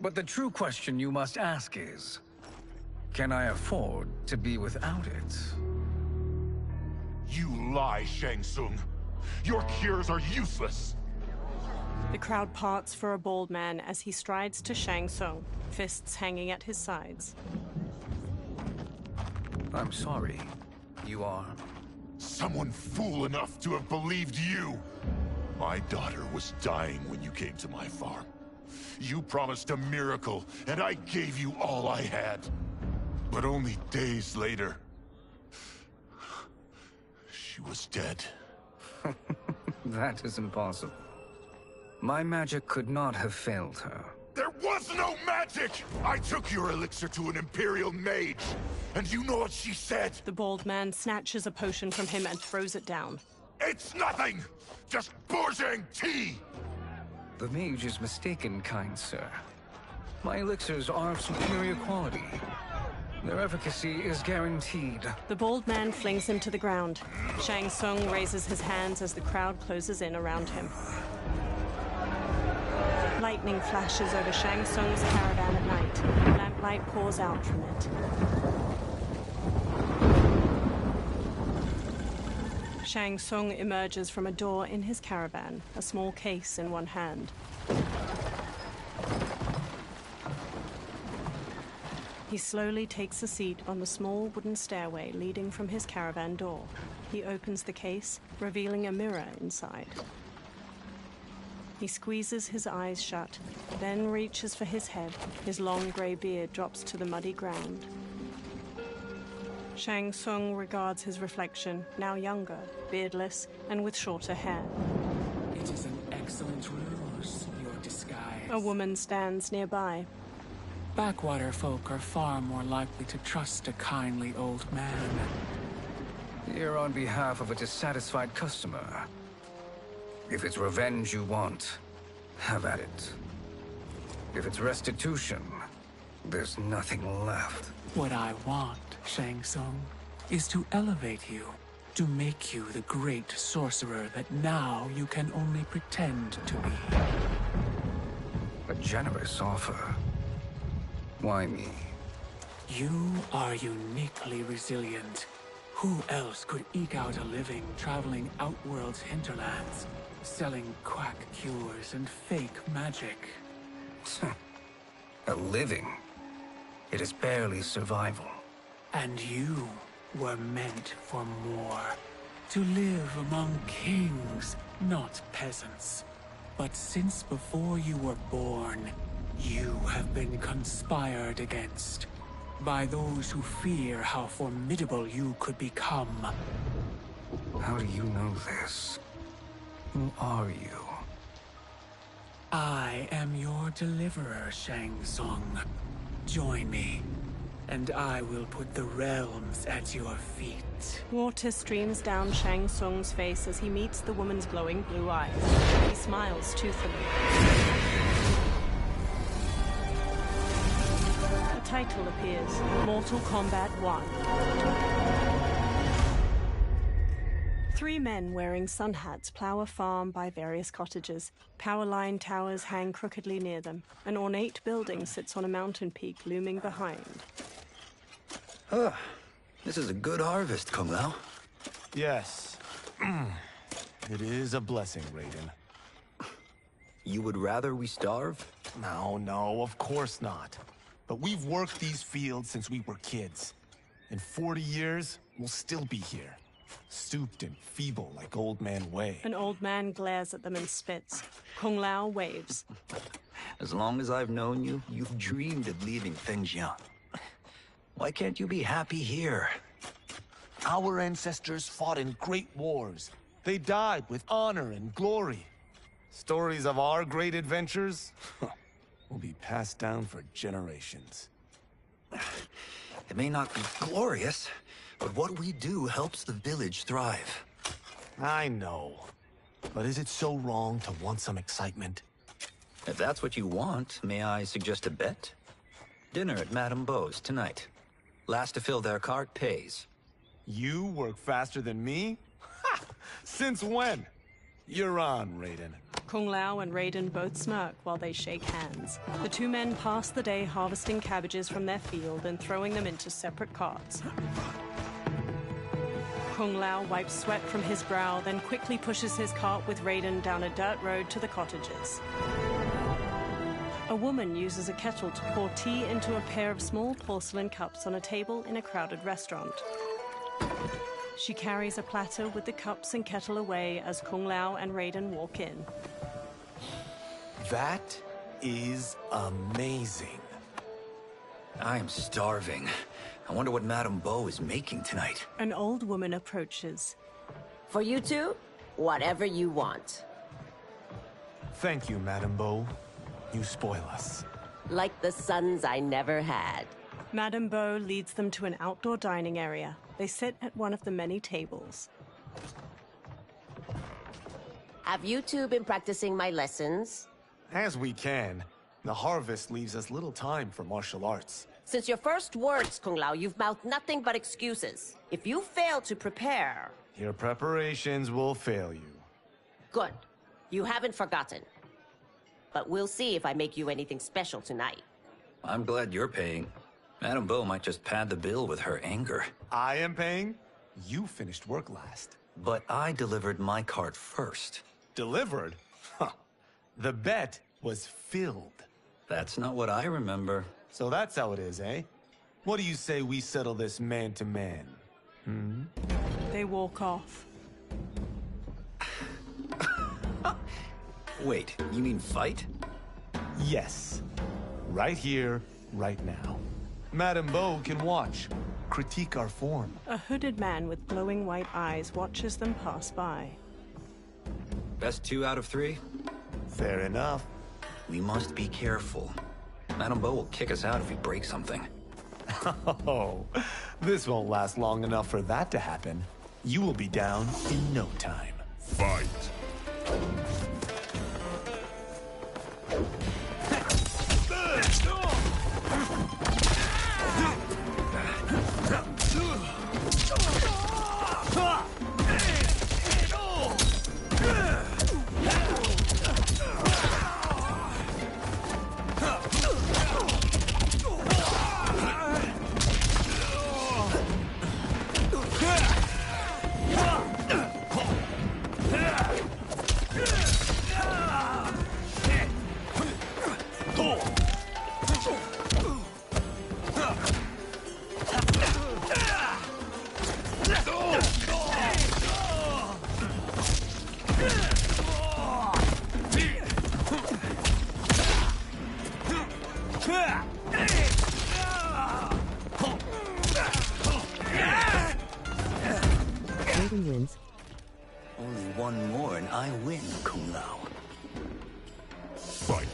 But the true question you must ask is, can I afford to be without it? You lie, Shang Tsung. Your cures are useless. The crowd parts for a bald man as he strides to Shang Tsung, fists hanging at his sides. I'm sorry. You are? Someone fool enough to have believed you. My daughter was dying when you came to my farm. You promised a miracle, and I gave you all I had. But only days later, she was dead. That is impossible. My magic could not have failed her. There was no magic! I took your elixir to an Imperial mage, and you know what she said? The bald man snatches a potion from him and throws it down. It's nothing! Just Bourgeois tea! The mage is mistaken, kind sir. My elixirs are of superior quality. Their efficacy is guaranteed. The bald man flings him to the ground. Shang Tsung raises his hands as the crowd closes in around him. Lightning flashes over Shang Tsung's caravan at night. Lamplight pours out from it. Shang Tsung emerges from a door in his caravan, a small case in one hand. He slowly takes a seat on the small wooden stairway leading from his caravan door. He opens the case, revealing a mirror inside. He squeezes his eyes shut, then reaches for his head. His long gray beard drops to the muddy ground. Shang Tsung regards his reflection, now younger, beardless, and with shorter hair. It is an excellent ruse, your disguise. A woman stands nearby. Backwater folk are far more likely to trust a kindly old man. Here on behalf of a dissatisfied customer. If it's revenge you want, have at it. If it's restitution, there's nothing left. What I want, Shang Tsung, is to elevate you, to make you the great sorcerer that now you can only pretend to be. A generous offer. Why me? You are uniquely resilient. Who else could eke out a living traveling Outworld's hinterlands, selling quack cures and fake magic? A living? It is barely survival. And you were meant for more. To live among kings, not peasants. But since before you were born, you have been conspired against by those who fear how formidable you could become. How do you know this? Who are you? I am your deliverer, Shang Tsung. Join me, and I will put the realms at your feet. Water streams down Shang Tsung's face as he meets the woman's glowing blue eyes. He smiles toothily. A title appears, Mortal Kombat 1. Three men wearing sun hats plow a farm by various cottages. Power line towers hang crookedly near them. An ornate building sits on a mountain peak looming behind. This is a good harvest, Kung Lao. Yes. It is a blessing, Raiden. You would rather we starve? No, of course not. But we've worked these fields since we were kids. In 40 years, we'll still be here. Stooped and feeble like Old Man Wei. An old man glares at them and spits. Kung Lao waves. As long as I've known you, you've dreamed of leaving things young. Why can't you be happy here? Our ancestors fought in great wars. They died with honor and glory. Stories of our great adventures will be passed down for generations. It may not be glorious, but what we do helps the village thrive. I know. But is it so wrong to want some excitement? If that's what you want, may I suggest a bet? Dinner at Madame Beau's tonight. Last to fill their cart pays. You work faster than me? Ha! Since when? You're on, Raiden. Kung Lao and Raiden both smirk while they shake hands. The two men pass the day harvesting cabbages from their field and throwing them into separate carts. Kung Lao wipes sweat from his brow, then quickly pushes his cart with Raiden down a dirt road to the cottages. A woman uses a kettle to pour tea into a pair of small porcelain cups on a table in a crowded restaurant. She carries a platter with the cups and kettle away as Kung Lao and Raiden walk in. That is amazing. I am starving. I wonder what Madame Bo is making tonight. An old woman approaches. For you two, whatever you want. Thank you, Madame Bo. You spoil us. Like the sons I never had. Madame Bo leads them to an outdoor dining area. They sit at one of the many tables. Have you two been practicing my lessons? As we can. The harvest leaves us little time for martial arts. Since your first words, Kung Lao, you've mouthed nothing but excuses. If you fail to prepare... Your preparations will fail you. Good. You haven't forgotten. But we'll see if I make you anything special tonight. I'm glad you're paying. Madame Bo might just pad the bill with her anger. I am paying? You finished work last. But I delivered my cart first. Delivered? Huh. The bet was filled. That's not what I remember. So that's how it is, eh? What do you say we settle this man to man? They walk off. Wait, you mean fight? Yes. Right here, right now. Madame Bo can watch, critique our form. A hooded man with glowing white eyes watches them pass by. Best 2 out of 3? Fair enough. We must be careful. Madame Bo will kick us out if we break something. Oh, this won't last long enough for that to happen. You will be down in no time. Fight. Raiden wins. Only one more and I win, Kung Lao. Fight.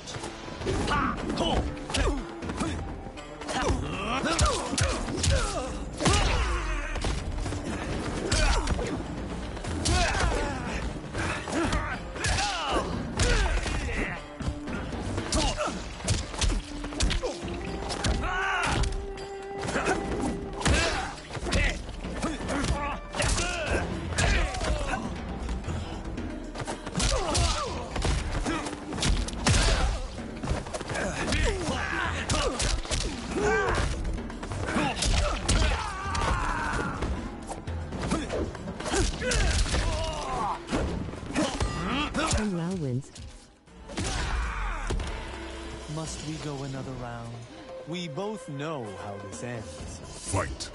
Kung Lao wins. Must we go another round? We both know how this ends. Fight.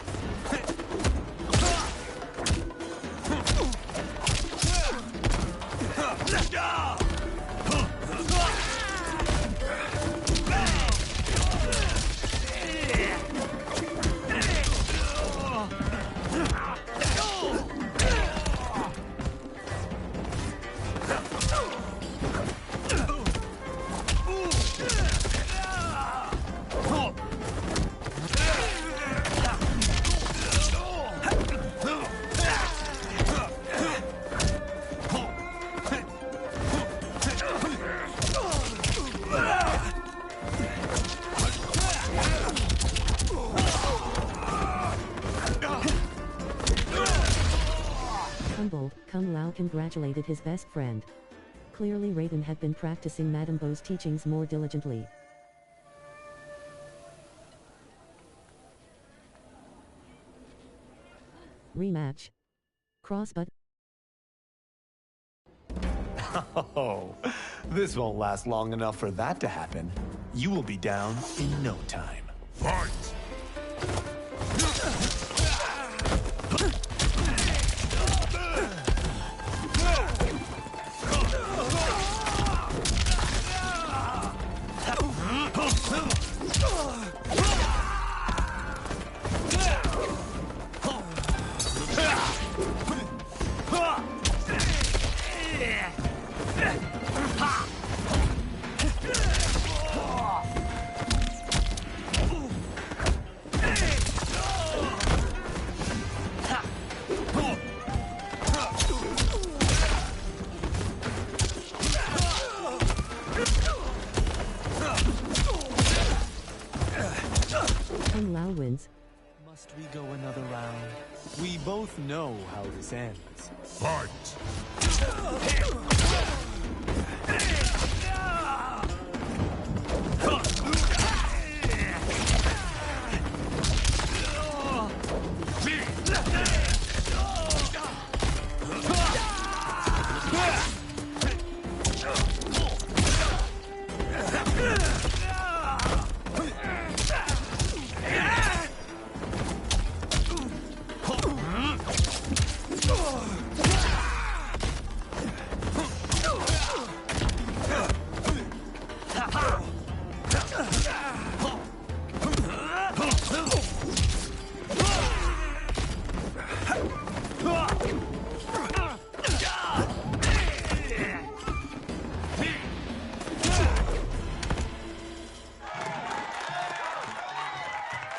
Humbled, Kung Lao congratulated his best friend. Clearly Raiden had been practicing Madame Bo's teachings more diligently. Rematch. Crossbutt. Oh, this won't last long enough for that to happen. You will be down in no time. Fight! Kung Lao wins. Must we go another round? We both know how this ends. Fight!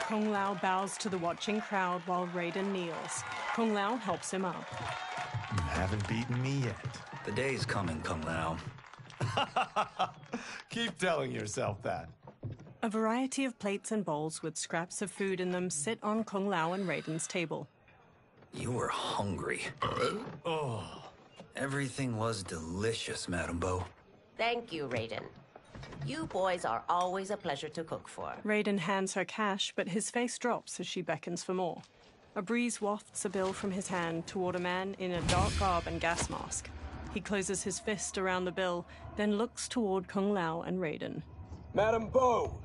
Kung Lao bows to the watching crowd while Raiden kneels. Kung Lao helps him up. You haven't beaten me yet. The day's coming, Kung Lao. Keep telling yourself that. A variety of plates and bowls with scraps of food in them sit on Kung Lao and Raiden's table. You were hungry. Oh. Everything was delicious, Madame Bo. Thank you, Raiden. You boys are always a pleasure to cook for. Raiden hands her cash, but his face drops as she beckons for more. A breeze wafts a bill from his hand toward a man in a dark garb and gas mask. He closes his fist around the bill, then looks toward Kung Lao and Raiden. Madame Bo,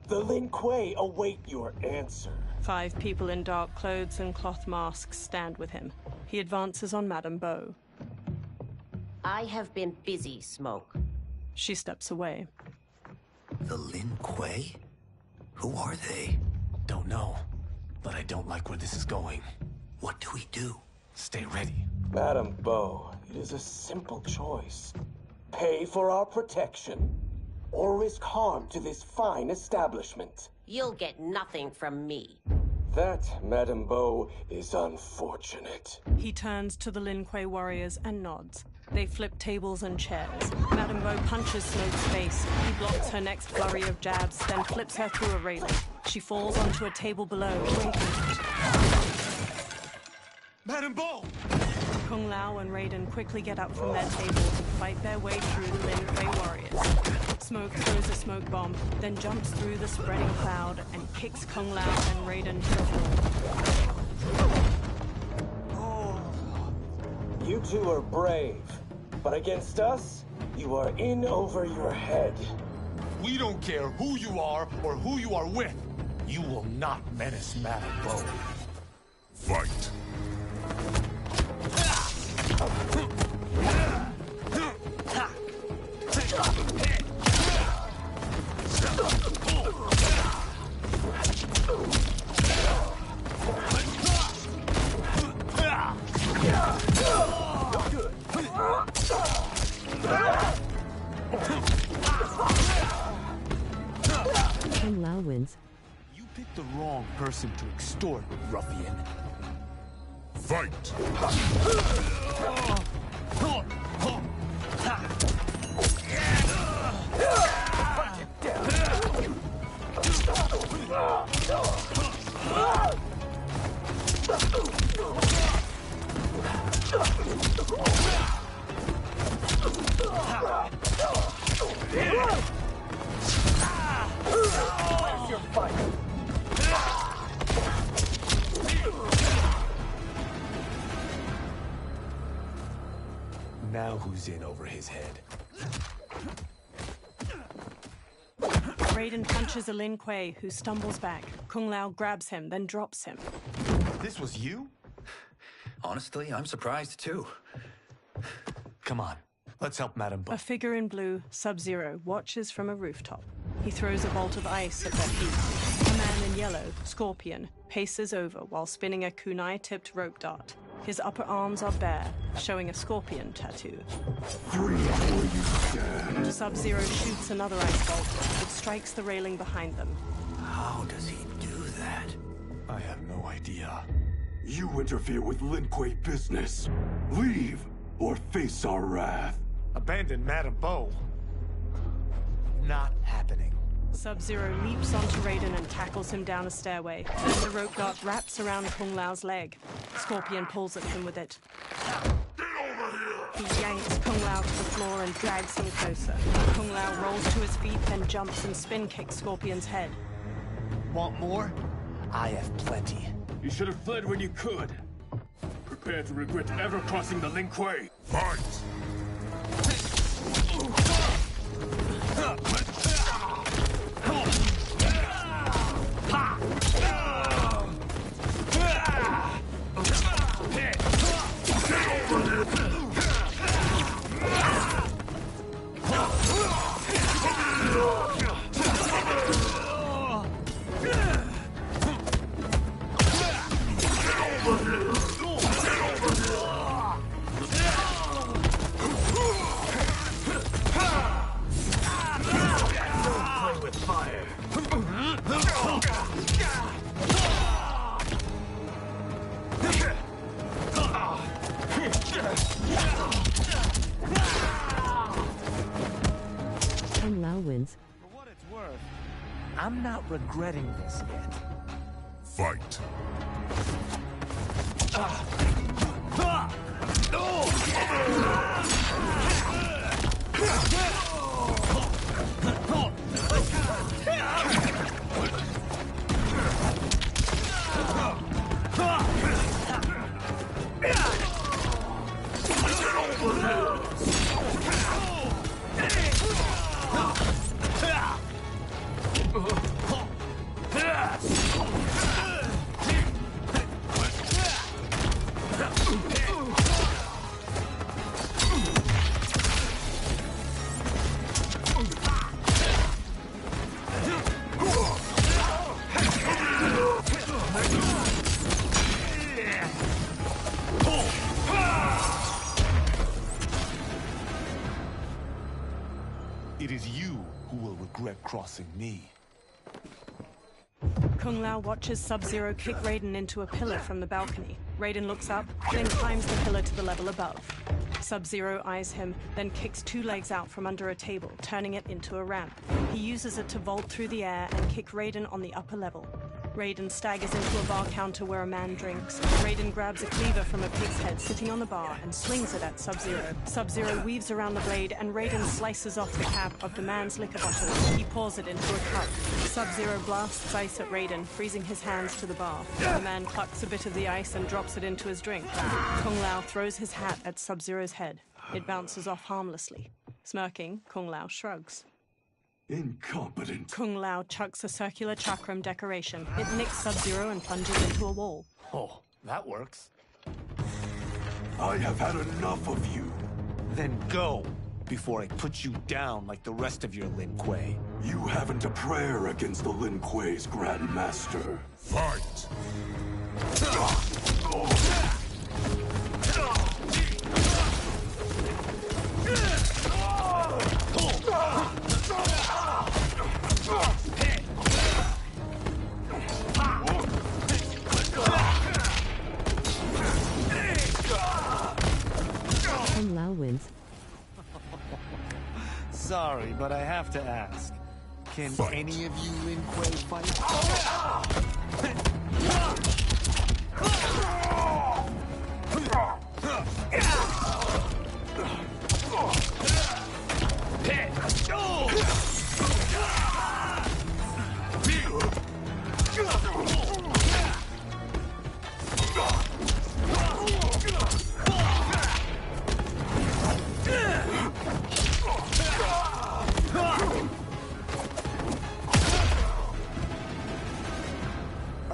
the Lin Kuei await your answer. 5 people in dark clothes and cloth masks stand with him. He advances on Madame Bo. I have been busy, Smoke. She steps away. The Lin Kuei? Who are they? Don't know, but I don't like where this is going. What do we do? Stay ready. Madame Bo, it is a simple choice. Pay for our protection, or risk harm to this fine establishment. You'll get nothing from me. That, Madame Bo, is unfortunate. He turns to the Lin Kuei warriors and nods. They flip tables and chairs. Madame Bo punches Smoke's face. He blocks her next flurry of jabs, then flips her through a railing. She falls onto a table below, breaking. Madame Bo! Kung Lao and Raiden quickly get up from their tables and fight their way through the Lin Kuei warriors. Smoke throws a smoke bomb, then jumps through the spreading cloud and kicks Kung Lao and Raiden to the floor. You two are brave, but against us, you are in over your head. We don't care who you are or who you are with. You will not menace Madame Bo. Fight! Kung Lao wins. You picked the wrong person to extort, ruffian. Fight! close in over his head. Raiden punches a Lin Kuei, who stumbles back. Kung Lao grabs him, then drops him. This was you? Honestly, I'm surprised too. Come on, let's help Madame Bo. A figure in blue, Sub-Zero, watches from a rooftop. He throws a bolt of ice at their feet. A man in yellow, Scorpion, paces over while spinning a kunai-tipped rope dart. His upper arms are bare, showing a scorpion tattoo. 3 where you stand. Sub-Zero shoots another ice bolt. It strikes the railing behind them. How does he do that? I have no idea. You interfere with Lin Kuei business. Leave, or face our wrath. Abandon Madame Bo? Not happening. Sub-Zero leaps onto Raiden and tackles him down a stairway. Then the rope dart wraps around Kung Lao's leg. Scorpion pulls at him with it. He yanks Kung Lao to the floor and drags him closer. Kung Lao rolls to his feet, then jumps and spin kicks Scorpion's head. Want more? I have plenty. You should have fled when you could. Prepare to regret ever crossing the Lin Kuei. Fight! Kung Lao wins. For what it's worth, I'm not regretting this yet. Fight! It is you who will regret crossing me. Kung Lao watches Sub-Zero kick Raiden into a pillar from the balcony. Raiden looks up, then climbs the pillar to the level above. Sub-Zero eyes him, then kicks 2 legs out from under a table, turning it into a ramp. He uses it to vault through the air and kick Raiden on the upper level. Raiden staggers into a bar counter where a man drinks. Raiden grabs a cleaver from a pig's head sitting on the bar and swings it at Sub-Zero. Sub-Zero weaves around the blade and Raiden slices off the cap of the man's liquor bottle. He pours it into a cup. Sub-Zero blasts ice at Raiden, freezing his hands to the bar. The man clucks a bit of the ice and drops it into his drink. Kung Lao throws his hat at Sub-Zero's head. It bounces off harmlessly. Smirking, Kung Lao shrugs. Incompetent. Kung Lao chucks a circular chakram decoration. It nicks Sub-Zero and plunges into a wall. Oh, that works. I have had enough of you. Then go, before I put you down like the rest of your Lin Kuei. You haven't a prayer against the Lin Kuei's Grand Master. Fight! Kung Lao wins. Sorry, but I have to ask. Can Fight. any of you Lin Kuei fight?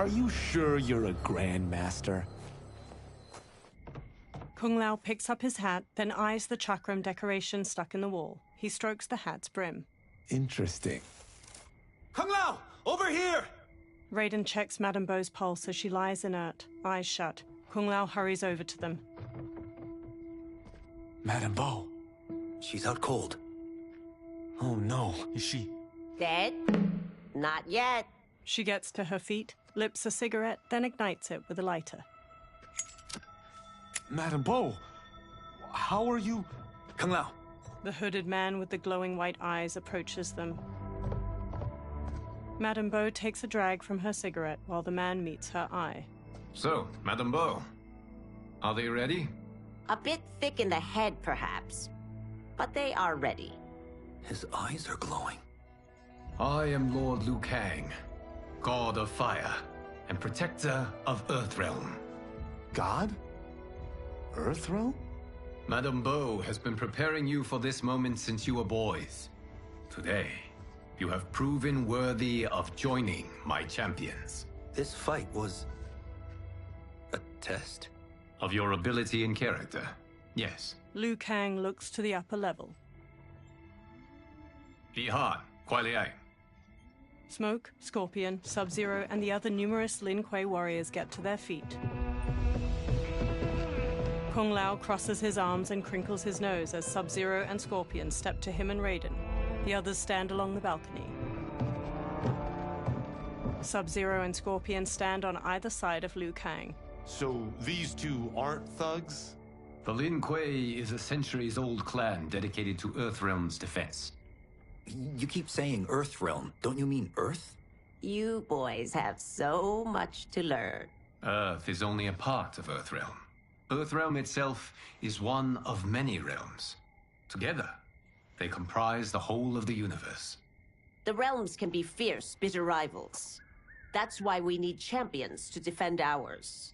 Are you sure you're a Grandmaster? Kung Lao picks up his hat, then eyes the chakram decoration stuck in the wall. He strokes the hat's brim. Interesting. Kung Lao! Over here! Raiden checks Madame Beau's pulse as she lies inert, eyes shut. Kung Lao hurries over to them. Madame Beau. She's out cold. Oh no, is she... Dead? Not yet. She gets to her feet, lips a cigarette, then ignites it with a lighter. Madame Beau, how are you... Kung Lao. The hooded man with the glowing white eyes approaches them. Madame Beau takes a drag from her cigarette while the man meets her eye. So, Madame Beau, are they ready? A bit thick in the head, perhaps. But they are ready. His eyes are glowing. I am Lord Liu Kang, God of Fire and Protector of Earthrealm. God? Earthrealm? Madame Beau has been preparing you for this moment since you were boys. Today, you have proven worthy of joining my champions. This fight was... a test? Of your ability and character, yes. Liu Kang looks to the upper level. Ihan, Kuai Liang. Smoke, Scorpion, Sub-Zero, and the other numerous Lin Kuei warriors get to their feet. Kung Lao crosses his arms and crinkles his nose as Sub-Zero and Scorpion step to him and Raiden. The others stand along the balcony. Sub-Zero and Scorpion stand on either side of Liu Kang. So these two aren't thugs? The Lin Kuei is a centuries-old clan dedicated to Earthrealm's defense. You keep saying Earthrealm. Don't you mean Earth? You boys have so much to learn. Earth is only a part of Earthrealm. Earthrealm itself is one of many realms. Together, they comprise the whole of the universe. The realms can be fierce, bitter rivals. That's why we need champions to defend ours.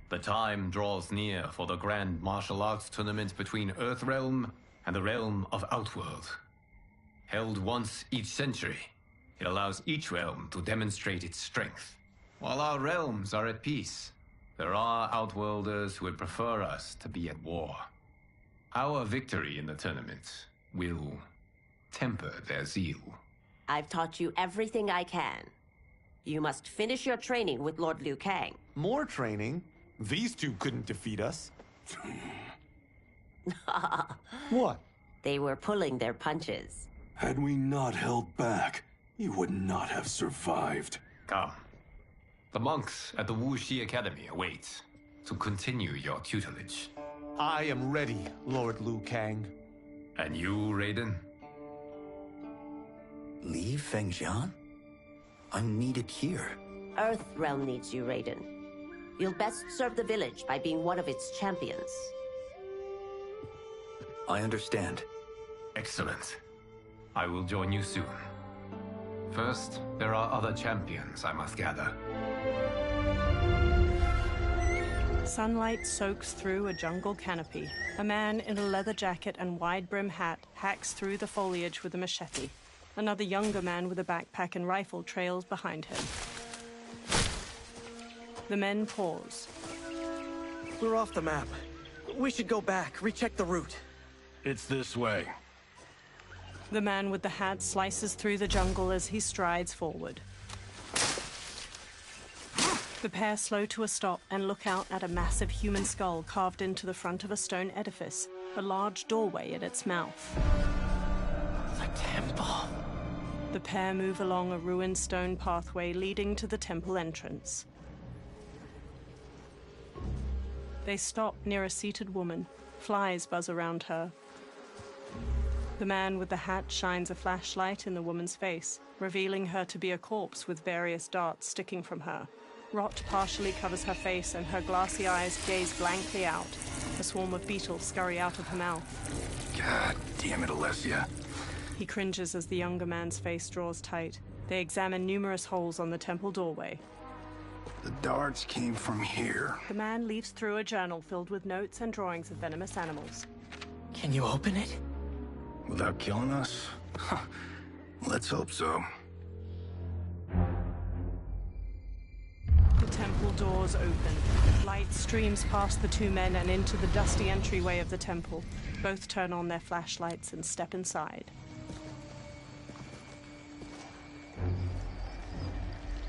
The time draws near for the grand martial arts tournament between Earthrealm and the realm of Outworld. Held once each century, it allows each realm to demonstrate its strength. While our realms are at peace, there are Outworlders who would prefer us to be at war. Our victory in the tournament will temper their zeal. I've taught you everything I can. You must finish your training with Lord Liu Kang. More training? These two couldn't defeat us. What? They were pulling their punches. Had we not held back, you would not have survived. Come. The monks at the Wuxi Academy await to continue your tutelage. I am ready, Lord Liu Kang. And you, Raiden? Leave Fengjian? I'm needed here. Earthrealm needs you, Raiden. You'll best serve the village by being one of its champions. I understand. Excellent. I will join you soon. First, there are other champions I must gather. Sunlight soaks through a jungle canopy. A man in a leather jacket and wide-brim hat hacks through the foliage with a machete. Another younger man with a backpack and rifle trails behind him. The men pause. We're off the map. We should go back, recheck the route. It's this way. The man with the hat slices through the jungle as he strides forward. The pair slow to a stop and look out at a massive human skull carved into the front of a stone edifice, a large doorway at its mouth. The temple. The pair move along a ruined stone pathway leading to the temple entrance. They stop near a seated woman. Flies buzz around her. The man with the hat shines a flashlight in the woman's face, revealing her to be a corpse with various darts sticking from her. Rot partially covers her face and her glassy eyes gaze blankly out. A swarm of beetles scurry out of her mouth. God damn it, Alessia. He cringes as the younger man's face draws tight. They examine numerous holes on the temple doorway. The darts came from here. The man leafs through a journal filled with notes and drawings of venomous animals. Can you open it? Without killing us? Let's hope so. temple doors open. Light streams past the two men and into the dusty entryway of the temple. Both turn on their flashlights and step inside.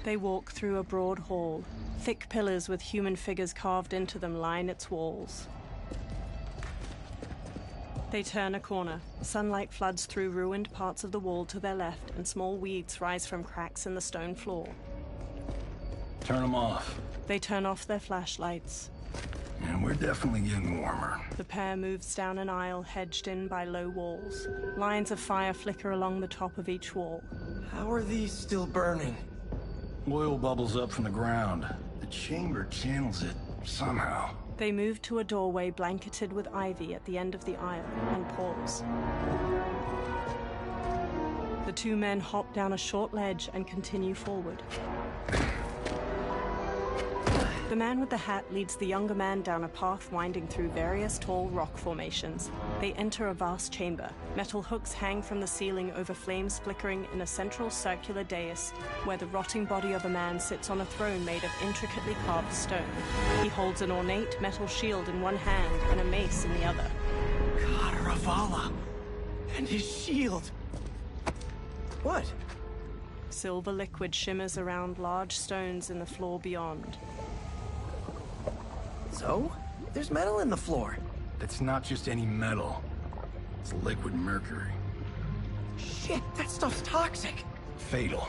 They walk through a broad hall. Thick pillars with human figures carved into them line its walls. They turn a corner. Sunlight floods through ruined parts of the wall to their left, and small weeds rise from cracks in the stone floor. Turn them off. They turn off their flashlights. And we're definitely getting warmer. The pair moves down an aisle hedged in by low walls. Lines of fire flicker along the top of each wall. How are these still burning? Oil bubbles up from the ground. The chamber channels it somehow. They move to a doorway blanketed with ivy at the end of the aisle and pause. The two men hop down a short ledge and continue forward. The man with the hat leads the younger man down a path winding through various tall rock formations. They enter a vast chamber. Metal hooks hang from the ceiling over flames flickering in a central circular dais where the rotting body of a man sits on a throne made of intricately carved stone. He holds an ornate metal shield in one hand and a mace in the other. Karavala! And his shield! What? Silver liquid shimmers around large stones in the floor beyond. So? There's metal in the floor. That's not just any metal. It's liquid mercury. Shit, that stuff's toxic. Fatal.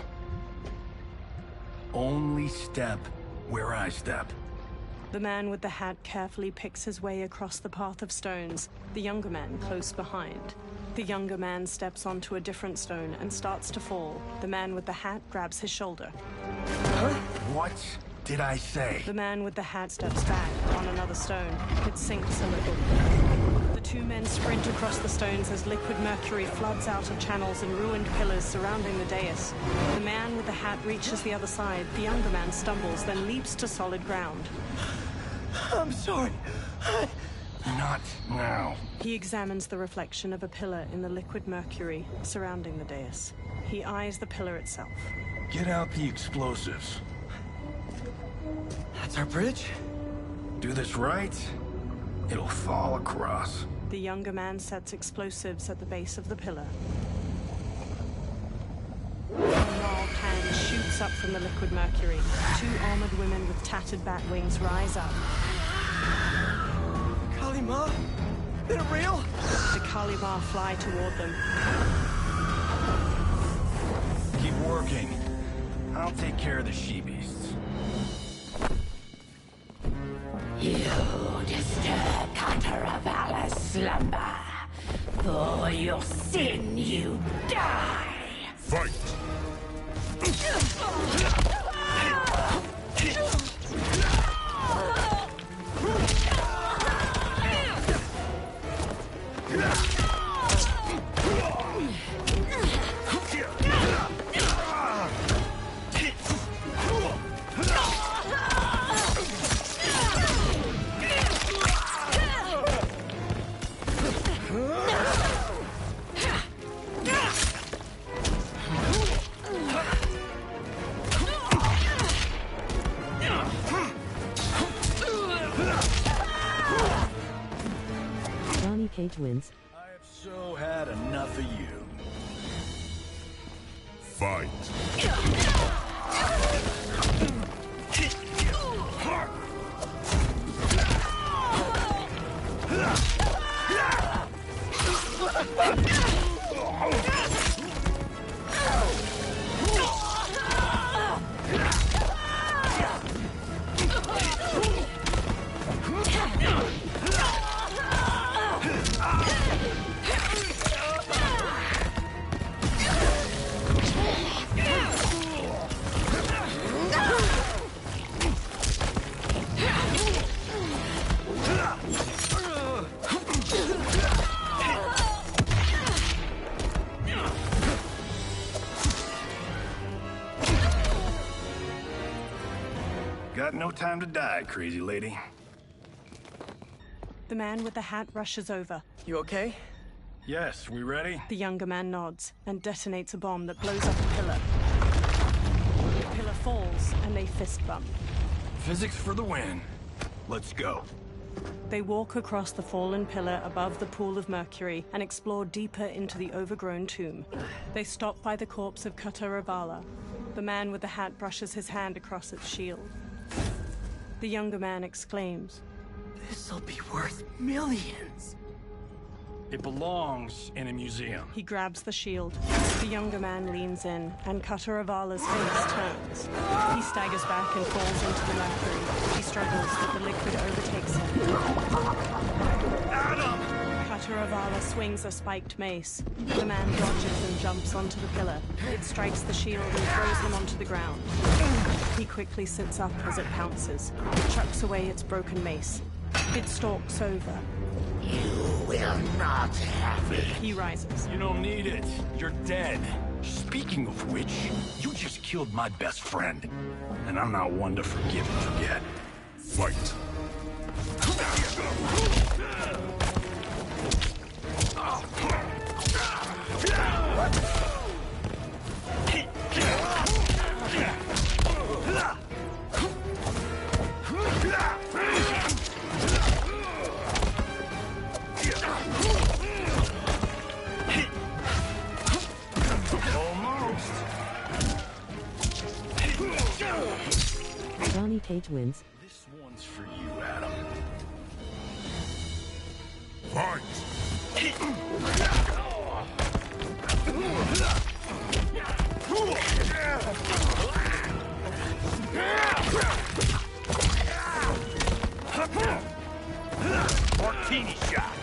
Only step where I step. The man with the hat carefully picks his way across the path of stones, the younger man close behind. The younger man steps onto a different stone and starts to fall. The man with the hat grabs his shoulder. Huh? What did I say? The man with the hat steps back on another stone. It sinks a little. The two men sprint across the stones as liquid mercury floods out of channels and ruined pillars surrounding the dais. The man with the hat reaches the other side. The younger man stumbles, then leaps to solid ground. I'm sorry. Not now. He examines the reflection of a pillar in the liquid mercury surrounding the dais. He eyes the pillar itself. Get out the explosives. That's our bridge? Do this right, it'll fall across. The younger man sets explosives at the base of the pillar. A gnarled hand shoots up from the liquid mercury. Two armored women with tattered bat wings rise up. Kalima? They're real? The Kalima fly toward them. Keep working. I'll take care of the she-beasts. You disturb Kataravalla's slumber. For your sin, you die. Fight! Cage wins. I have so had enough of you. Fight. Got no time to die, crazy lady. The man with the hat rushes over. You okay? Yes, we ready? The younger man nods and detonates a bomb that blows up a pillar. The pillar falls and they fist bump. Physics for the win. Let's go. They walk across the fallen pillar above the pool of mercury and explore deeper into the overgrown tomb. They stop by the corpse of Kataravala. The man with the hat brushes his hand across its shield. The younger man exclaims, This'll be worth millions. It belongs in a museum. He grabs the shield. The younger man leans in, and Kataravala's face turns. He staggers back and falls into the mercury. He struggles, but the liquid overtakes him. Adam! Kataravala swings a spiked mace. The man dodges and jumps onto the pillar. It strikes the shield and throws him onto the ground. He quickly sits up as it pounces. It chucks away its broken mace. It stalks over. You will not have it. He rises. You don't need it. You're dead. Speaking of which, you just killed my best friend. And I'm not one to forgive and forget. Fight. Johnny Cage wins. This one's for you, Adam. Fight! Martini shot.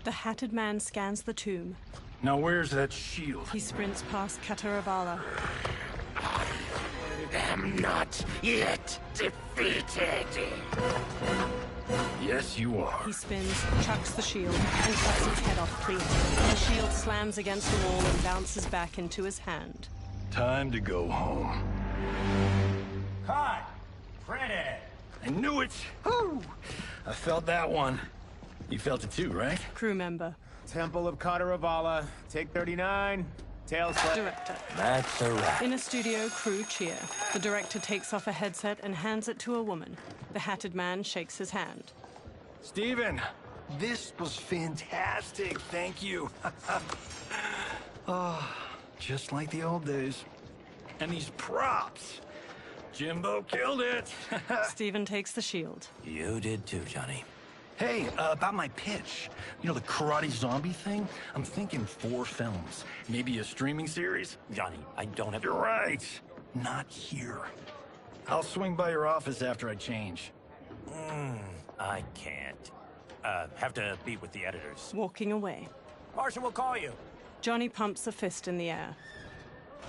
The hatted man scans the tomb. Now where's that shield? He sprints past Kataravala. I'm not yet defeated. Yes, you are. He spins, chucks the shield, and cuts its head off clean. The shield slams against the wall and bounces back into his hand. Time to go home. Cut! Printed! I knew it! Woo! I felt that one. You felt it too, right? Crew member. Temple of Kataravala, take 39, tail slap. Director. That's a wrap. In a studio, crew cheer. The director takes off a headset and hands it to a woman. The hatted man shakes his hand. Steven, this was fantastic. Thank you. Oh, just like the old days. And these props. Jimbo killed it. Steven takes the shield. You did too, Johnny. Hey, about my pitch. You know, the karate zombie thing? I'm thinking 4 films. Maybe a streaming series? Johnny, I don't have... You're right. Not here. I'll swing by your office after I change. I can't. Have to meet with the editors. Walking away. Martian will call you. Johnny pumps a fist in the air.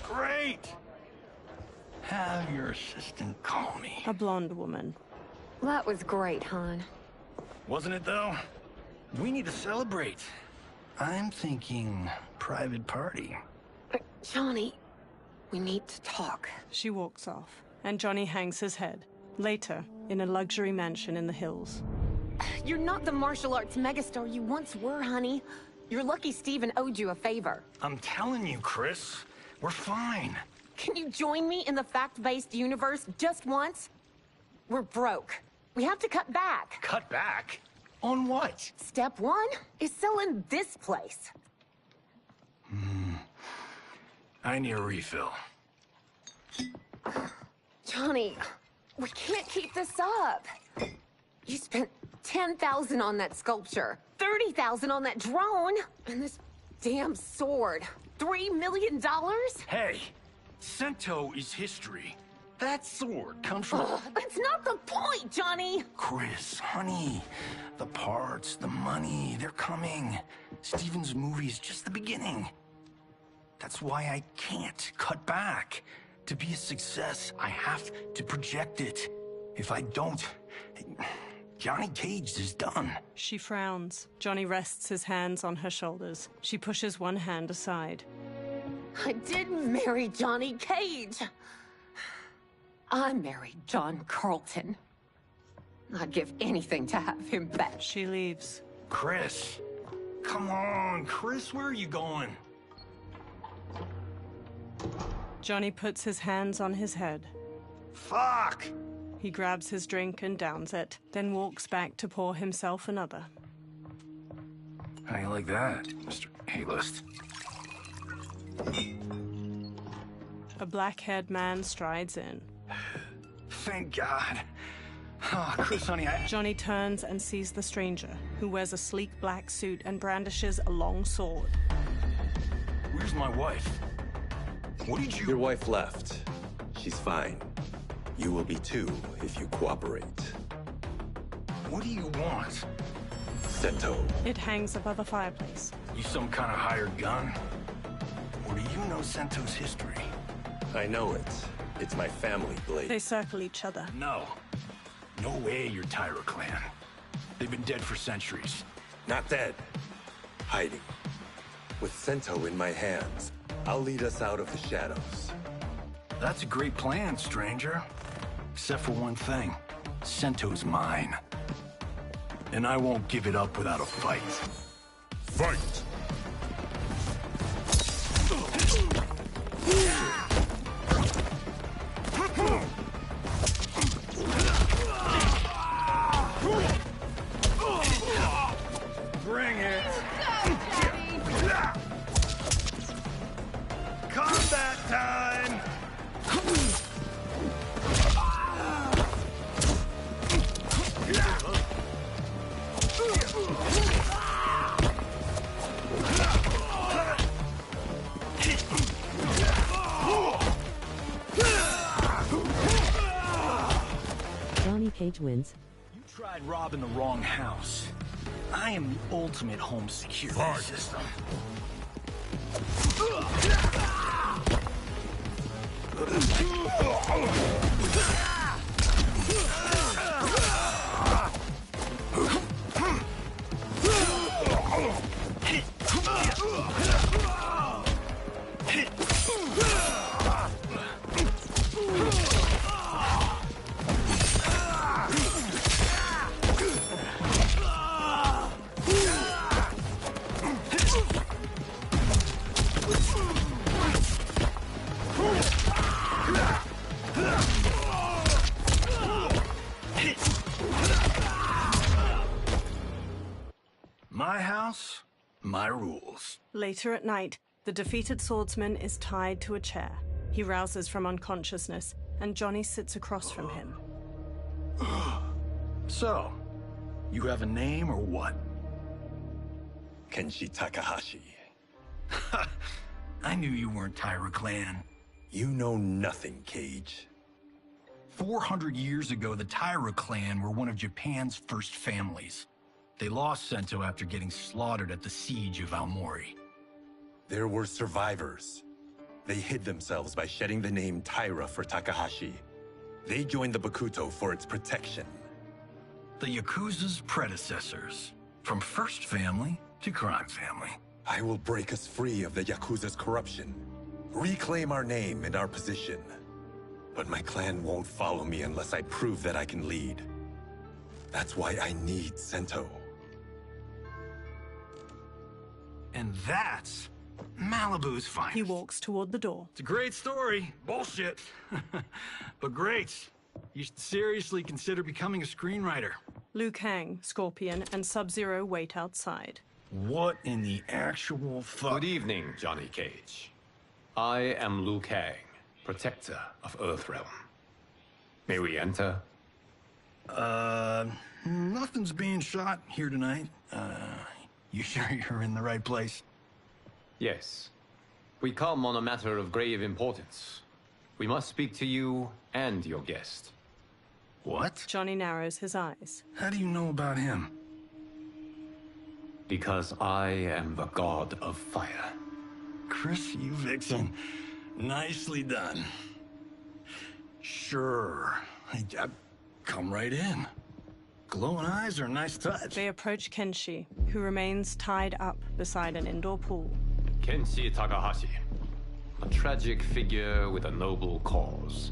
Great! Have your assistant call me. A blonde woman. That was great, hon. Wasn't it, though? We need to celebrate. I'm thinking private party. Johnny, we need to talk. She walks off, and Johnny hangs his head. Later, in a luxury mansion in the hills. You're not the martial arts megastar you once were, honey. You're lucky Steven owed you a favor. I'm telling you, Chris. We're fine. Can you join me in the fact-based universe just once? We're broke. We have to cut back. Cut back? On what? Step 1 is selling this place. I need a refill. Johnny, we can't keep this up. You spent $10,000 on that sculpture, $30,000 on that drone, and this damn sword. $3 million? Hey, Sento is history. That sword comes from... That's not the point, Johnny! Chris, honey, the parts, the money, they're coming. Steven's movie is just the beginning. That's why I can't cut back. To be a success, I have to project it. If I don't, Johnny Cage is done. She frowns. Johnny rests his hands on her shoulders. She pushes one hand aside. I didn't marry Johnny Cage. I married John Carlton. I'd give anything to have him back. She leaves. Chris, come on, Chris, where are you going? Johnny puts his hands on his head. Fuck! He grabs his drink and downs it, then walks back to pour himself another. How you like that, Mr. A-list? A black-haired man strides in. Thank God. Oh, Chris, honey, Johnny turns and sees the stranger, who wears a sleek black suit and brandishes a long sword. Where's my wife? What did you... Your wife left. She's fine. You will be too, if you cooperate. What do you want? Sento. It hangs above a fireplace. You some kind of hired gun? Or do you know Sento's history? I know it. It's my family blade. They circle each other. No. No way you're Tyra clan. They've been dead for centuries. Not dead. Hiding. With Sento in my hands, I'll lead us out of the shadows. That's a great plan, stranger. Except for one thing. Sento's mine. And I won't give it up without a fight. Fight! Bring it! Combat time! Johnny Cage wins. You tried robbing the wrong house. I am the ultimate home security system. My house, my rules. Later at night, the defeated swordsman is tied to a chair. He rouses from unconsciousness, and Johnny sits across from him. So, you have a name or what? Kenshi Takahashi. I knew you weren't Tyra clan. You know nothing, Cage. 400 years ago, the Tyra clan were one of Japan's first families. They lost Sento after getting slaughtered at the siege of Aomori. There were survivors. They hid themselves by shedding the name Tyra for Takahashi. They joined the Bakuto for its protection. The Yakuza's predecessors. From first family to crime family. I will break us free of the Yakuza's corruption. Reclaim our name and our position. But my clan won't follow me unless I prove that I can lead. That's why I need Sento. And that's Malibu's finest. He walks toward the door. It's a great story. Bullshit. But great. You should seriously consider becoming a screenwriter. Liu Kang, Scorpion, and Sub-Zero wait outside. What in the actual fuck? Good evening, Johnny Cage. I am Liu Kang, protector of Earthrealm. May we enter? Nothing's being shot here tonight. You sure you're in the right place? Yes. We come on a matter of grave importance. We must speak to you and your guest. What? Johnny narrows his eyes. How do you know about him? Because I am the god of fire. Chris, you vixen. Nicely done. Sure. I come right in. Glowing eyes are a nice touch. They approach Kenshi, who remains tied up beside an indoor pool. Kenshi Takahashi. A tragic figure with a noble cause.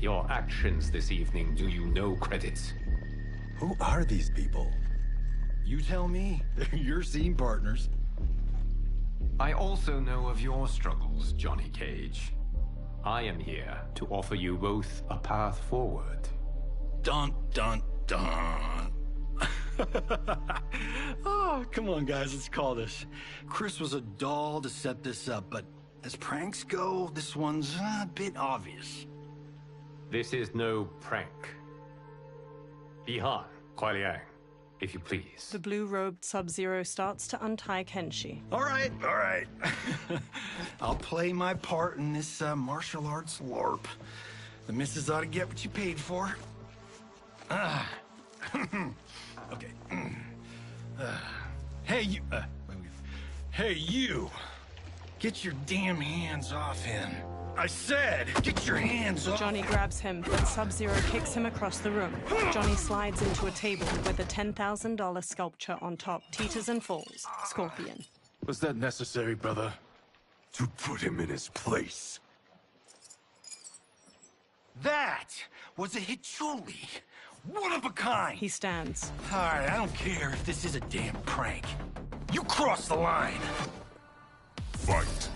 Your actions this evening do you no credit. Who are these people? You tell me. They're your scene partners. I also know of your struggles, Johnny Cage. I am here to offer you both a path forward. Dun, dun, dun. Oh, come on, guys, let's call this. Chris was a doll to set this up, but as pranks go, this one's a bit obvious. This is no prank. Bihan, Kuai Liang, if you please. The blue-robed Sub-Zero starts to untie Kenshi. All right. I'll play my part in this martial arts LARP. The missus ought to get what you paid for. Okay. Hey, you... Hey, you! Get your damn hands off him. I said, get your hands off. Johnny grabs him, but Sub-Zero kicks him across the room. Johnny slides into a table with a $10,000 sculpture on top, teeters and falls. Scorpion. Was that necessary, brother? To put him in his place. That was a Hichuli. One of a kind. He stands. All right, I don't care if this is a damn prank. You crossed the line. Fight.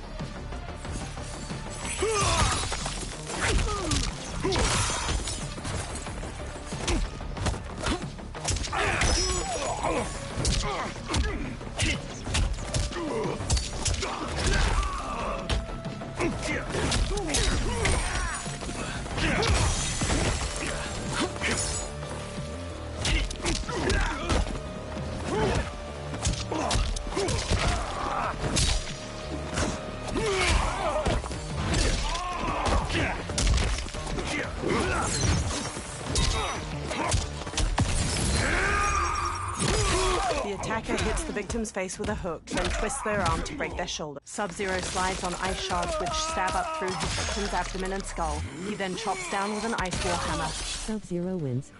The attacker hits the victim's face with a hook, then twists their arm to break their shoulder. Sub-Zero slides on ice shards which stab up through his victim's abdomen and skull. He then chops down with an ice wall hammer. Sub-Zero wins.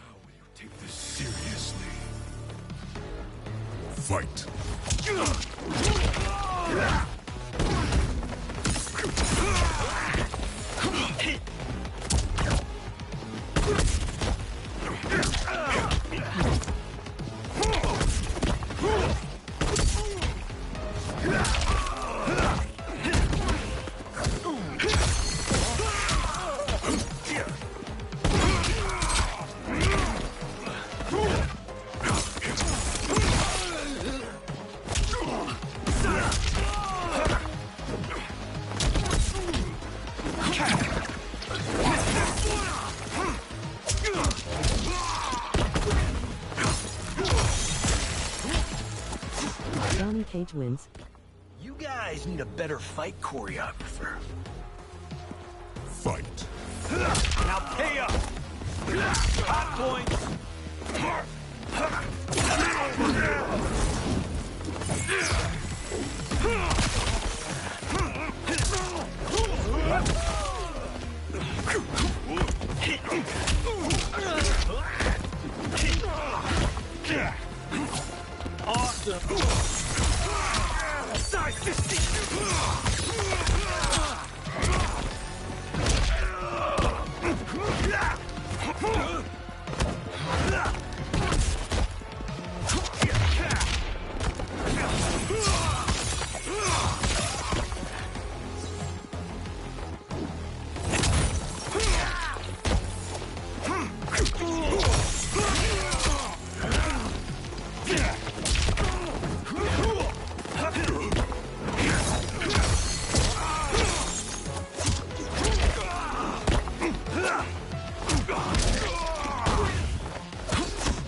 Take this seriously. Fight. Johnny Cage wins. You guys need a better fight choreographer. Fight. Now pay up! Hot points! Awesome! Side 50!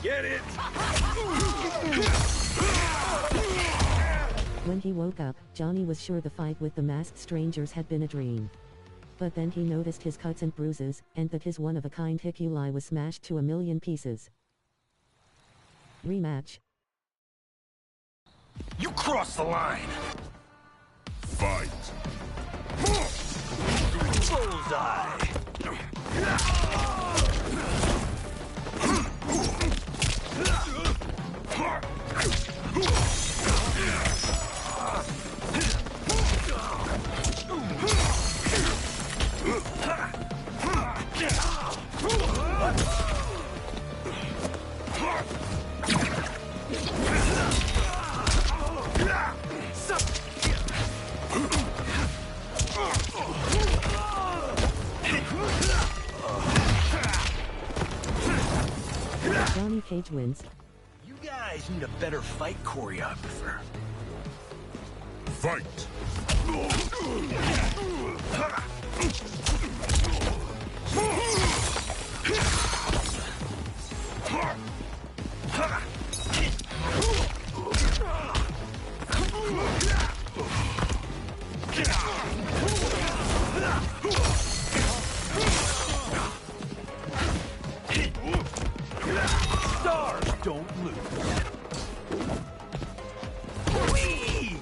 Get it! When he woke up, Johnny was sure the fight with the masked strangers had been a dream. But then he noticed his cuts and bruises, and that his one-of-a-kind Hikuli was smashed to a million pieces. Rematch. You crossed the line! Fight! Bullseye! Johnny Cage wins. You guys need a better fight choreographer. Fight! Stars don't lose. Whee!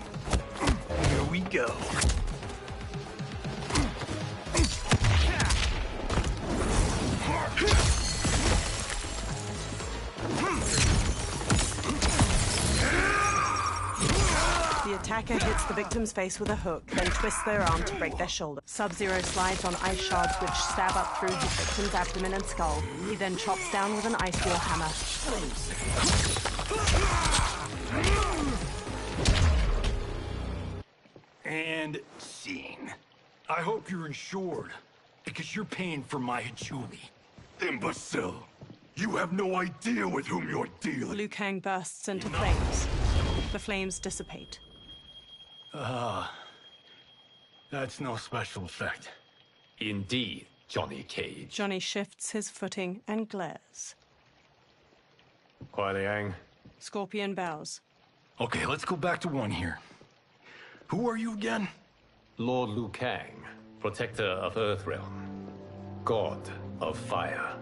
Here we go. The attacker hits the victim's face with a hook, then twists their arm to break their shoulder. Sub-Zero slides on ice shards which stab up through his victim's abdomen and skull. He then chops down with an ice wheel hammer. And scene. I hope you're insured, because you're paying for my Hachuli. Imbecile! You have no idea with whom you're dealing. Liu Kang bursts into flames. The flames dissipate. That's no special effect. Indeed, Johnny Cage. Johnny shifts his footing and glares. Kuai Liang. Scorpion bows. Okay, let's go back to one here. Who are you again? Lord Liu Kang, protector of Earthrealm, god of fire.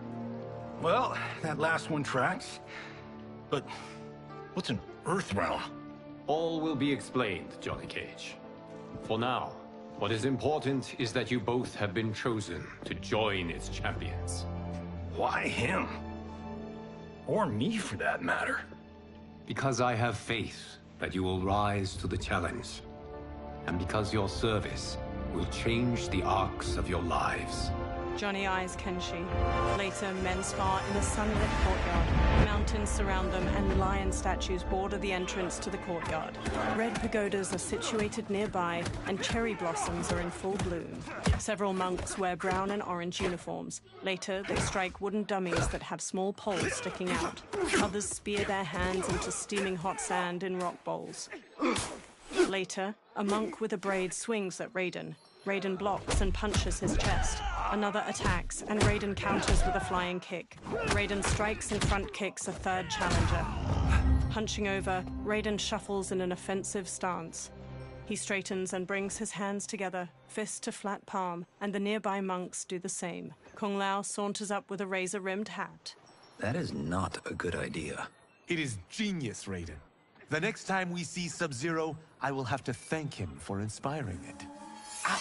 Well, that last one tracks. But what's an Earthrealm? All will be explained, Johnny Cage. For now, what is important is that you both have been chosen to join its champions. Why him? Or me, for that matter. Because I have faith that you will rise to the challenge. And because your service will change the arcs of your lives. Johnny eyes Kenshi. Later, men spar in a sunlit courtyard. Mountains surround them, and lion statues border the entrance to the courtyard. Red pagodas are situated nearby, and cherry blossoms are in full bloom. Several monks wear brown and orange uniforms. Later, they strike wooden dummies that have small poles sticking out. Others spear their hands into steaming hot sand in rock bowls. Later, a monk with a braid swings at Raiden. Raiden blocks and punches his chest. Another attacks, and Raiden counters with a flying kick. Raiden strikes and front kicks a third challenger. Punching over, Raiden shuffles in an offensive stance. He straightens and brings his hands together, fist to flat palm, and the nearby monks do the same. Kung Lao saunters up with a razor-rimmed hat. That is not a good idea. It is genius, Raiden. The next time we see Sub-Zero, I will have to thank him for inspiring it. Ow!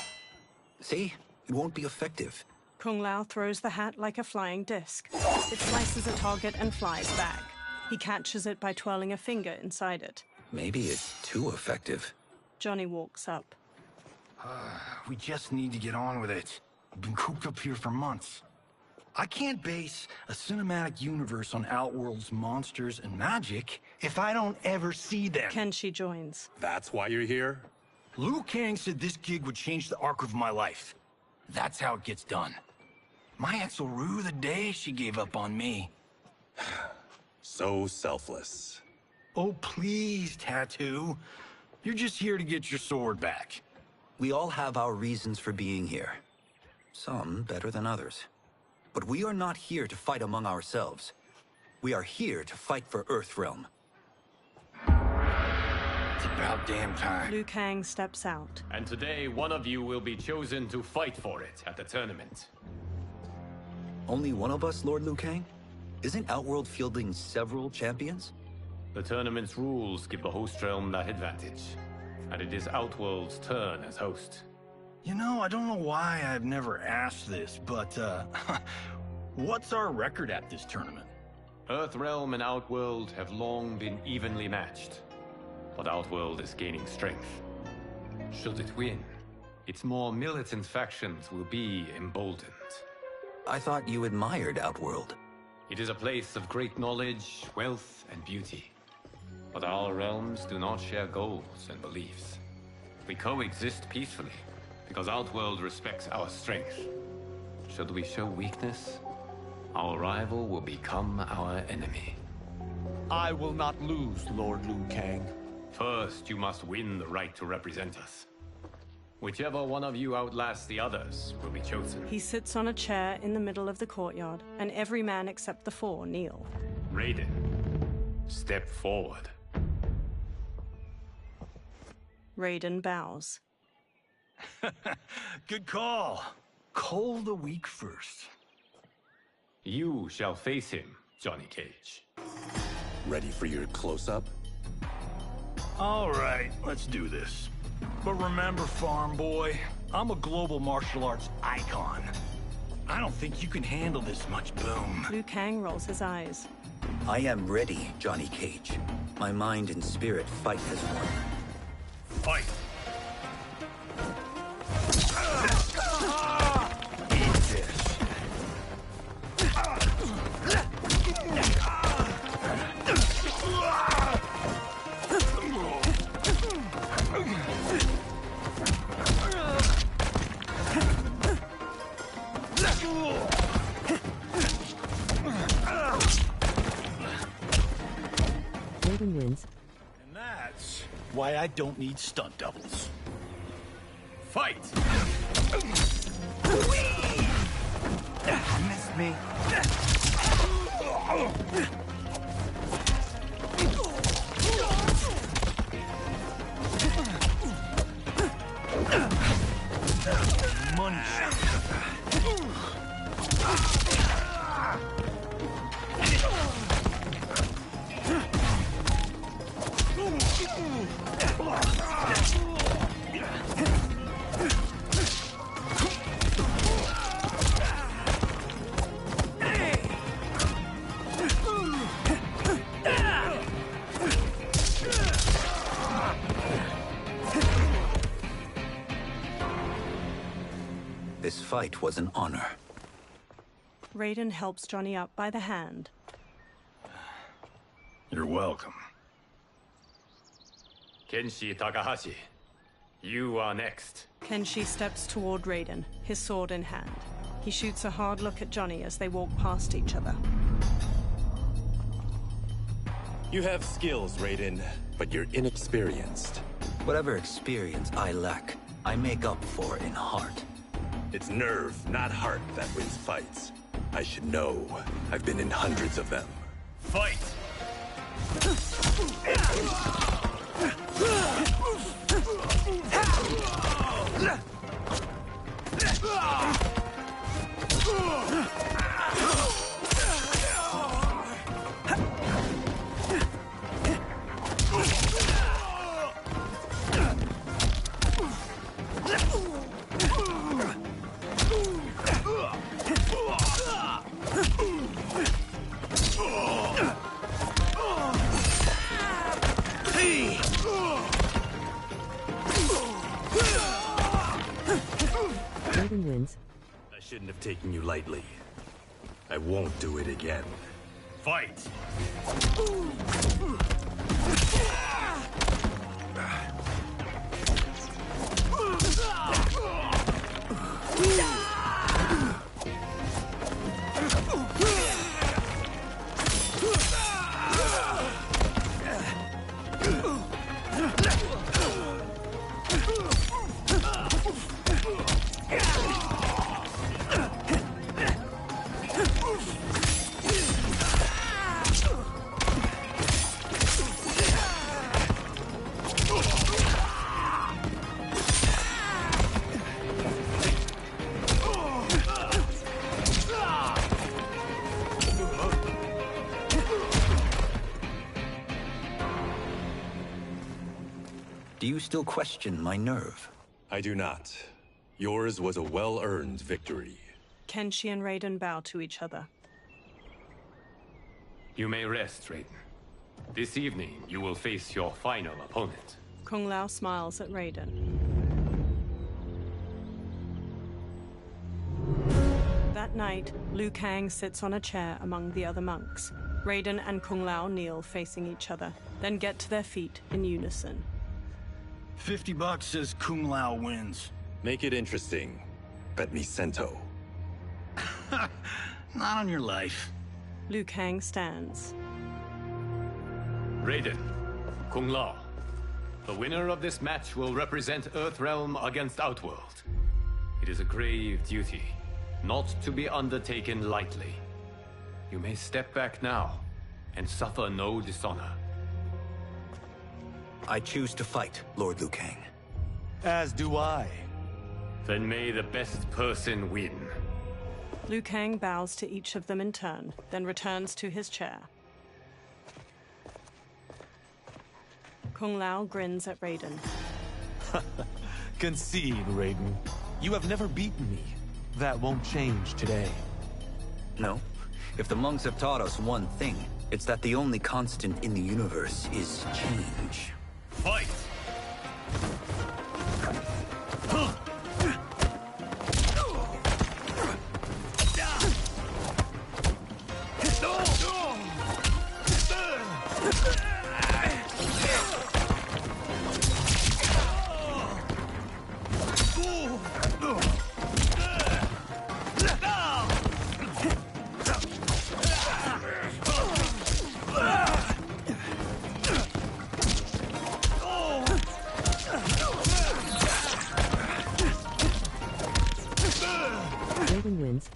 See? It won't be effective. Kung Lao throws the hat like a flying disc. It slices a target and flies back. He catches it by twirling a finger inside it. Maybe it's too effective. Johnny walks up. We just need to get on with it. I've been cooped up here for months. I can't base a cinematic universe on Outworld's monsters and magic if I don't ever see them. Kenshi joins. That's why you're here? Liu Kang said this gig would change the arc of my life. That's how it gets done. My ex will rue the day she gave up on me. So selfless. Oh, please, Tattoo. You're just here to get your sword back. We all have our reasons for being here. Some better than others. But we are not here to fight among ourselves. We are here to fight for Earthrealm. About damn time. Liu Kang steps out. And today, one of you will be chosen to fight for it at the tournament. Only one of us, Lord Liu Kang? Isn't Outworld fielding several champions? The tournament's rules give the host realm that advantage. And it is Outworld's turn as host. You know, I don't know why I've never asked this, but, what's our record at this tournament? Earthrealm and Outworld have long been evenly matched. But Outworld is gaining strength. Should it win, its more militant factions will be emboldened. I thought you admired Outworld. It is a place of great knowledge, wealth, and beauty. But our realms do not share goals and beliefs. We coexist peacefully, because Outworld respects our strength. Should we show weakness, our rival will become our enemy. I will not lose, Lord Liu Kang. First, you must win the right to represent us. Whichever one of you outlasts the others will be chosen. He sits on a chair in the middle of the courtyard, and every man except the four kneel. Raiden, step forward. Raiden bows. Good call. Cole the weak first. You shall face him, Johnny Cage. Ready for your close-up? All right, let's do this. But remember, farm boy, I'm a global martial arts icon. I don't think you can handle this much boom. Liu Kang rolls his eyes. I am ready, Johnny Cage. My mind and spirit fight as one. Fight! Eat this. Raiden wins. And that's why I don't need stunt doubles. Fight! Miss me. Money shot. This fight was an honor. Raiden helps Johnny up by the hand. You're welcome. Kenshi Takahashi, you are next. Kenshi steps toward Raiden, his sword in hand. He shoots a hard look at Johnny as they walk past each other. You have skills, Raiden, but you're inexperienced. Whatever experience I lack, I make up for in heart. It's nerve, not heart, that wins fights. I should know. I've been in hundreds of them. Fight! Raiden wins. I shouldn't have taken you lightly. I won't do it again. Fight! Do you still question my nerve? I do not. Yours was a well-earned victory. Kenshi and Raiden bow to each other. You may rest, Raiden. This evening, you will face your final opponent. Kung Lao smiles at Raiden. That night, Liu Kang sits on a chair among the other monks. Raiden and Kung Lao kneel facing each other, then get to their feet in unison. $50 says Kung Lao wins. Make it interesting. Bet me cento. Not on your life. Liu Kang stands. Raiden, Kung Lao. The winner of this match will represent Earthrealm against Outworld. It is a grave duty, not to be undertaken lightly. You may step back now, and suffer no dishonor. I choose to fight, Lord Liu Kang. As do I. Then may the best person win. Liu Kang bows to each of them in turn, then returns to his chair. Kung Lao grins at Raiden. Concede, Raiden. You have never beaten me. That won't change today. No. If the monks have taught us one thing, it's that the only constant in the universe is change. Fight! Raiden wins.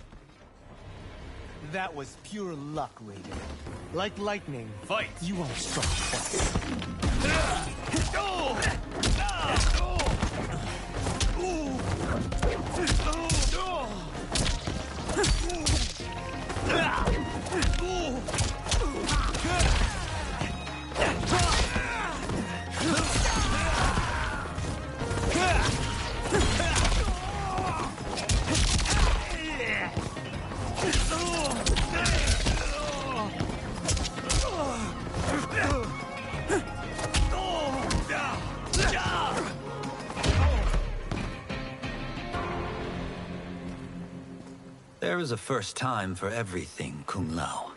That was pure luck, Raiden. Like lightning. Fight! You are struck twice. There is a first time for everything, Kung Lao.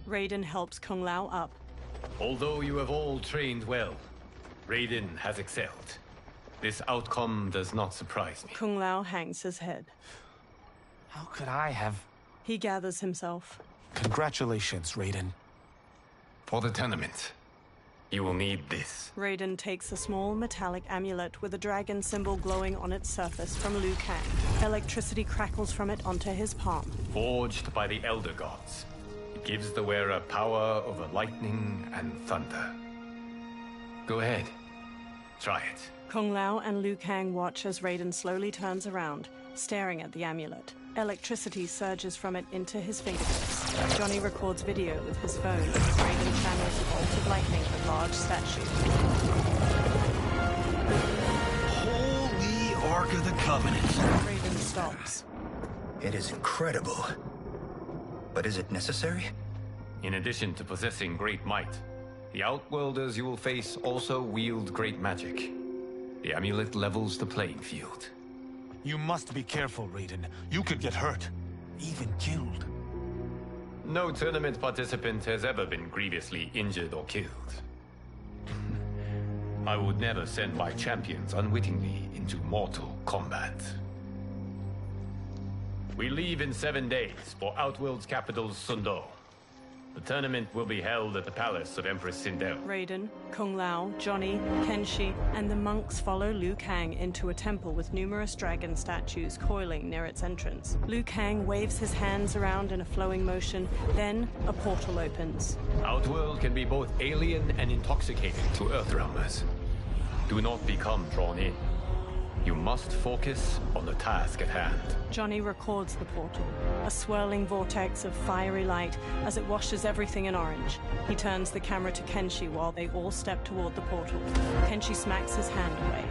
Raiden helps Kung Lao up. Although you have all trained well, Raiden has excelled. This outcome does not surprise me. Kung Lao hangs his head. How could I have... He gathers himself. Congratulations, Raiden. For the tournament, you will need this. Raiden takes a small metallic amulet with a dragon symbol glowing on its surface from Liu Kang. Electricity crackles from it onto his palm. Forged by the Elder Gods, it gives the wearer power over lightning and thunder. Go ahead. Try it. Kung Lao and Liu Kang watch as Raiden slowly turns around, staring at the amulet. Electricity surges from it into his fingertips. Johnny records video with his phone as Raiden channels a bolt of lightning at a large statue. Holy Ark of the Covenant. Raiden stops. It is incredible. But is it necessary? In addition to possessing great might, the Outworlders you will face also wield great magic. The amulet levels the playing field. You must be careful, Raiden. You could get hurt. Even killed. No tournament participant has ever been grievously injured or killed. I would never send my champions unwittingly into mortal combat. We leave in 7 days for Outworld's capital, Sundo. The tournament will be held at the palace of Empress Sindel. Raiden, Kung Lao, Johnny, Kenshi, and the monks follow Liu Kang into a temple with numerous dragon statues coiling near its entrance. Liu Kang waves his hands around in a flowing motion, then a portal opens. Outworld can be both alien and intoxicating to Earthrealmers. Do not become drawn in. You must focus on the task at hand. Johnny records the portal, a swirling vortex of fiery light as it washes everything in orange. He turns the camera to Kenshi while they all step toward the portal. Kenshi smacks his hand away.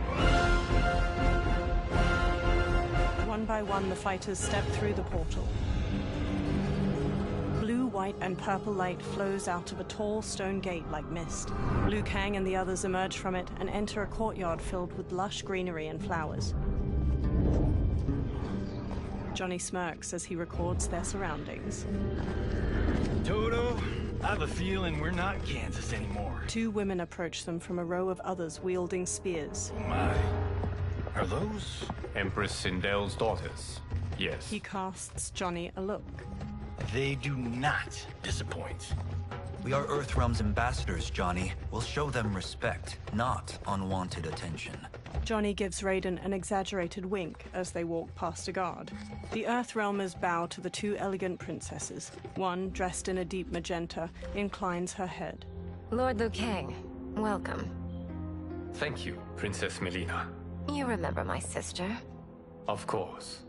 One by one, the fighters step through the portal. Blue, white, and purple light flows out of a tall stone gate like mist. Liu Kang and the others emerge from it and enter a courtyard filled with lush greenery and flowers. Johnny smirks as he records their surroundings. Toto, I have a feeling we're not Kansas anymore. Two women approach them from a row of others wielding spears. Oh my. Are those? Empress Sindel's daughters. Yes. He casts Johnny a look. They do not disappoint. We are Earthrealm's ambassadors, Johnny. We'll show them respect, not unwanted attention. Johnny gives Raiden an exaggerated wink as they walk past a guard. The Earthrealmers bow to the two elegant princesses. One, dressed in a deep magenta, inclines her head. Lord Liu Kang, welcome. Thank you, Princess Melina. You remember my sister? Of course.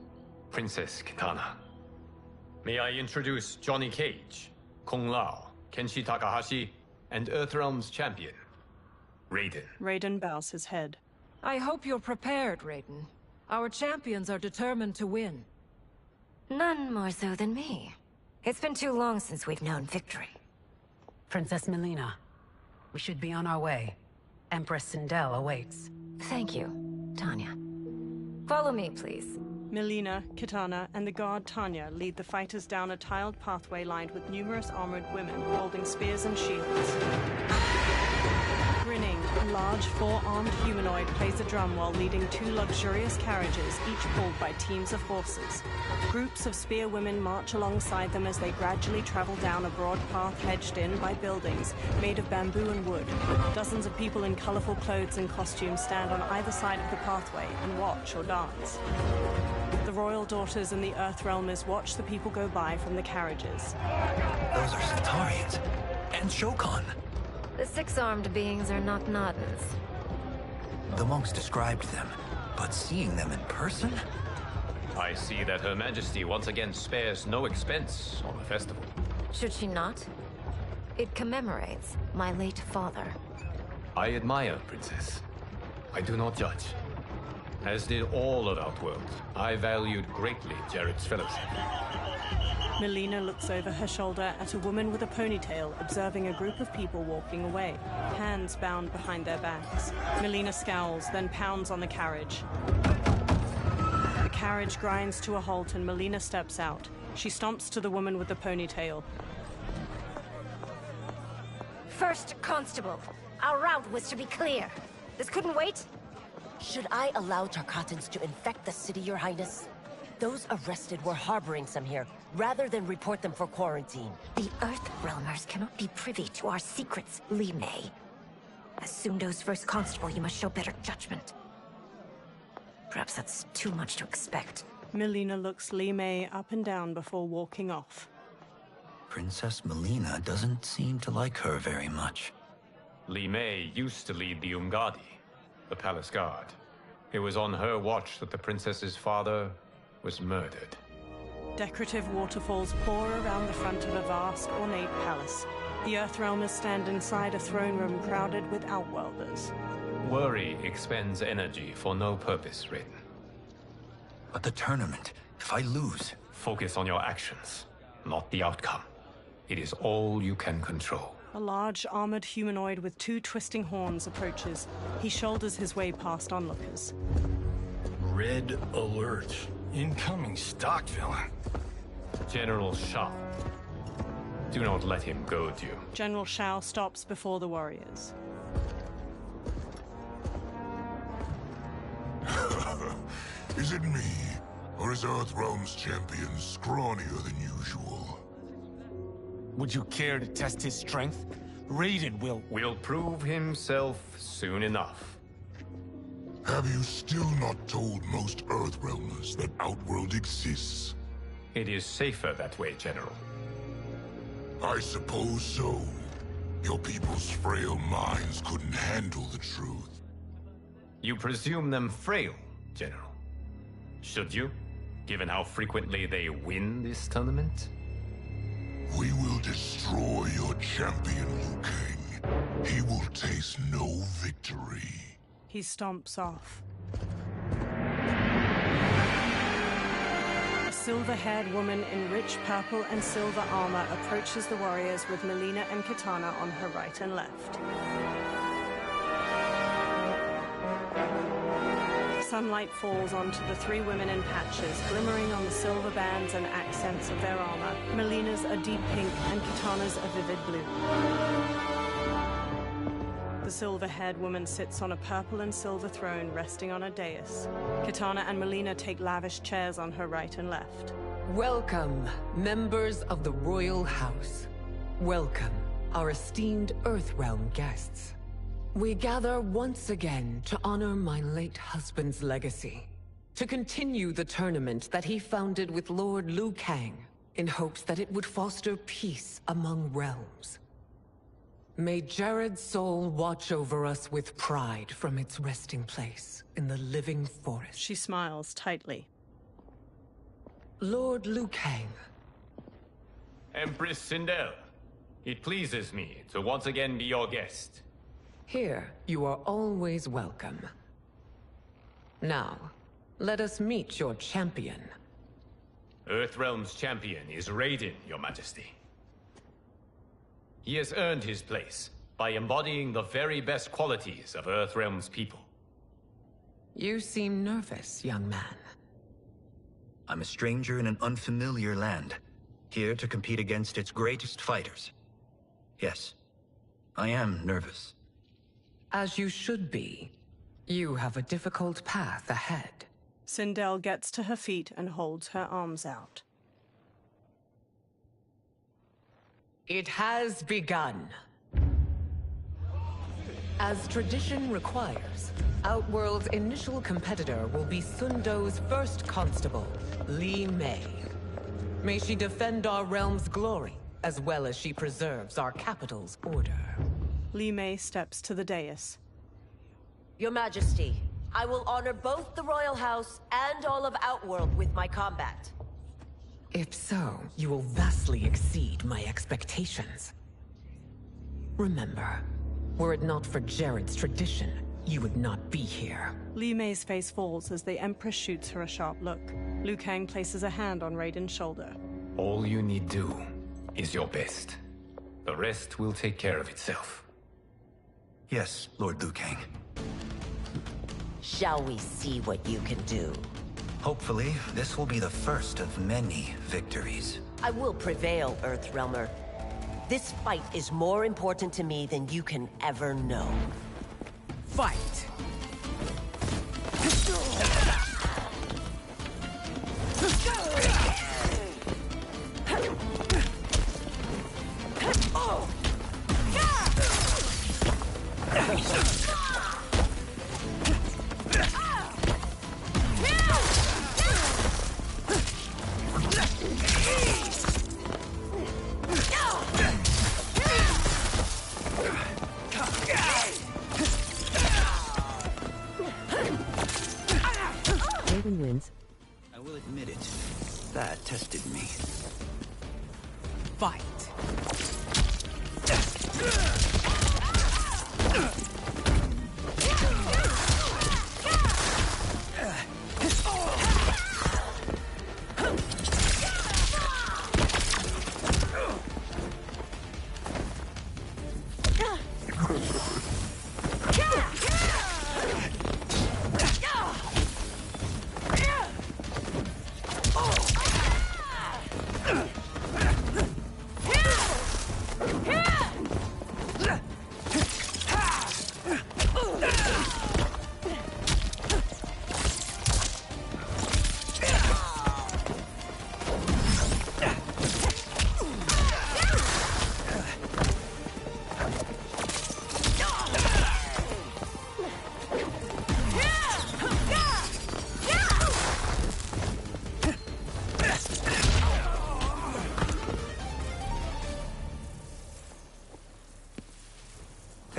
Princess Kitana. May I introduce Johnny Cage, Kung Lao, Kenshi Takahashi, and Earthrealm's champion, Raiden. Raiden bows his head. I hope you're prepared, Raiden. Our champions are determined to win. None more so than me. It's been too long since we've known victory. Princess Melina, we should be on our way. Empress Sindel awaits. Thank you, Tanya. Follow me, please. Melina, Kitana, and the guard Tanya lead the fighters down a tiled pathway lined with numerous armored women holding spears and shields. Grinning, a large four-armed humanoid plays a drum while leading two luxurious carriages, each pulled by teams of horses. Groups of spear women march alongside them as they gradually travel down a broad path hedged in by buildings made of bamboo and wood. Dozens of people in colorful clothes and costumes stand on either side of the pathway and watch or dance. The royal daughters and the Earthrealmers watch the people go by from the carriages. Those are Centaurians. And Shokan. The six-armed beings are not Nodens. The monks described them, but seeing them in person? I see that Her Majesty once again spares no expense on the festival. Should she not? It commemorates my late father. I admire, Princess. I do not judge. As did all of Outworld, I valued greatly Jarrett's fellowship. Melina looks over her shoulder at a woman with a ponytail observing a group of people walking away, hands bound behind their backs. Melina scowls, then pounds on the carriage. The carriage grinds to a halt and Melina steps out. She stomps to the woman with the ponytail. First Constable, our route was to be clear. This couldn't wait? Should I allow Tarkatans to infect the city, Your Highness? Those arrested were harboring some here, rather than report them for quarantine. The Earthrealmers cannot be privy to our secrets, Li Mei. As Sundo's first constable, you must show better judgment. Perhaps that's too much to expect. Melina looks Li Mei up and down before walking off. Princess Melina doesn't seem to like her very much. Li Mei used to lead the Umgadi, the palace guard. It was on her watch that the princess's father was murdered. Decorative waterfalls pour around the front of a vast, ornate palace. The Earthrealmers stand inside a throne room crowded with Outworlders. Worry expends energy for no purpose, Raiden. But the tournament, if I lose... Focus on your actions, not the outcome. It is all you can control. A large, armored humanoid with two twisting horns approaches. He shoulders his way past onlookers. Red alert. Incoming stock villain. General Shao. Do not let him goad you. General Shao stops before the warriors. Is it me? Or is Earthrealm's champion scrawnier than usual? Would you care to test his strength? Raiden will prove himself soon enough. Have you still not told most Earthrealmers that Outworld exists? It is safer that way, General. I suppose so. Your people's frail minds couldn't handle the truth. You presume them frail, General. Should you, given how frequently they win this tournament? We will destroy your champion, Liu Kang. He will taste no victory. He stomps off. A silver-haired woman in rich purple and silver armor approaches the warriors with Melina and Kitana on her right and left. Sunlight falls onto the three women in patches, glimmering on the silver bands and accents of their armor. Melina's a deep pink and Kitana's a vivid blue. The silver-haired woman sits on a purple and silver throne resting on a dais. Kitana and Melina take lavish chairs on her right and left. Welcome, members of the Royal House. Welcome, our esteemed Earthrealm guests. We gather once again to honor my late husband's legacy, to continue the tournament that he founded with Lord Liu Kang, in hopes that it would foster peace among realms. May Jared's soul watch over us with pride from its resting place in the living forest. She smiles tightly. Lord Liu Kang. Empress Sindel, it pleases me to once again be your guest. Here, you are always welcome. Now, let us meet your champion. Earthrealm's champion is Raiden, Your Majesty. He has earned his place by embodying the very best qualities of Earthrealm's people. You seem nervous, young man. I'm a stranger in an unfamiliar land, here to compete against its greatest fighters. Yes, I am nervous. As you should be. You have a difficult path ahead. Sindel gets to her feet and holds her arms out. It has begun. As tradition requires, Outworld's initial competitor will be Sundo's first constable, Li Mei. May she defend our realm's glory, as well as she preserves our capital's order. Li Mei steps to the dais. Your Majesty, I will honor both the Royal House and all of Outworld with my combat. If so, you will vastly exceed my expectations. Remember, were it not for Jared's tradition, you would not be here. Li Mei's face falls as the Empress shoots her a sharp look. Liu Kang places a hand on Raiden's shoulder. All you need do is your best. The rest will take care of itself. Yes, Lord Liu Kang. Shall we see what you can do? Hopefully, this will be the first of many victories. I will prevail, Earthrealmer. This fight is more important to me than you can ever know. Fight! Raiden wins. I will admit it. That tested me. Fight!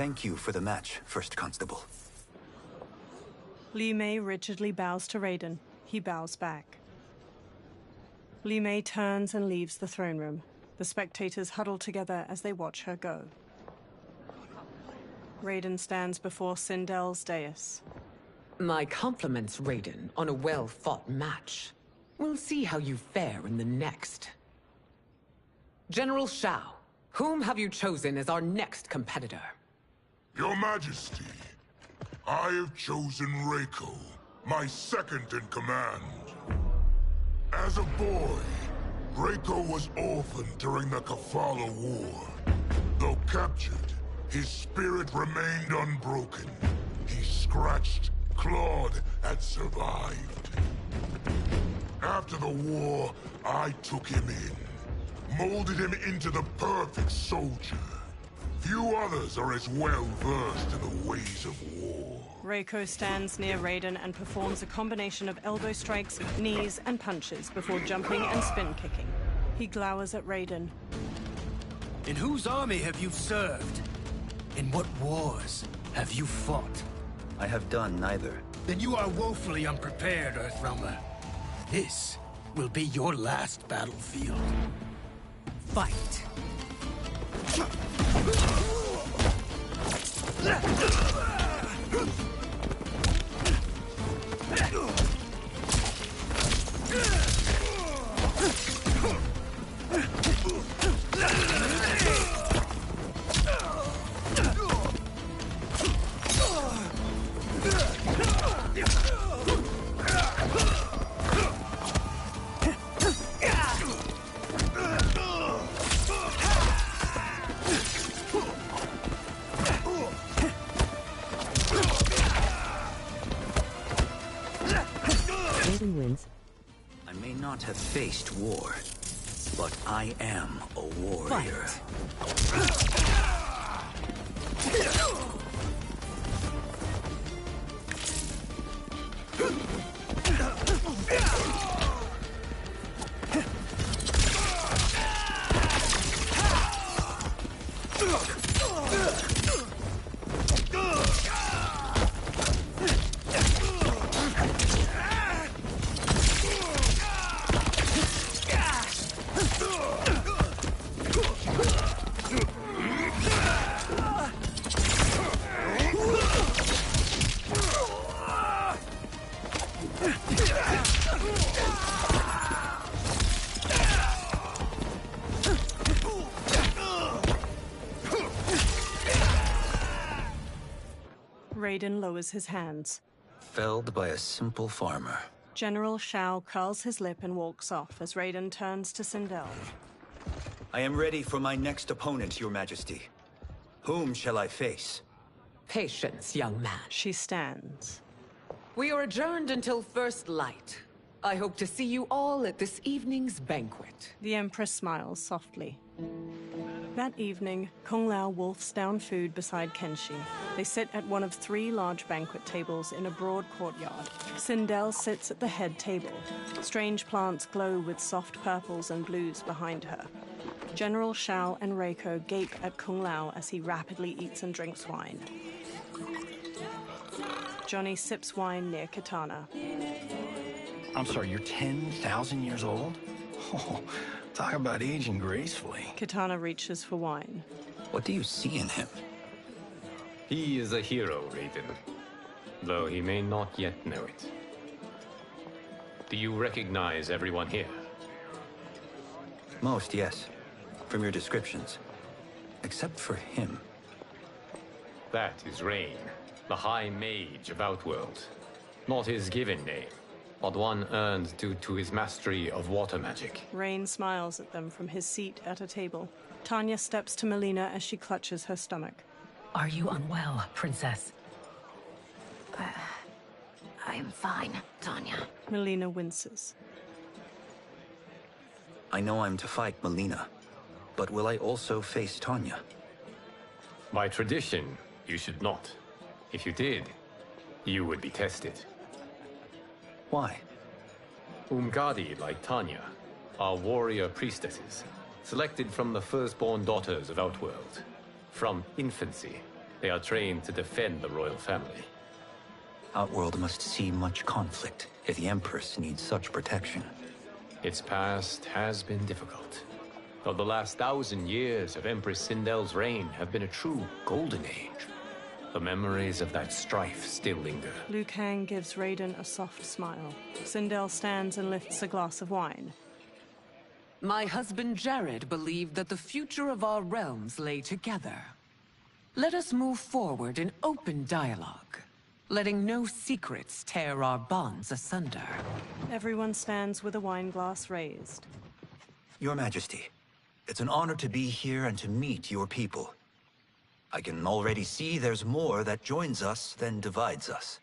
Thank you for the match, First Constable. Li Mei rigidly bows to Raiden. He bows back. Li Mei turns and leaves the throne room. The spectators huddle together as they watch her go. Raiden stands before Sindel's dais. My compliments, Raiden, on a well-fought match. We'll see how you fare in the next. General Shao, whom have you chosen as our next competitor? Your Majesty, I have chosen Reiko, my second in command. As a boy, Reiko was orphaned during the Kafala War. Though captured, his spirit remained unbroken. He scratched, clawed, and survived. After the war, I took him in, molded him into the perfect soldier. Few others are as well versed in the ways of war. Reiko stands near Raiden and performs a combination of elbow strikes, knees, and punches before jumping and spin kicking. He glowers at Raiden. In whose army have you served? In what wars have you fought? I have done neither. Then you are woefully unprepared, Earthrealmer. This will be your last battlefield. Fight! Raiden wins. I may not have faced war, but I am a warrior. Raiden lowers his hands. Felled by a simple farmer. General Shao curls his lip and walks off as Raiden turns to Sindel. I am ready for my next opponent, Your Majesty. Whom shall I face? Patience, young man. She stands. We are adjourned until first light. I hope to see you all at this evening's banquet. The Empress smiles softly. That evening, Kung Lao wolfs down food beside Kenshi. They sit at one of 3 large banquet tables in a broad courtyard. Sindel sits at the head table. Strange plants glow with soft purples and blues behind her. General Shao and Reiko gape at Kung Lao as he rapidly eats and drinks wine. Johnny sips wine near Katana. I'm sorry, you're 10,000 years old? Oh, talk about aging gracefully. Katana reaches for wine. What do you see in him? He is a hero, Raiden, though he may not yet know it. Do you recognize everyone here? Most, yes. From your descriptions. Except for him. That is Rain, the High Mage of Outworld. Not his given name, but one earned due to his mastery of water magic. Rain smiles at them from his seat at a table. Tanya steps to Melina as she clutches her stomach. Are you unwell, Princess? I am fine, Tanya. Melina winces. I know I'm to fight Melina, but will I also face Tanya? By tradition, you should not. If you did, you would be tested. Why? Umgadi, like Tanya, are warrior priestesses, selected from the firstborn daughters of Outworld. From infancy, they are trained to defend the royal family. Outworld must see much conflict if the Empress needs such protection. Its past has been difficult. Though the last 1,000 years of Empress Sindel's reign have been a true golden age, the memories of that strife still linger. Liu Kang gives Raiden a soft smile. Sindel stands and lifts a glass of wine. My husband Jared believed that the future of our realms lay together. Let us move forward in open dialogue, letting no secrets tear our bonds asunder. Everyone stands with a wine glass raised. Your Majesty, it's an honor to be here and to meet your people. I can already see there's more that joins us than divides us.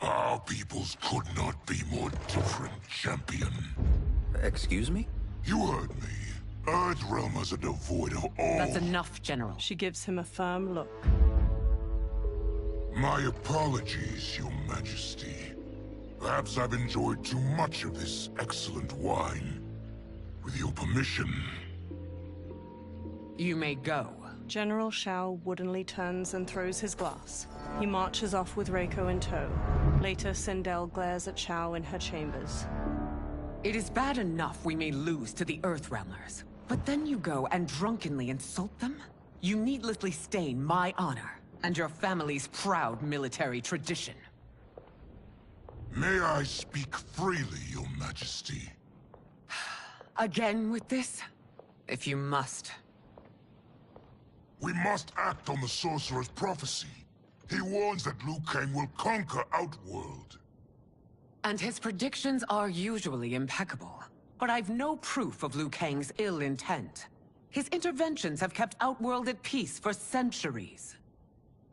Our peoples could not be more different, champion. Excuse me? You heard me. Earthrealmers are devoid of all... That's enough, General. She gives him a firm look. My apologies, Your Majesty. Perhaps I've enjoyed too much of this excellent wine. With your permission... You may go. General Shao woodenly turns and throws his glass. He marches off with Reiko in tow. Later, Sindel glares at Shao in her chambers. It is bad enough we may lose to the Earthrealmers, but then you go and drunkenly insult them? You needlessly stain my honor and your family's proud military tradition. May I speak freely, Your Majesty? Again with this? If you must. We must act on the Sorcerer's prophecy. He warns that Liu Kang will conquer Outworld. And his predictions are usually impeccable. But I've no proof of Liu Kang's ill intent. His interventions have kept Outworld at peace for centuries.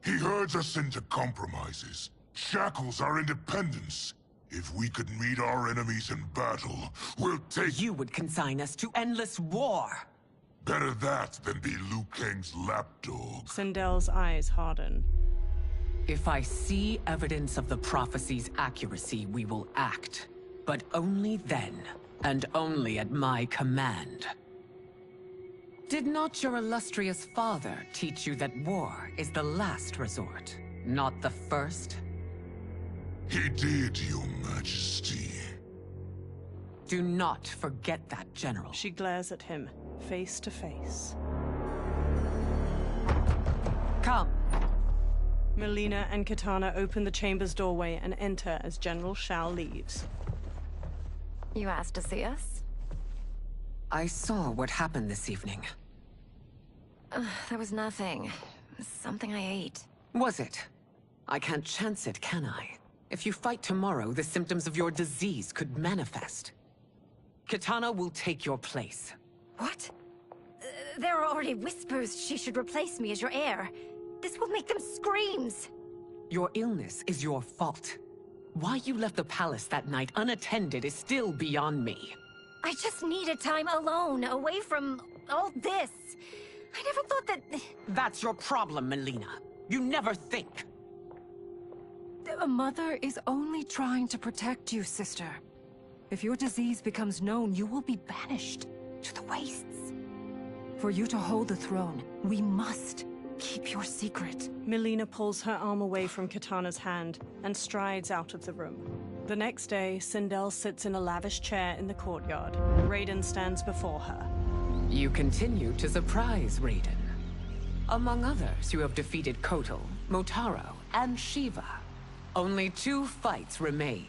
He herds us into compromises, shackles our independence. If we could meet our enemies in battle, we'll take... You would consign us to endless war! Better that than be Liu Kang's lapdog. Sindel's eyes harden. If I see evidence of the prophecy's accuracy, we will act. But only then, and only at my command. Did not your illustrious father teach you that war is the last resort, not the first? He did, Your Majesty. Do not forget that, General. She glares at him, face to face. Come. Melina and Katana open the chamber's doorway and enter as General Shao leaves. You asked to see us? I saw what happened this evening. There was nothing. Something I ate. Was it? I can't chance it, can I? If you fight tomorrow, the symptoms of your disease could manifest. Katana will take your place. What? There are already whispers she should replace me as your heir. This will make them screams! Your illness is your fault. Why you left the palace that night unattended is still beyond me. I just needed time alone, away from all this. I never thought that... That's your problem, Melina. You never think. A mother is only trying to protect you, sister. If your disease becomes known, you will be banished to the wastes. For you to hold the throne, we must keep your secret. Melina pulls her arm away from Katana's hand and strides out of the room. The next day, Sindel sits in a lavish chair in the courtyard. Raiden stands before her. You continue to surprise Raiden. Among others, you have defeated Kotal, Motaro, and Shiva. Only 2 fights remain.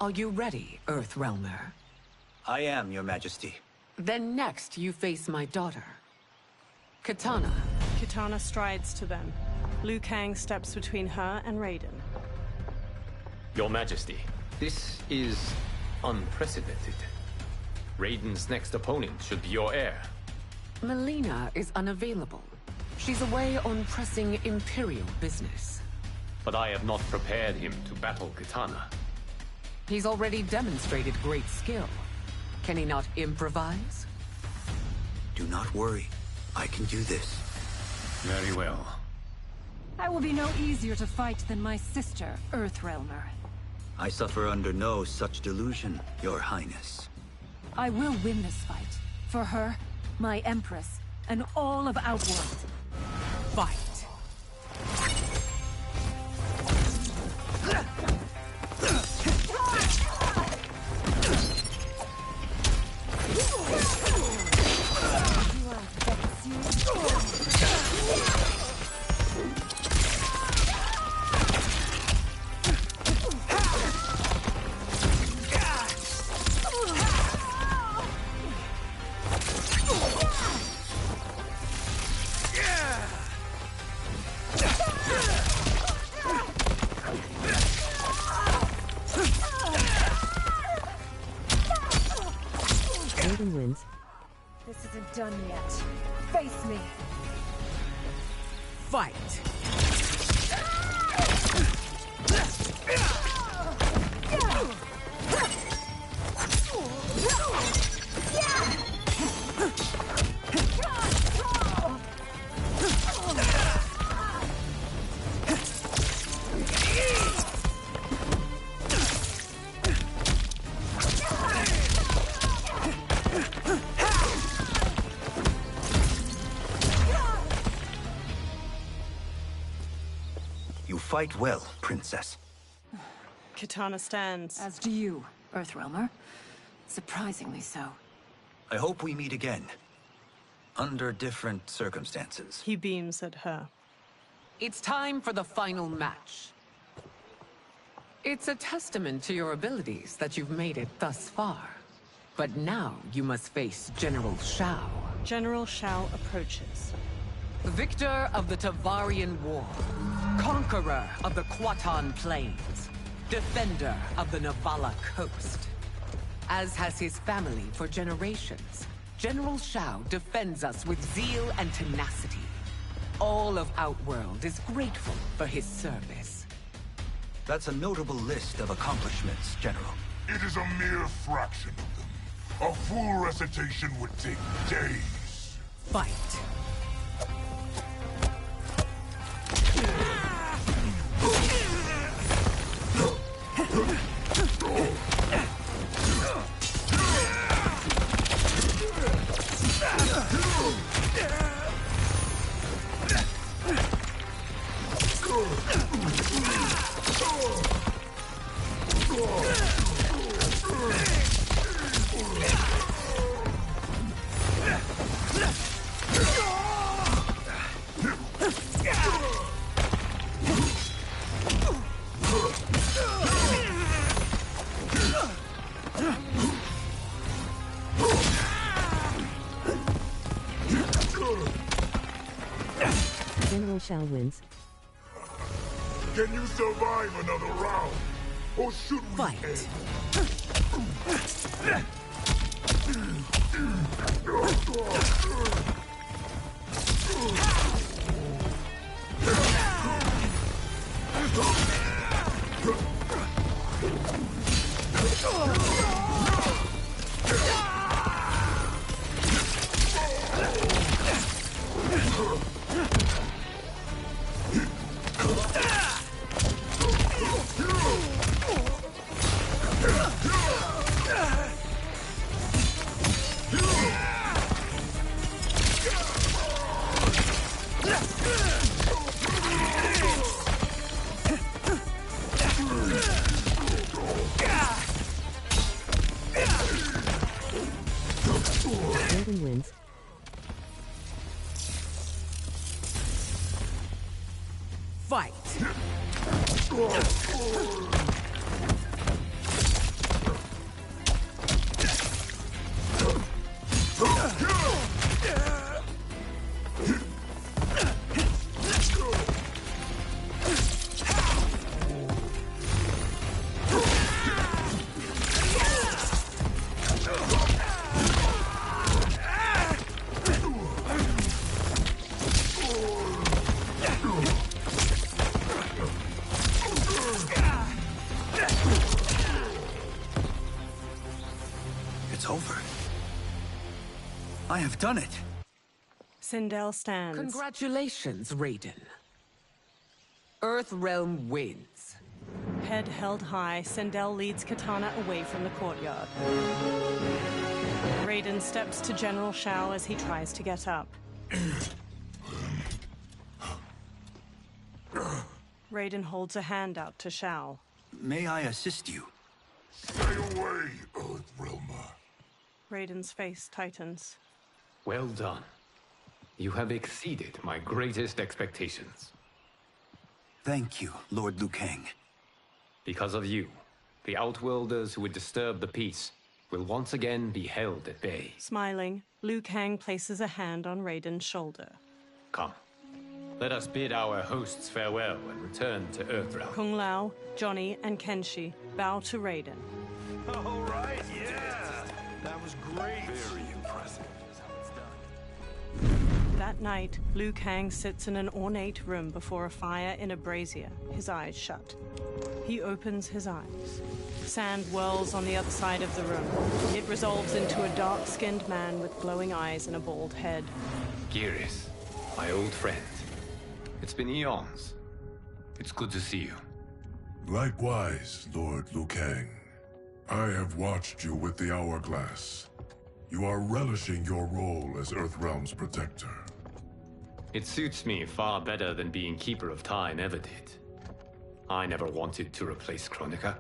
Are you ready, Earthrealmer? I am, Your Majesty. Then next, you face my daughter, Katana. Katana strides to them. Liu Kang steps between her and Raiden. Your Majesty, this is unprecedented. Raiden's next opponent should be your heir. Melina is unavailable. She's away on pressing Imperial business. But I have not prepared him to battle Katana. He's already demonstrated great skill. Can he not improvise? Do not worry. I can do this. Very well. I will be no easier to fight than my sister, Earthrealmer. I suffer under no such delusion, Your Highness. I will win this fight. For her, my Empress, and all of Outworld. Fight! Raiden wins. This isn't done yet. Face me. Fight! You fight well, Princess. Katana stands. As do you, Earthrealmer. Surprisingly so. I hope we meet again. Under different circumstances. He beams at her. It's time for the final match. It's a testament to your abilities that you've made it thus far. But now you must face General Shao. General Shao approaches. Victor of the Tavarian War. Conqueror of the Quatan Plains. Defender of the Navala Coast. As has his family for generations, General Shao defends us with zeal and tenacity. All of Outworld is grateful for his service. That's a notable list of accomplishments, General. It is a mere fraction of them. A full recitation would take days. Fight. General Shao wins. Can you survive another round? Or should we fight? Raiden wins. Fight! It's over. I have done it. Sindel stands. Congratulations, Raiden. Earthrealm wins. Head held high, Sindel leads Katana away from the courtyard. Raiden steps to General Shao as he tries to get up. Raiden holds a hand out to Shao. May I assist you? Stay away, Earthrealmer. Raiden's face tightens. Well done. You have exceeded my greatest expectations. Thank you, Lord Liu Kang. Because of you, the Outworlders who would disturb the peace will once again be held at bay. Smiling, Liu Kang places a hand on Raiden's shoulder. Come. Let us bid our hosts farewell and return to Earthrealm. Kung Lao, Johnny, and Kenshi bow to Raiden. All right, yeah! That was great! Very impressive. That night, Liu Kang sits in an ornate room before a fire in a brazier, his eyes shut. He opens his eyes. Sand whirls on the other side of the room. It resolves into a dark-skinned man with glowing eyes and a bald head. Geras, my old friend. It's been eons. It's good to see you. Likewise, Lord Liu Kang. I have watched you with the Hourglass. You are relishing your role as Earthrealm's protector. It suits me far better than being Keeper of Time ever did. I never wanted to replace Kronika.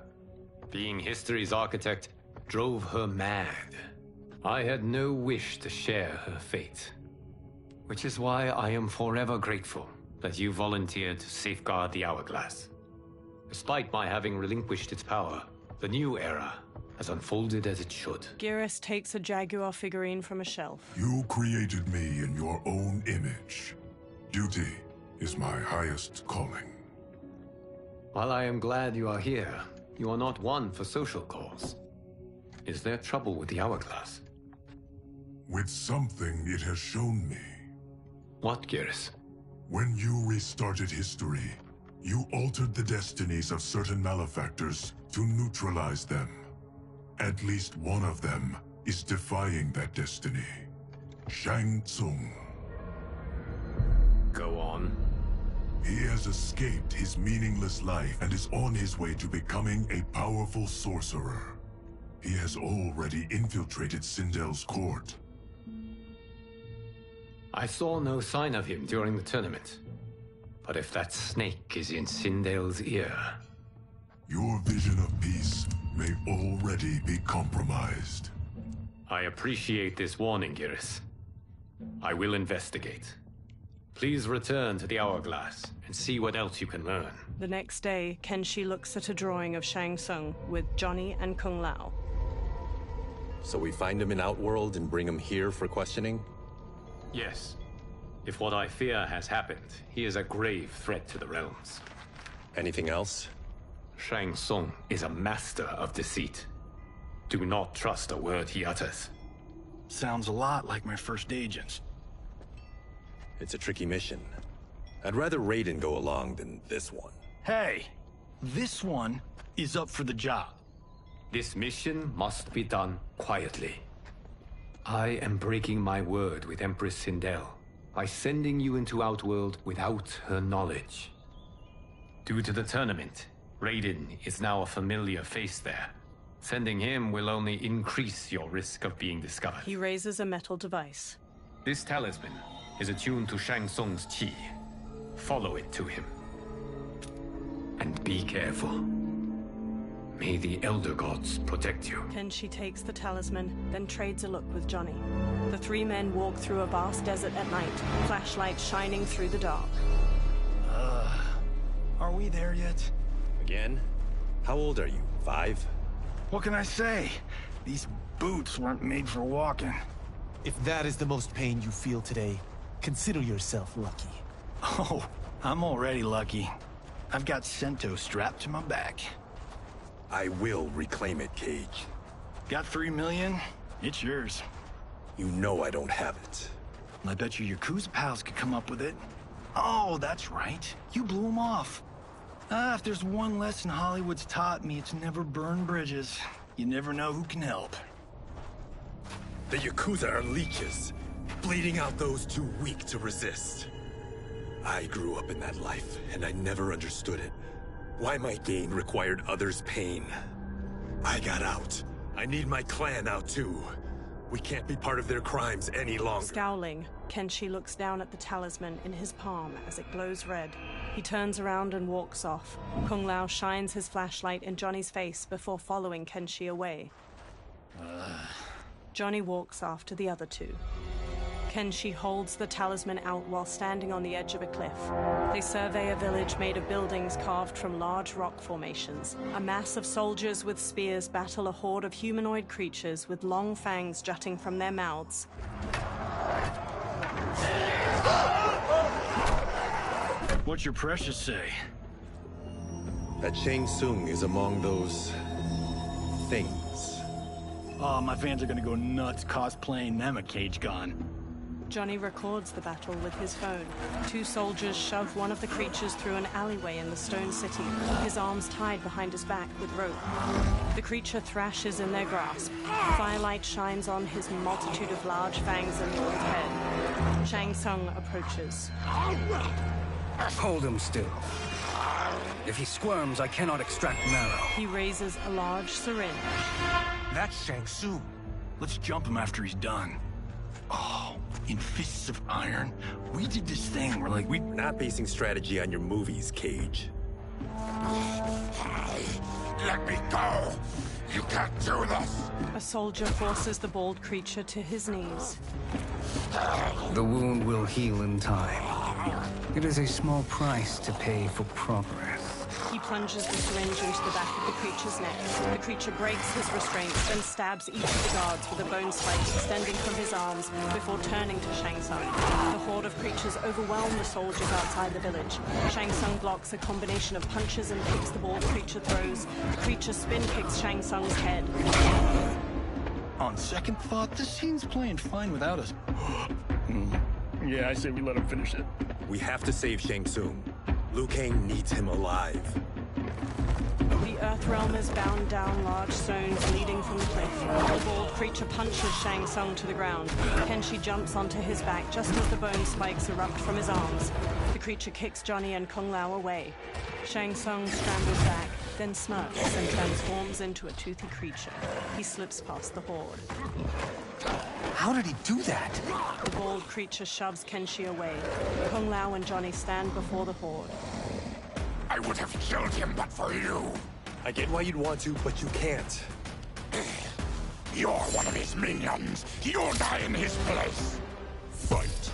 Being history's architect drove her mad. I had no wish to share her fate. Which is why I am forever grateful that you volunteered to safeguard the Hourglass. Despite my having relinquished its power, the new era has unfolded as it should. Geras takes a Jaguar figurine from a shelf. You created me in your own image. Duty is my highest calling. While I am glad you are here, you are not one for social calls. Is there trouble with the Hourglass? With something it has shown me. What, Geras? When you restarted history, you altered the destinies of certain malefactors to neutralize them. At least one of them is defying that destiny. Shang Tsung. Go on. He has escaped his meaningless life and is on his way to becoming a powerful sorcerer. He has already infiltrated Sindel's court. I saw no sign of him during the tournament. But if that snake is in Sindel's ear... Your vision of peace may already be compromised. I appreciate this warning, Geras. I will investigate. Please return to the Hourglass and see what else you can learn. The next day, Kenshi looks at a drawing of Shang Tsung with Johnny and Kung Lao. So we find him in Outworld and bring him here for questioning? Yes. If what I fear has happened, he is a grave threat to the realms. Anything else? Shang Tsung is a master of deceit. Do not trust a word he utters. Sounds a lot like my first agents. It's a tricky mission. I'd rather Raiden go along than this one. Hey! This one is up for the job. This mission must be done quietly. I am breaking my word with Empress Sindel by sending you into Outworld without her knowledge. Due to the tournament, Raiden is now a familiar face there. Sending him will only increase your risk of being discovered. He raises a metal device. This talisman is attuned to Shang Tsung's chi. Follow it to him. And be careful. May the Elder Gods protect you. Kenshi takes the talisman, then trades a look with Johnny. The three men walk through a vast desert at night, flashlights shining through the dark. Are we there yet? Again? How old are you? 5? What can I say? These boots weren't made for walking. If that is the most pain you feel today, consider yourself lucky. Oh, I'm already lucky. I've got Sento strapped to my back. I will reclaim it, Cage. Got 3 million? It's yours. You know I don't have it. I bet you your Yakuza pals could come up with it. Oh, that's right. You blew them off. If there's one lesson Hollywood's taught me, it's never burn bridges. You never know who can help. The Yakuza are leeches, bleeding out those too weak to resist. I grew up in that life, and I never understood it. Why my gain required others' pain. I got out. I need my clan out too. We can't be part of their crimes any longer. Scowling, Kenshi looks down at the talisman in his palm as it glows red. He turns around and walks off. Kung Lao shines his flashlight in Johnny's face before following Kenshi away. Johnny walks after the other two. Kenshi holds the talisman out while standing on the edge of a cliff. They survey a village made of buildings carved from large rock formations. A mass of soldiers with spears battle a horde of humanoid creatures with long fangs jutting from their mouths. What's your precious say? That Shang Tsung is among those... things. Oh, my fans are gonna go nuts cosplaying them a Cage Gone. Johnny records the battle with his phone. Two soldiers shove one of the creatures through an alleyway in the stone city, his arms tied behind his back with rope. The creature thrashes in their grasp. Firelight shines on his multitude of large fangs and bald head. Shang Tsung approaches. Hold him still. If he squirms, I cannot extract marrow. He raises a large syringe. That's Shang Tsung. Let's jump him after he's done. Oh, in Fists of Iron, we did this thing where, like, we're not basing strategy on your movies, Cage. Let me go! You can't do this! A soldier forces the bald creature to his knees. The wound will heal in time. It is a small price to pay for progress. He plunges the syringe into the back of the creature's neck. The creature breaks his restraints, then stabs each of the guards with a bone spike extending from his arms before turning to Shang Tsung. The horde of creatures overwhelm the soldiers outside the village. Shang Tsung blocks a combination of punches and kicks the bald creature throws. The creature spin kicks Shang Tsung's head. On second thought, this scene's playing fine without us. Yeah, I say we let him finish it. We have to save Shang Tsung. Liu Kang needs him alive. The Earthrealm is bound down large stones leading from the cliff. The bald creature punches Shang Tsung to the ground. Kenshi jumps onto his back just as the bone spikes erupt from his arms. The creature kicks Johnny and Kung Lao away. Shang Tsung scrambles back, then smirks and transforms into a toothy creature. He slips past the horde. How did he do that? The bald creature shoves Kenshi away. Kung Lao and Johnny stand before the horde. I would have killed him but for you. I get why you'd want to, but you can't. You're one of his minions. You'll die in his place. Fight.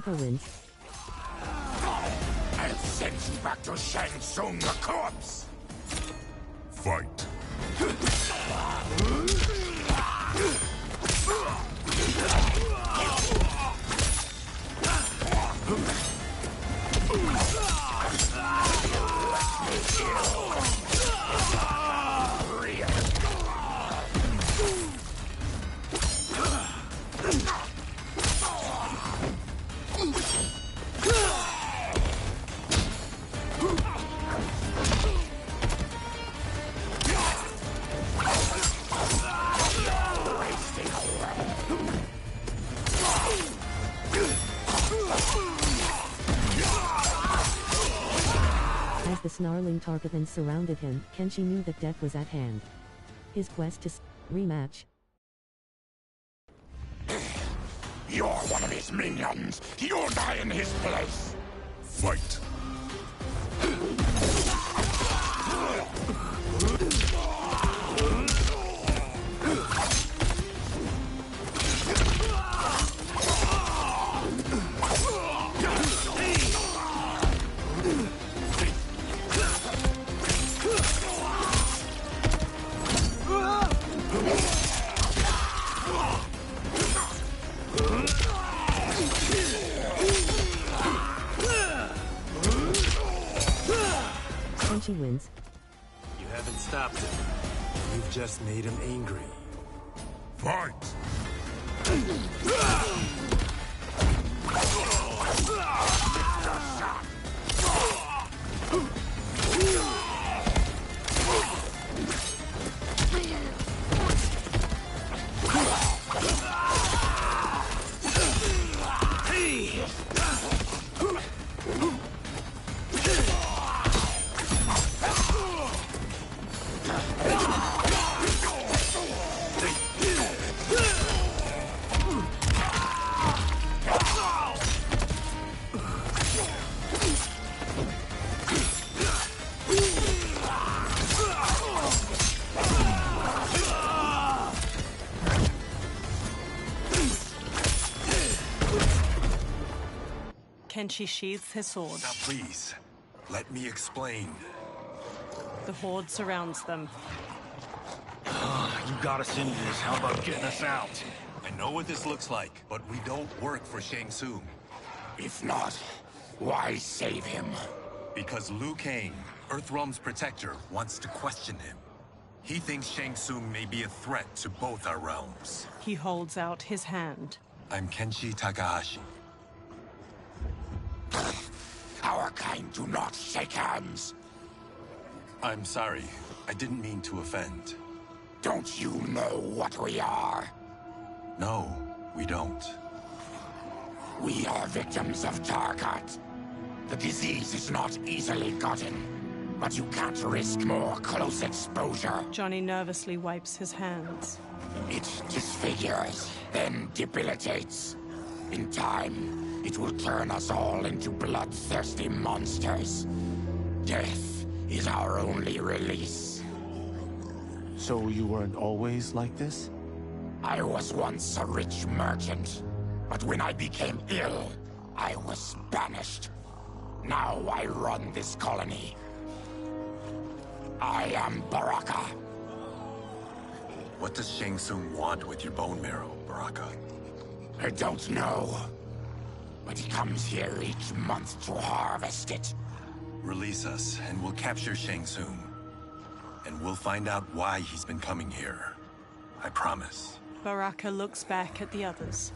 Wins. I'll send you back to Shang Tsung the corpse. Fight. As the snarling Tarkatans surrounded him, Kenshi knew that death was at hand. His quest to rematch. You're one of his minions. You'll die in his place. Fight. Kenshi wins. You haven't stopped him. You've just made him angry. Fight! Kenshi sheathes his sword. Now please, let me explain. The horde surrounds them. You got us into this. How about getting us out? I know what this looks like, but we don't work for Shang Tsung. If not, why save him? Because Liu Kang, Earthrealm's protector, wants to question him. He thinks Shang Tsung may be a threat to both our realms. He holds out his hand. I'm Kenshi Takahashi. Our kind do not shake hands. I'm sorry. I didn't mean to offend. Don't you know what we are? No, we don't. We are victims of Tarkat. The disease is not easily gotten, but you can't risk more close exposure. Johnny nervously wipes his hands. It disfigures, then debilitates. In time, it will turn us all into bloodthirsty monsters. Death is our only release. So you weren't always like this? I was once a rich merchant, but when I became ill, I was banished. Now I run this colony. I am Baraka. What does Shang Tsung want with your bone marrow, Baraka? I don't know. But he comes here each month to harvest it. Release us, and we'll capture Shang Tsung. And we'll find out why he's been coming here. I promise. Baraka looks back at the others.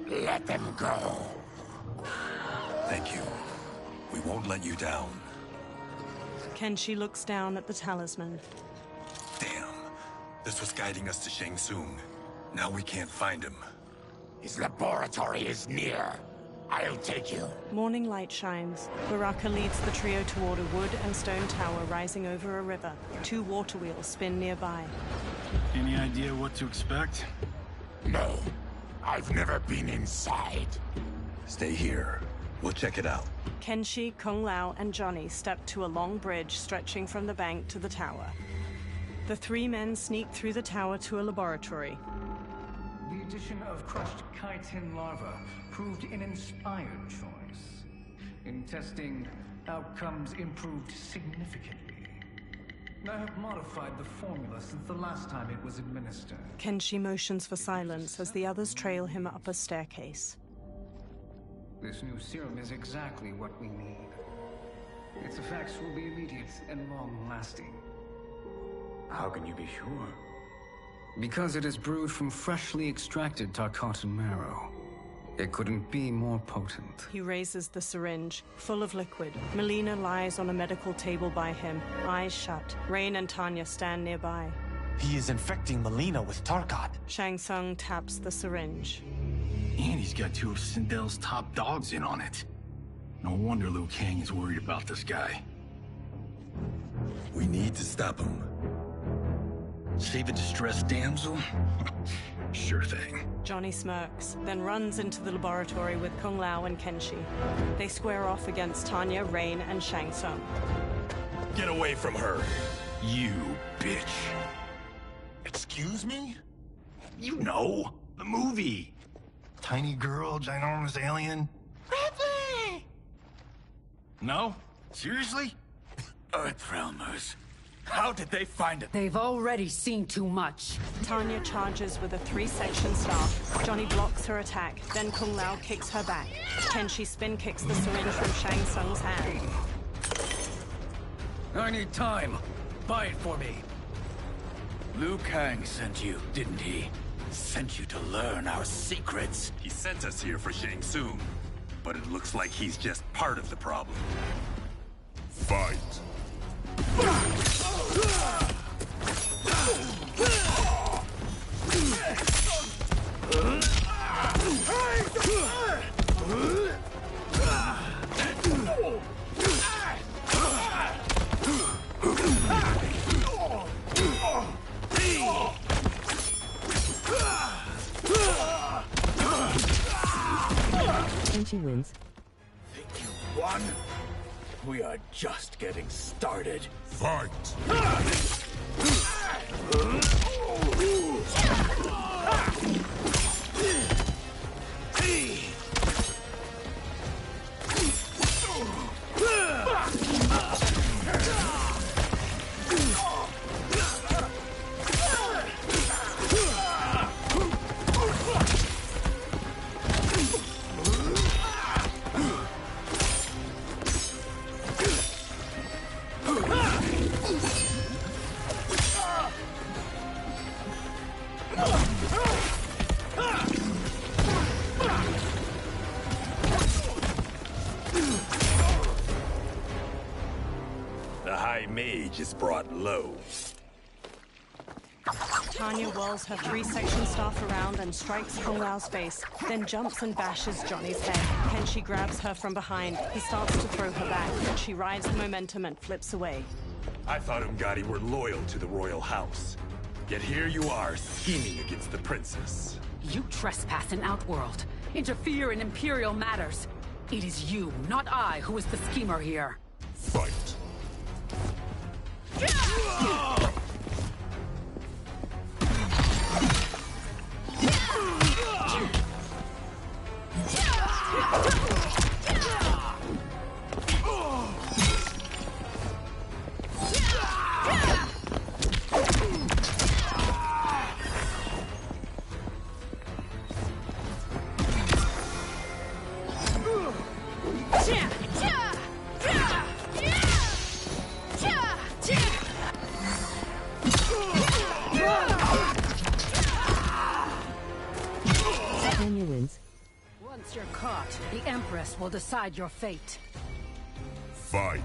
Let them go. Thank you. We won't let you down. Kenshi looks down at the talisman. Damn. This was guiding us to Shang Tsung. Now we can't find him. His laboratory is near. I'll take you. Morning light shines. Baraka leads the trio toward a wood and stone tower rising over a river. 2 water wheels spin nearby. Any idea what to expect? No. I've never been inside. Stay here. We'll check it out. Kenshi, Kung Lao, and Johnny step to a long bridge stretching from the bank to the tower. The 3 men sneak through the tower to a laboratory. The addition of crushed chitin larva proved an inspired choice. In testing, outcomes improved significantly. I have modified the formula since the last time it was administered. Kenshi motions for silence as the others trail him up a staircase. This new serum is exactly what we need. Its effects will be immediate and long-lasting. How can you be sure? Because it is brewed from freshly extracted Tarkatan marrow. It couldn't be more potent. He raises the syringe, full of liquid. Melina lies on a medical table by him, eyes shut. Rain and Tanya stand nearby. He is infecting Melina with Tarkat. Shang Tsung taps the syringe. And he's got 2 of Sindel's top dogs in on it. No wonder Liu Kang is worried about this guy. We need to stop him. Save a distressed damsel? Sure thing. Johnny smirks, then runs into the laboratory with Kung Lao and Kenshi. They square off against Tanya, Rain, and Shang Tsung. Get away from her! You bitch. Excuse me? You know, the movie. Tiny girl, ginormous alien. Ripley! No? Seriously? Earthrealmers. How did they find it? They've already seen too much. Tanya charges with a 3-section staff. Johnny blocks her attack, then Kung Lao kicks her back. Kenshi spin kicks the syringe from Shang Tsung's hand. I need time. Buy it for me. Liu Kang sent you, didn't he? Sent you to learn our secrets. He sent us here for Shang Tsung, but it looks like he's just part of the problem. Fight. And she wins. Think you won? We are just getting started. Fight! The High Mage is brought low. Tanya whirls her three-section staff around and strikes Kung Lao's face, then jumps and bashes Johnny's head. Kenshi grabs her from behind. He starts to throw her back, but she rides the momentum and flips away. I thought Umgadi were loyal to the royal house. Yet here you are, scheming against the princess. You trespass in Outworld, interfere in Imperial matters. It is you, not I, who is the schemer here. Fight. Tanya wins. Once you're caught, the Empress will decide your fate. Fight.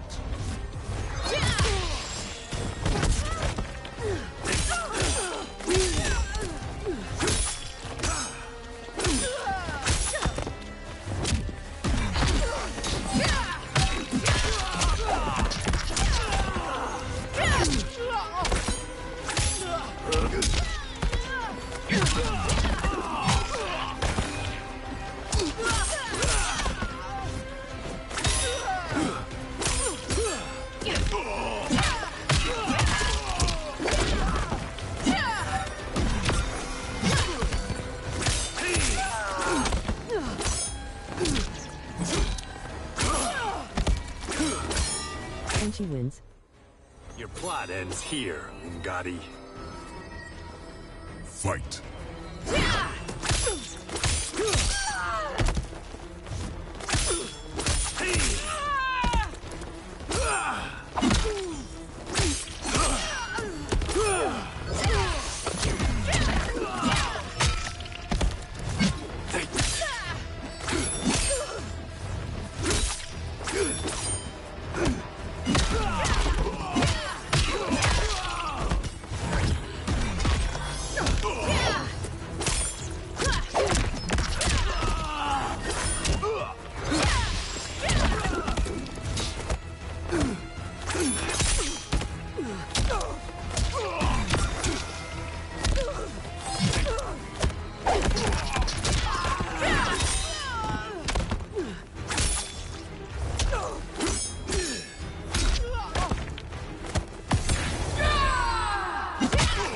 And she wins. Your plot ends here, Umgadi. Fight.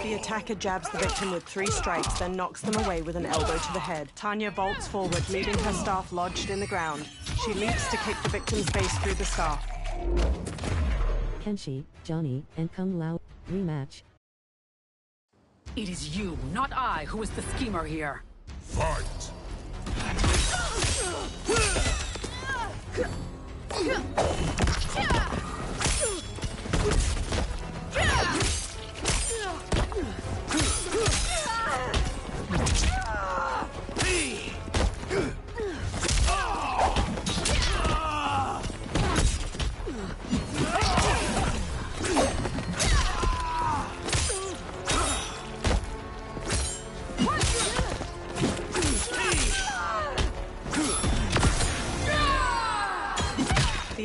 The attacker jabs the victim with 3 strikes, then knocks them away with an elbow to the head. Tanya bolts forward, leaving her staff lodged in the ground. She leaps to kick the victim's face through the staff. Kenshi, Johnny, and Kung Lao rematch. It is you, not I, who is the schemer here. Fight.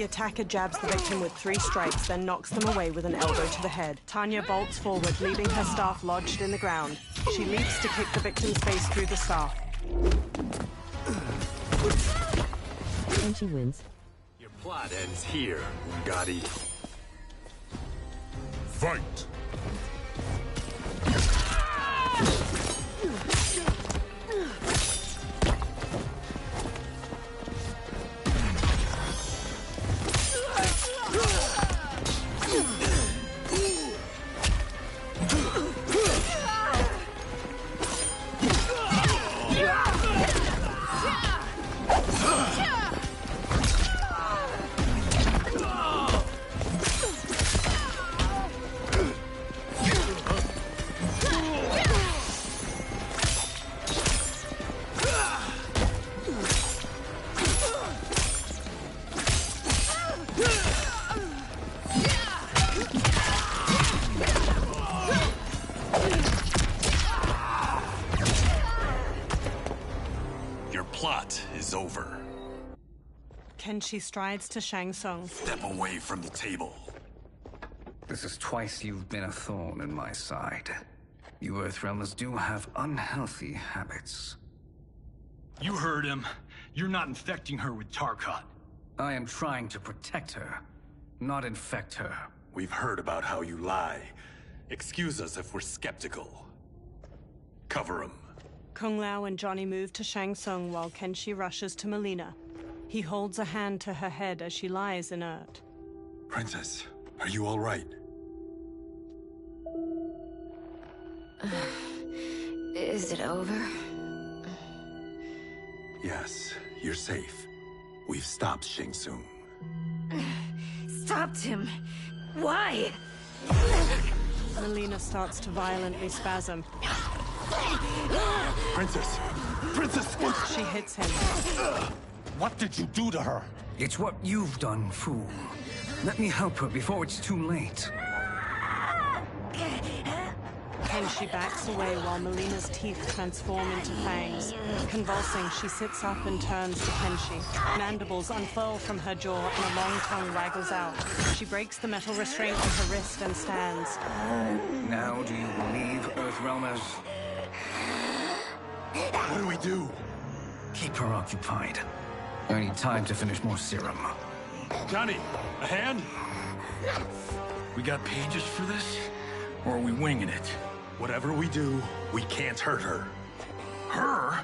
The attacker jabs the victim with 3 strikes, then knocks them away with an elbow to the head. Tanya bolts forward, leaving her staff lodged in the ground. She leaps to kick the victim's face through the staff. And she wins. Your plot ends here, Gotti. Fight! Over. Kenshi strides to Shang Tsung. Step away from the table. This is twice you've been a thorn in my side. You Earthrealmers do have unhealthy habits. You heard him. You're not infecting her with Tarkat. I am trying to protect her, not infect her. We've heard about how you lie. Excuse us if we're skeptical. Cover him. Kung Lao and Johnny move to Shang Tsung while Kenshi rushes to Melina. He holds a hand to her head as she lies inert. Princess, are you all right? Is it over? Yes, you're safe. We've stopped Shang Tsung. Stopped him? Why? Melina starts to violently spasm. Princess! Princess! She hits him. What did you do to her? It's what you've done, fool. Let me help her before it's too late. Kenshi backs away while Melina's teeth transform into fangs. Convulsing, she sits up and turns to Kenshi. Mandibles unfurl from her jaw and a long tongue waggles out. She breaks the metal restraint on her wrist and stands. Now do you believe, Earthrealmers? What do we do? Keep her occupied. I need time to finish more serum. Johnny, a hand? We got pages for this? Or are we winging it? Whatever we do, we can't hurt her. Her?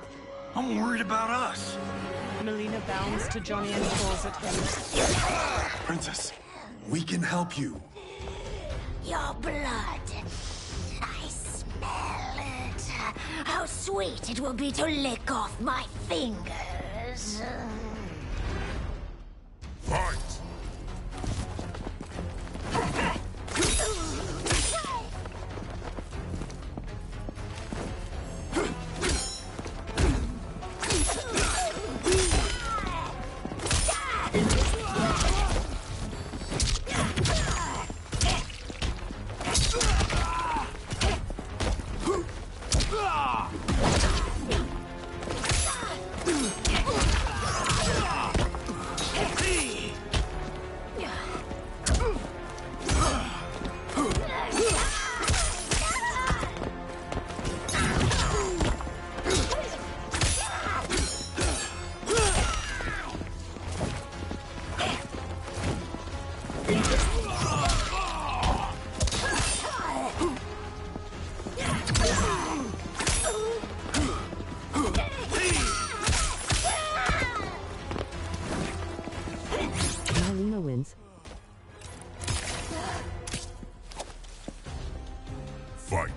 I'm worried about us. Melina bounds to Johnny and claws at him. Princess, we can help you. Your blood. I smell it. How sweet it will be to lick off my fingers. Fight! Melina wins. Fight!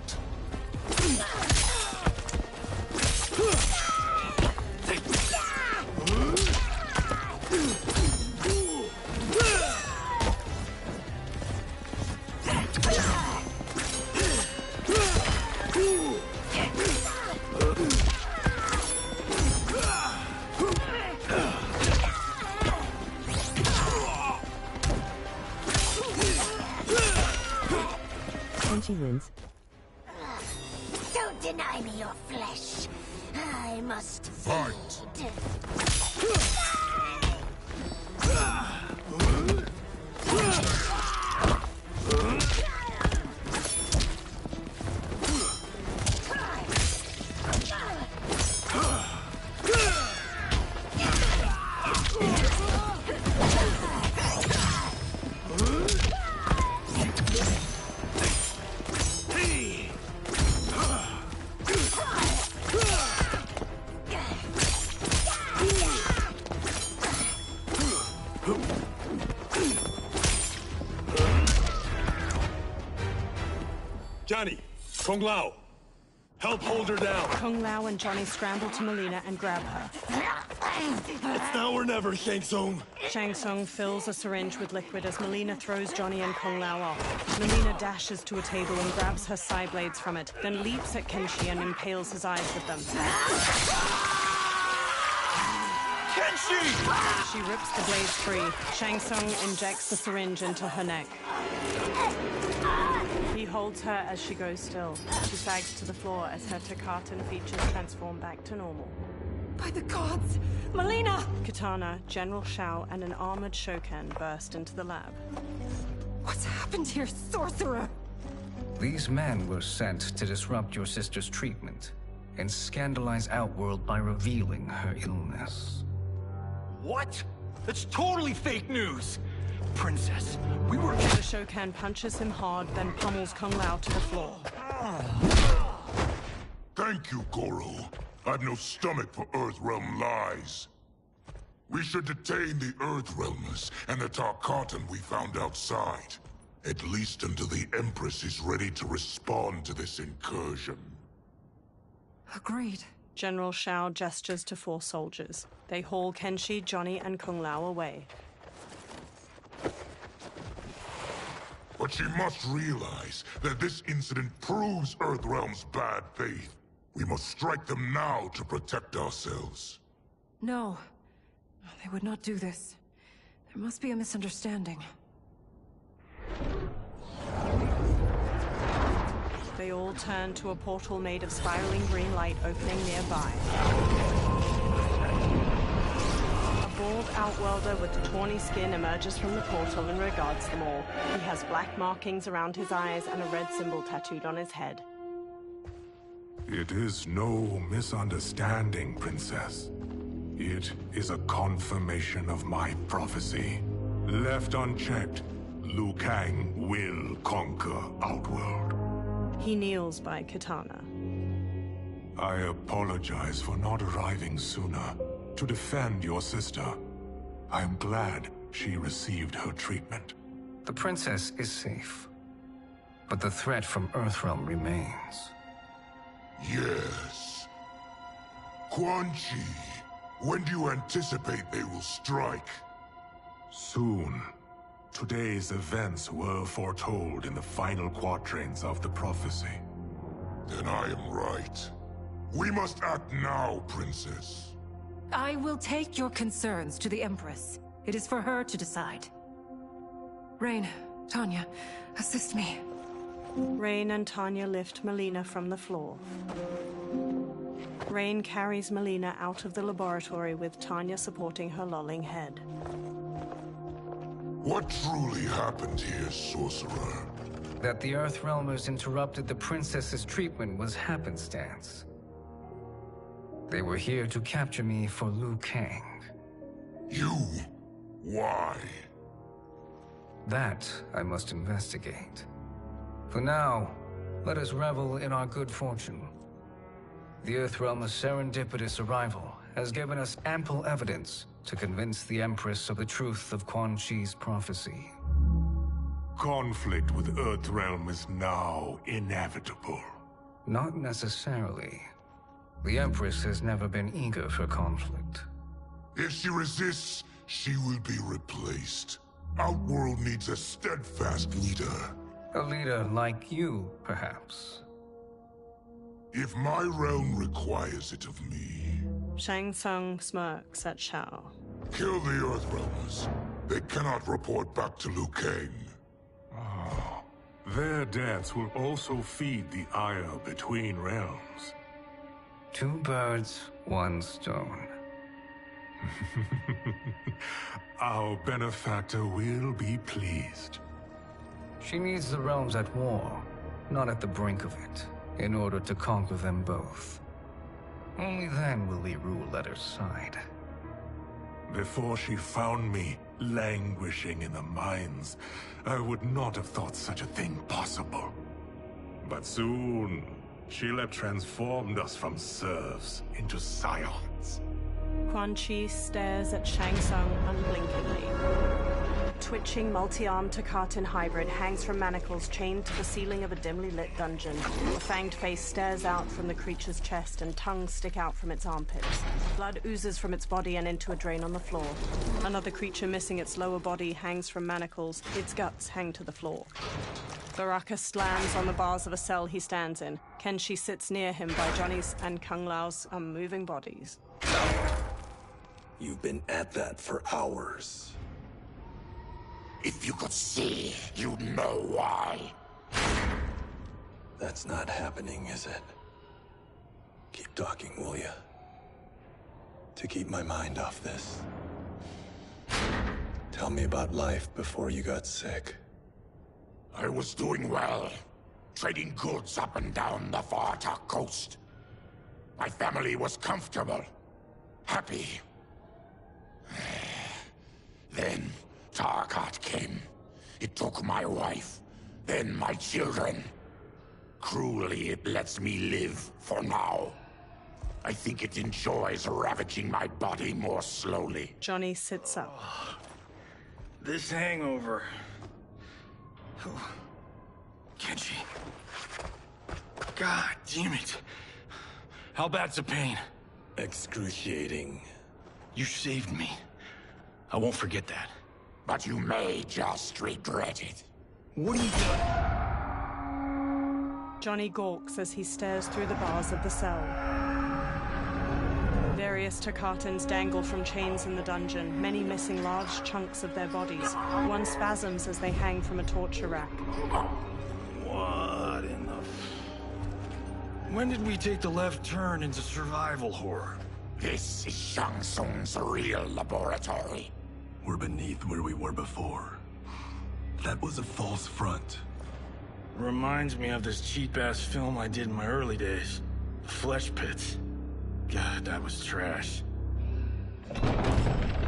Kenshi wins. Don't deny me your flesh. I must Fight! feed. Johnny, Kung Lao, help hold her down. Kung Lao and Johnny scramble to Melina and grab her. It's now or never, Shang Tsung. Shang Tsung fills a syringe with liquid as Melina throws Johnny and Kung Lao off. Melina dashes to a table and grabs her side blades from it, then leaps at Kenshi and impales his eyes with them. Kenshi! She rips the blades free. Shang Tsung injects the syringe into her neck. He holds her as she goes still. She sags to the floor as her Takatan features transform back to normal. By the gods! Melina! Katana, General Shao, and an armored Shokan burst into the lab. What's happened here, sorcerer? These men were sent to disrupt your sister's treatment and scandalize Outworld by revealing her illness. What? That's totally fake news! Princess, we were— The Shokan punches him hard, then pummels Kung Lao to the floor. Thank you, Goro. I've no stomach for Earthrealm lies. We should detain the Earthrealmers and the Tarkatan we found outside. At least until the Empress is ready to respond to this incursion. Agreed. General Shao gestures to 4 soldiers. They haul Kenshi, Johnny, and Kung Lao away. But she must realize that this incident proves Earthrealm's bad faith. We must strike them now to protect ourselves. No. They would not do this. There must be a misunderstanding. They all turn to a portal made of spiraling green light opening nearby. A bald outworlder with tawny skin emerges from the portal and regards them all. He has black markings around his eyes and a red symbol tattooed on his head. It is no misunderstanding, Princess. It is a confirmation of my prophecy. Left unchecked, Liu Kang will conquer Outworld. He kneels by Katana. I apologize for not arriving sooner to defend your sister. I am glad she received her treatment. The princess is safe, but the threat from Earthrealm remains. Yes. Quan Chi, when do you anticipate they will strike? Soon. Today's events were foretold in the final quatrains of the prophecy. Then I am right. We must act now, Princess. I will take your concerns to the Empress. It is for her to decide. Rain, Tanya, assist me. Rain and Tanya lift Melina from the floor. Rain carries Melina out of the laboratory with Tanya supporting her lolling head. What truly happened here, sorcerer? That the Earthrealmers interrupted the princess's treatment was happenstance. They were here to capture me for Liu Kang. You? Why? That I must investigate. For now, let us revel in our good fortune. The Earthrealm's serendipitous arrival has given us ample evidence to convince the Empress of the truth of Quan Chi's prophecy. Conflict with Earthrealm is now inevitable. Not necessarily. The Empress has never been eager for conflict. If she resists, she will be replaced. Outworld needs a steadfast leader. A leader like you, perhaps. If my realm requires it of me. Shang Tsung smirks at Shao. Kill the Earthrealmers. They cannot report back to Liu Kang. Their deaths will also feed the ire between realms. 2 birds, 1 stone. Our benefactor will be pleased. She needs the realms at war, not at the brink of it, in order to conquer them both. Only then will we rule at her side. Before she found me languishing in the mines, I would not have thought such a thing possible. But soon, Sheila transformed us from serfs into scions. Quan Chi stares at Shang Tsung unblinkingly. Twitching, multi-armed Takatin hybrid hangs from manacles chained to the ceiling of a dimly lit dungeon. A fanged face stares out from the creature's chest and tongues stick out from its armpits. Blood oozes from its body and into a drain on the floor. Another creature missing its lower body hangs from manacles. Its guts hang to the floor. Baraka slams on the bars of a cell he stands in. Kenshi sits near him by Johnny's and Kung Lao's unmoving bodies. You've been at that for hours. If you could see, you'd know why. That's not happening, is it? Keep talking, will ya? To keep my mind off this. Tell me about life before you got sick. I was doing well, trading goods up and down the Varta coast. My family was comfortable, happy. Then Tarkat came. It took my wife, then my children. Cruelly, it lets me live for now. I think it enjoys ravaging my body more slowly. Johnny sits up. This hangover. Oh. Kenshi. God damn it. How bad's the pain? Excruciating. You saved me. I won't forget that. But you may just regret it. What are you doing? Johnny gawks as he stares through the bars of the cell. Various Takatans dangle from chains in the dungeon, many missing large chunks of their bodies. One spasms as they hang from a torture rack. What in the... When did we take the left turn into survival horror? This is Shang Tsung's real laboratory. We're beneath where we were before. That was a false front. Reminds me of this cheap-ass film I did in my early days. The Flesh Pits. God, that was trash.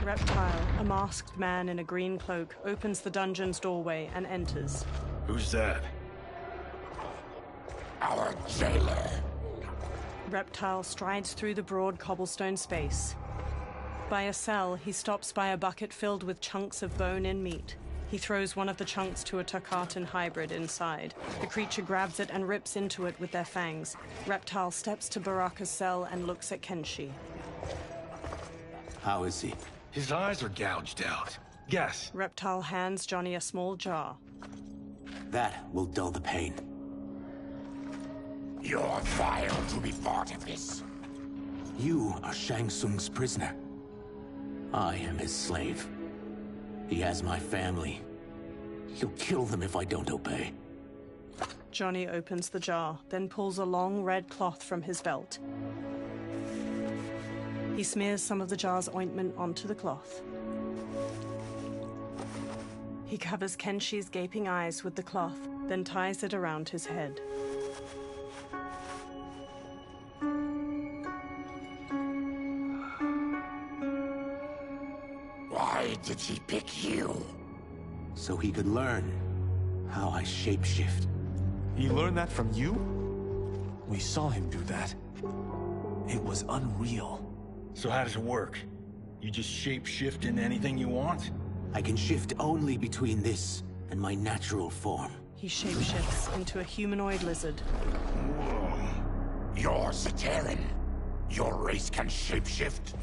Reptile, a masked man in a green cloak, opens the dungeon's doorway and enters. Who's that? Our jailer. Reptile strides through the broad cobblestone space. By a cell, he stops by a bucket filled with chunks of bone-in meat. He throws one of the chunks to a Takatan hybrid inside. The creature grabs it and rips into it with their fangs. Reptile steps to Baraka's cell and looks at Kenshi. How is he? His eyes are gouged out. Guess. Reptile hands Johnny a small jar. That will dull the pain. You're vile to be part of this. You are Shang Tsung's prisoner. I am his slave. He has my family. He'll kill them if I don't obey. Johnny opens the jar, then pulls a long red cloth from his belt. He smears some of the jar's ointment onto the cloth. He covers Kenshi's gaping eyes with the cloth, then ties it around his head. Why did he pick you? So he could learn how I shapeshift. He learned that from you? We saw him do that. It was unreal. So how does it work? You just shape-shift into anything you want? I can shift only between this and my natural form. He shapeshifts into a humanoid lizard. Whoa. You're Zaterran. Your race can shapeshift?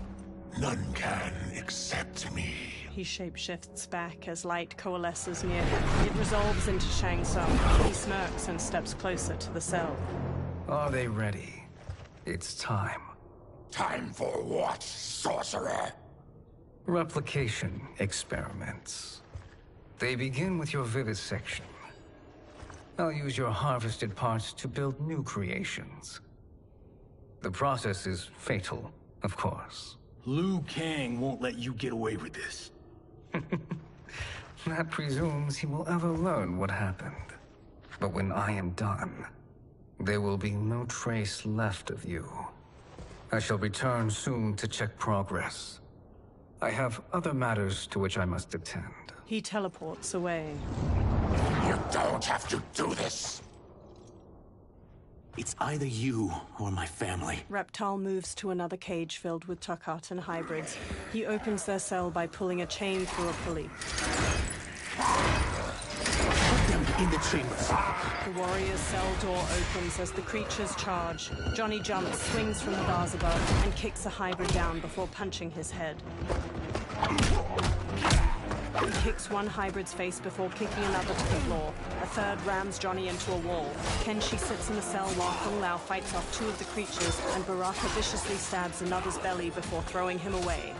None can except me. He shapeshifts back as light coalesces near him. It resolves into Shang Tsung. He smirks and steps closer to the cell. Are they ready? It's time. Time for what, sorcerer? Replication experiments. They begin with your vivisection. I'll use your harvested parts to build new creations. The process is fatal, of course. Liu Kang won't let you get away with this. That presumes he will ever learn what happened. But when I am done, there will be no trace left of you. I shall return soon to check progress. I have other matters to which I must attend. He teleports away. You don't have to do this! It's either you or my family. Reptile moves to another cage filled with Tarkatan hybrids. He opens their cell by pulling a chain through a pulley. Put them in the chambers. The warrior's cell door opens as the creatures charge. Johnny jumps, swings from the bars above, and kicks a hybrid down before punching his head. He kicks one hybrid's face before kicking another to the floor. A third rams Johnny into a wall. Kenshi sits in the cell while Kung Lao fights off two of the creatures, and Baraka viciously stabs another's belly before throwing him away.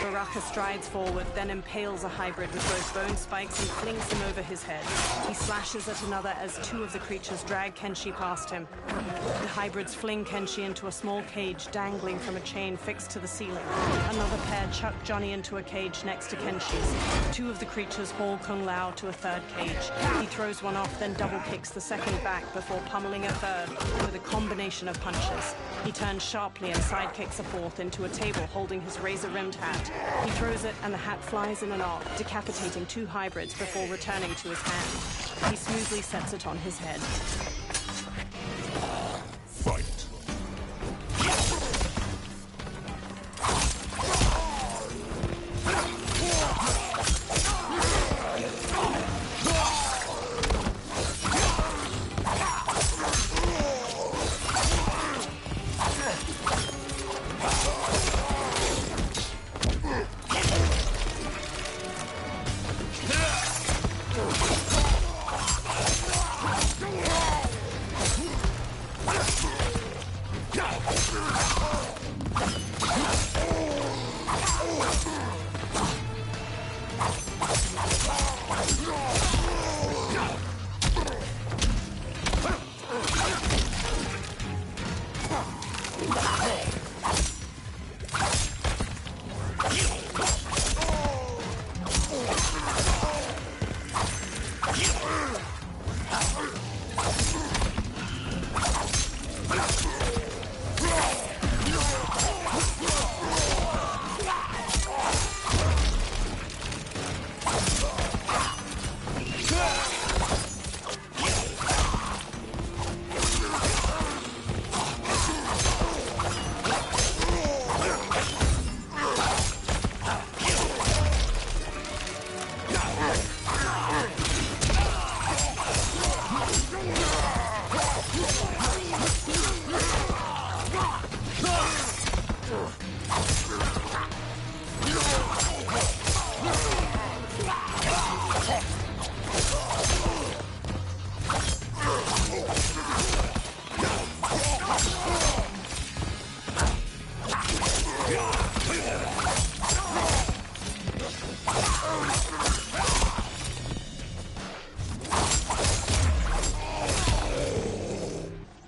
Baraka strides forward, then impales a hybrid with both bone spikes and flings him over his head. He slashes at another as two of the creatures drag Kenshi past him. The hybrids fling Kenshi into a small cage dangling from a chain fixed to the ceiling. Another pair chuck Johnny into a cage next to Kenshi's. Two of the creatures haul Kung Lao to a third cage. He throws one off, then double kicks the second back before pummeling a third with a combination of punches. He turns sharply and sidekicks a fourth into a table holding his razor-rimmed hat. He throws it and the hat flies in an arc, decapitating two hybrids before returning to his hand. He smoothly sets it on his head. Fight.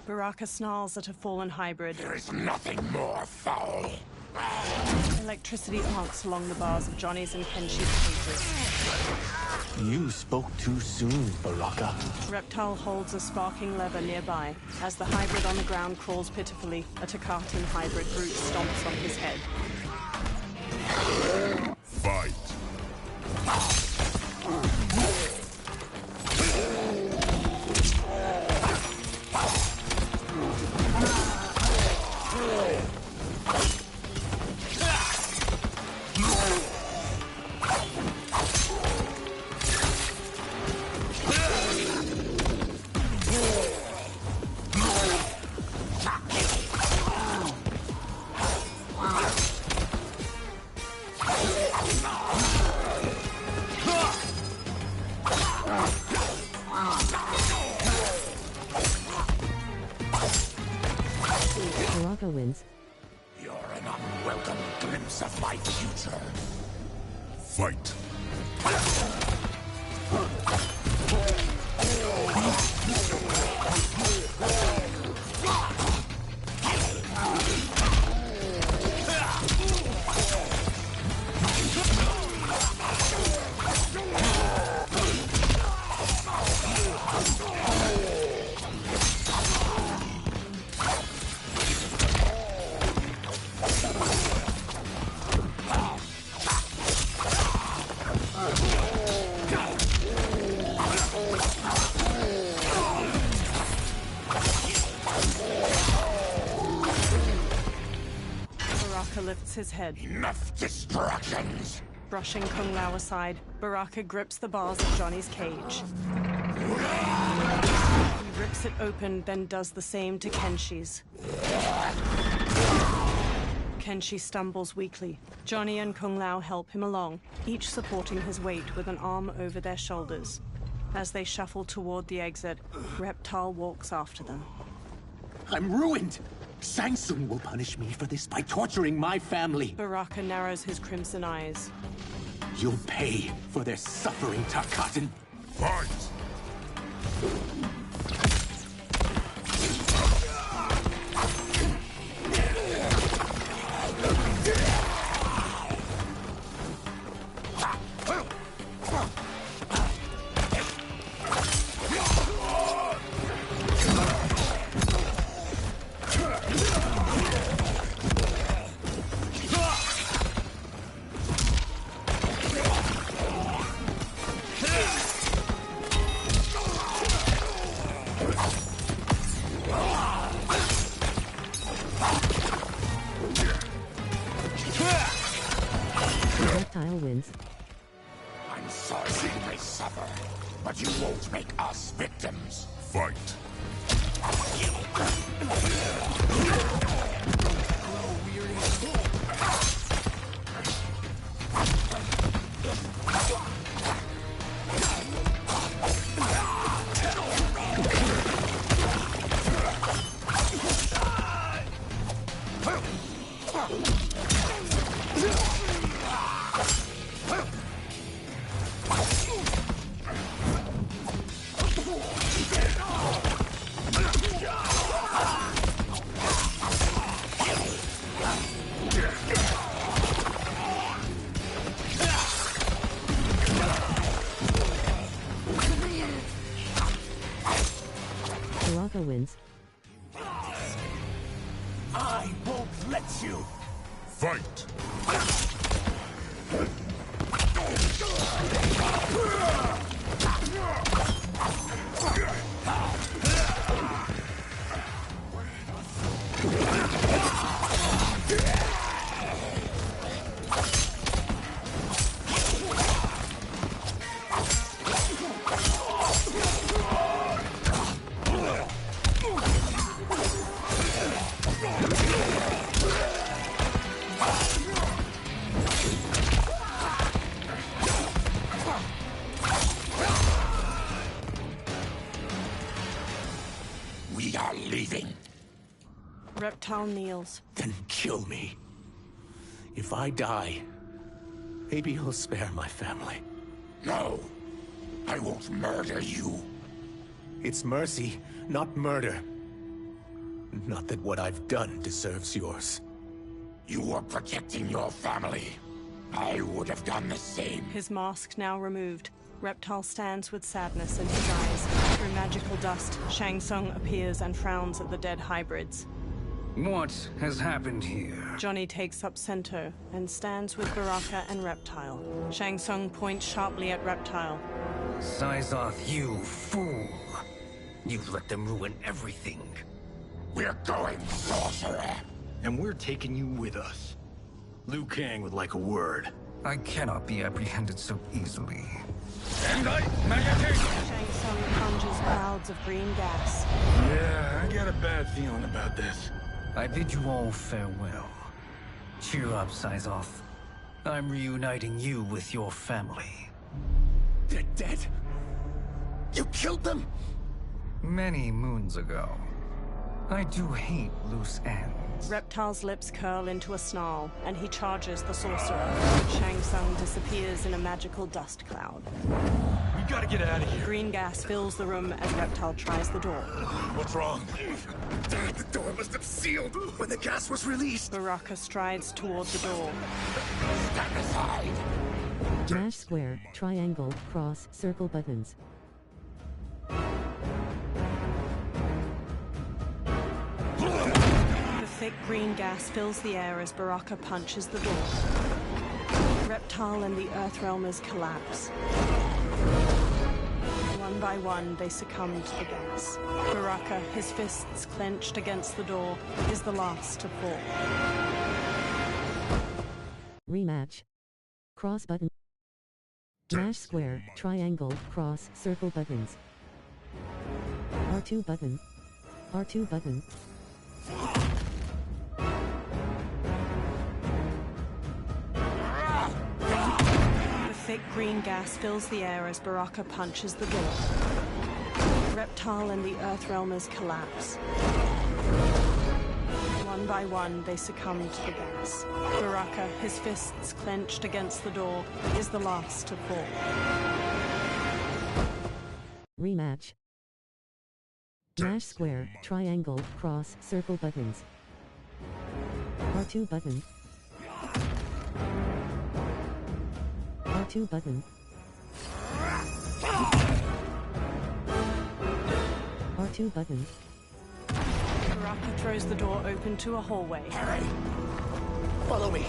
Baraka snarls at a fallen hybrid. There is nothing more foul. Electricity arcs along the bars of Johnny's and Kenshi's cages. You spoke too soon, Baraka. Reptile holds a sparking lever nearby. As the hybrid on the ground crawls pitifully, a Tarkatan hybrid brute stomps on his head. Fight. Baraka wins. You're an unwelcome glimpse of my future. Fight. Baraka lifts his head. Enough distractions! Brushing Kung Lao aside, Baraka grips the bars of Johnny's cage. He rips it open, then does the same to Kenshi's. Kenshi stumbles weakly. Johnny and Kung Lao help him along, each supporting his weight with an arm over their shoulders. As they shuffle toward the exit, Reptile walks after them. I'm ruined! Shang Tsung will punish me for this by torturing my family. Baraka narrows his crimson eyes. You'll pay for their suffering, Tarkatan. Fight! Reptile wins. I'm sorry you may suffer, but you won't make us victims. Fight! Baraka wins. I won't let you! Fight! We are leaving. Reptile kneels. Then kill me. If I die, maybe you'll spare my family. No, I won't murder you. It's mercy, not murder. Not that what I've done deserves yours. You were protecting your family. I would have done the same. His mask now removed. Reptile stands with sadness in his eyes. Through magical dust, Shang Tsung appears and frowns at the dead hybrids. What has happened here? Johnny takes up Sento and stands with Baraka and Reptile. Shang Tsung points sharply at Reptile. Sizoth, you fool! You've let them ruin everything. We're going, sorcerer! And we're taking you with us. Liu Kang would like a word. I cannot be apprehended so easily. Shang Tsung conjures clouds of green gas. Yeah, I got a bad feeling about this. I bid you all farewell. Cheer up, Sizoth. I'm reuniting you with your family. They're dead? You killed them? Many moons ago. I do hate loose ends. Reptile's lips curl into a snarl, and he charges the sorcerer. Shang Tsung disappears in a magical dust cloud. We gotta get out of here. Green gas fills the room as Reptile tries the door. What's wrong? The door must have sealed when the gas was released. Baraka strides toward the door. Stand aside! Mash square, triangle, cross, circle buttons. The thick green gas fills the air as Baraka punches the door. Reptile and the Earthrealmers collapse. One by one, they succumb to the gas. Baraka, his fists clenched against the door, is the last to fall. Rematch. Cross button. Mash square, triangle, cross, circle buttons. R2 button. R2 button. The thick green gas fills the air as Baraka punches the door. Reptile and the Earthrealmers collapse. One by one, they succumb to the gas. Baraka, his fists clenched against the door, is the last to fall. Rematch. Mash square, triangle, cross, circle buttons. R2 button. R2 button. R2 button. Baraka throws the door open to a hallway. Harry! Follow me.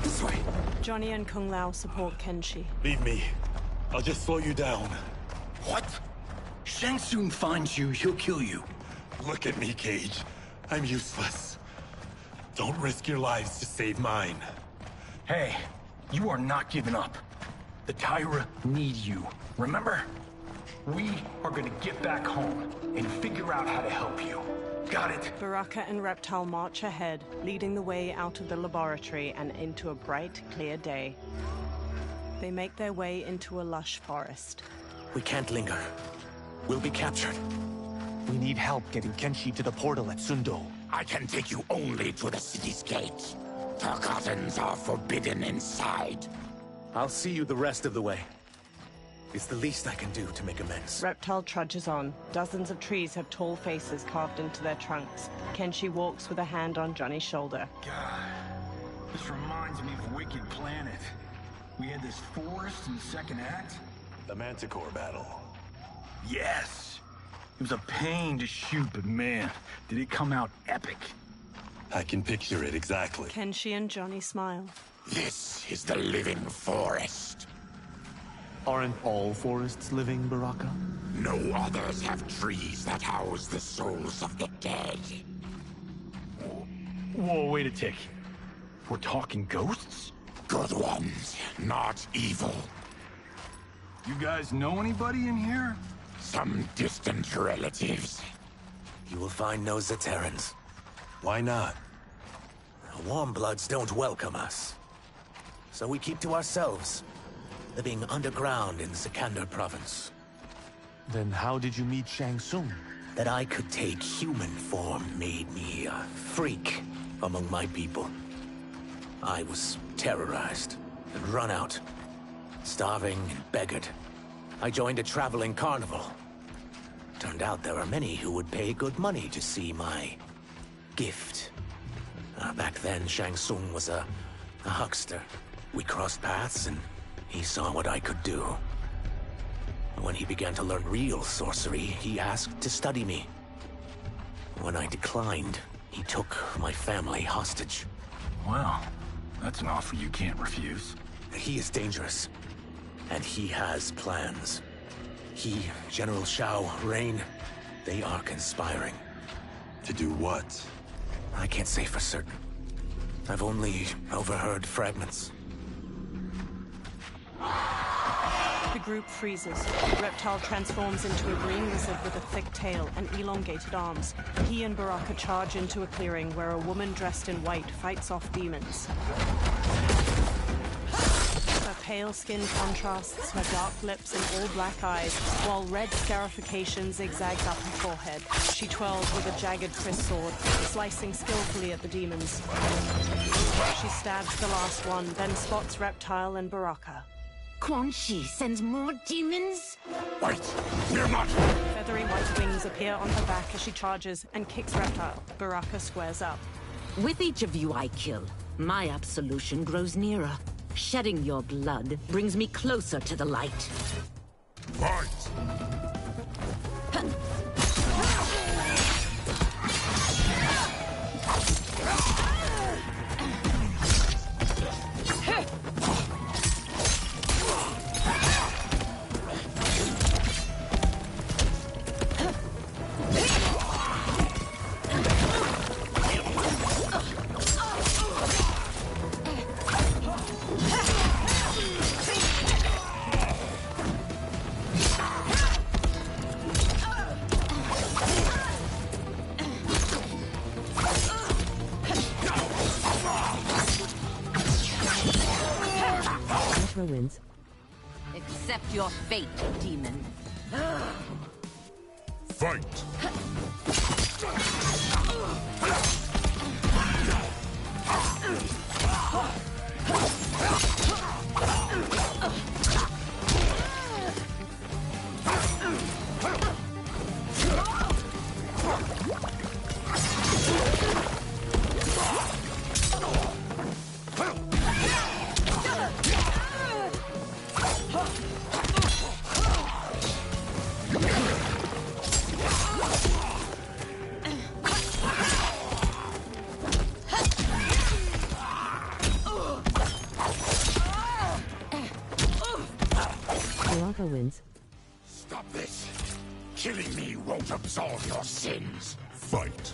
This way. Johnny and Kung Lao support Kenshi. Leave me. I'll just slow you down. What? Shang Tsung finds you, he'll kill you. Look at me, Cage. I'm useless. Don't risk your lives to save mine. Hey, you are not giving up. The Tyra need you, remember? We are gonna get back home and figure out how to help you. Got it? Baraka and Reptile march ahead, leading the way out of the laboratory and into a bright, clear day. They make their way into a lush forest. We can't linger. We'll be captured. We need help getting Kenshi to the portal at Sundo. I can take you only to the city's gate. Tarkatans are forbidden inside. I'll see you the rest of the way. It's the least I can do to make amends. Reptile trudges on. Dozens of trees have tall faces carved into their trunks. Kenshi walks with a hand on Johnny's shoulder. God, this reminds me of Wicked Planet. We had this forest in the second act. The Manticore battle. Yes! It was a pain to shoot, but man, did it come out epic. I can picture it exactly. Kenshi and Johnny smile. This is the living forest. Aren't all forests living, Baraka? No others have trees that house the souls of the dead. Whoa, wait a tick. We're talking ghosts? Good ones, not evil. You guys know anybody in here? Some distant relatives. You will find no Zaterrans. Why not? Warmbloods don't welcome us. So we keep to ourselves, living underground in Sikander province. Then how did you meet Shang Tsung? That I could take human form made me a freak among my people. I was terrorized and run out, starving and beggared. I joined a traveling carnival. Turned out there are many who would pay good money to see my gift. Back then, Shang Tsung was a huckster. We crossed paths and he saw what I could do. When he began to learn real sorcery, he asked to study me. When I declined, he took my family hostage. Well, that's an offer you can't refuse. He is dangerous, and he has plans. He, General Shao, Rain, they are conspiring. To do what? I can't say for certain. I've only overheard fragments. The group freezes. Reptile transforms into a green lizard with a thick tail and elongated arms. He and Baraka charge into a clearing where a woman dressed in white fights off demons. Her pale skin contrasts her dark lips and all-black eyes, while red scarification zigzags up her forehead. She twirls with a jagged Chris sword, slicing skillfully at the demons. She stabs the last one, then spots Reptile and Baraka. Quan Chi sends more demons? Wait, we're not! Feathery white wings appear on her back as she charges and kicks Reptile. Baraka squares up. With each of you I kill, my absolution grows nearer. Shedding your blood brings me closer to the light. Fight! Ashra wins. Accept your fate, demon. Fight! Baraka wins. Stop this! Killing me won't absolve your sins! Fight!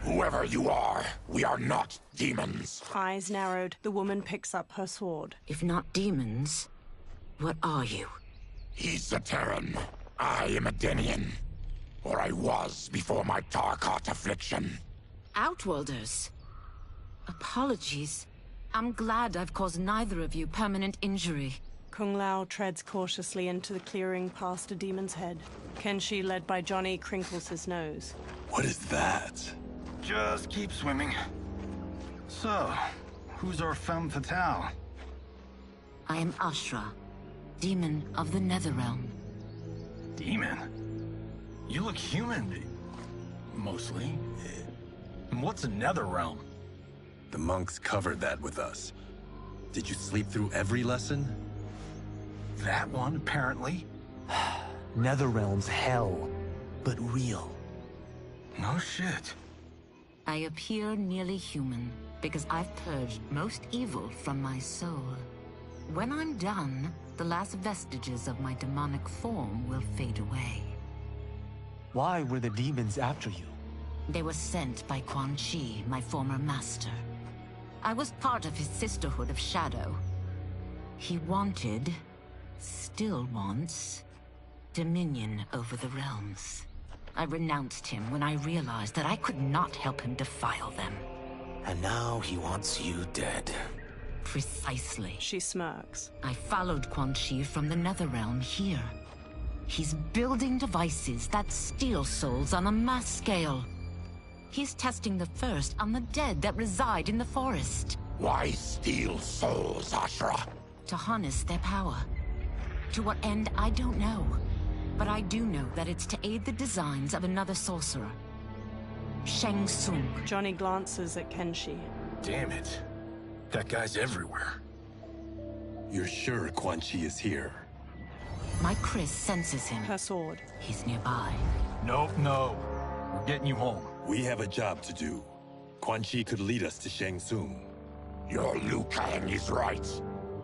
Whoever you are, we are not demons. Eyes narrowed, the woman picks up her sword. If not demons, what are you? He's a Terran. I am a Denian. Or I was before my Tarkat affliction. Outworlders. Apologies. I'm glad I've caused neither of you permanent injury. Kung Lao treads cautiously into the clearing past a demon's head. Kenshi, led by Johnny, crinkles his nose. What is that? Just keep swimming. So, who's our femme fatale? I am Ashra, demon of the Netherrealm. Demon? You look human, mostly. And what's a Netherrealm? The monks covered that with us. Did you sleep through every lesson? That one, apparently. Netherrealm's hell, but real. No shit. I appear nearly human because I've purged most evil from my soul. When I'm done, the last vestiges of my demonic form will fade away. Why were the demons after you? They were sent by Quan Chi, my former master. I was part of his Sisterhood of Shadow. He wanted, still wants, dominion over the realms. I renounced him when I realized that I could not help him defile them. And now he wants you dead. Precisely. She smirks. I followed Quan Chi from the Netherrealm here. He's building devices that steal souls on a mass scale. He's testing the first on the dead that reside in the forest. Why steal souls, Ashra? To harness their power. To what end, I don't know. But I do know that it's to aid the designs of another sorcerer. Shang Tsung. Johnny glances at Kenshi. Damn it. That guy's everywhere. You're sure Quan Chi is here? My Chris senses him. Her sword. He's nearby. Nope, no. We're getting you home. We have a job to do. Quan Chi could lead us to Shang Tsung. Your Liu Kang is right.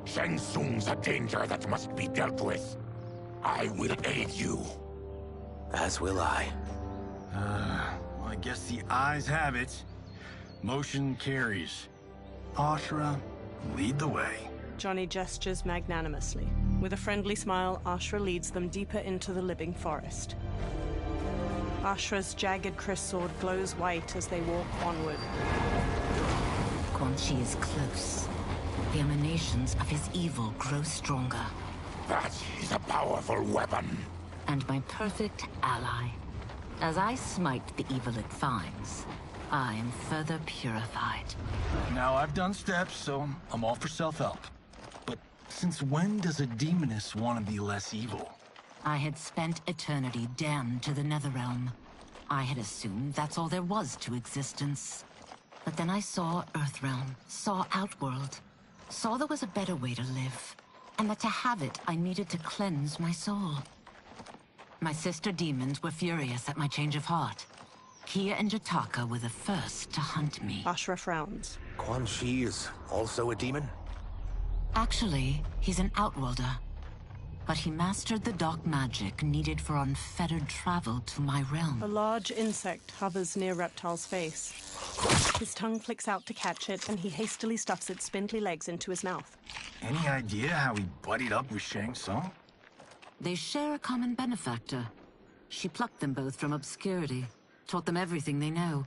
Shang Tsung's a danger that must be dealt with. I will aid you. As will I. Well, I guess the eyes have it. Motion carries. Ashra, lead the way. Johnny gestures magnanimously. With a friendly smile, Ashra leads them deeper into the living forest. Ashra's jagged Chris sword glows white as they walk onward. Quan Chi is close. The emanations of his evil grow stronger. That is a powerful weapon. And my perfect ally. As I smite the evil it finds, I am further purified. Now I've done steps, so I'm all for self-help. But since when does a demoness want to be less evil? I had spent eternity damned to the Netherrealm. I had assumed that's all there was to existence. But then I saw Earthrealm, saw Outworld. Saw there was a better way to live, and that to have it, I needed to cleanse my soul. My sister demons were furious at my change of heart. Kia and Jataka were the first to hunt me. Ashra frowns. Quan Chi is also a demon? Actually, he's an outworlder. But he mastered the dark magic needed for unfettered travel to my realm. A large insect hovers near Reptile's face. His tongue flicks out to catch it, and he hastily stuffs its spindly legs into his mouth. Any idea how he buddied up with Shang Tsung? They share a common benefactor. She plucked them both from obscurity, taught them everything they know.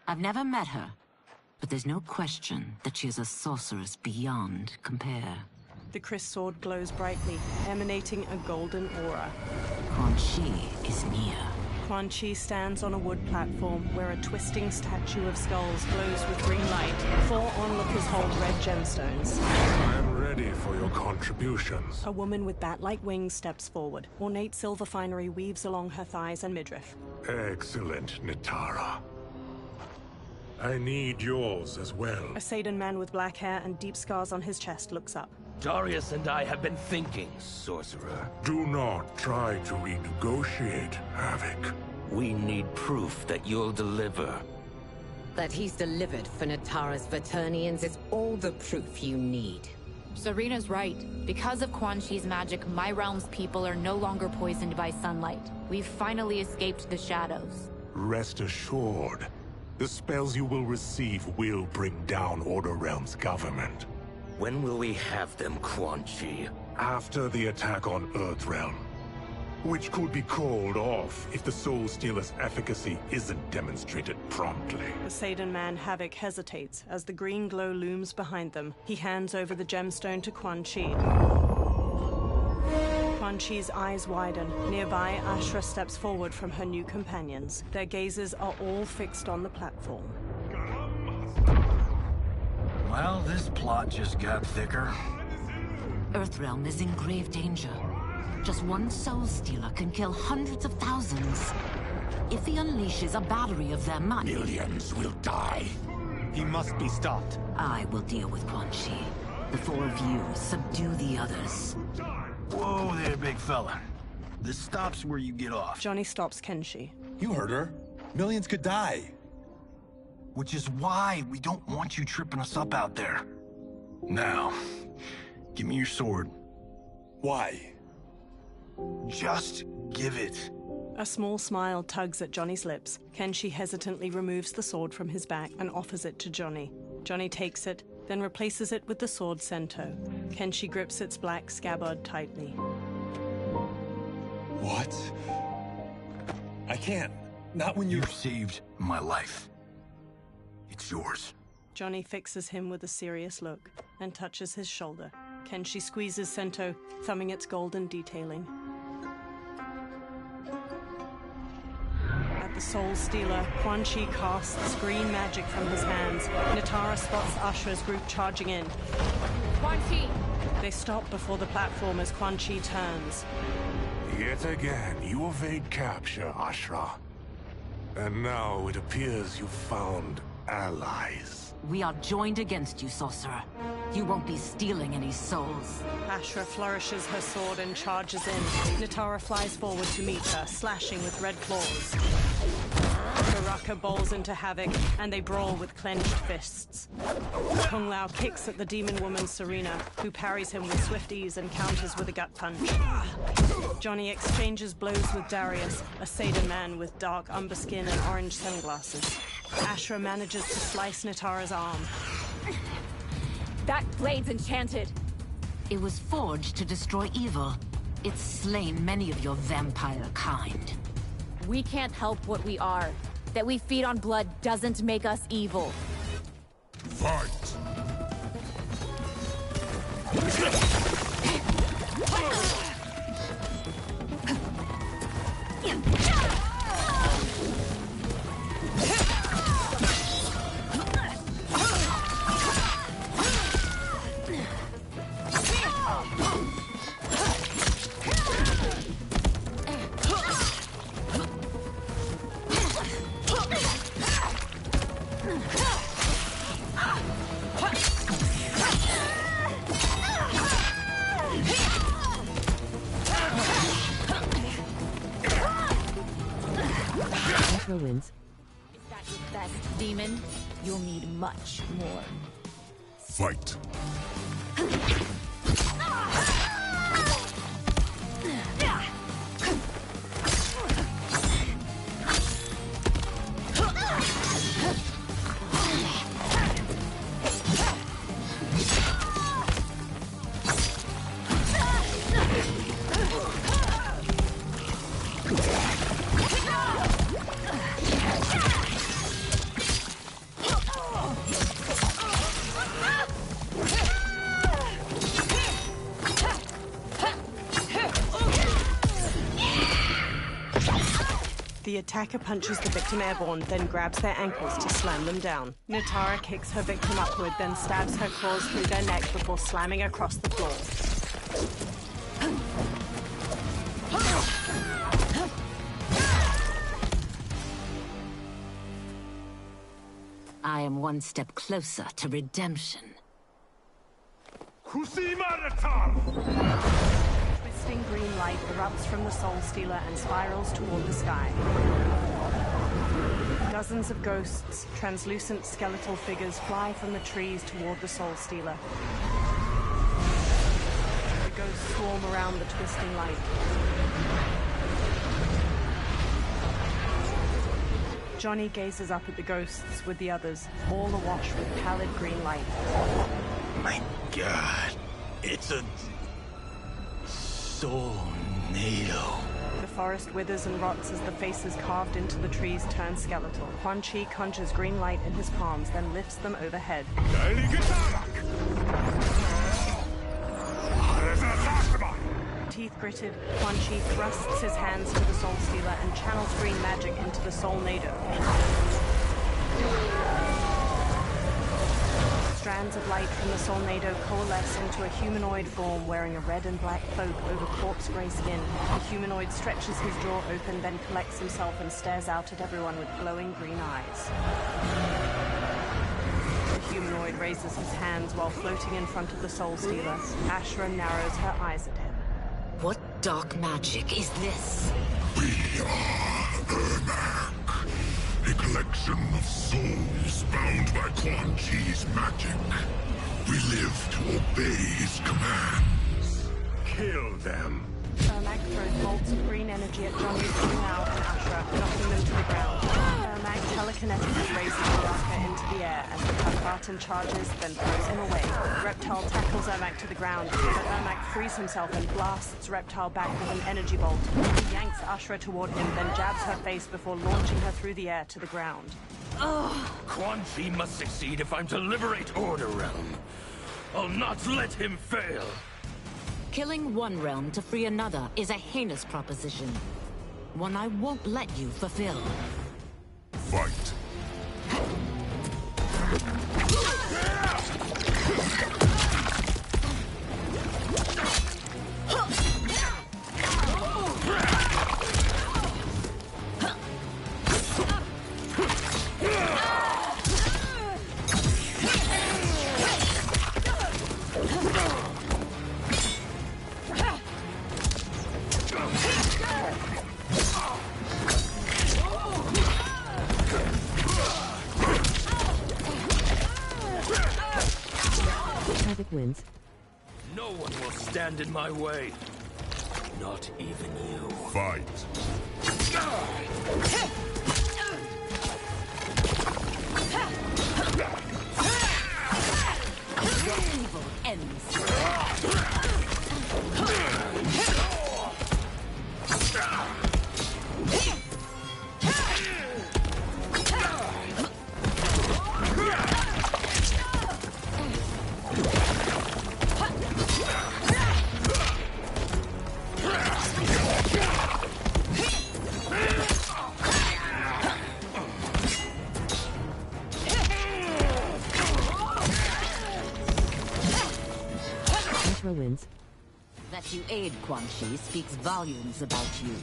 I've never met her, but there's no question that she is a sorceress beyond compare. The Chris sword glows brightly, emanating a golden aura. Quan Chi is near. Quan Chi stands on a wood platform where a twisting statue of skulls glows with green light. 4 onlookers hold red gemstones. I'm ready for your contributions. A woman with bat-like wings steps forward. Ornate silver finery weaves along her thighs and midriff. Excellent, Nitara. I need yours as well. A Saidan man with black hair and deep scars on his chest looks up. Darius and I have been thinking, sorcerer. Do not try to renegotiate, Havoc. We need proof that you'll deliver. That he's delivered for Natara's Vaternians is all the proof you need. Serena's right. Because of Quan Chi's magic, my realm's people are no longer poisoned by sunlight. We've finally escaped the shadows. Rest assured, the spells you will receive will bring down Order Realm's government. When will we have them, Quan Chi? After the attack on Earthrealm, which could be called off if the Soul Stealer's efficacy isn't demonstrated promptly. The Saidan man Havoc hesitates as the green glow looms behind them. He hands over the gemstone to Quan Chi. Quan Chi's eyes widen. Nearby, Ashra steps forward from her new companions. Their gazes are all fixed on the platform. Well, this plot just got thicker. Earthrealm is in grave danger. Just one Soul Stealer can kill hundreds of thousands. If he unleashes a battery of them, millions will die. He must be stopped. I will deal with Quan Chi. The 4 of you subdue the others. Whoa there, big fella. This stops where you get off. Johnny stops Kenshi. You heard her. Millions could die. Which is why we don't want you tripping us up out there. Now, give me your sword. Why? Just give it. A small smile tugs at Johnny's lips. Kenshi hesitantly removes the sword from his back and offers it to Johnny. Johnny takes it, then replaces it with the sword Sento. Kenshi grips its black scabbard tightly. What? I can't. Not when you've saved my life. It's yours. Johnny fixes him with a serious look and touches his shoulder. Kenshi squeezes Sento, thumbing its golden detailing. At the Soul Stealer, Quan Chi casts green magic from his hands. Nitara spots Ashra's group charging in. Quan Chi! They stop before the platform as Quan Chi turns. Yet again, you evade capture, Ashra. And now it appears you've found allies. We are joined against you, sorcerer. You won't be stealing any souls. Ashra flourishes her sword and charges in. Nitara flies forward to meet her, slashing with red claws. Baraka bowls into Havoc, and they brawl with clenched fists. Kung Lao kicks at the demon woman Serena, who parries him with swift ease and counters with a gut punch. Johnny exchanges blows with Darius, a Saidan man with dark umber skin and orange sunglasses. Ashra manages to slice Nitara's arm. That blade's enchanted. It was forged to destroy evil. It's slain many of your vampire kind. We can't help what we are. That we feed on blood doesn't make us evil. Fight! Ashrah wins. Is that your best, demon? You'll need much more. Fight. The attacker punches the victim airborne, then grabs their ankles to slam them down. Natara kicks her victim upward, then stabs her claws through their neck before slamming across the floor. I am one step closer to redemption. Twisting green light erupts from the Soul Stealer and spirals toward the sky. Dozens of ghosts, translucent skeletal figures fly from the trees toward the Soul Stealer. The ghosts swarm around the twisting light. Johnny gazes up at the ghosts with the others, all awash with pallid green light. My God, it's a tornado. The forest withers and rots as the faces carved into the trees turn skeletal. Quan Chi conjures green light in his palms, then lifts them overhead. Teeth gritted, Quan Chi thrusts his hands to the Soul Stealer and channels green magic into the Soul Nado. Strands of light from the Soul Nado coalesce into a humanoid form wearing a red and black cloak over corpse gray skin. The humanoid stretches his jaw open, then collects himself and stares out at everyone with glowing green eyes. The humanoid raises his hands while floating in front of the Soul Stealer. Ashrah narrows her eyes at him. What dark magic is this? We are Ermac, a collection of souls bound by Quan Chi's magic. We live to obey his commands. Kill them. Ermac throws bolts of green energy at Johnny, Now, and Ashrah, knocking them to the ground. Ermac telekinetically raises Baraka into the air as the Katbartan charges, then throws him away. Reptile tackles Ermac to the ground, but Ermac frees himself and blasts Reptile back with an energy bolt. He yanks Ashrah toward him, then jabs her face before launching her through the air to the ground. Quan Chi must succeed if I'm to liberate Order Realm. I'll not let him fail. Killing one realm to free another is a heinous proposition. One I won't let you fulfill. Fight. Wins. No one will stand in my way. Not even you. Fight. Evil ends. Wins. That you aid Quan Chi speaks volumes about you.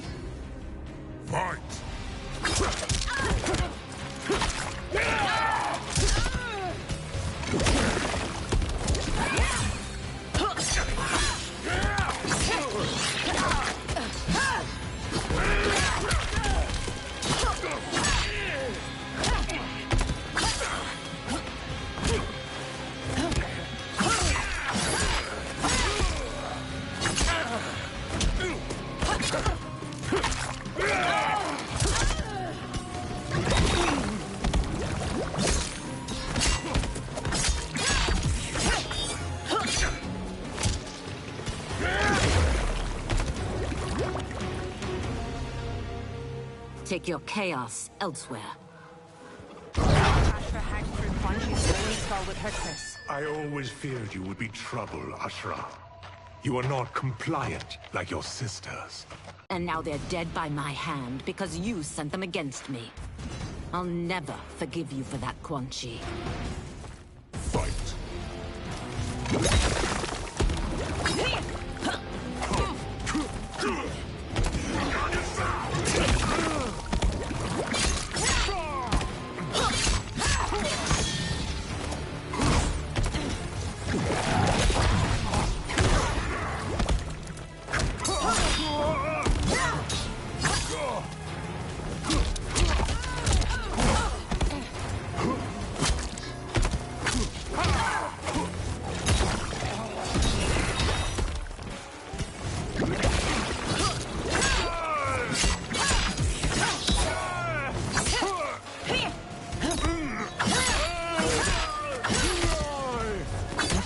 Fight! take your chaos elsewhere. Ashra hacked through Quan Chi's glowing skull with her Chris. I always feared you would be trouble, Ashra. You are not compliant like your sisters. And now they're dead by my hand because you sent them against me. I'll never forgive you for that, Quan Chi. Fight.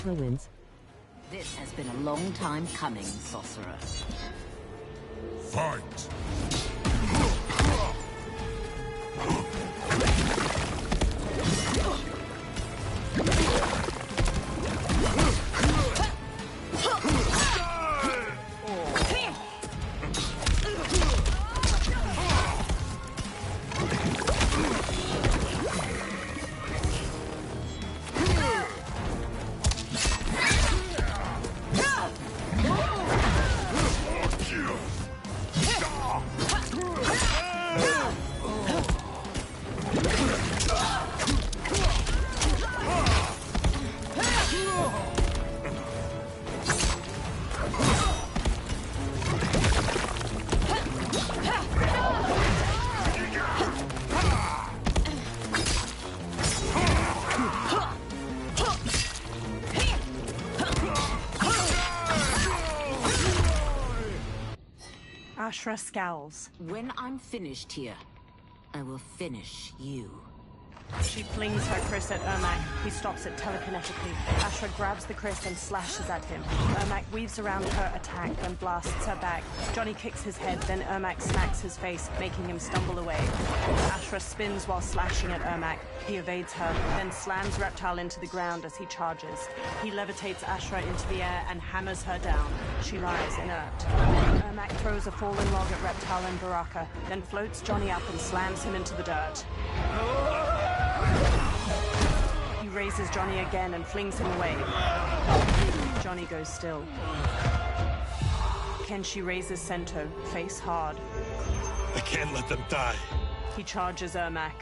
Wins. This has been a long time coming, sorcerer. Fight! Ashra scowls. When I'm finished here, I will finish you. She flings her Chris at Ermac. He stops it telekinetically. Ashra grabs the Chris and slashes at him. Ermac weaves around her attack and blasts her back. Johnny kicks his head, then Ermac smacks his face, making him stumble away. Ashra spins while slashing at Ermac. He evades her, then slams Reptile into the ground as he charges. He levitates Ashra into the air and hammers her down. She lies inert. Ermac throws a fallen log at Reptile and Baraka, then floats Johnny up and slams him into the dirt. He raises Johnny again and flings him away. Johnny goes still. Kenshi raises Sento, face hard. I can't let them die. He charges Ermac.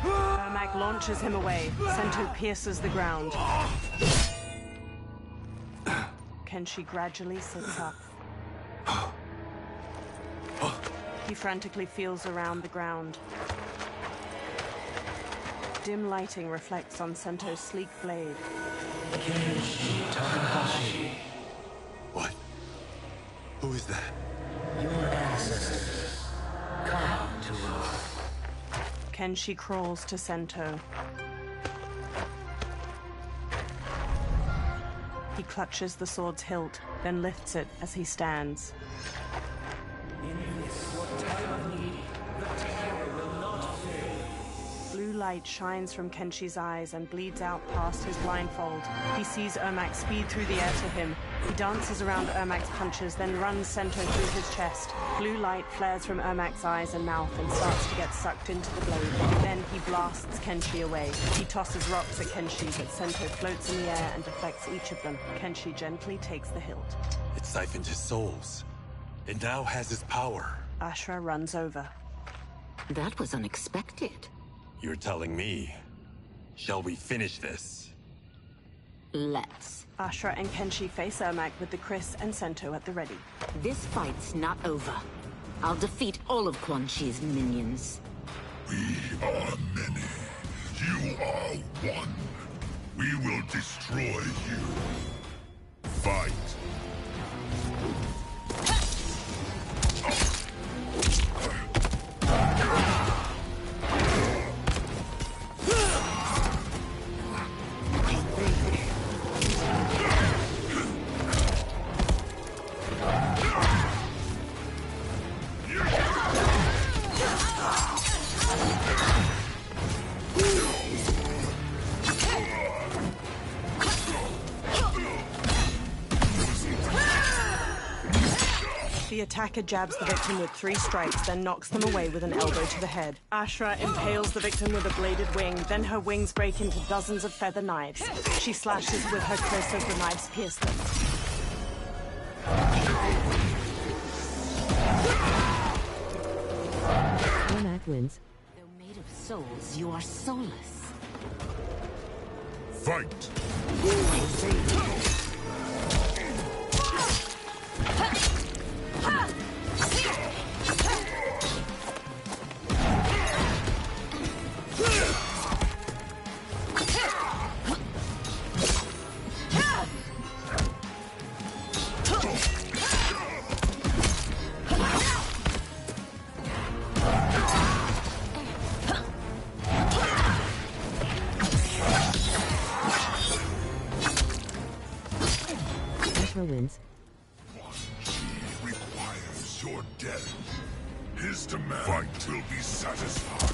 Ermac launches him away. Sento pierces the ground. Kenshi gradually sits up. He frantically feels around the ground. Dim lighting reflects on Sento's sleek blade. What? Who is that? Your ancestors. Come to us. Kenshi crawls to Sento. He clutches the sword's hilt, then lifts it as he stands. In this, what time of need, the terror will not fail. Blue light shines from Kenshi's eyes and bleeds out past his blindfold. He sees Ermac speed through the air to him. He dances around Ermac's punches, then runs Sento through his chest. Blue light flares from Ermac's eyes and mouth and starts to get sucked into the blade. Then he blasts Kenshi away. He tosses rocks at Kenshi, but Sento floats in the air and deflects each of them. Kenshi gently takes the hilt. It siphoned his souls. It now has his power. Ashra runs over. That was unexpected. You're telling me. Shall we finish this? Let's. Ashra and Kenshi face Ermac with the Chris and Sento at the ready. This fight's not over. I'll defeat all of Quan Chi's minions. We are many. You are one. We will destroy you. Fight. The attacker jabs the victim with 3 strikes, then knocks them away with an elbow to the head. Ashra impales the victim with a bladed wing, then her wings break into dozens of feather knives. She slashes with her kris as the knives pierce them. Cormac wins. Though made of souls, you are soulless. Fight! Wins. He requires your death. His demand fight will be satisfied.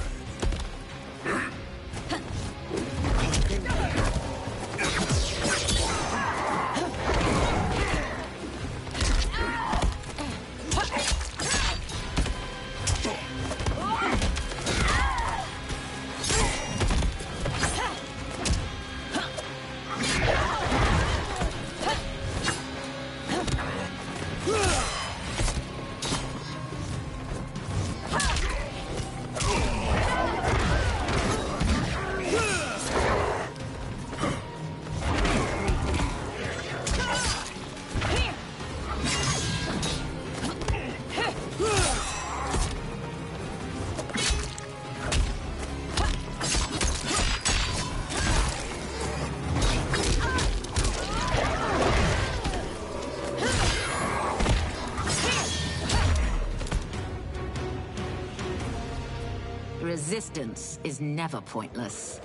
Resistance is never pointless.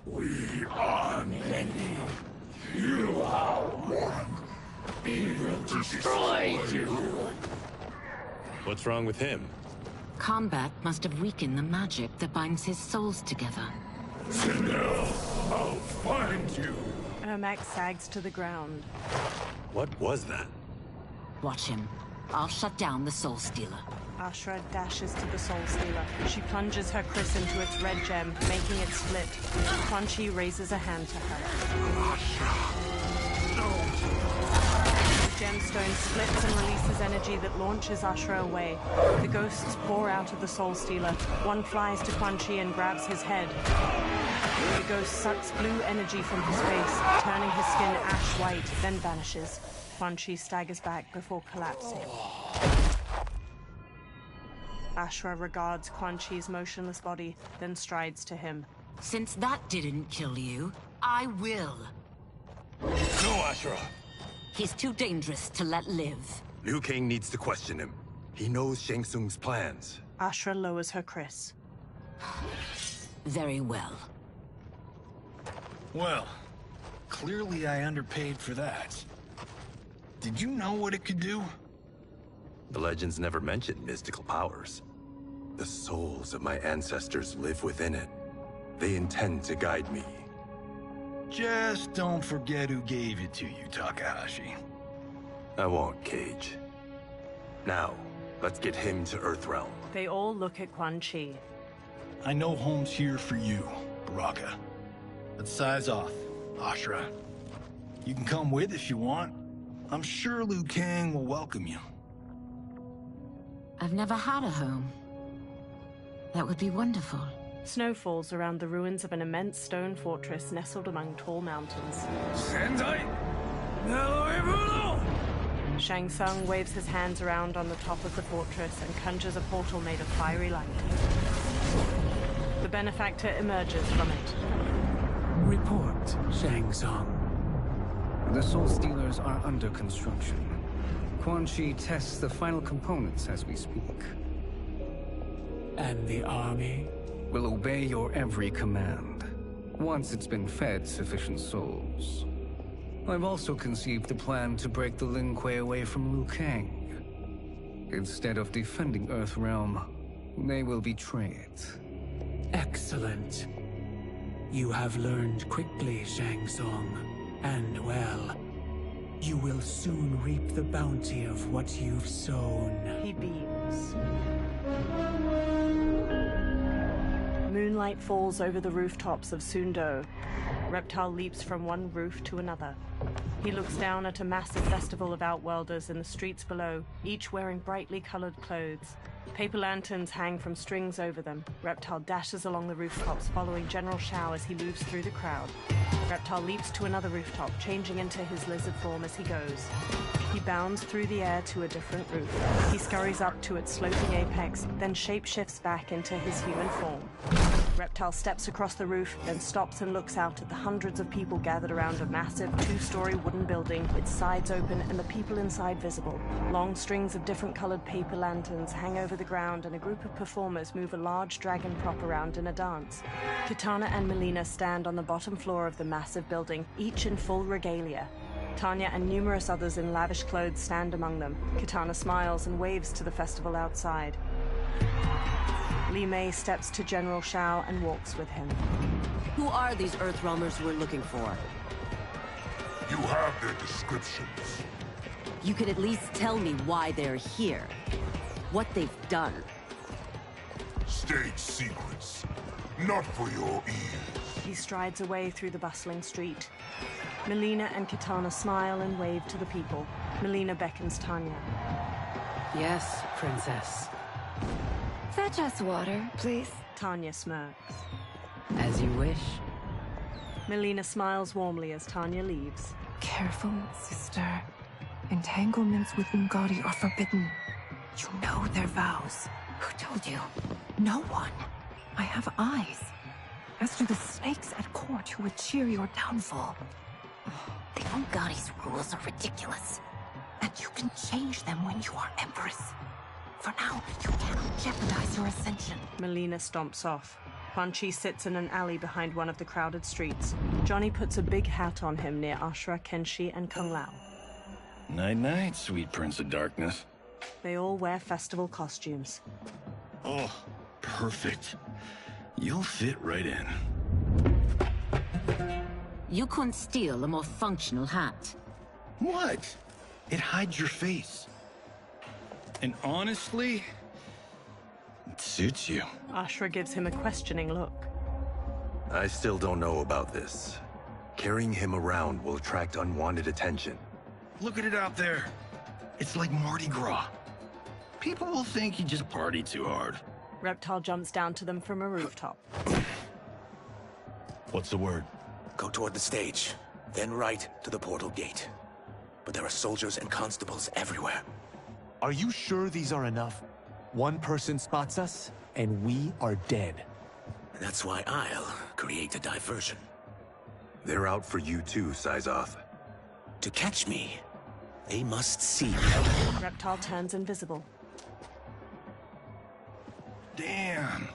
We are many. You are one. We will destroy you. What's wrong with him? Kombat must have weakened the magic that binds his souls together. Sinner, I'll find you. Ermac sags to the ground. What was that? Watch him. I'll shut down the Soul Stealer. Ashra dashes to the Soul Stealer. She plunges her kris into its red gem, making it split. Quan Chi raises a hand to her. The gemstone splits and releases energy that launches Ashra away. The ghosts pour out of the Soul Stealer. One flies to Quan Chi and grabs his head. The ghost sucks blue energy from his face, turning his skin ash white, then vanishes. Quan Chi staggers back before collapsing. Ashra regards Quan Chi's motionless body, then strides to him. Since that didn't kill you, I will. No, Ashra! He's too dangerous to let live. Liu Kang needs to question him. He knows Shang Tsung's plans. Ashra lowers her kris. Very well. Well, clearly I underpaid for that. Did you know what it could do? The legends never mentioned mystical powers. The souls of my ancestors live within it. They intend to guide me. Just don't forget who gave it to you, Takahashi. I won't, Cage. Now, let's get him to Earthrealm. They all look at Quan Chi. I know home's here for you, Baraka. But size off, Ashra. You can come with if you want. I'm sure Liu Kang will welcome you. I've never had a home. That would be wonderful. Snow falls around the ruins of an immense stone fortress nestled among tall mountains. Sendai! No, Shang Tsung waves his hands around on the top of the fortress and conjures a portal made of fiery light. The benefactor emerges from it. Report, Shang Tsung. The Soul Stealers are under construction. Quan Chi tests the final components as we speak. And the army? Will obey your every command, once it's been fed sufficient souls. I've also conceived a plan to break the Lin Kuei away from Liu Kang. Instead of defending Earthrealm, they will betray it. Excellent. You have learned quickly, Shang Tsung, and well. You will soon reap the bounty of what you've sown. He beams. Moonlight falls over the rooftops of Sundo. Reptile leaps from one roof to another. He looks down at a massive festival of Outworlders in the streets below, each wearing brightly colored clothes. Paper lanterns hang from strings over them. Reptile dashes along the rooftops, following General Shao as he moves through the crowd. Reptile leaps to another rooftop, changing into his lizard form as he goes. He bounds through the air to a different roof. He scurries up to its sloping apex, then shapeshifts back into his human form. Reptile steps across the roof, then stops and looks out at the hundreds of people gathered around a massive two-story wooden building, its sides open and the people inside visible. Long strings of different colored paper lanterns hang over the ground, and a group of performers move a large dragon prop around in a dance. Kitana and Melina stand on the bottom floor of the massive building, each in full regalia. Tanya and numerous others in lavish clothes stand among them. Kitana smiles and waves to the festival outside. Li Mei steps to General Shao and walks with him. Who are these Earthrealmers we're looking for? You have their descriptions. You can at least tell me why they're here. What they've done. State secrets. Not for your ears. He strides away through the bustling street. Melina and Kitana smile and wave to the people. Melina beckons Tanya. Yes, Princess. Fetch us water, please. Tanya smirks. As you wish. Melina smiles warmly as Tanya leaves. Careful, sister. Entanglements with Ungadi are forbidden. You know their vows. Who told you? No one. I have eyes. As do the snakes at court who would cheer your downfall. The Ungadi's rules are ridiculous. And you can change them when you are Empress. For now, you cannot jeopardize your ascension. Melina stomps off. Quan Chi sits in an alley behind one of the crowded streets. Johnny puts a big hat on him near Ashura, Kenshi, and Kung Lao. Night-night, sweet Prince of Darkness. They all wear festival costumes. Oh, perfect. You'll fit right in. You couldn't steal a more functional hat. What? It hides your face. And honestly, it suits you. Ashura gives him a questioning look. I still don't know about this. Carrying him around will attract unwanted attention. Look at it out there. It's like Mardi Gras. People will think you just party too hard. Reptile jumps down to them from a rooftop. What's the word? Go toward the stage, then right to the portal gate. But there are soldiers and constables everywhere. Are you sure these are enough? One person spots us, and we are dead. That's why I'll create a diversion. They're out for you too, Syzoth. To catch me, they must see me. Reptile turns invisible. Damn.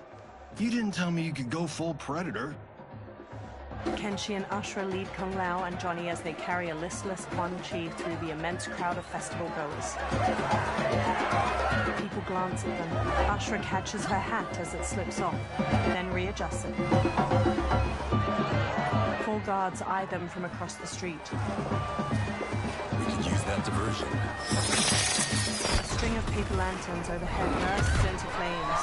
You didn't tell me you could go full Predator. Kenshi and Ashura lead Kung Lao and Johnny as they carry a listless Quan Chi through the immense crowd of festival goers. People glance at them. Ashura catches her hat as it slips off, then readjusts it. 4 guards eye them from across the street. We can use that diversion. A string of paper lanterns overhead bursts into flames.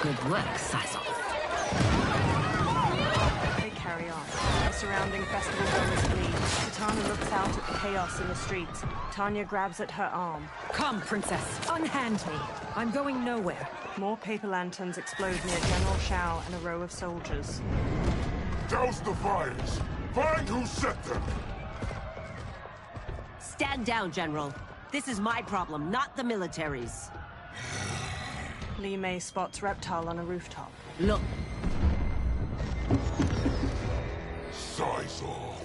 Good work, Syzoth. They carry on. The surrounding festival goers flee. Kitana looks out at the chaos in the streets. Tanya grabs at her arm. Come, Princess. Unhand me. I'm going nowhere. More paper lanterns explode near General Shao and a row of soldiers. Douse the fires! Find who set them! Stand down, General. This is my problem, not the military's. Li Mei spots Reptile on a rooftop. Look. Syzoth.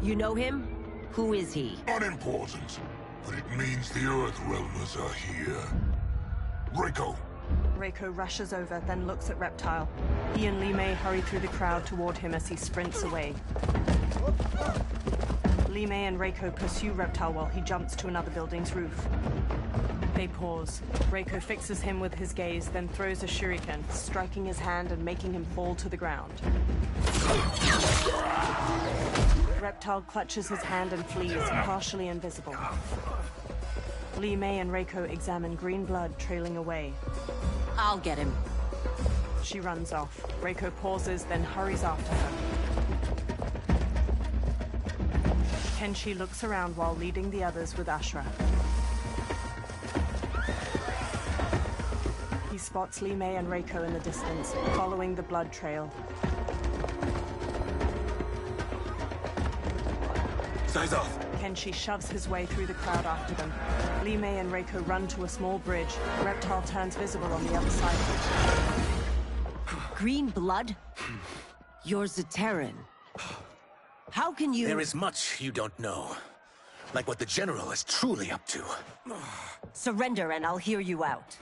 You know him? Who is he? Unimportant, but it means the Earthrealmers are here. Reiko. Reiko rushes over, then looks at Reptile. He and Li Mei hurry through the crowd toward him as he sprints away. Li Mei and Reiko pursue Reptile while he jumps to another building's roof. They pause. Reiko fixes him with his gaze, then throws a shuriken, striking his hand and making him fall to the ground. Reptile clutches his hand and flees, partially invisible. Li Mei and Reiko examine green blood trailing away. I'll get him. She runs off. Reiko pauses, then hurries after her. Kenshi looks around while leading the others with Ashra. He spots Li Mei and Reiko in the distance, following the blood trail. Size off! Kenshi shoves his way through the crowd after them. Li Mei and Reiko run to a small bridge. Reptile turns visible on the other side. Green blood? You're Zaterran. How can you— There is much you don't know. Like what the General is truly up to. Surrender and I'll hear you out.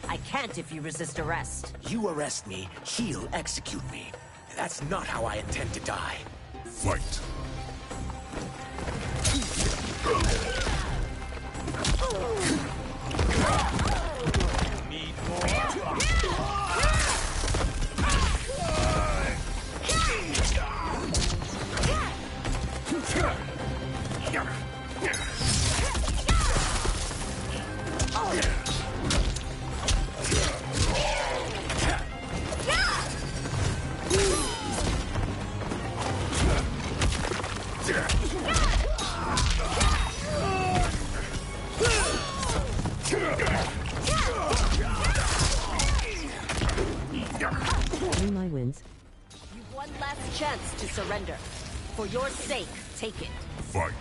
I can't if you resist arrest. You arrest me, he'll execute me. That's not how I intend to die. Fight. Need more? Limai wins. You've one last chance to surrender. For your sake, take it. Fight.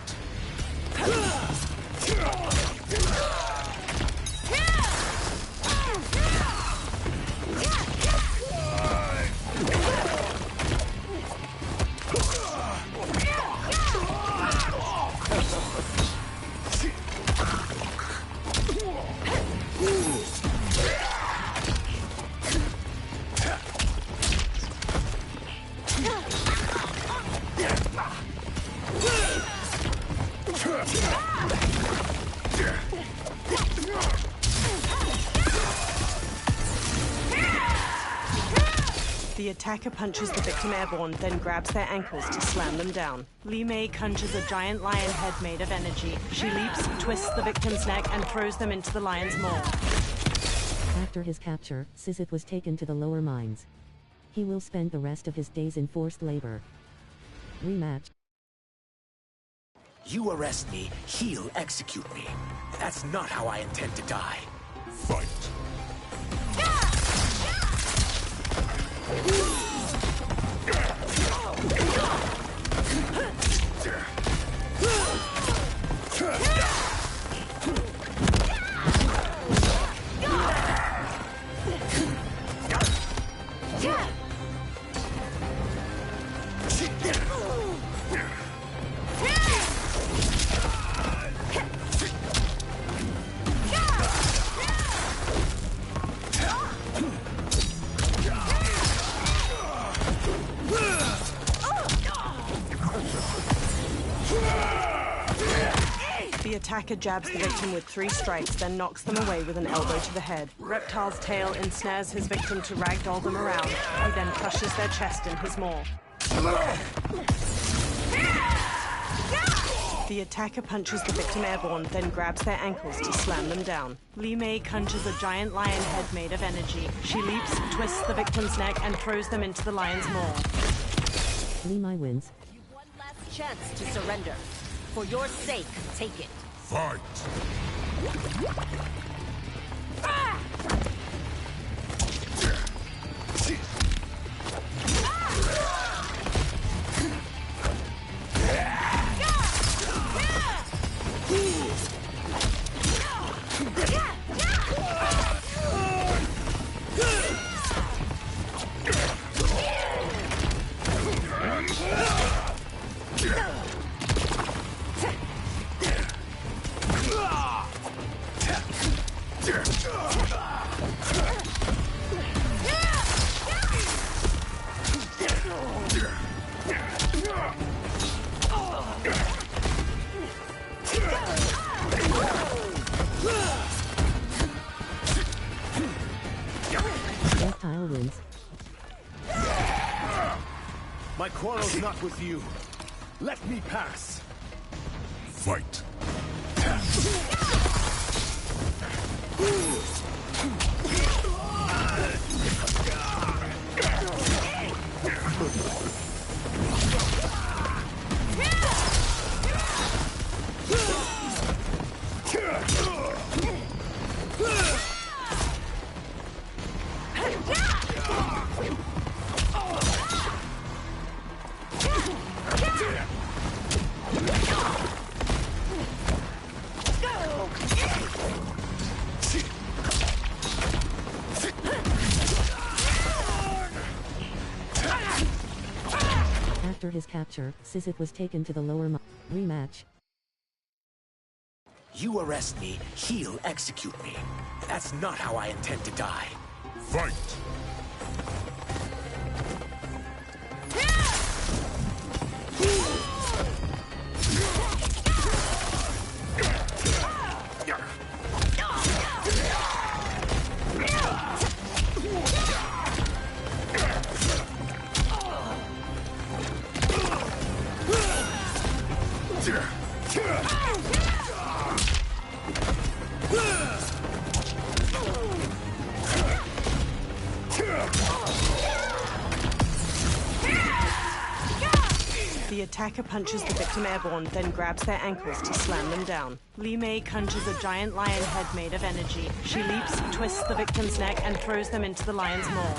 The attacker punches the victim airborne, then grabs their ankles to slam them down. Li Mei conjures a giant lion head made of energy. She leaps, twists the victim's neck, and throws them into the lion's maw. After his capture, Sisith was taken to the lower mines. He will spend the rest of his days in forced labor. Rematch. You arrest me, he'll execute me. That's not how I intend to die. Fight. The attacker jabs the victim with 3 strikes, then knocks them away with an elbow to the head. Reptile's tail ensnares his victim to ragdoll them around. He then crushes their chest in his maw. The attacker punches the victim airborne, then grabs their ankles to slam them down. Li Mei conjures a giant lion head made of energy. She leaps, twists the victim's neck, and throws them into the lion's maw. Limai wins. You've one last chance to surrender. For your sake, take it. Fight! Reptile wins. My quarrel's not with you. Let me pass. Fight. After his capture, Sisset was taken to the lower rematch. You arrest me, he'll execute me. That's not how I intend to die. Fight! The attacker punches the victim airborne, then grabs their ankles to slam them down. Li Mei conjures a giant lion head made of energy. She leaps, twists the victim's neck, and throws them into the lion's maw.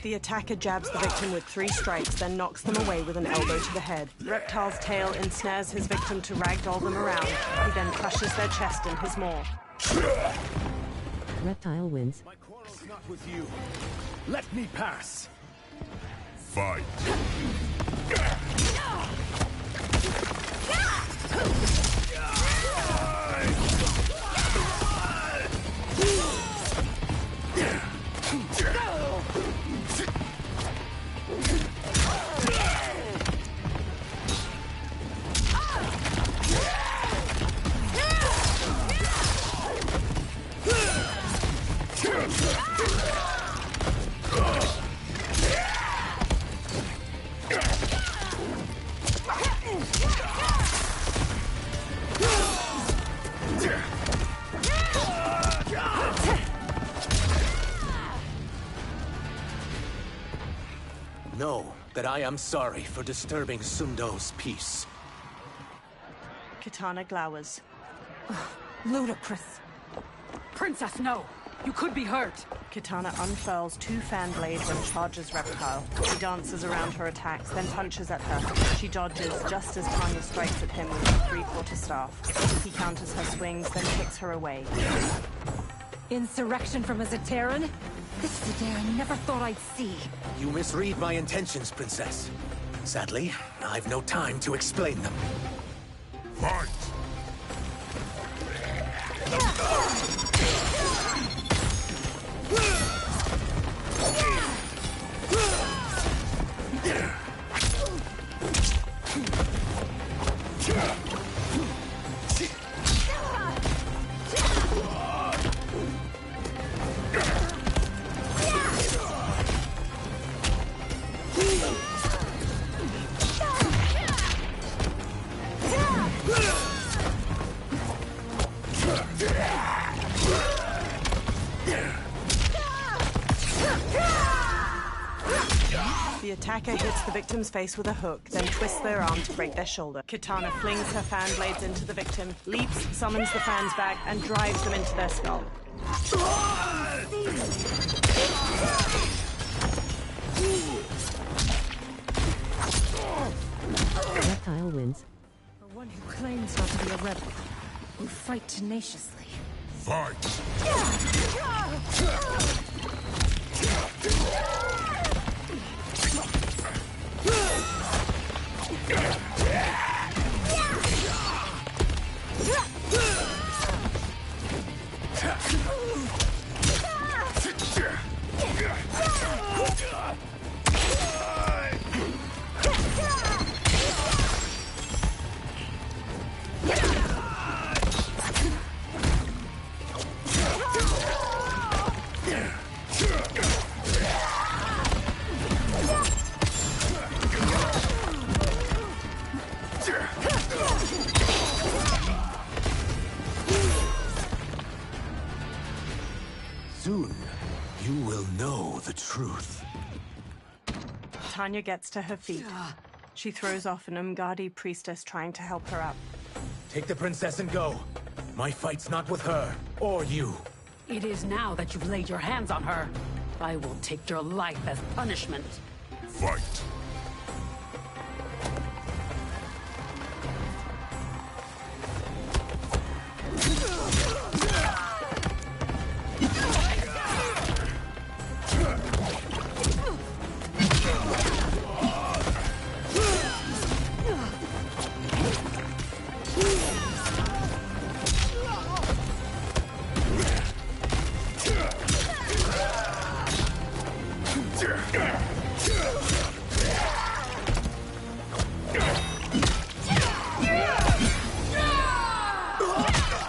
The attacker jabs the victim with 3 strikes, then knocks them away with an elbow to the head. Reptile's tail ensnares his victim to ragdoll them around. He then crushes their chest in his maw. Reptile wins. My quarrel's not with you. Let me pass. Fight. Know that I am sorry for disturbing Sundo's peace. Kitana glowers. Ludicrous. Princess, no! You could be hurt! Kitana unfurls 2 fan blades and charges Reptile. He dances around her attacks, then punches at her. She dodges just as Tanya strikes at him with her 3/4 staff. He counters her swings, then kicks her away. Insurrection from a Zaterran? This is a day I never thought I'd see. You misread my intentions, Princess. Sadly, I've no time to explain them. Fight! The attacker hits the victim's face with a hook, then twists their arm to break their shoulder. Kitana flings her fan blades into the victim, leaps, summons the fans back, and drives them into their skull. Reptile wins. For one who claims not to be a rebel, you fight tenaciously. Fight! Soon, you will know the truth. Tanya gets to her feet. She throws off an Umgadi priestess trying to help her up. Take the princess and go. My fight's not with her, or you. It is now that you've laid your hands on her. I will take your life as punishment. Fight.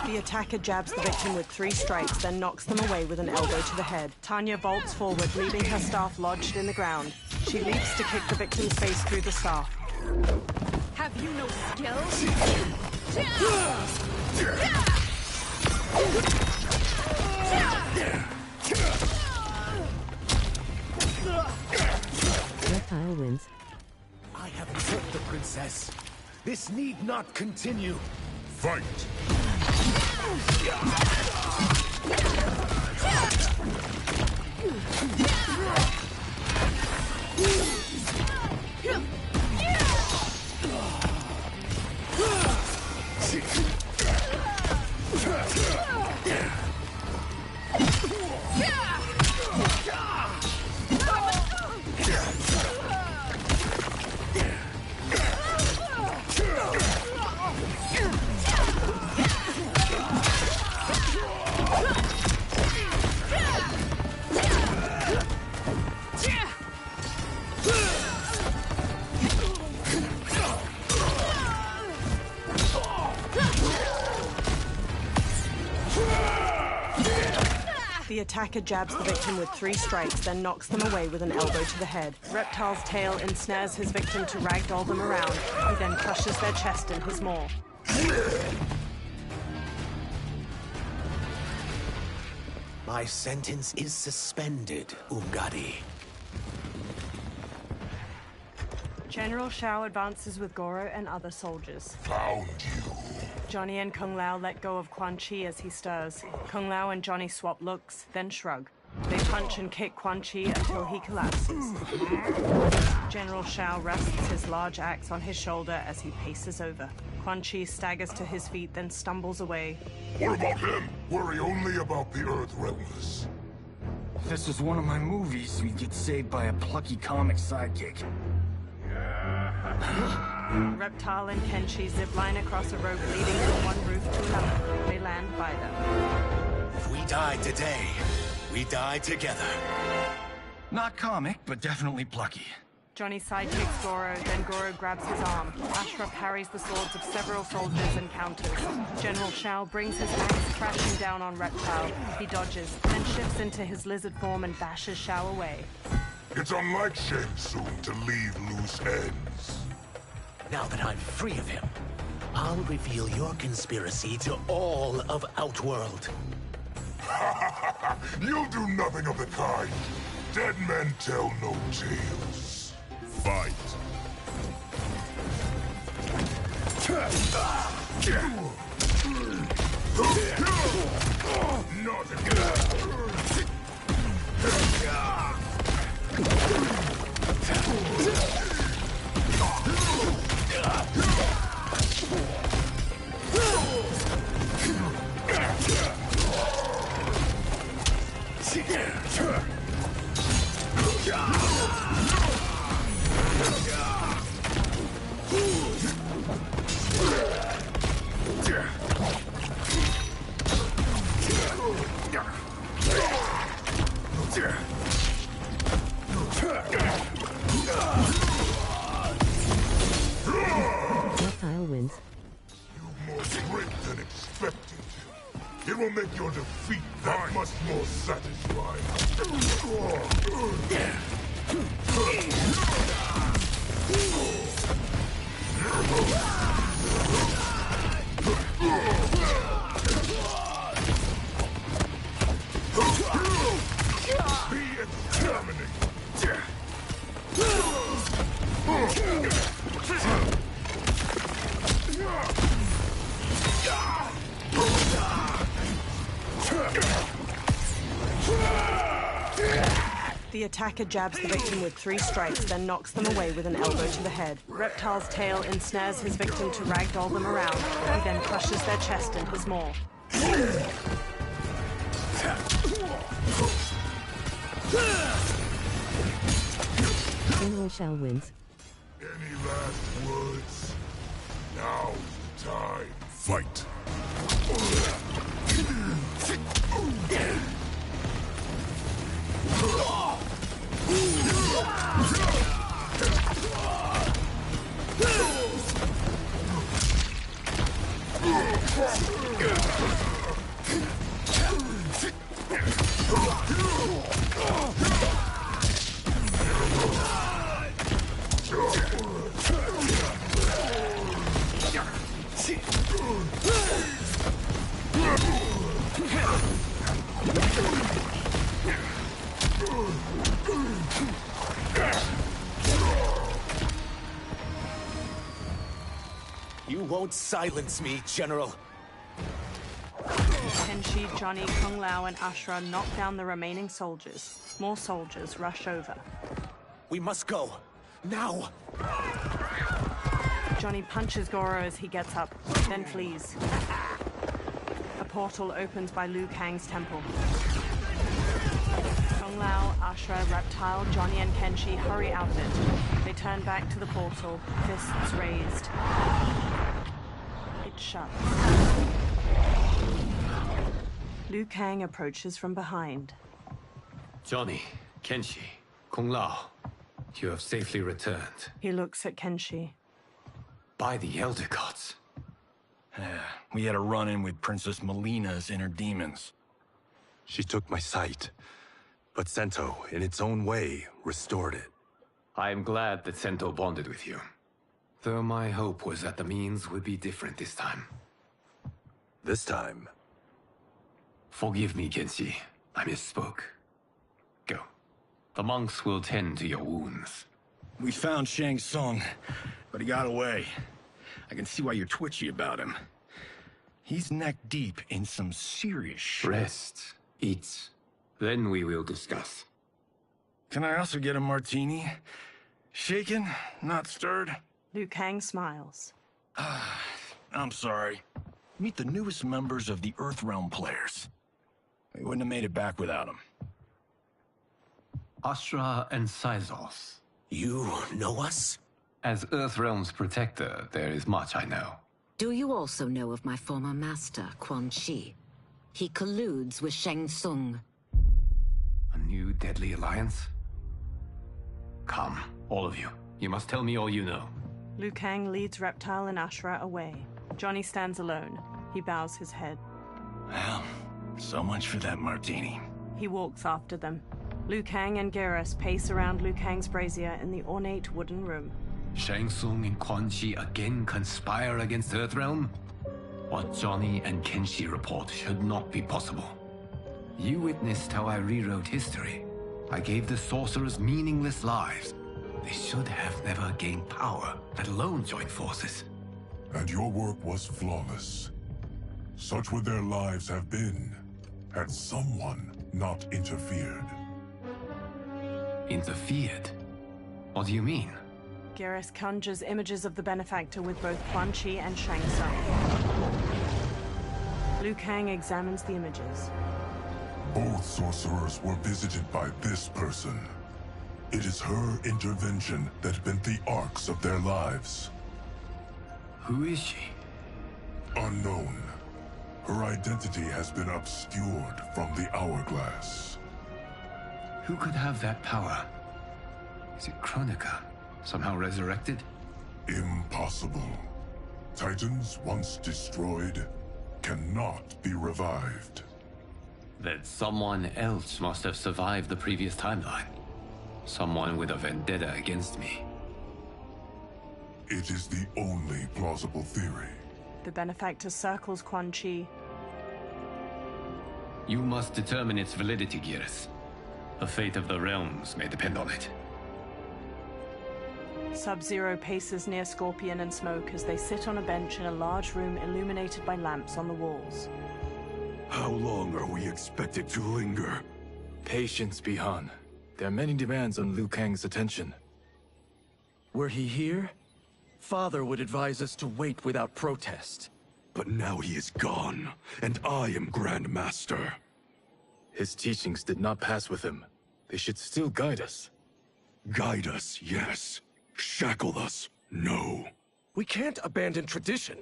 The attacker jabs the victim with 3 strikes, then knocks them away with an elbow to the head. Tanya vaults forward, leaving her staff lodged in the ground. She leaps to kick the victim's face through the staff. Have you no skills? Reptile wins. I haven't hurt the princess. This need not continue. Fight. The attacker jabs the victim with 3 strikes, then knocks them away with an elbow to the head. Reptile's tail ensnares his victim to ragdoll them around. He then crushes their chest in his maw. My sentence is suspended, Umgadi. General Shao advances with Goro and other soldiers. Found you. Johnny and Kung Lao let go of Quan Chi as he stirs. Kung Lao and Johnny swap looks, then shrug. They punch and kick Quan Chi until he collapses. General Shao rests his large axe on his shoulder as he paces over. Quan Chi staggers to his feet, then stumbles away. What about him? Worry only about the Earth Realmers. If this was one of my movies, we'd get saved by a plucky comic sidekick. Reptile and Kenshi zipline across a rope leading from one roof to another. They land by them. If we die today, we die together. Not comic, but definitely plucky. Johnny sidekicks Goro, then Goro grabs his arm. Ashra parries the swords of several soldiers and counters. General Shao brings his axe crashing down on Reptile. He dodges, then shifts into his lizard form and bashes Shao away. It's unlike Shang Tsung to leave loose ends. Now that I'm free of him, I'll reveal your conspiracy to all of Outworld. You'll do nothing of the kind. Dead men tell no tales. Fight. Not again. Reptile wins. You've more strength than expected. It will make your defeat that much more satisfying. The attacker jabs the victim with 3 strikes, then knocks them away with an elbow to the head. Reptile's tail ensnares his victim to ragdoll them around. He then crushes their chest in his maw. General Shao wins. Any last words? Now's the time. Fight. You won't silence me, General. Kenshi, Johnny, Kung Lao, and Ashura knock down the remaining soldiers. More soldiers rush over. We must go. Now! Johnny punches Goro as he gets up, then flees. A portal opens by Liu Kang's temple. Kung Lao, Ashura, Reptile, Johnny, and Kenshi hurry out of it. They turn back to the portal, fists raised. It shuts. Liu Kang approaches from behind. Johnny, Kenshi, Kung Lao, you have safely returned. He looks at Kenshi. By the Elder Gods. We had a run-in with Princess Melina's inner demons. She took my sight, but Sento, in its own way, restored it. I am glad that Sento bonded with you. Though my hope was that the means would be different this time. This time? Forgive me, Kenshi. I misspoke. Go. The monks will tend to your wounds. We found Shang Tsung, but he got away. I can see why you're twitchy about him. He's neck deep in some serious shit. Rest. Eat. Then we will discuss. Can I also get a martini? Shaken, not stirred? Liu Kang smiles. I'm sorry. Meet the newest members of the Earthrealm players. We wouldn't have made it back without them. Astra and Syzoth. You know us? As Earthrealm's protector, there is much I know. Do you also know of my former master, Quan Chi? He colludes with Shang Tsung. A new deadly alliance? Come, all of you. You must tell me all you know. Liu Kang leads Reptile and Ashura away. Johnny stands alone. He bows his head. Well, so much for that martini. He walks after them. Liu Kang and Geras pace around Liu Kang's brazier in the ornate wooden room. Shang Tsung and Quan Chi again conspire against Earthrealm? What Johnny and Kenshi report should not be possible. You witnessed how I rewrote history. I gave the sorcerers meaningless lives. They should have never gained power, let alone join forces. And your work was flawless. Such would their lives have been, had someone not interfered. Interfered? What do you mean? Geras conjures images of the benefactor with both Quan Chi and Shang Tsung. Liu Kang examines the images. Both sorcerers were visited by this person. It is her intervention that bent the arcs of their lives. Who is she? Unknown. Her identity has been obscured from the hourglass. Who could have that power? Is it Kronika? Somehow resurrected? Impossible. Titans once destroyed cannot be revived. Then someone else must have survived the previous timeline. Someone with a vendetta against me. It is the only plausible theory. The benefactor circles Quan Chi. You must determine its validity, Geras. The fate of the realms may depend on it. Sub-Zero paces near Scorpion and Smoke as they sit on a bench in a large room illuminated by lamps on the walls. How long are we expected to linger? Patience, Bihan. There are many demands on Liu Kang's attention. Were he here, Father would advise us to wait without protest. But now he is gone, and I am Grand Master. His teachings did not pass with him. They should still guide us. Guide us, yes. Shackle us, no. We can't abandon tradition.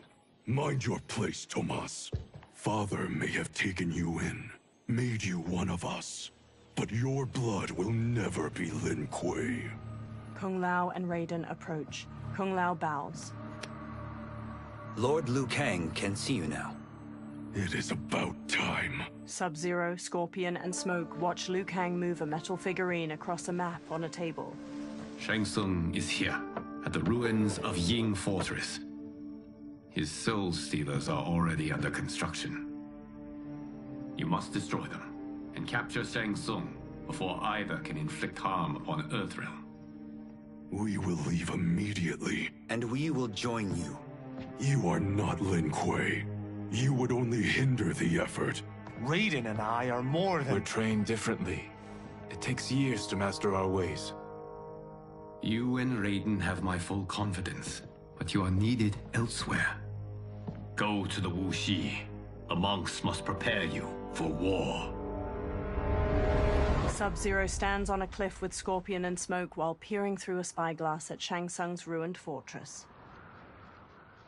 Mind your place, Tomas. Father may have taken you in, made you one of us. But your blood will never be Lin Kuei. Kung Lao and Raiden approach. Kung Lao bows. Lord Liu Kang can see you now. It is about time. Sub-Zero, Scorpion, and Smoke watch Liu Kang move a metal figurine across a map on a table. Shang Tsung is here, at the ruins of Ying Fortress. His Soul Stealers are already under construction. You must destroy them, and capture Shang Tsung before either can inflict harm upon Earthrealm. We will leave immediately. And we will join you. You are not Lin Kuei. You would only hinder the effort. Raiden and I are more than... We're trained differently. It takes years to master our ways. You and Raiden have my full confidence, but you are needed elsewhere. Go to the Wuxi. The monks must prepare you for war. Sub-Zero stands on a cliff with Scorpion and Smoke while peering through a spyglass at Shang Tsung's ruined fortress.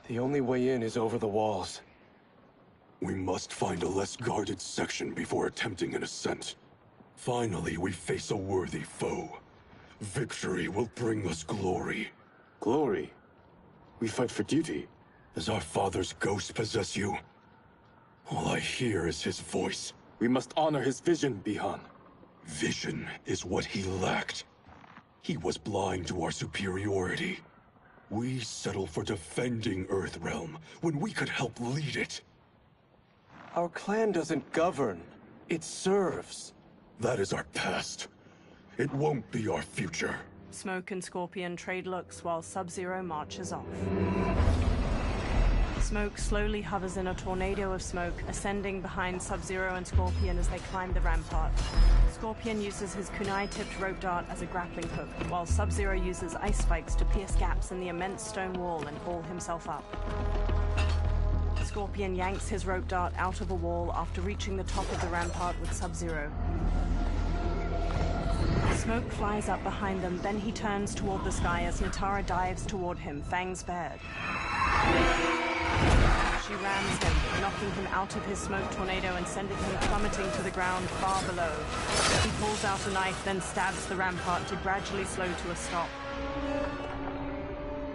The only way in is over the walls. We must find a less guarded section before attempting an ascent. Finally, we face a worthy foe. Victory will bring us glory. Glory? We fight for duty. Does our father's ghost possess you? All I hear is his voice. We must honor his vision, Bihan. Vision is what he lacked. He was blind to our superiority. We settle for defending Earthrealm when we could help lead it. Our clan doesn't govern. It serves. That is our past. It won't be our future. Smoke and Scorpion trade looks while Sub-Zero marches off. Smoke slowly hovers in a tornado of smoke, ascending behind Sub-Zero and Scorpion as they climb the rampart. Scorpion uses his kunai-tipped rope dart as a grappling hook, while Sub-Zero uses ice spikes to pierce gaps in the immense stone wall and haul himself up. Scorpion yanks his rope dart out of a wall after reaching the top of the rampart with Sub-Zero. Smoke flies up behind them, then he turns toward the sky as Natara dives toward him, fangs bared. She rams him, knocking him out of his smoke tornado and sending him plummeting to the ground far below. He pulls out a knife, then stabs the rampart to gradually slow to a stop.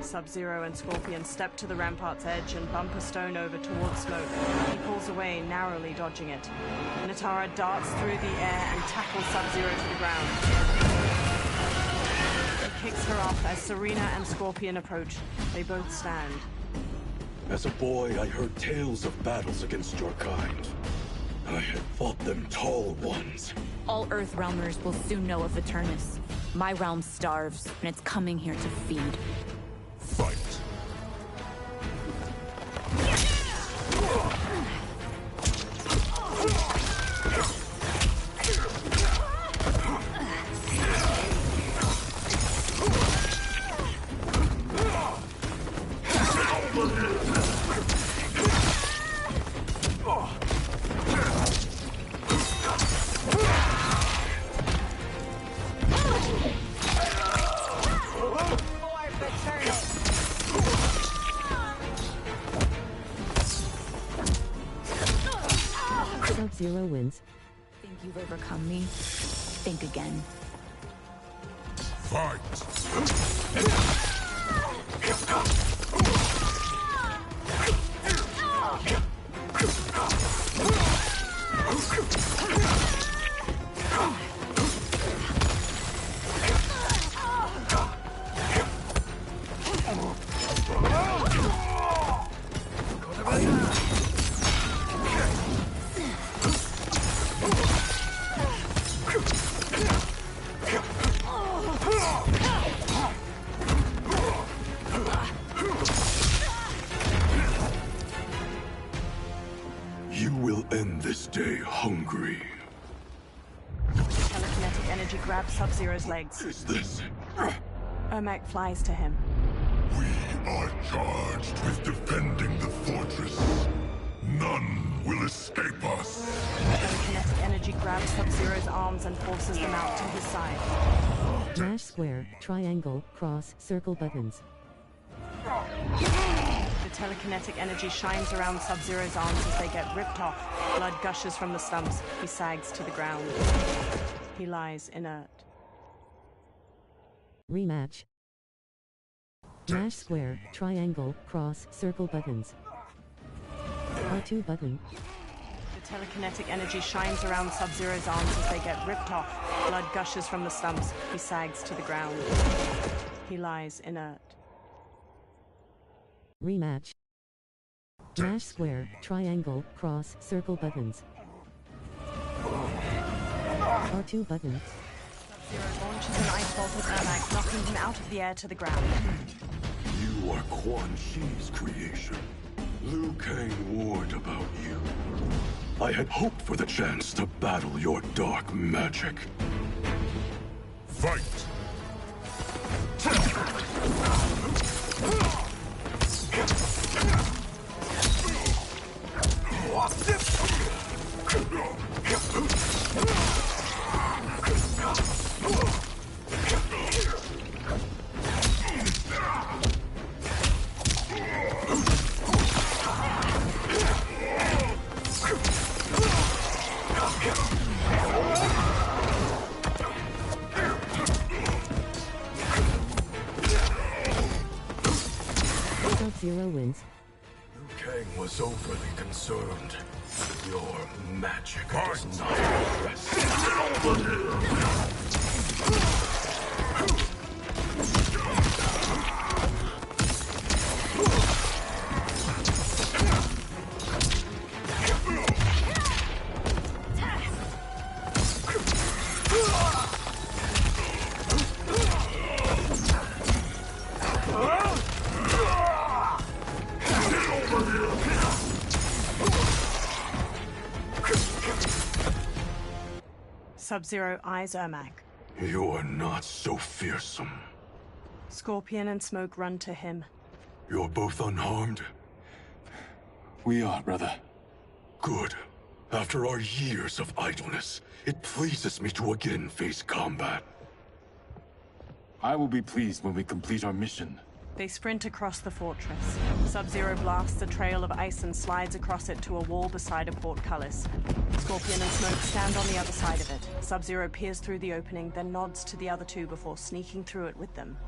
Sub-Zero and Scorpion step to the rampart's edge and bump a stone over towards Smoke. He pulls away, narrowly dodging it. Natara darts through the air and tackles Sub-Zero to the ground. He kicks her off as Serena and Scorpion approach. They both stand. As a boy, I heard tales of battles against your kind. I had fought them tall ones. All Earthrealmers will soon know of Eternus. My realm starves, and it's coming here to feed. Fight! Sub-Zero wins. Think you've overcome me? Think again. Fight! You will end this day hungry. Telekinetic energy grabs Sub-Zero's legs. Is this? Ermac flies to him. We are charged with defending the fortress. None will escape us. Telekinetic energy grabs Sub-Zero's arms and forces them out to his side. Mash square, triangle, cross, circle buttons. The telekinetic energy shines around Sub-Zero's arms as they get ripped off. Blood gushes from the stumps. He sags to the ground. He lies inert. Rematch. Mash square, triangle, cross, circle buttons. R2 button. The telekinetic energy shines around Sub-Zero's arms as they get ripped off. Blood gushes from the stumps. He sags to the ground. He lies inert. Rematch. Mash square, triangle, cross, circle buttons. R2 button. Sub-Zero launches an ice bolt at Ermac, knocking him out of the air to the ground. You are Quan Chi's creation. Liu Kang warned about you. I had hoped for the chance to battle your dark magic. Fight! Sub-Zero wins. Liu Kang was overly concerned. Your magic does not rest. Sub-Zero eyes Ermac. You are not so fearsome. Scorpion and Smoke run to him. You're both unharmed? We are, brother. Good. After our years of idleness, it pleases me to again face combat. I will be pleased when we complete our mission. They sprint across the fortress. Sub-Zero blasts a trail of ice and slides across it to a wall beside a portcullis. Scorpion and Smoke stand on the other side of it. Sub-Zero peers through the opening, then nods to the other two before sneaking through it with them.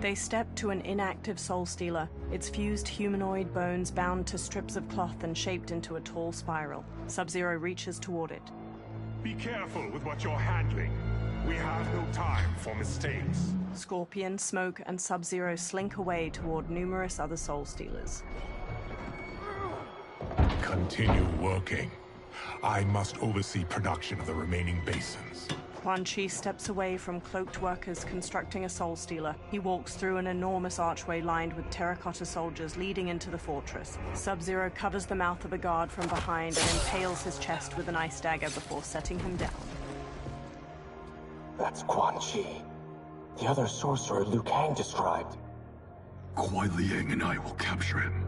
They step to an inactive Soul Stealer, its fused humanoid bones bound to strips of cloth and shaped into a tall spiral. Sub-Zero reaches toward it. Be careful with what you're handling. We have no time for mistakes. Scorpion, Smoke, and Sub-Zero slink away toward numerous other Soul Stealers. Continue working. I must oversee production of the remaining basins. Quan Chi steps away from cloaked workers constructing a Soul Stealer. He walks through an enormous archway lined with terracotta soldiers leading into the fortress. Sub-Zero covers the mouth of a guard from behind and impales his chest with an ice dagger before setting him down. That's Quan Chi. The other sorcerer Liu Kang described. Kuai Liang and I will capture him.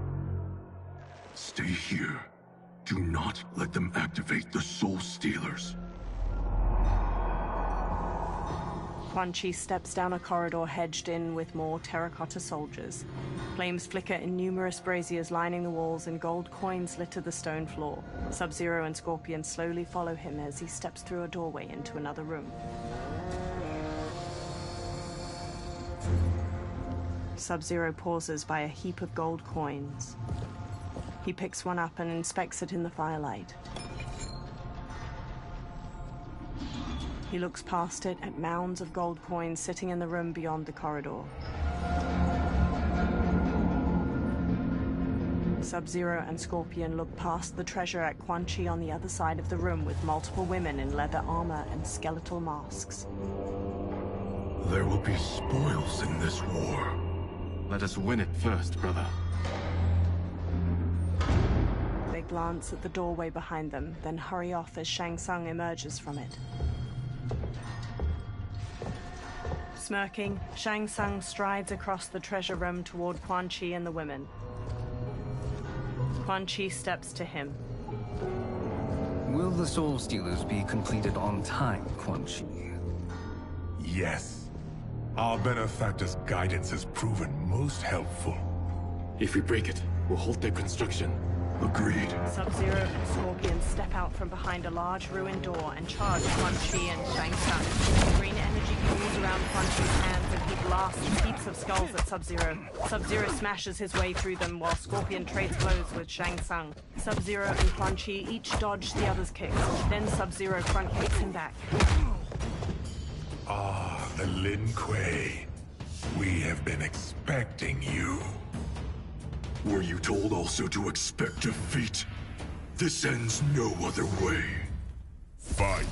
Stay here. Do not let them activate the Soul Stealers. Quan Chi steps down a corridor hedged in with more terracotta soldiers. Flames flicker in numerous braziers lining the walls and gold coins litter the stone floor. Sub-Zero and Scorpion slowly follow him as he steps through a doorway into another room. Sub-Zero pauses by a heap of gold coins. He picks one up and inspects it in the firelight. He looks past it at mounds of gold coins sitting in the room beyond the corridor. Sub-Zero and Scorpion look past the treasure at Quan Chi on the other side of the room with multiple women in leather armor and skeletal masks. There will be spoils in this war. Let us win it first, brother. They glance at the doorway behind them, then hurry off as Shang Tsung emerges from it. Smirking, Shang Tsung strides across the treasure room toward Quan Chi and the women. Quan Chi steps to him. Will the Soul Stealers be completed on time, Quan Chi? Yes. Our benefactor's guidance has proven most helpful. If we break it, we'll halt their construction. Agreed. Sub-Zero and Scorpion step out from behind a large ruined door and charge Quan Chi and Shang Tsung. Green energy pools around Quan Chi's hands and he blasts heaps of skulls at Sub-Zero. Sub-Zero smashes his way through them while Scorpion trades blows with Shang Tsung. Sub-Zero and Quan Chi each dodge the other's kicks. Then Sub-Zero front kicks him back. Ah, the Lin Kuei. We have been expecting you. Were you told also to expect defeat? This ends no other way. Fight.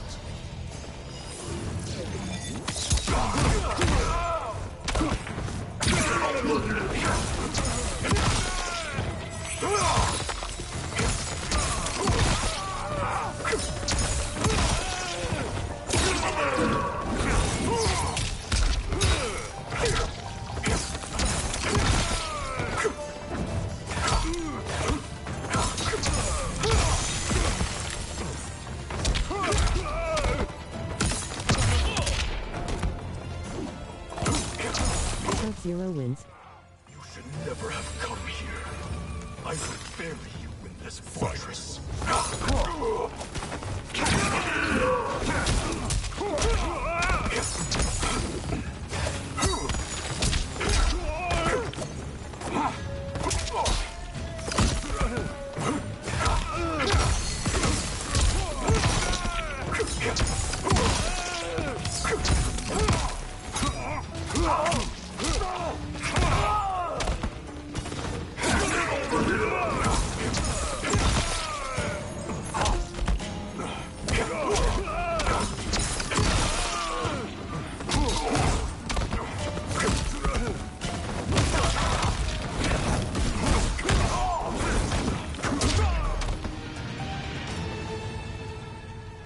Sub-Zero wins. You should never have come here. I would bury you in this fortress.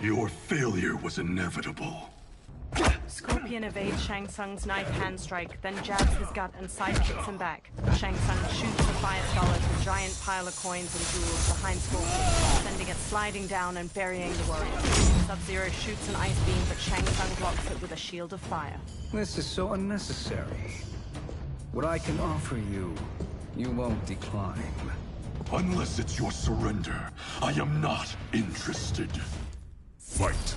Your failure was inevitable. Scorpion evades Shang Tsung's knife hand strike, then jabs his gut and sidekicks him back. Shang Tsung shoots the fire skull at a giant pile of coins and jewels behind Scorpion, sending it sliding down and burying the warrior. Sub-Zero shoots an ice beam, but Shang Tsung blocks it with a shield of fire. This is so unnecessary. What I can offer you, you won't decline. Unless it's your surrender, I am not interested. Fight.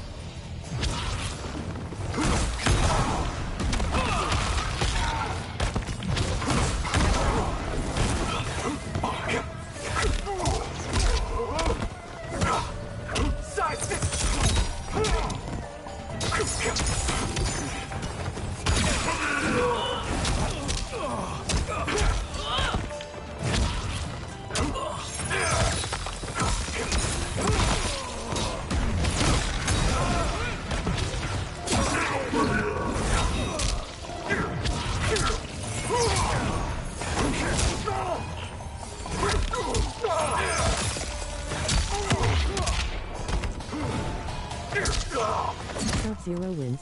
Sub-Zero wins.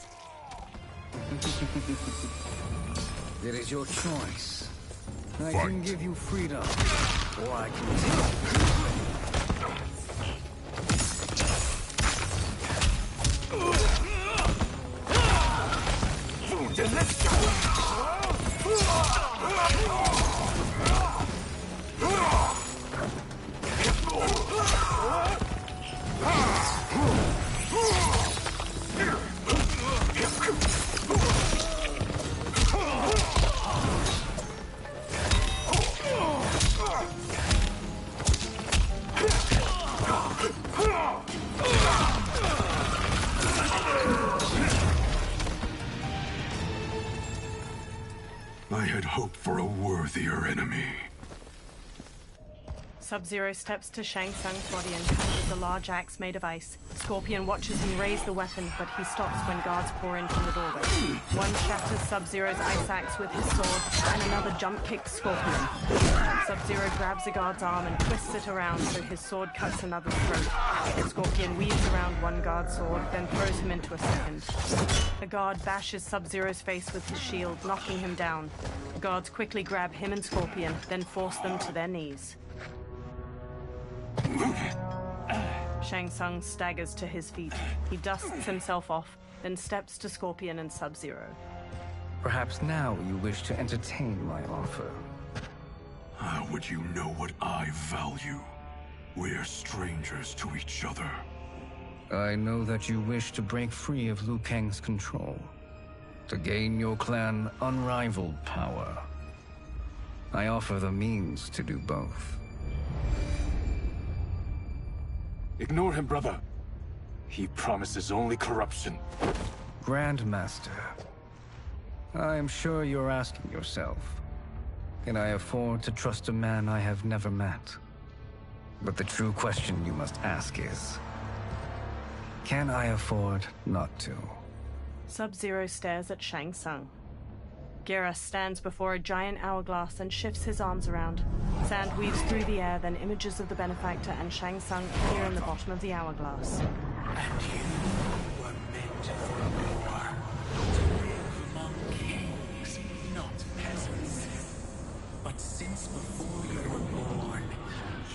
It is your choice. I Fight. can give you freedom, or I can take I had hoped for a worthier enemy. Sub-Zero steps to Shang Tsung's body and catches a large axe made of ice. Scorpion watches him raise the weapon, but he stops when guards pour in from the doorway. One shatters Sub-Zero's ice axe with his sword, and another jump kicks Scorpion. Sub-Zero grabs a guard's arm and twists it around so his sword cuts another's throat. Scorpion weaves around one guard's sword, then throws him into a second. A guard bashes Sub-Zero's face with his shield, knocking him down. The guards quickly grab him and Scorpion, then force them to their knees. Shang Tsung staggers to his feet. He dusts himself off, then steps to Scorpion and Sub-Zero. Perhaps now you wish to entertain my offer. How would you know what I value? We're strangers to each other. I know that you wish to break free of Liu Kang's control, to gain your clan unrivaled power. I offer the means to do both. Ignore him, brother. He promises only corruption. Grandmaster, I am sure you're asking yourself, can I afford to trust a man I have never met? But the true question you must ask is, can I afford not to? Sub-Zero stares at Shang Tsung. Geras stands before a giant hourglass and shifts his arms around. Sand weaves through the air, then images of the benefactor and Shang Tsung appear in the bottom of the hourglass. And you were meant for war, to live among kings, not peasants. But since before you were born,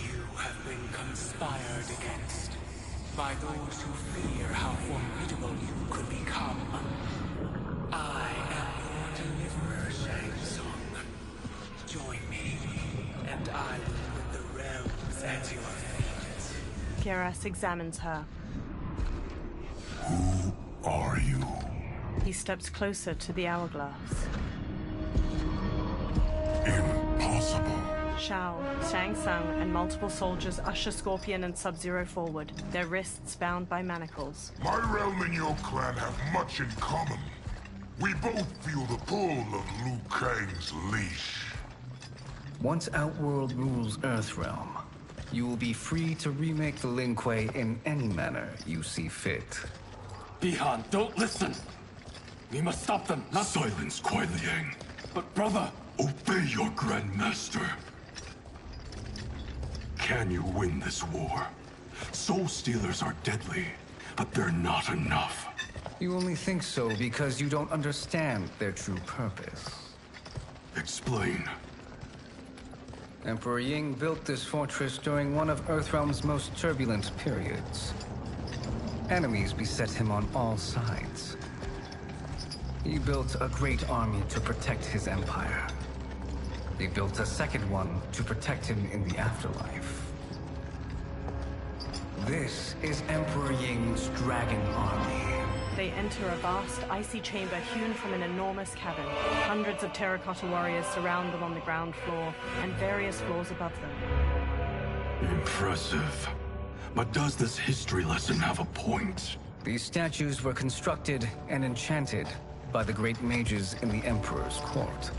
you have been conspired against by those who fear how formidable you could become. I am your deliverer, Shang Tsung. Join me, and I will put the realms at your feet. Geras examines her. Who are you? He steps closer to the hourglass. Impossible. Shao, Shang Tsung, and multiple soldiers usher Scorpion and Sub-Zero forward, their wrists bound by manacles. My realm and your clan have much in common. We both feel the pull of Liu Kang's leash. Once Outworld rules Earthrealm, you will be free to remake the Lin Kuei in any manner you see fit. Bihan, don't listen! We must stop them, not— Silence, Kuai Liang. But brother— Obey your Grandmaster. Can you win this war? Soul Stealers are deadly, but they're not enough. You only think so because you don't understand their true purpose. Explain. Emperor Ying built this fortress during one of Earthrealm's most turbulent periods. Enemies beset him on all sides. He built a great army to protect his empire. He built a second one to protect him in the afterlife. This is Emperor Ying's Dragon Army. They enter a vast, icy chamber hewn from an enormous cavern. Hundreds of terracotta warriors surround them on the ground floor, and various floors above them. Impressive. But does this history lesson have a point? These statues were constructed and enchanted by the great mages in the Emperor's court.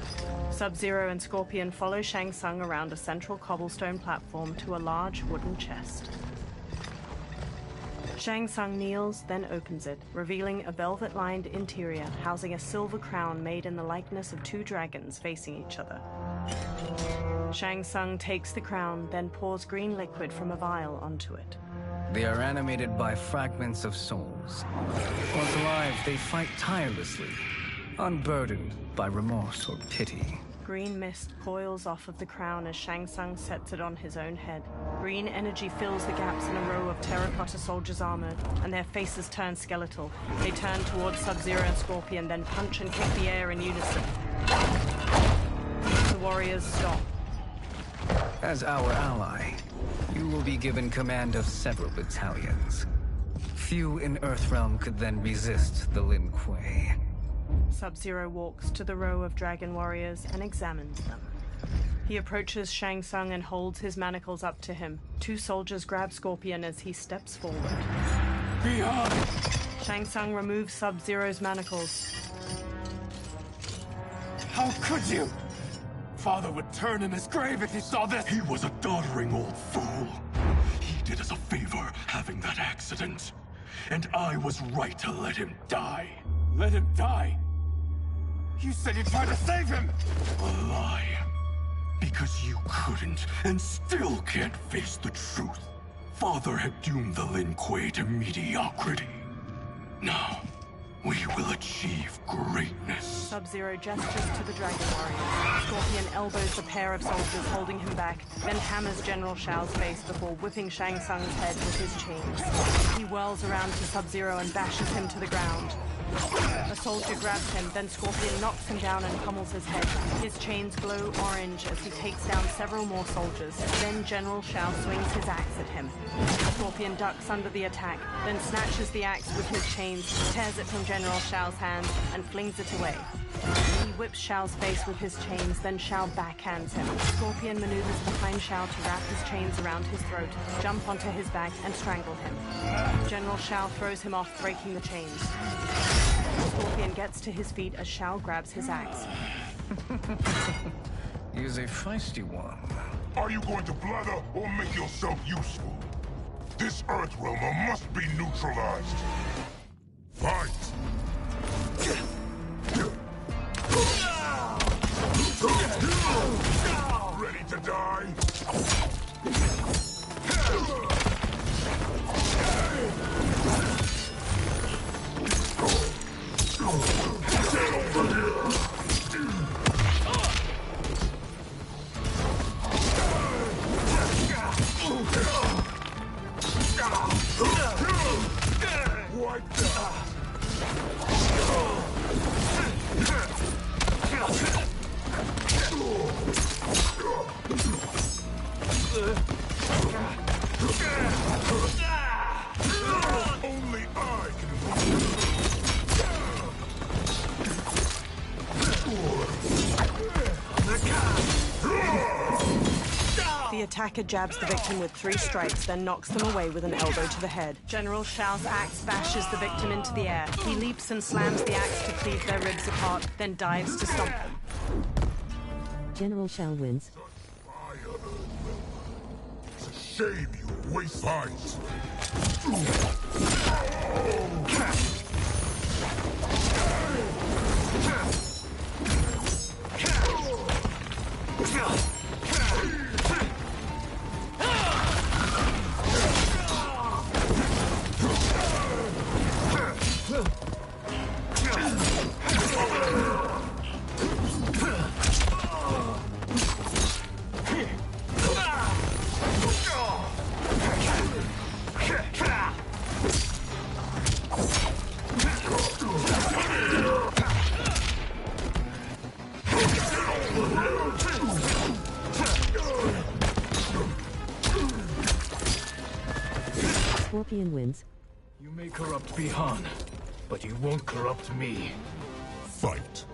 Sub-Zero and Scorpion follow Shang Tsung around a central cobblestone platform to a large wooden chest. Shang Tsung kneels, then opens it, revealing a velvet-lined interior housing a silver crown made in the likeness of two dragons facing each other. Shang Tsung takes the crown, then pours green liquid from a vial onto it. They are animated by fragments of souls. Once alive, they fight tirelessly, unburdened by remorse or pity. Green mist coils off of the crown as Shang Tsung sets it on his own head. Green energy fills the gaps in a row of terracotta soldiers armored, and their faces turn skeletal. They turn towards Sub-Zero and Scorpion, then punch and kick the air in unison. The warriors stop. As our ally, you will be given command of several battalions. Few in Earthrealm could then resist the Lin Kuei. Sub-Zero walks to the row of dragon warriors and examines them. He approaches Shang Tsung and holds his manacles up to him. Two soldiers grab Scorpion as he steps forward. Behind! Shang Tsung removes Sub-Zero's manacles. How could you? Father would turn in his grave if he saw this! He was a doddering old fool. He did us a favor having that accident. And I was right to let him die. Let him die? You said you tried to save him! A lie. Because you couldn't, and still can't face the truth. Father had doomed the Lin Kuei to mediocrity. Now, we will achieve greatness. Sub-Zero gestures to the Dragon Warriors. Scorpion elbows the pair of soldiers holding him back, then hammers General Shao's face before whipping Shang Tsung's head with his chains. He whirls around to Sub-Zero and bashes him to the ground. A soldier grabs him, then Scorpion knocks him down and pummels his head. His chains glow orange as he takes down several more soldiers. Then General Shao swings his axe at him. Scorpion ducks under the attack, then snatches the axe with his chains, tears it from General Shao's hand, and flings it away. He whips Shao's face with his chains, then Shao backhands him. Scorpion maneuvers behind Shao to wrap his chains around his throat, jump onto his back, and strangle him. General Shao throws him off, breaking the chains. Scorpion gets to his feet as Shao grabs his axe. He's a feisty one. Are you going to blather or make yourself useful? This Earthrealmer must be neutralized. Fight! Ready to die? Get over here! Wipe that! Only I can. The attacker jabs the victim with 3 strikes, then knocks them away with an elbow to the head. General Shao's axe bashes the victim into the air. He leaps and slams the axe to cleave their ribs apart, then dives to stomp them. General Shao wins. It's a shame you waste lives. Scorpion wins. You may corrupt Bihan, but you won't corrupt me. Fight.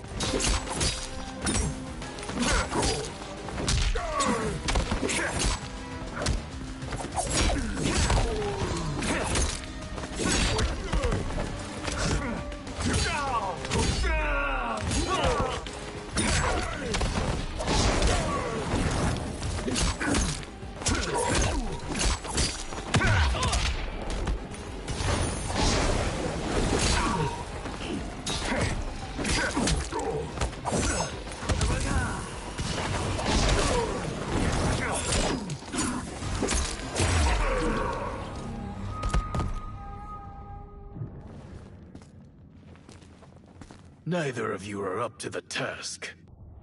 Neither of you are up to the task.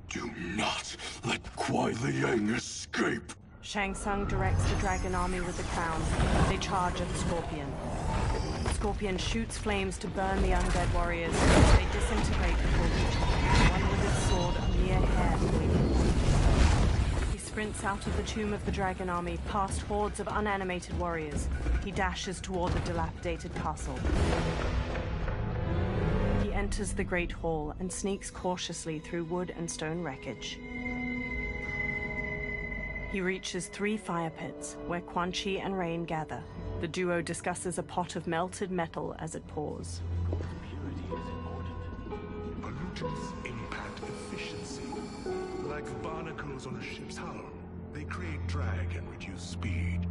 Do not let Kuai Liang escape. Shang Tsung directs the dragon army with the crown. They charge at the Scorpion. Scorpion shoots flames to burn the undead warriors. They disintegrate before each other, one with its sword a mere hair away. He sprints out of the tomb of the dragon army, past hordes of unanimated warriors. He dashes toward the dilapidated castle. He enters the Great Hall and sneaks cautiously through wood and stone wreckage. He reaches 3 fire pits, where Quan Chi and Rain gather. The duo discusses a pot of melted metal as it pours. Purity is important. Pollutants impact efficiency. Like like barnacles on a ship's hull. They create drag and reduce speed.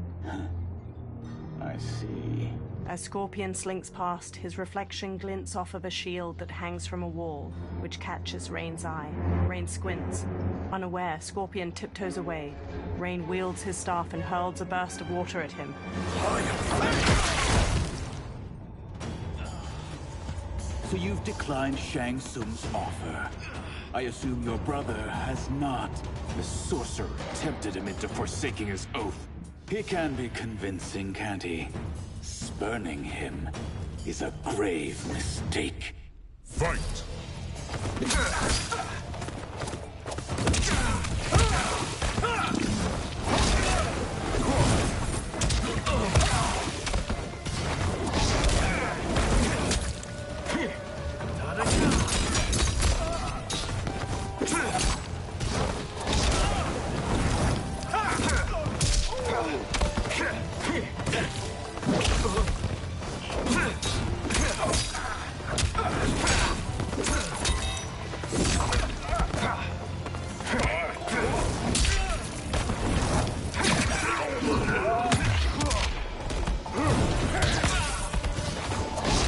I see. As Scorpion slinks past, his reflection glints off of a shield that hangs from a wall, which catches Rain's eye. Rain squints. Unaware, Scorpion tiptoes away. Rain wields his staff and hurls a burst of water at him. So you've declined Shang Tsung's offer. I assume your brother has not. The sorcerer tempted him into forsaking his oath. He can be convincing, can't he? Spurning him is a grave mistake. Fight!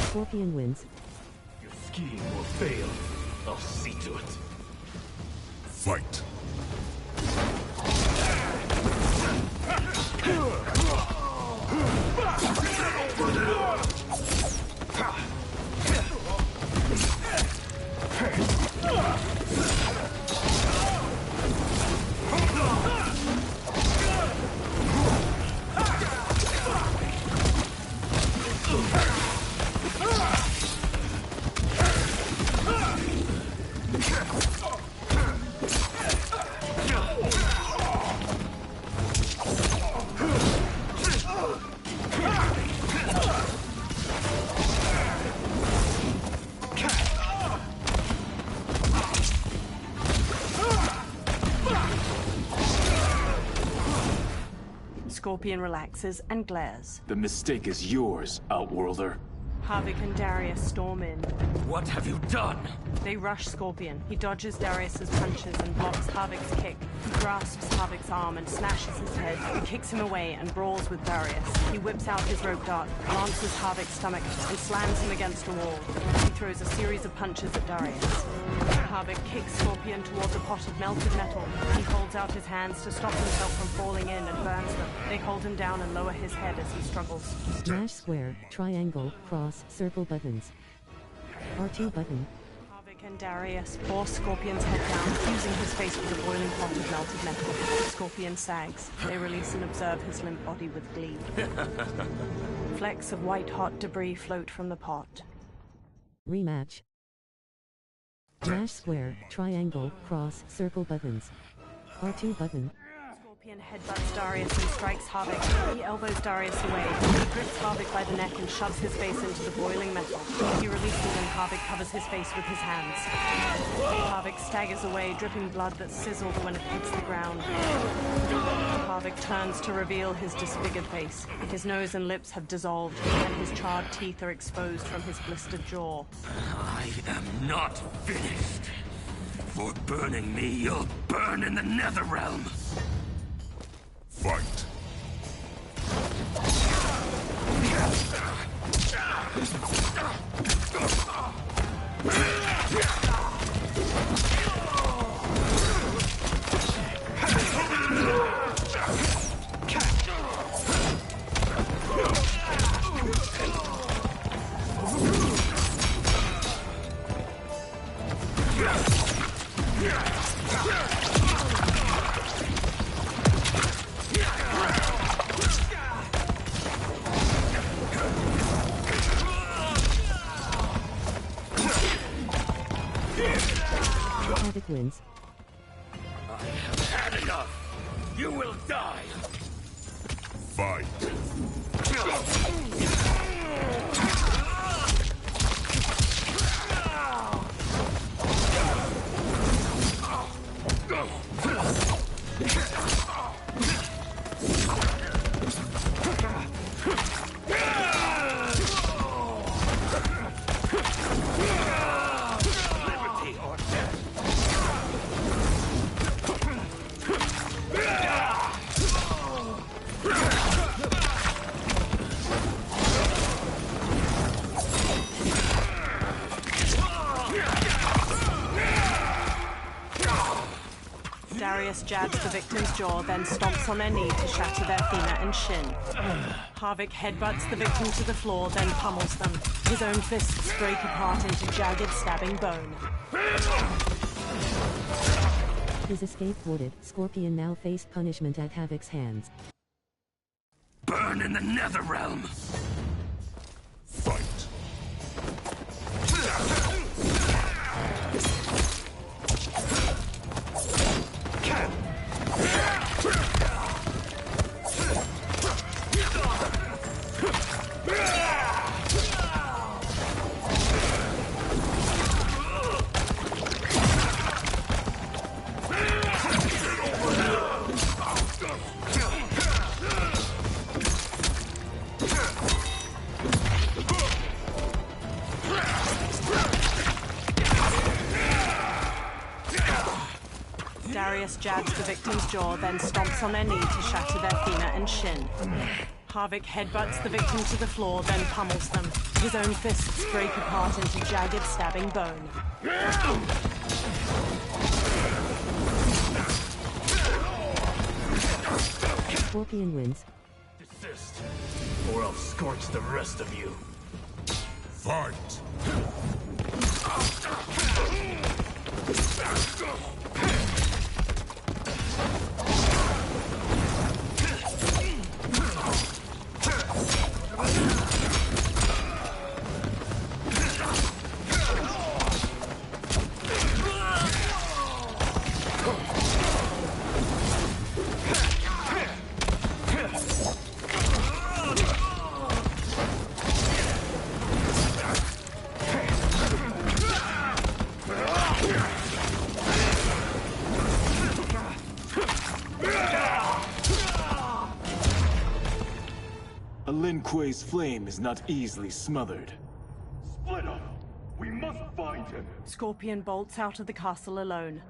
Scorpion wins. Your scheme will fail. I'll see to it. Fight! Scorpion relaxes and glares. The mistake is yours, Outworlder. Havik and Darius storm in. What have you done? They rush Scorpion. He dodges Darius's punches and blocks Havik's kick. He grasps Havik's arm and slashes his head. He kicks him away and brawls with Darius. He whips out his rope dart, lances Havik's stomach, and slams him against a wall. He throws a series of punches at Darius. Havik kicks Scorpion towards a pot of melted metal. He holds out his hands to stop himself from falling in and burns them. They hold him down and lower his head as he struggles. Dash square, triangle, cross, circle buttons. R2 button. Havik and Darius force Scorpion's head down, fusing his face with a boiling pot of melted metal. Scorpion sags. They release and observe his limp body with glee. Flecks of white-hot debris float from the pot. Rematch. Dash square, triangle, cross, circle buttons. R2 button. Scorpion headbutts Darius and strikes Havik. He elbows Darius away. He grips Havik by the neck and shoves his face into the boiling metal. He releases and Havik covers his face with his hands. Havik staggers away, dripping blood that sizzles when it hits the ground. Havik turns to reveal his disfigured face. His nose and lips have dissolved, and his charred teeth are exposed from his blistered jaw. I am not finished. For burning me, you'll burn in the Netherrealm. Fight! Havik wins. I have had enough. You will die. Fight! Liberty or death. Darius jabs the victim's jaw, then stomps on their knee to shatter their femur and shin. Harvick headbutts the victim to the floor, then pummels them. His own fists break apart into jagged, stabbing bone. His escape thwarted, Scorpion now faced punishment at Havoc's hands. Burn in the Netherrealm! Fight! Darius jabs the victim's jaw, then stomps on their knee to shatter their femur and shin. Harvick headbutts the victim to the floor, then pummels them. His own fists break apart into jagged, stabbing bone. Scorpion wins. Desist, or I'll scorch the rest of you. Fight! A Lin Kuei's flame is not easily smothered. Split up! We must find him! Scorpion bolts out of the castle alone.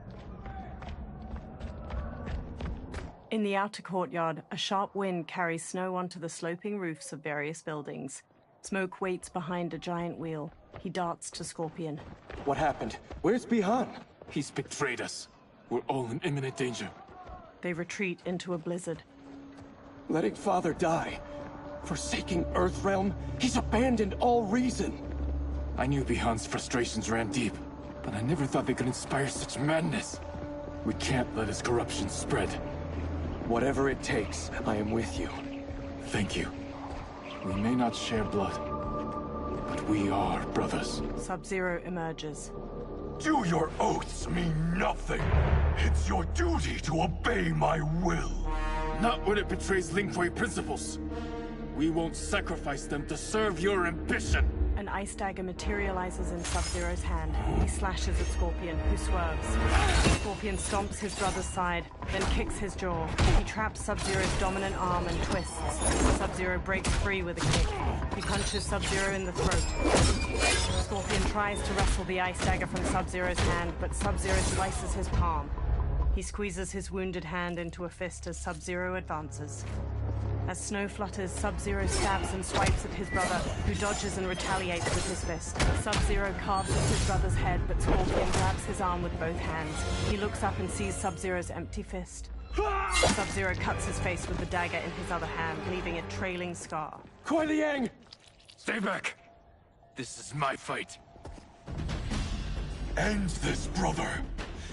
In the outer courtyard, a sharp wind carries snow onto the sloping roofs of various buildings. Smoke waits behind a giant wheel. He darts to Scorpion. What happened? Where's Bihan? He's betrayed us. We're all in imminent danger. They retreat into a blizzard. Letting Father die. Forsaking Earthrealm, he's abandoned all reason. I knew Bihan's frustrations ran deep, but I never thought they could inspire such madness. We can't let his corruption spread. Whatever it takes, I am with you. Thank you. We may not share blood, but we are brothers. Sub-Zero emerges. Do your oaths mean nothing? It's your duty to obey my will. Not when it betrays Lin Kuei principles. We won't sacrifice them to serve your ambition. An ice dagger materializes in Sub-Zero's hand. He slashes at Scorpion, who swerves. Scorpion stomps his brother's side, then kicks his jaw. He traps Sub-Zero's dominant arm and twists. Sub-Zero breaks free with a kick. He punches Sub-Zero in the throat. Scorpion tries to wrestle the ice dagger from Sub-Zero's hand, but Sub-Zero slices his palm. He squeezes his wounded hand into a fist as Sub-Zero advances. As snow flutters, Sub-Zero stabs and swipes at his brother, who dodges and retaliates with his fist. Sub-Zero carves at his brother's head, but Scorpion grabs his arm with both hands. He looks up and sees Sub-Zero's empty fist. Sub-Zero cuts his face with the dagger in his other hand, leaving a trailing scar. Kuei Liang! Stay back! This is my fight. End this, brother.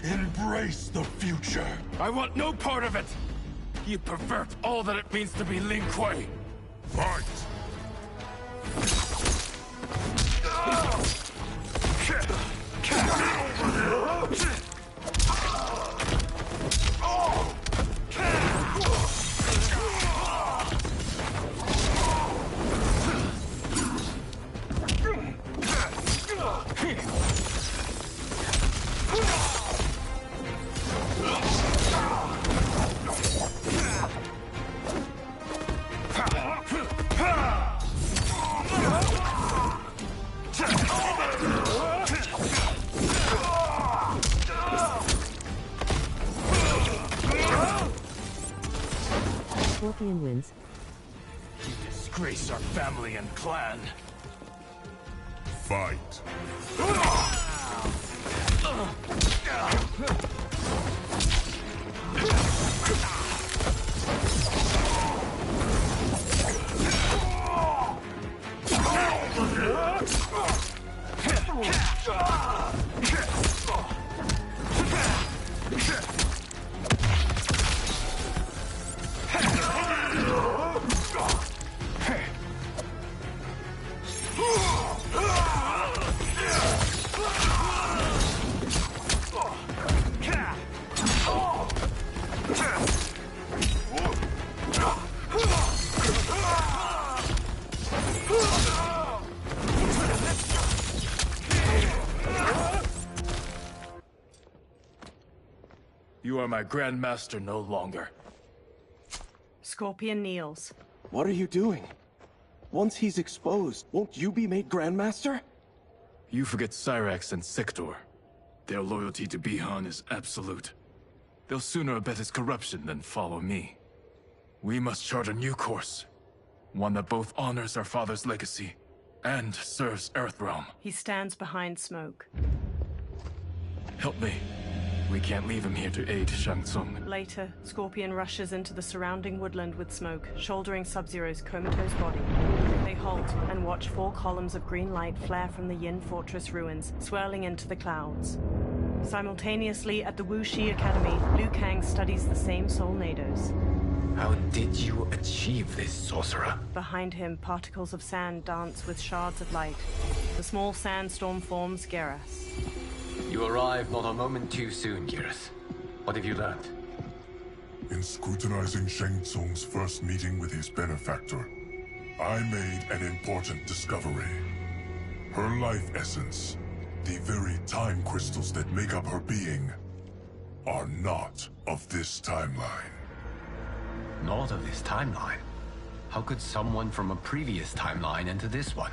Embrace the future. I want no part of it! You pervert all that it means to be Lin Kuei! Fight! Scorpion wins. You disgrace our family and clan. Fight! You are my Grandmaster no longer. Scorpion kneels. What are you doing? Once he's exposed, won't you be made Grandmaster? You forget Cyrax and Sector. Their loyalty to Bihan is absolute. They'll sooner abet his corruption than follow me. We must chart a new course. One that both honors our father's legacy and serves Earthrealm. He stands behind Smoke. Help me. We can't leave him here to aid Shang Tsung. Later, Scorpion rushes into the surrounding woodland with Smoke, shouldering Sub-Zero's comatose body. They halt and watch 4 columns of green light flare from the Yin Fortress ruins, swirling into the clouds. Simultaneously, at the Wuxi Academy, Liu Kang studies the same Soulnados. How did you achieve this, sorcerer? Behind him, particles of sand dance with shards of light. The small sandstorm forms Geras. You arrived not a moment too soon, Geras. What have you learned? In scrutinizing Shang Tsung's first meeting with his benefactor, I made an important discovery. Her life essence, the very time crystals that make up her being, are not of this timeline. Not of this timeline? How could someone from a previous timeline enter this one?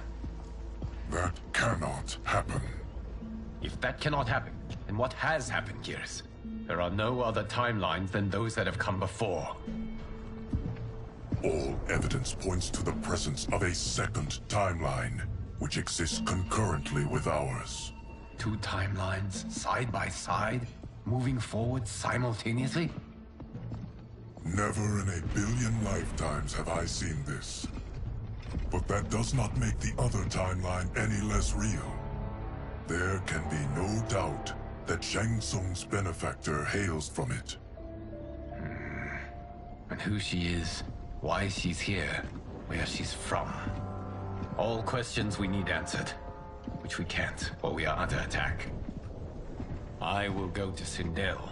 That cannot happen. If that cannot happen, then what has happened, Geras? There are no other timelines than those that have come before. All evidence points to the presence of a second timeline, which exists concurrently with ours. 2 timelines, side by side, moving forward simultaneously? Never in a billion lifetimes have I seen this. But that does not make the other timeline any less real. There can be no doubt that Shang Tsung's benefactor hails from it. And who she is, why she's here, where she's from. All questions we need answered, which we can't, or we are under attack. I will go to Sindel,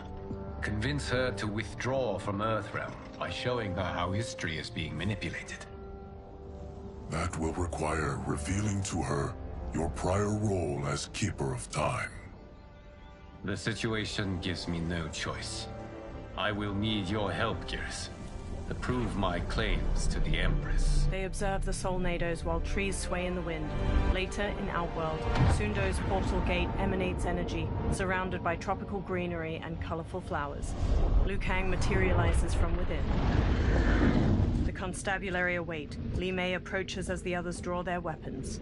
convince her to withdraw from Earthrealm by showing her how history is being manipulated. That will require revealing to her your prior role as Keeper of Time. The situation gives me no choice. I will need your help, Geras, to prove my claims to the Empress. They observe the Soulnados while trees sway in the wind. Later, in Outworld, Sundo's portal gate emanates energy, surrounded by tropical greenery and colorful flowers. Liu Kang materializes from within. The constabulary await. Li Mei approaches as the others draw their weapons.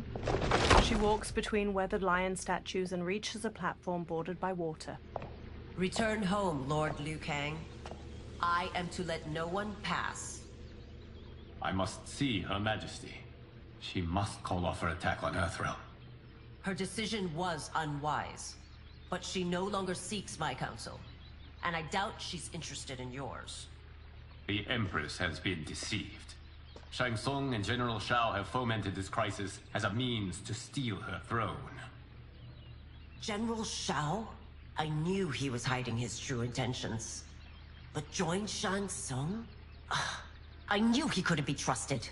She walks between weathered lion statues and reaches a platform bordered by water. Return home, Lord Liu Kang. I am to let no one pass. I must see Her Majesty. She must call off her attack on Earthrealm. Her decision was unwise, but she no longer seeks my counsel, and I doubt she's interested in yours. The Empress has been deceived. Shang Tsung and General Shao have fomented this crisis as a means to steal her throne. General Shao? I knew he was hiding his true intentions. But join Shang Tsung? I knew he couldn't be trusted.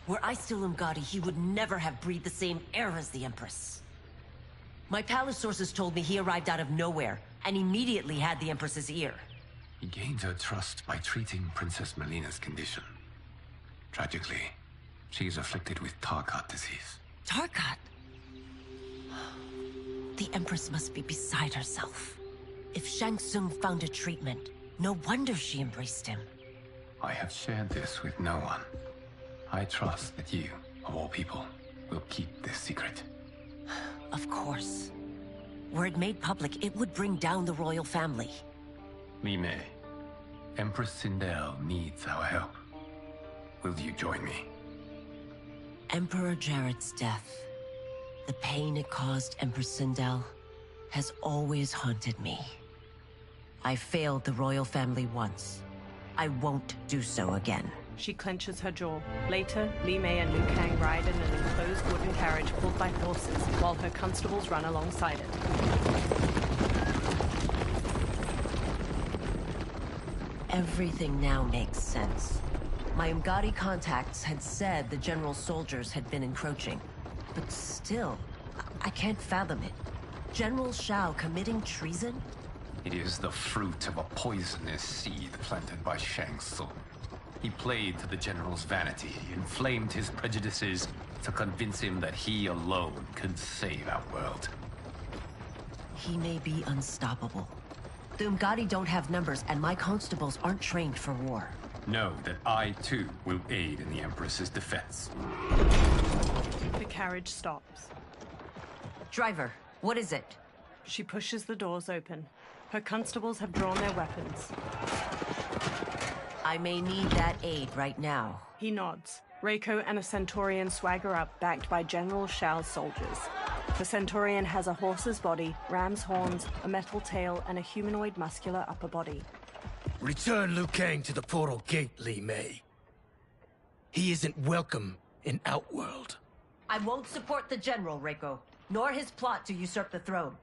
Were I still Umgadi, he would never have breathed the same air as the Empress. My palace sources told me he arrived out of nowhere, and immediately had the Empress's ear. He gained her trust by treating Princess Melina's condition. Tragically, she is afflicted with Tarkat disease. Tarkat? The Empress must be beside herself. If Shang Tsung found a treatment, no wonder she embraced him. I have shared this with no one. I trust that you, of all people, will keep this secret. Of course. Were it made public, it would bring down the royal family. Li Mei, Empress Sindel needs our help. Will you join me? Emperor Jarrett's death, the pain it caused Empress Sindel, has always haunted me. I failed the royal family once. I won't do so again. She clenches her jaw. Later, Li Mei and Liu Kang ride in an enclosed wooden carriage pulled by horses, while her constables run alongside it. Everything now makes sense. My Umgadi contacts had said the general's soldiers had been encroaching. But still, I can't fathom it. General Shao committing treason? It is the fruit of a poisonous seed planted by Shang Tsung. He played to the general's vanity, inflamed his prejudices to convince him that he alone could save our world. He may be unstoppable. The Umgadi don't have numbers, and my constables aren't trained for war. Know that I, too, will aid in the Empress's defense. The carriage stops. Driver, what is it? She pushes the doors open. Her constables have drawn their weapons. I may need that aid right now. He nods. Reiko and a Centaurian swagger up, backed by General Shao's soldiers. The Centaurian has a horse's body, ram's horns, a metal tail, and a humanoid muscular upper body. Return Liu Kang to the portal gate, Li Mei. He isn't welcome in Outworld. I won't support the General, Reiko, nor his plot to usurp the throne.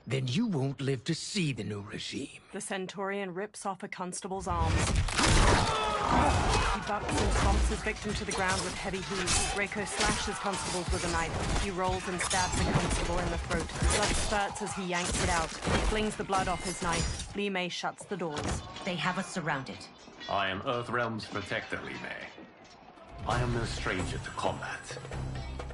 Then you won't live to see the new regime. The Centaurian rips off a constable's arms. He bucks and stomps his victim to the ground with heavy heaves. Reiko slashes constables with a knife. He rolls and stabs a constable in the throat. Blood spurts as he yanks it out. He flings the blood off his knife. Li Mei shuts the doors. They have us surrounded. I am Earthrealm's protector, Li Mei. I am no stranger to combat.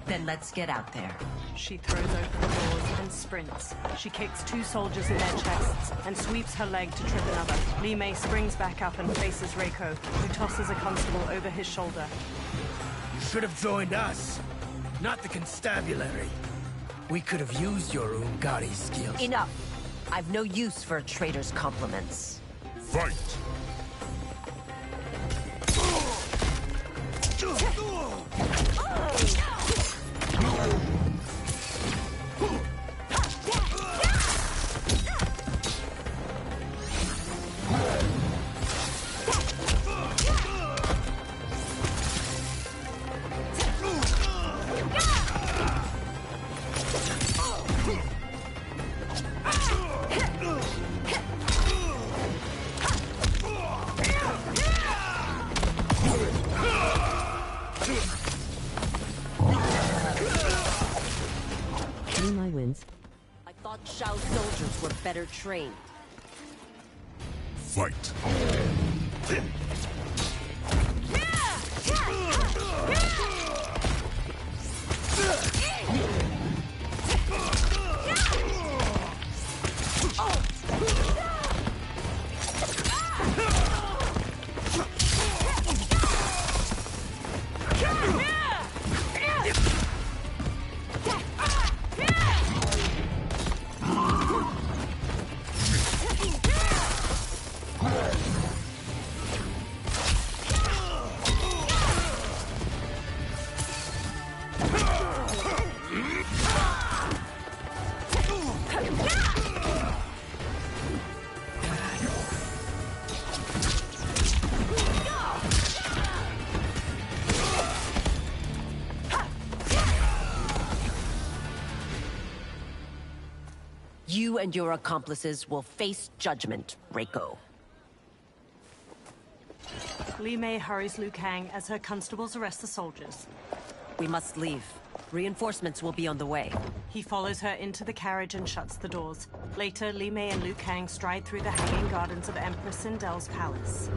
Then let's get out there. She throws open the doors and sprints. She kicks two soldiers in their chests and sweeps her leg to trip another. Li Mei springs back up and faces Reiko, who tosses a constable over his shoulder. You should have joined us, not the constabulary. We could have used your Umgadi skills. Enough! I've no use for a traitor's compliments. Fight! Li Mei wins. I thought Shao's soldiers were better trained. Fight! You and your accomplices will face judgment, Reiko. Li Mei hurries Liu Kang as her constables arrest the soldiers. We must leave. Reinforcements will be on the way. He follows her into the carriage and shuts the doors. Later, Li Mei and Liu Kang stride through the hanging gardens of Empress Sindel's palace.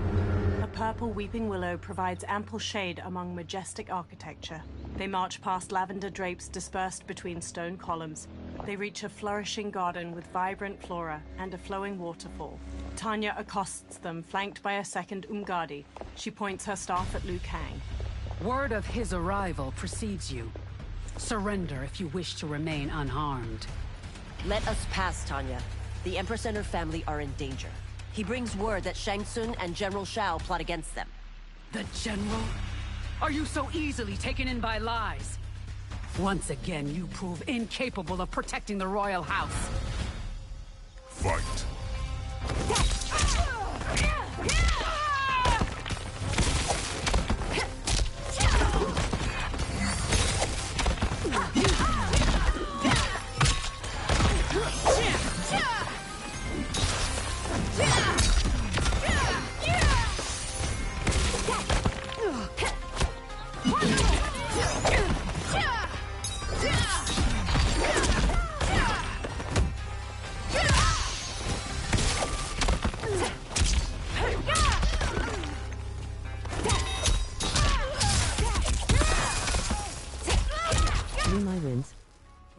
A purple weeping willow provides ample shade among majestic architecture. They march past lavender drapes dispersed between stone columns. They reach a flourishing garden with vibrant flora and a flowing waterfall. Tanya accosts them, flanked by a second Umgadi. She points her staff at Liu Kang. Word of his arrival precedes you. Surrender if you wish to remain unharmed. Let us pass, Tanya. The Empress and her family are in danger. He brings word that Shang Tsung and General Shao plot against them. The General? Are you so easily taken in by lies? Once again, you prove incapable of protecting the royal house. Fight.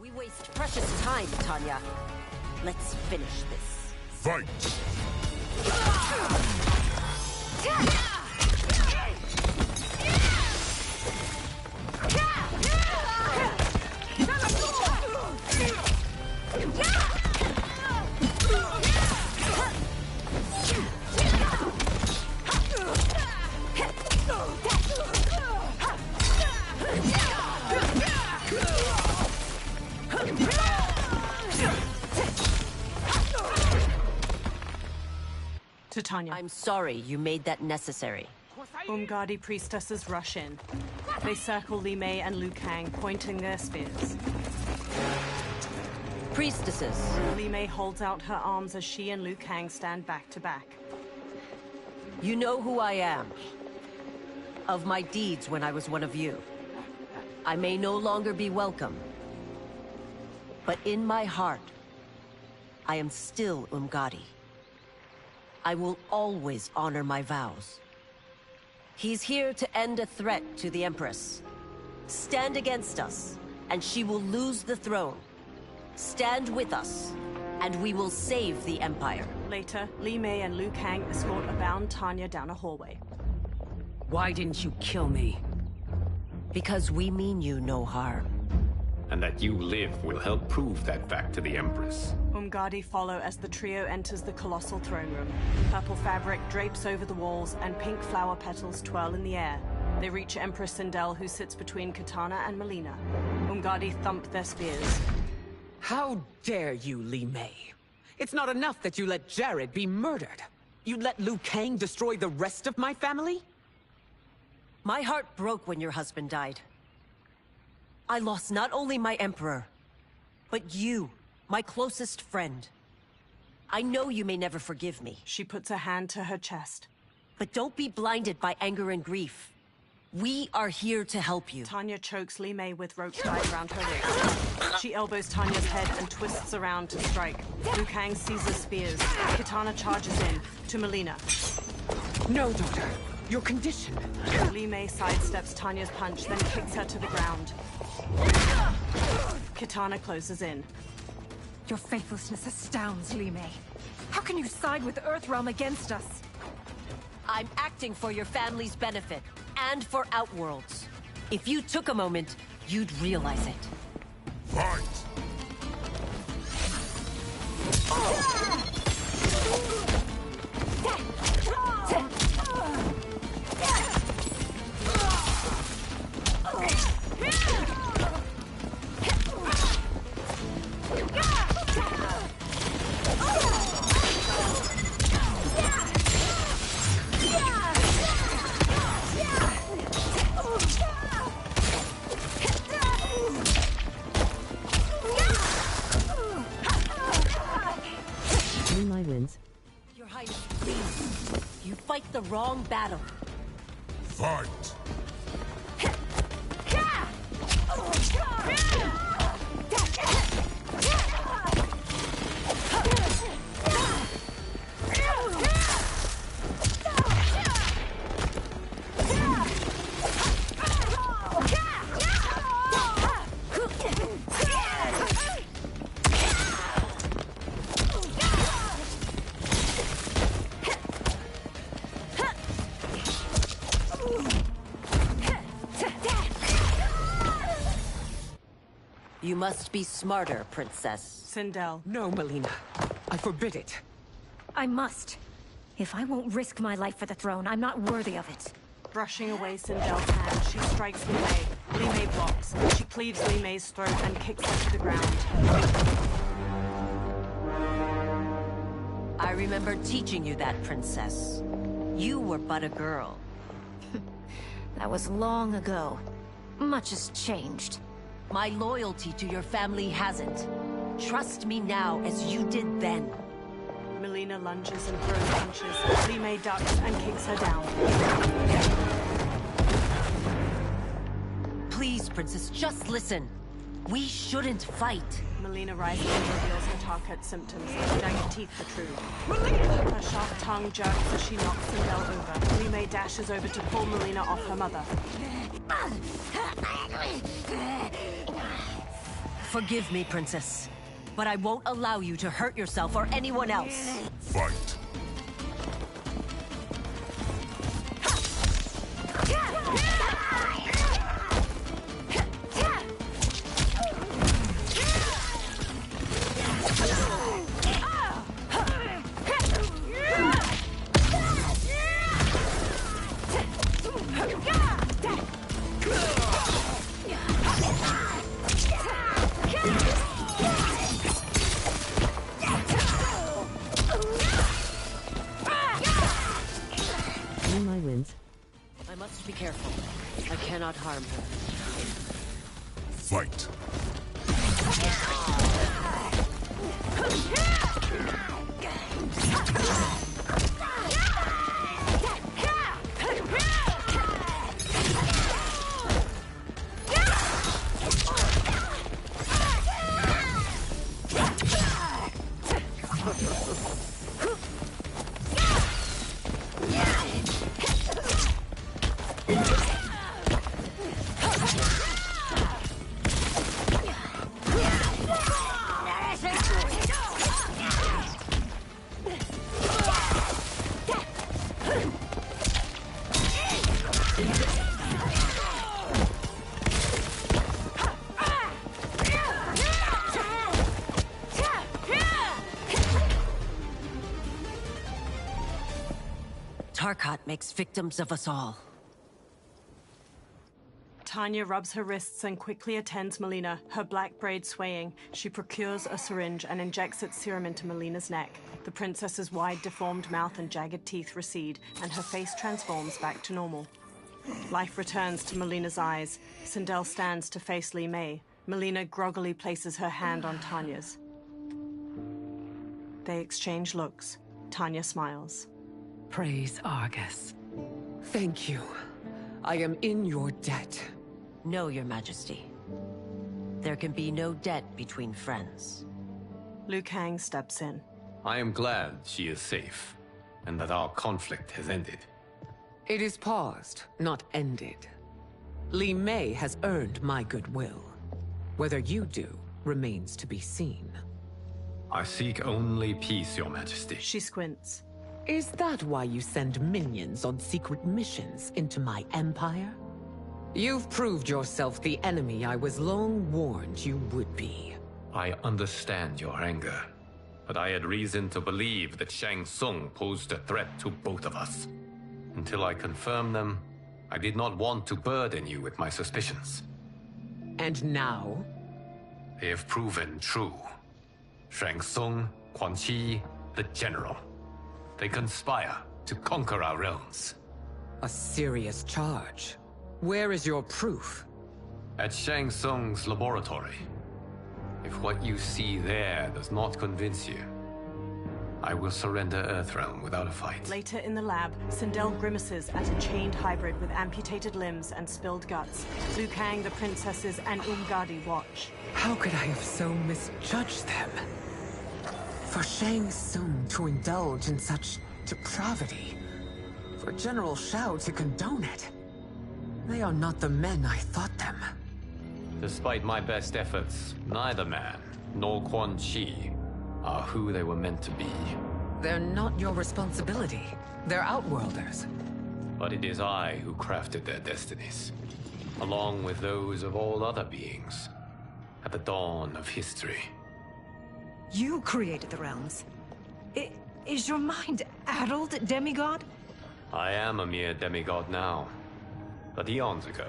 We waste precious time, Tanya. Let's finish this. Fight! To Tanya. I'm sorry you made that necessary. Umgadi priestesses rush in. They circle Li Mei and Liu Kang, pointing their spears. Priestesses. Li Mei holds out her arms as she and Liu Kang stand back to back. You know who I am. Of my deeds when I was one of you. I may no longer be welcome. But in my heart, I am still Umgadi. I will always honor my vows. He's here to end a threat to the Empress. Stand against us, and she will lose the throne. Stand with us, and we will save the Empire. Later, Li Mei and Liu Kang escort a bound Tanya down a hallway. Why didn't you kill me? Because we mean you no harm. And that you live will help prove that fact to the Empress. Umgadi follow as the trio enters the colossal throne room. Purple fabric drapes over the walls, and pink flower petals twirl in the air. They reach Empress Sindel, who sits between Kitana and Melina. Umgadi thump their spears. How dare you, Li Mei? It's not enough that you let Jared be murdered. You let Liu Kang destroy the rest of my family? My heart broke when your husband died. I lost not only my Emperor, but you, my closest friend. I know you may never forgive me. She puts a hand to her chest. But don't be blinded by anger and grief. We are here to help you. Tanya chokes Li Mei with rope tied around her wrist. She elbows Tanya's head and twists around to strike. Liu Kang seizes spears. Kitana charges in, to Melina. No, daughter. Your condition. Li Mei sidesteps Tanya's punch, then kicks her to the ground. Kitana closes in. Your faithlessness astounds, Li Mei. How can you side with Earthrealm against us? I'm acting for your family's benefit, and for Outworld's. If you took a moment, you'd realize it. Fight! Your Highness, please. You fight the wrong battle. Fight! You must be smarter, Princess. Sindel. No, Melina. I forbid it. I must. If I won't risk my life for the throne, I'm not worthy of it. Brushing away Sindel's hand, she strikes Li Mei. Li Mei blocks. She cleaves Li Mei's throat and kicks her to the ground. I remember teaching you that, princess. You were but a girl. That was long ago. Much has changed. My loyalty to your family hasn't. Trust me now as you did then. Melina lunges and throws punches. Li Mei ducks and kicks her down. Please, princess, just listen. We shouldn't fight. Melina rises and reveals her Tarkat symptoms. Jagged teeth protrude. Her sharp tongue jerks as she knocks Sindel over. Li Mei dashes over to pull Melina off her mother. Forgive me, princess, but I won't allow you to hurt yourself or anyone else. Fight. I must be careful. I cannot harm her. Fight. Tarkat makes victims of us all. Tanya rubs her wrists and quickly attends Melina, her black braid swaying. She procures a syringe and injects its serum into Melina's neck. The princess's wide, deformed mouth and jagged teeth recede, and her face transforms back to normal. Life returns to Melina's eyes. Sindel stands to face Li Mei. Melina groggily places her hand on Tanya's. They exchange looks. Tanya smiles. Praise Argus. Thank you. I am in your debt. No, Your Majesty. There can be no debt between friends. Liu Kang steps in. I am glad she is safe, and that our conflict has ended. It is paused, not ended. Li Mei has earned my goodwill. Whether you do remains to be seen. I seek only peace, Your Majesty. She squints. Is that why you send minions on secret missions into my empire? You've proved yourself the enemy I was long warned you would be. I understand your anger, but I had reason to believe that Shang Tsung posed a threat to both of us. Until I confirmed them, I did not want to burden you with my suspicions. And now? They have proven true. Shang Tsung, Quan Chi, the General. They conspire to conquer our realms. A serious charge. Where is your proof? At Shang Tsung's laboratory. If what you see there does not convince you, I will surrender Earthrealm without a fight. Later in the lab, Sindel grimaces at a chained hybrid with amputated limbs and spilled guts. Liu Kang, the princesses, and Umgadi watch. How could I have so misjudged them? For Shang Tsung to indulge in such depravity, for General Shao to condone it, they are not the men I thought them. Despite my best efforts, neither man nor Quan Chi are who they were meant to be. They're not your responsibility. They're Outworlders. But it is I who crafted their destinies, along with those of all other beings, at the dawn of history. You created the realms. Is your mind addled, demigod? I am a mere demigod now. But eons ago,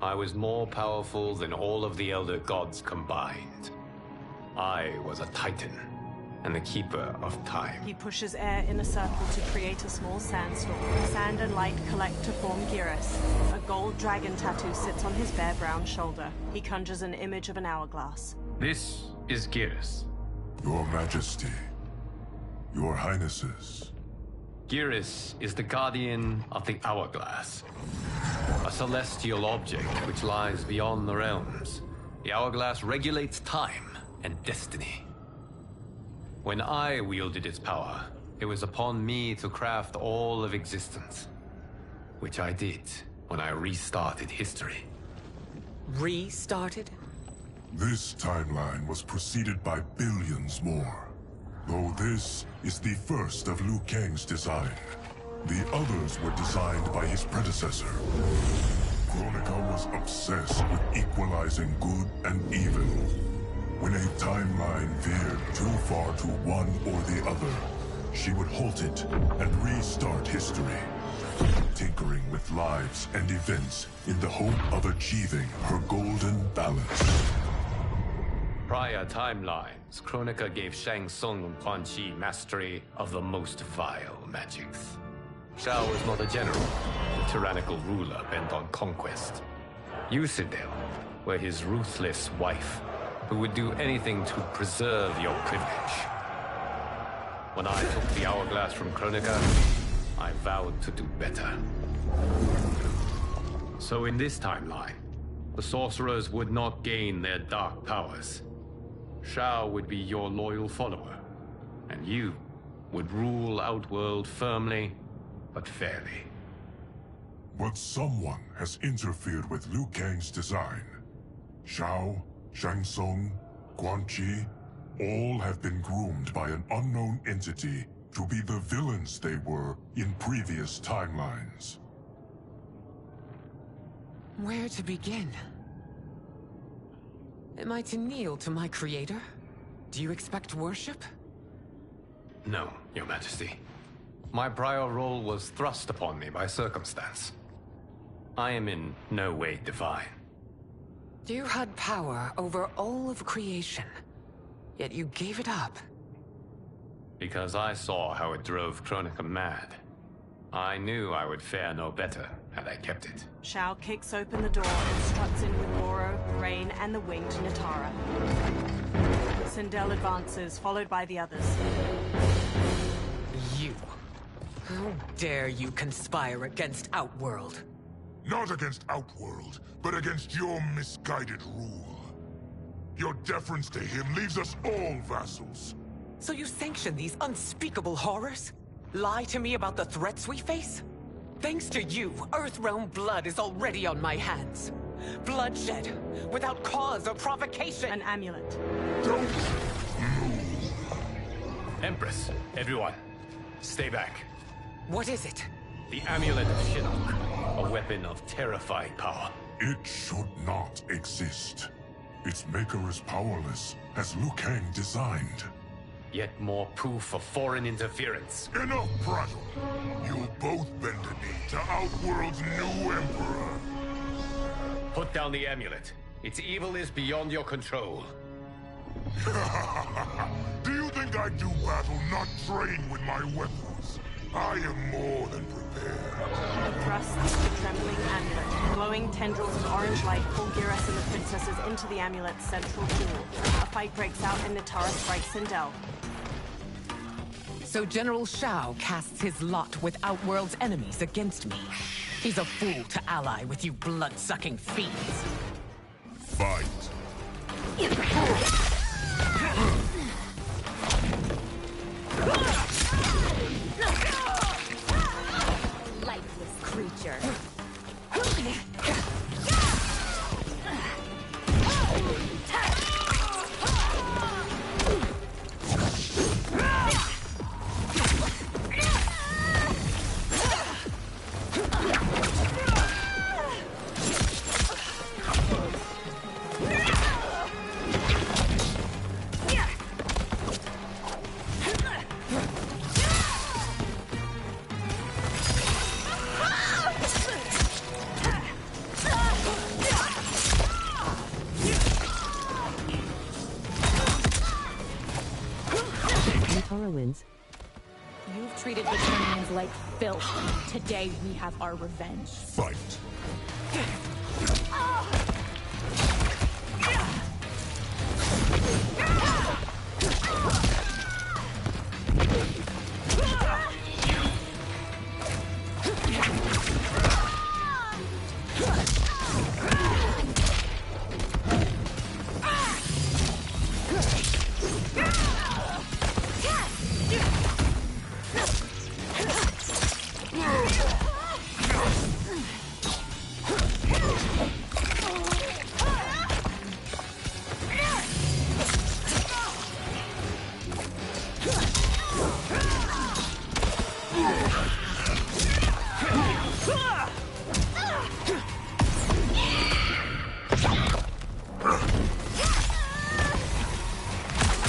I was more powerful than all of the Elder Gods combined. I was a Titan, and the Keeper of Time. He pushes air in a circle to create a small sandstorm. Sand and light collect to form Geras. A gold dragon tattoo sits on his bare brown shoulder. He conjures an image of an hourglass. This is Geras. Your Majesty. Your Highnesses. Geras is the guardian of the Hourglass. A celestial object which lies beyond the realms. The Hourglass regulates time and destiny. When I wielded its power, it was upon me to craft all of existence. Which I did when I restarted history. Restarted? This timeline was preceded by billions more. Though this is the first of Liu Kang's design. The others were designed by his predecessor. Kronika was obsessed with equalizing good and evil. When a timeline veered too far to one or the other, she would halt it and restart history, tinkering with lives and events in the hope of achieving her golden balance. Prior timelines, Kronika gave Shang Tsung and Quan Chi mastery of the most vile magics. Shao was not a general, a tyrannical ruler bent on conquest. Citadel were his ruthless wife, who would do anything to preserve your privilege. When I took the hourglass from Kronika, I vowed to do better. So in this timeline, the sorcerers would not gain their dark powers. Shao would be your loyal follower, and you would rule Outworld firmly, but fairly. But someone has interfered with Liu Kang's design. Shao, Shang Tsung, Quan Chi, all have been groomed by an unknown entity to be the villains they were in previous timelines. Where to begin? Am I to kneel to my creator? Do you expect worship? No, Your Majesty. My prior role was thrust upon me by circumstance. I am in no way divine. You had power over all of creation, yet you gave it up. Because I saw how it drove Kronika mad. I knew I would fare no better had I kept it. Shao kicks open the door and struts in with Goro, Rain, and the winged Nitara. Sindel advances, followed by the others. You. How dare you conspire against Outworld? Not against Outworld, but against your misguided rule. Your deference to him leaves us all vassals. So you sanction these unspeakable horrors? Lie to me about the threats we face? Thanks to you, Earthrealm blood is already on my hands. Bloodshed, without cause or provocation. An amulet. Don't move. Empress, everyone, stay back. What is it? The Amulet of Shinnok, a weapon of terrifying power. It should not exist. Its maker is powerless, as Liu Kang designed. Yet more proof of foreign interference. Enough prattle. You'll both bend a knee to Outworld's new emperor. Put down the amulet. Its evil is beyond your control. Do you think I do battle not trained with my weapons? I am more than prepared. He thrusts the trembling amulet. Glowing tendrils of orange light pull Geras and the princesses into the amulet's central jewel. A fight breaks out and Nitara strikes Sindel. So General Shao casts his lot with Outworld's enemies against me. He's a fool to ally with you blood-sucking fiends. Fight. Lifeless creature. Katara wins. You've treated Returnians like filth. Today we have our revenge. Fight.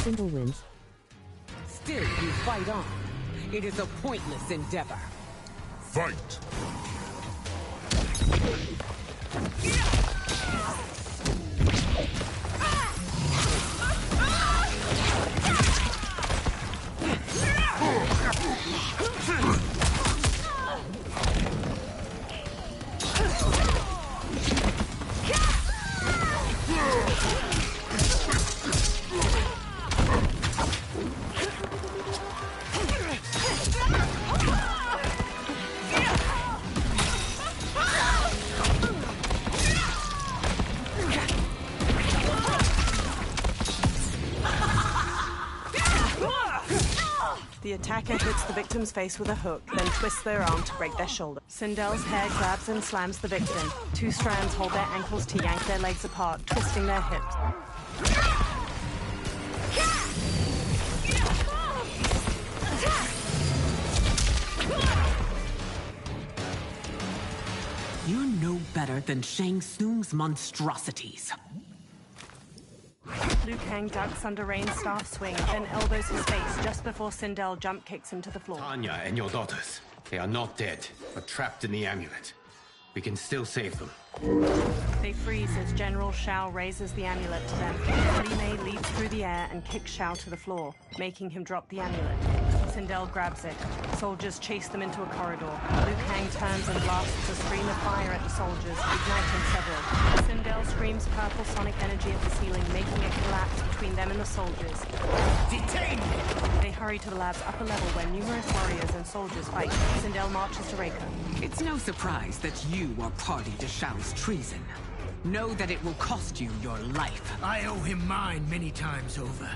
Sindel wins. Still you fight on. It is a pointless endeavor. Fight! The attacker hits the victim's face with a hook, then twists their arm to break their shoulder. Sindel's hair grabs and slams the victim. Two strands hold their ankles to yank their legs apart, twisting their hips. You're no better than Shang Tsung's monstrosities. Liu Kang ducks under Rain's staff swing, then elbows his face just before Sindel jump kicks him to the floor. Tanya and your daughters, they are not dead, but trapped in the amulet. We can still save them. They freeze as General Shao raises the amulet to them. Li Mei leaps through the air and kicks Shao to the floor, making him drop the amulet. Sindel grabs it. Soldiers chase them into a corridor. Liu Kang turns and blasts a stream of fire at the soldiers, igniting several. Sindel screams purple sonic energy at the ceiling, making it collapse between them and the soldiers. Detain me! They hurry to the lab's upper level where numerous warriors and soldiers fight. Sindel marches to Reiko. It's no surprise that you are party to Shao's treason. Know that it will cost you your life. I owe him mine many times over.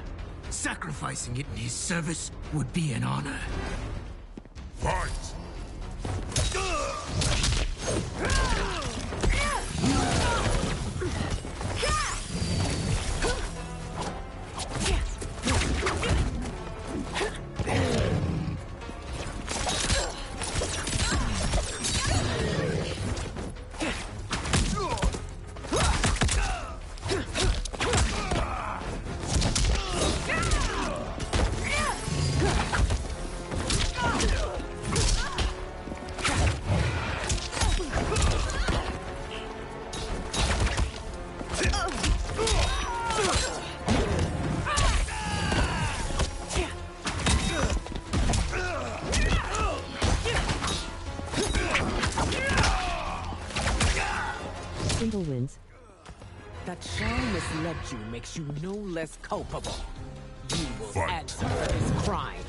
Sacrificing it in his service would be an honor. Fight! Sindel wins. That Shao misled you makes you no less culpable. You will Fight. answer for this crime.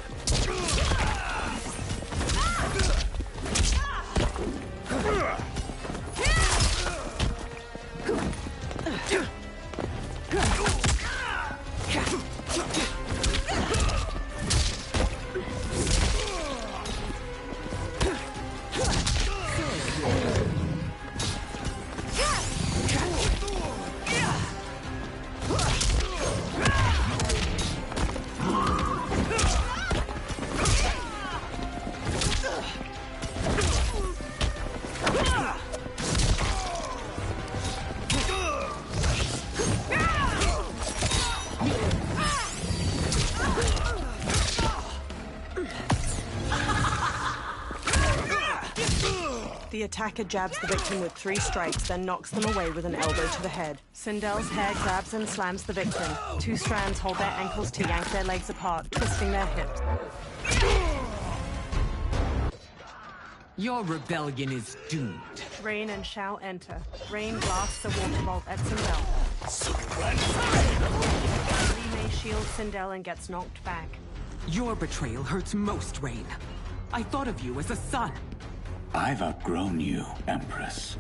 The attacker jabs the victim with 3 strikes, then knocks them away with an elbow to the head. Sindel's hair grabs and slams the victim. 2 strands hold their ankles to yank their legs apart, twisting their hips. Your rebellion is doomed. Rain and Shao enter. Rain blasts a water vault at Sindel. Li Mei shields Sindel and gets knocked back. Your betrayal hurts most, Rain. I thought of you as a son. I've outgrown you, Empress.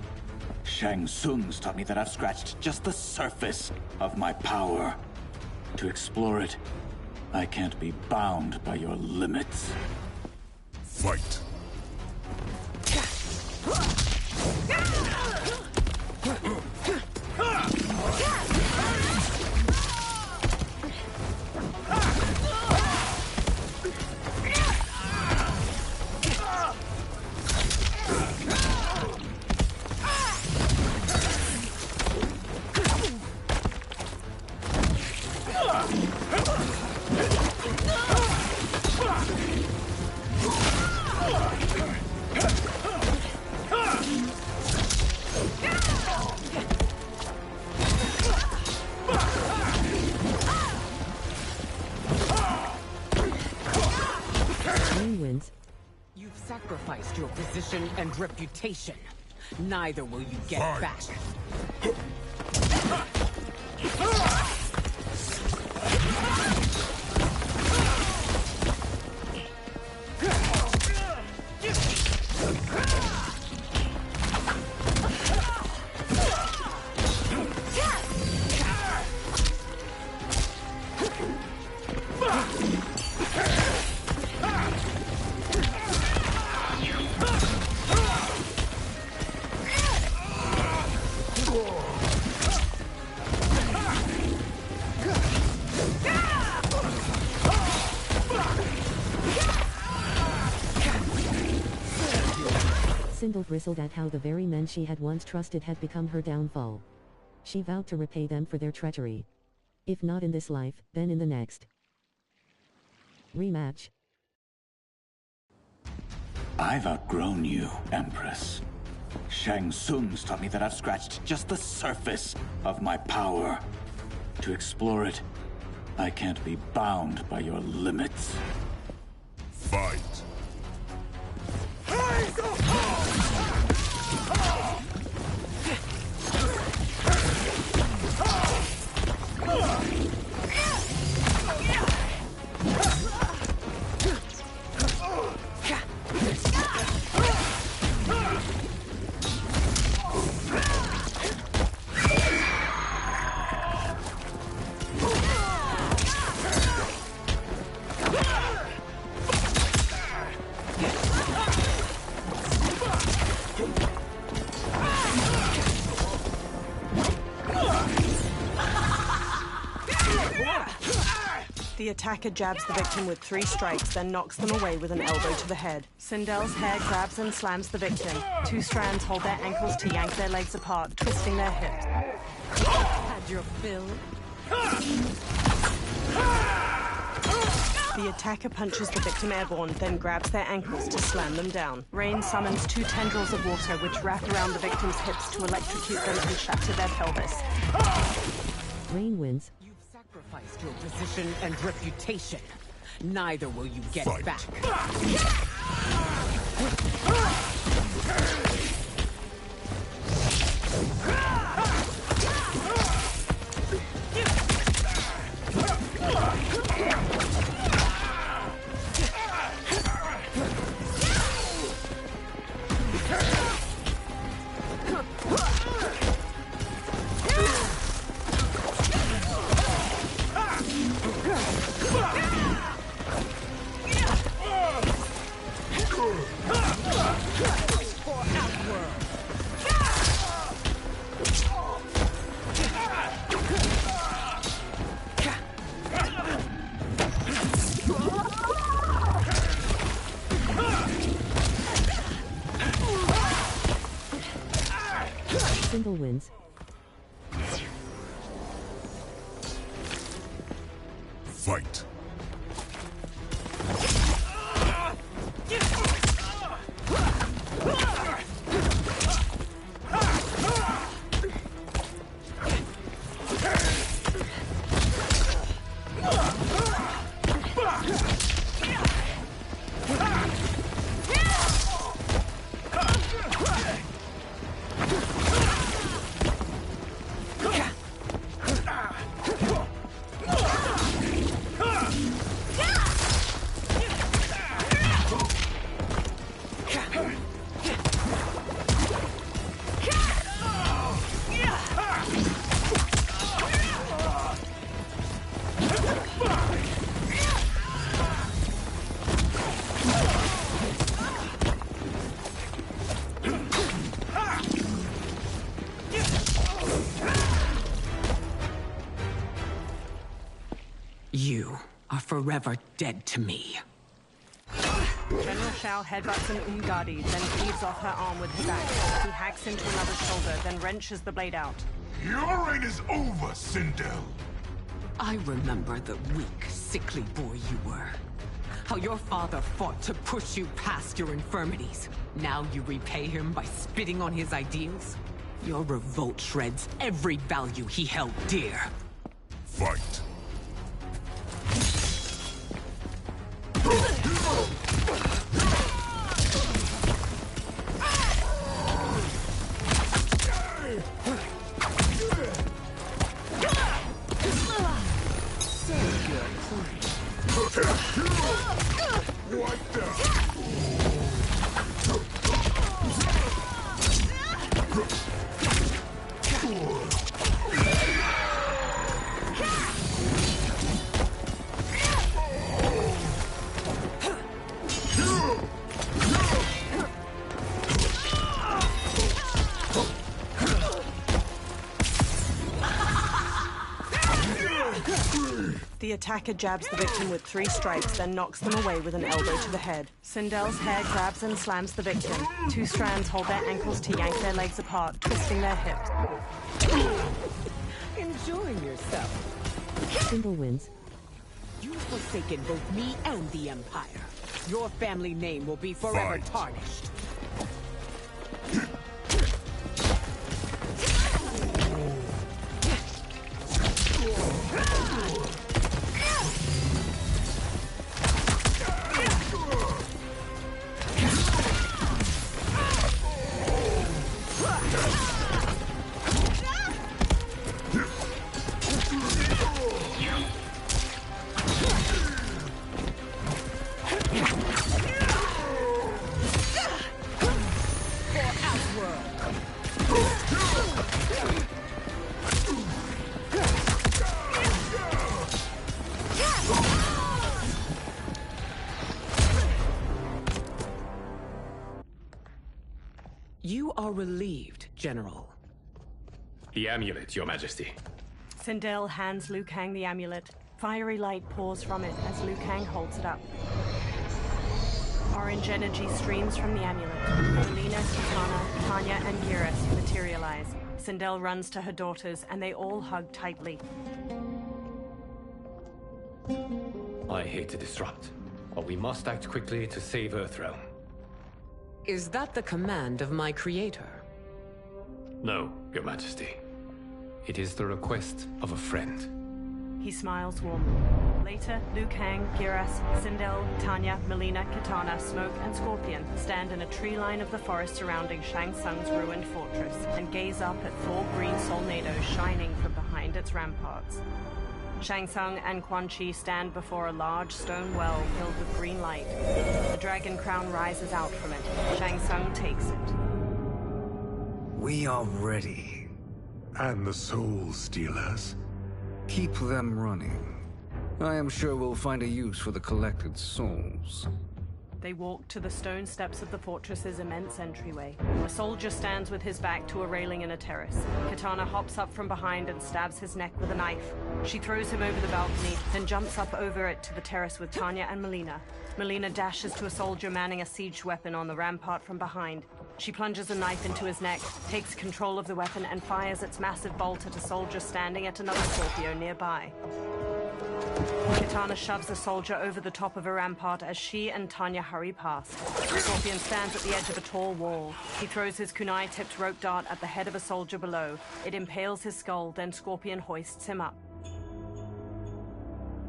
Shang Tsung's taught me that I've scratched just the surface of my power. To explore it, I can't be bound by your limits. Fight! You've sacrificed your position and reputation. Neither will you get back. Sindel bristled at how the very men she had once trusted had become her downfall. She vowed to repay them for their treachery. If not in this life, then in the next. Rematch. I've outgrown you, Empress. Shang Tsung's taught me that I've scratched just the surface of my power. To explore it, I can't be bound by your limits. Fight! The attacker jabs the victim with 3 strikes, then knocks them away with an elbow to the head. Sindel's hair grabs and slams the victim. 2 strands hold their ankles to yank their legs apart, twisting their hips. Had your fill. The attacker punches the victim airborne, then grabs their ankles to slam them down. Rain summons 2 tendrils of water which wrap around the victim's hips to electrocute them and shatter their pelvis. Rain wins. Sacrificed your position and reputation. Neither will you get back. Sindel wins. Fight! You are forever dead to me. General Shao headbutts an Umgadi, then cleaves off her arm with his axe. He hacks into another's shoulder, then wrenches the blade out. Your reign is over, Sindel. I remember the weak, sickly boy you were. How your father fought to push you past your infirmities. Now you repay him by spitting on his ideals? Your revolt shreds every value he held dear. Fight. What the? The attacker jabs the victim with 3 strikes, then knocks them away with an elbow to the head. Sindel's hair grabs and slams the victim. 2 strands hold their ankles to yank their legs apart, twisting their hips. Enjoying yourself. Sindel wins. You've forsaken both me and the Empire. Your family name will be forever tarnished. You are relieved, General. The amulet, Your Majesty. Sindel hands Liu Kang the amulet. Fiery light pours from it as Liu Kang holds it up. Orange energy streams from the amulet. Melina, Kitana, Tanya, and Geras materialize. Sindel runs to her daughters, and they all hug tightly. I hate to disrupt, but we must act quickly to save Earthrealm. Is that the command of my creator? No, Your Majesty. It is the request of a friend. He smiles warmly. Later, Liu Kang, Geras, Sindel, Tanya, Melina, Kitana, Smoke, and Scorpion stand in a tree line of the forest surrounding Shang Tsung's ruined fortress and gaze up at 4 green solnados shining from behind its ramparts. Shang Tsung and Quan Chi stand before a large stone well filled with green light. The dragon crown rises out from it. Shang Tsung takes it. We are ready. And the Soul Stealers? Keep them running. I am sure we'll find a use for the collected souls. They walk to the stone steps of the fortress's immense entryway. A soldier stands with his back to a railing in a terrace. Kitana hops up from behind and stabs his neck with a knife. She throws him over the balcony, then jumps up over it to the terrace with Tanya and Melina. Melina dashes to a soldier manning a siege weapon on the rampart from behind. She plunges a knife into his neck, takes control of the weapon, and fires its massive bolt at a soldier standing at another Scorpio nearby. Kitana shoves a soldier over the top of a rampart as she and Tanya hurry past. Scorpion stands at the edge of a tall wall. He throws his kunai-tipped rope dart at the head of a soldier below. It impales his skull, then Scorpion hoists him up.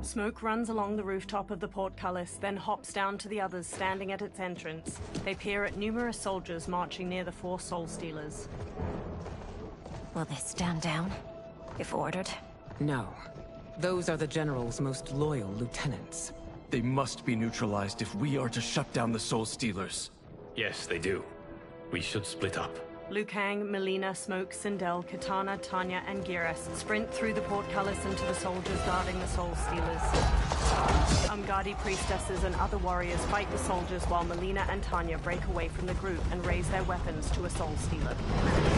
Smoke runs along the rooftop of the portcullis, then hops down to the others standing at its entrance. They peer at numerous soldiers marching near the 4 Soul Stealers. Will they stand down, if ordered? No. Those are the General's most loyal lieutenants. They must be neutralized if we are to shut down the Soul Stealers. Yes, they do. We should split up. Liu Kang, Melina, Smoke, Sindel, Kitana, Tanya, and Geras sprint through the portcullis into the soldiers guarding the Soul Stealers. Umgadi priestesses and other warriors fight the soldiers while Melina and Tanya break away from the group and raise their weapons to a Soul Stealer.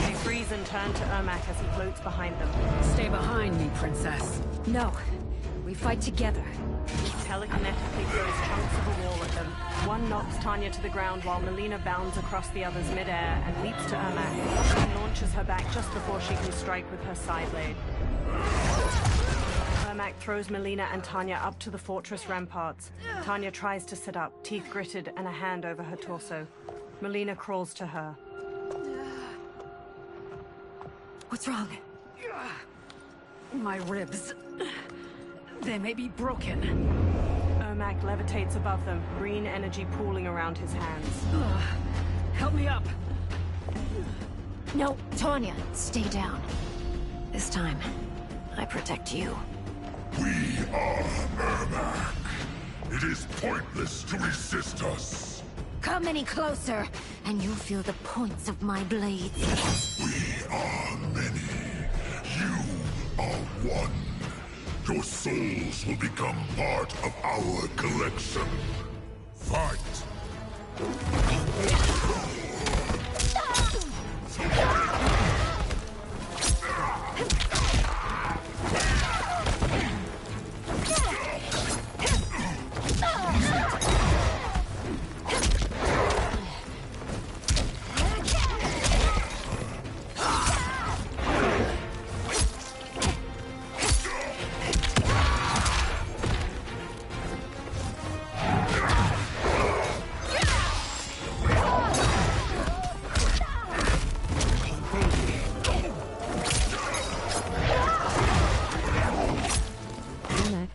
They freeze and turn to Ermac as he floats behind them. Stay behind me, Princess. No. We fight together. He telekinetically throws chunks of a wall at them. One knocks Tanya to the ground while Melina bounds across the other's midair and leaps to Ermac. She launches her back just before she can strike with her side blade. Ermac throws Melina and Tanya up to the fortress ramparts. Tanya tries to sit up, teeth gritted and a hand over her torso. Melina crawls to her. What's wrong? My ribs. They may be broken. Ermac levitates above them, green energy pooling around his hands. Help me up! No, Tanya, stay down. This time, I protect you. We are Ermac. It is pointless to resist us. Come any closer, and you'll feel the points of my blades. We are many. You are one. Your souls will become part of our collection. Fight!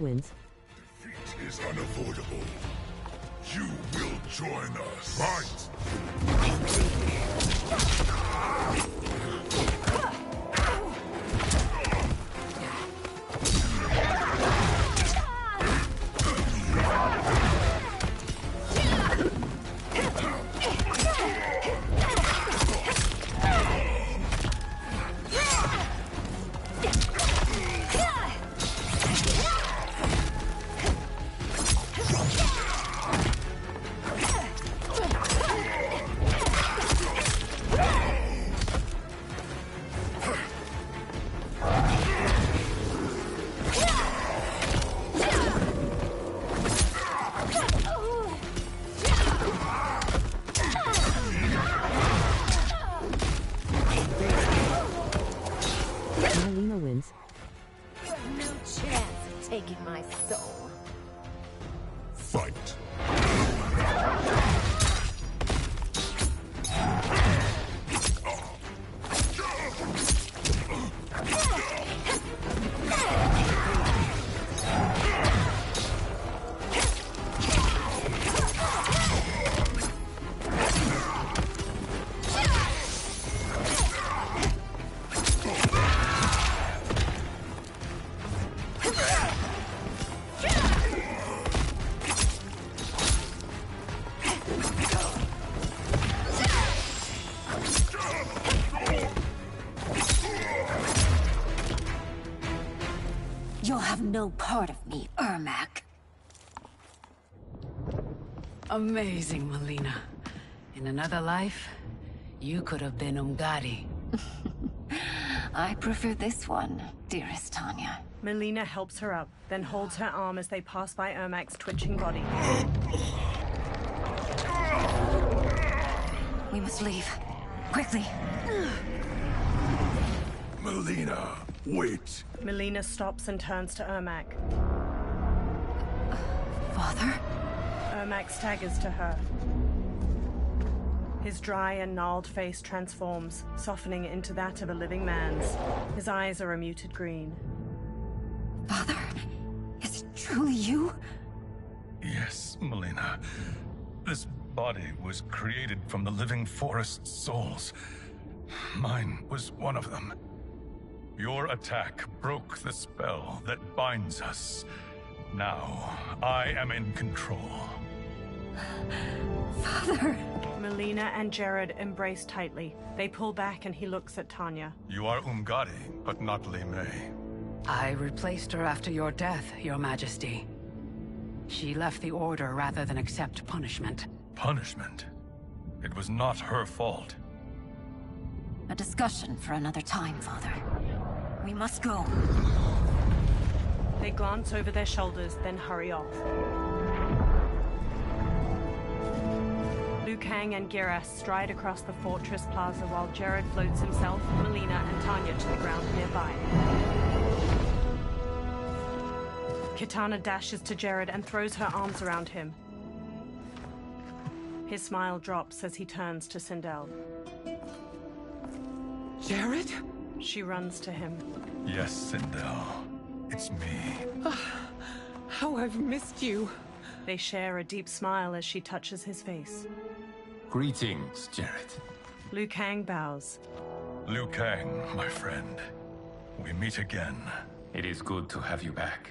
Wins. Defeat is unavoidable. You will join us. Fight! Melina wins. You have no chance of taking my soul. Fight! You'll have no part of me, Ermac. Amazing, Melina. In another life, you could have been Umgadi. I prefer this one, dearest Tanya. Melina helps her up, then holds her arm as they pass by Ermac's twitching body. We must leave. Quickly. Melina, wait. Melina stops and turns to Ermac. Father? Ermac staggers to her. His dry and gnarled face transforms, softening into that of a living man's. His eyes are a muted green. Father, is it truly you? Yes, Melina. This body was created from the living forest's souls. Mine was one of them. Your attack broke the spell that binds us. Now, I am in control. Father! Melina and Jared embrace tightly. They pull back and he looks at Tanya. You are Umgadi, but not Li Mei. I replaced her after your death, Your Majesty. She left the Order rather than accept punishment. Punishment? It was not her fault. A discussion for another time, Father. We must go. They glance over their shoulders, then hurry off. Liu Kang and Geras stride across the fortress plaza while Jared floats himself, Melina, and Tanya to the ground nearby. Kitana dashes to Jared and throws her arms around him. His smile drops as he turns to Sindel. Jared? She runs to him. Yes, Sindel. It's me. How I've missed you. They share a deep smile as she touches his face. Greetings, Jared. Liu Kang bows. Liu Kang, my friend. We meet again. It is good to have you back.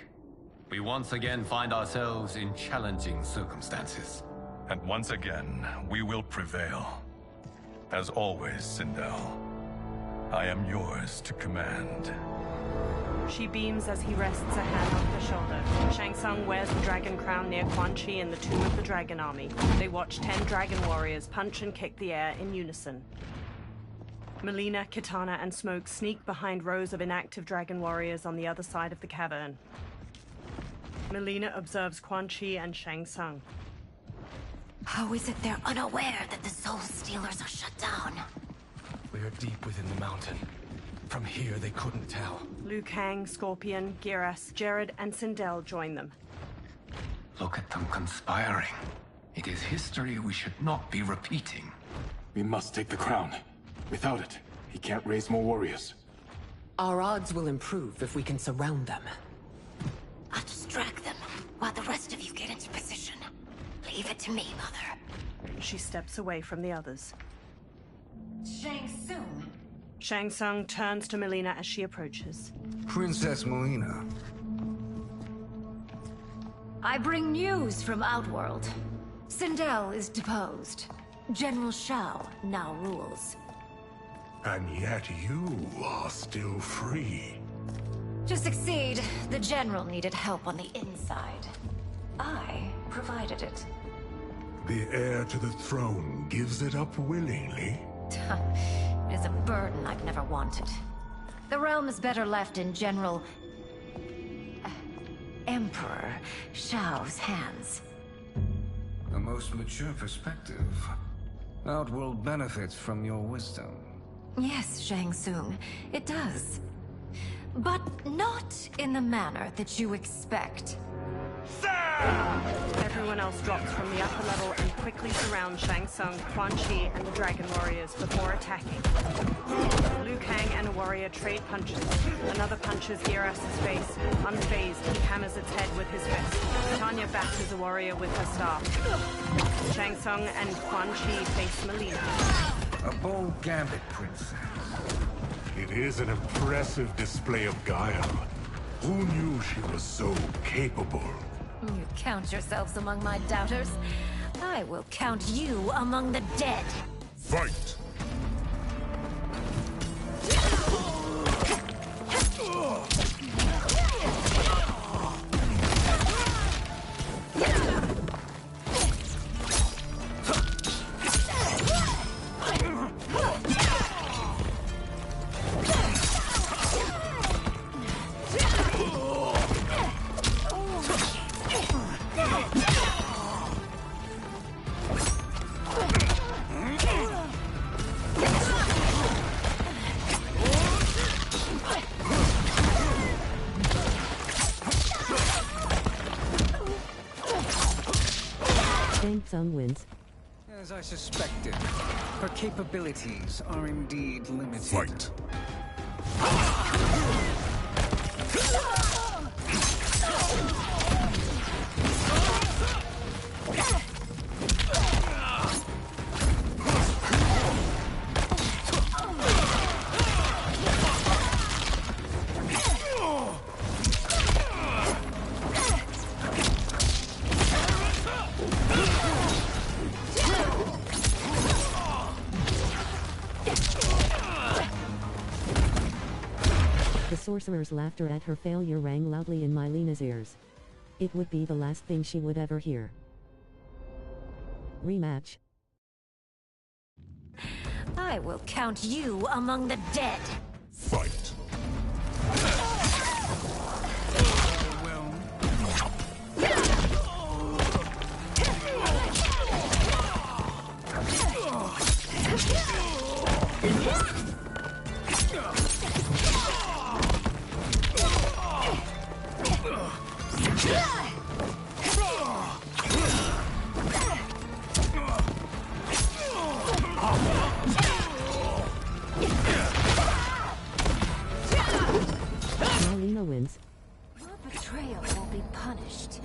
We once again find ourselves in challenging circumstances. And once again, we will prevail. As always, Sindel, I am yours to command. She beams as he rests a hand on her shoulder. Shang Tsung wears the dragon crown near Quan Chi in the Tomb of the Dragon Army. They watch 10 dragon warriors punch and kick the air in unison. Melina, Kitana, and Smoke sneak behind rows of inactive dragon warriors on the other side of the cavern. Melina observes Quan Chi and Shang Tsung. How is it they're unaware that the Soul Stealers are shut down? We're deep within the mountain. From here, they couldn't tell. Liu Kang, Scorpion, Geras, Jared, and Sindel join them. Look at them conspiring. It is history we should not be repeating. We must take the crown. Without it, he can't raise more warriors. Our odds will improve if we can surround them. I'll distract them while the rest of you get into position. Leave it to me, Mother. She steps away from the others. Shang Tsung. Shang Tsung turns to Melina as she approaches. Princess Melina. I bring news from Outworld. Sindel is deposed. General Shao now rules. And yet you are still free. To succeed, the General needed help on the inside. I provided it. The heir to the throne gives it up willingly. It is a burden I've never wanted. The realm is better left in General... Emperor Shao's hands. A most mature perspective. Outworld benefits from your wisdom. Yes, Shang Tsung, it does. But not in the manner that you expect. Everyone else drops from the upper level and quickly surrounds Shang Tsung, Quan Chi, and the Dragon Warriors before attacking. Liu Kang and a warrior trade punches. Another punches Geras' face. Unfazed, he hammers its head with his fist. Tanya batters a warrior with her staff. Shang Tsung and Quan Chi face Melina. A bold gambit, Princess. It is an impressive display of guile. Who knew she was so capable? You count yourselves among my doubters. I will count you among the dead. Fight! Shang Tsung wins. As I suspected, her capabilities are indeed limited. Fight! The sorcerer's laughter at her failure rang loudly in Melina's ears. It would be the last thing she would ever hear. Rematch. I will count you among the dead. Fight! Marlena wins. Your betrayal will be punished.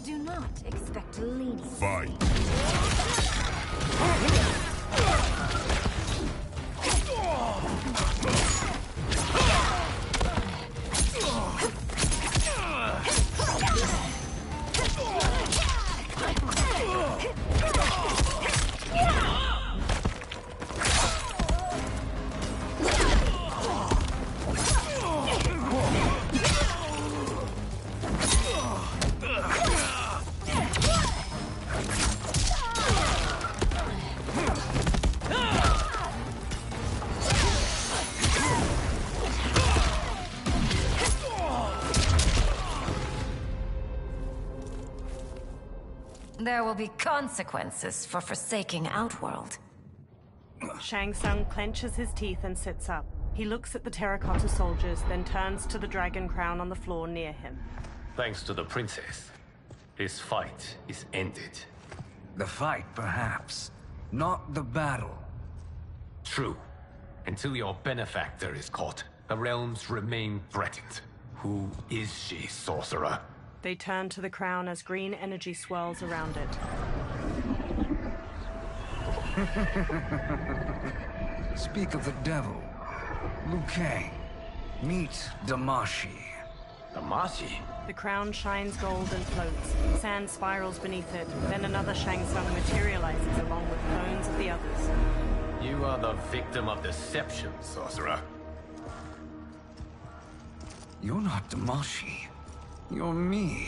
Do not expect leniency. Fight. There will be consequences for forsaking Outworld. Shang Tsung clenches his teeth and sits up. He looks at the terracotta soldiers, then turns to the dragon crown on the floor near him. Thanks to the princess, this fight is ended. The fight, perhaps. Not the battle. True. Until your benefactor is caught, the realms remain threatened. Who is she, sorcerer? They turn to the crown as green energy swirls around it. Speak of the devil. Liu Kang. Meet Damashi. Damashi? The crown shines gold and floats. Sand spirals beneath it. Then another Shang Tsung materializes along with clones of the others. You are the victim of deception, sorcerer. You're not Damashi. You're me.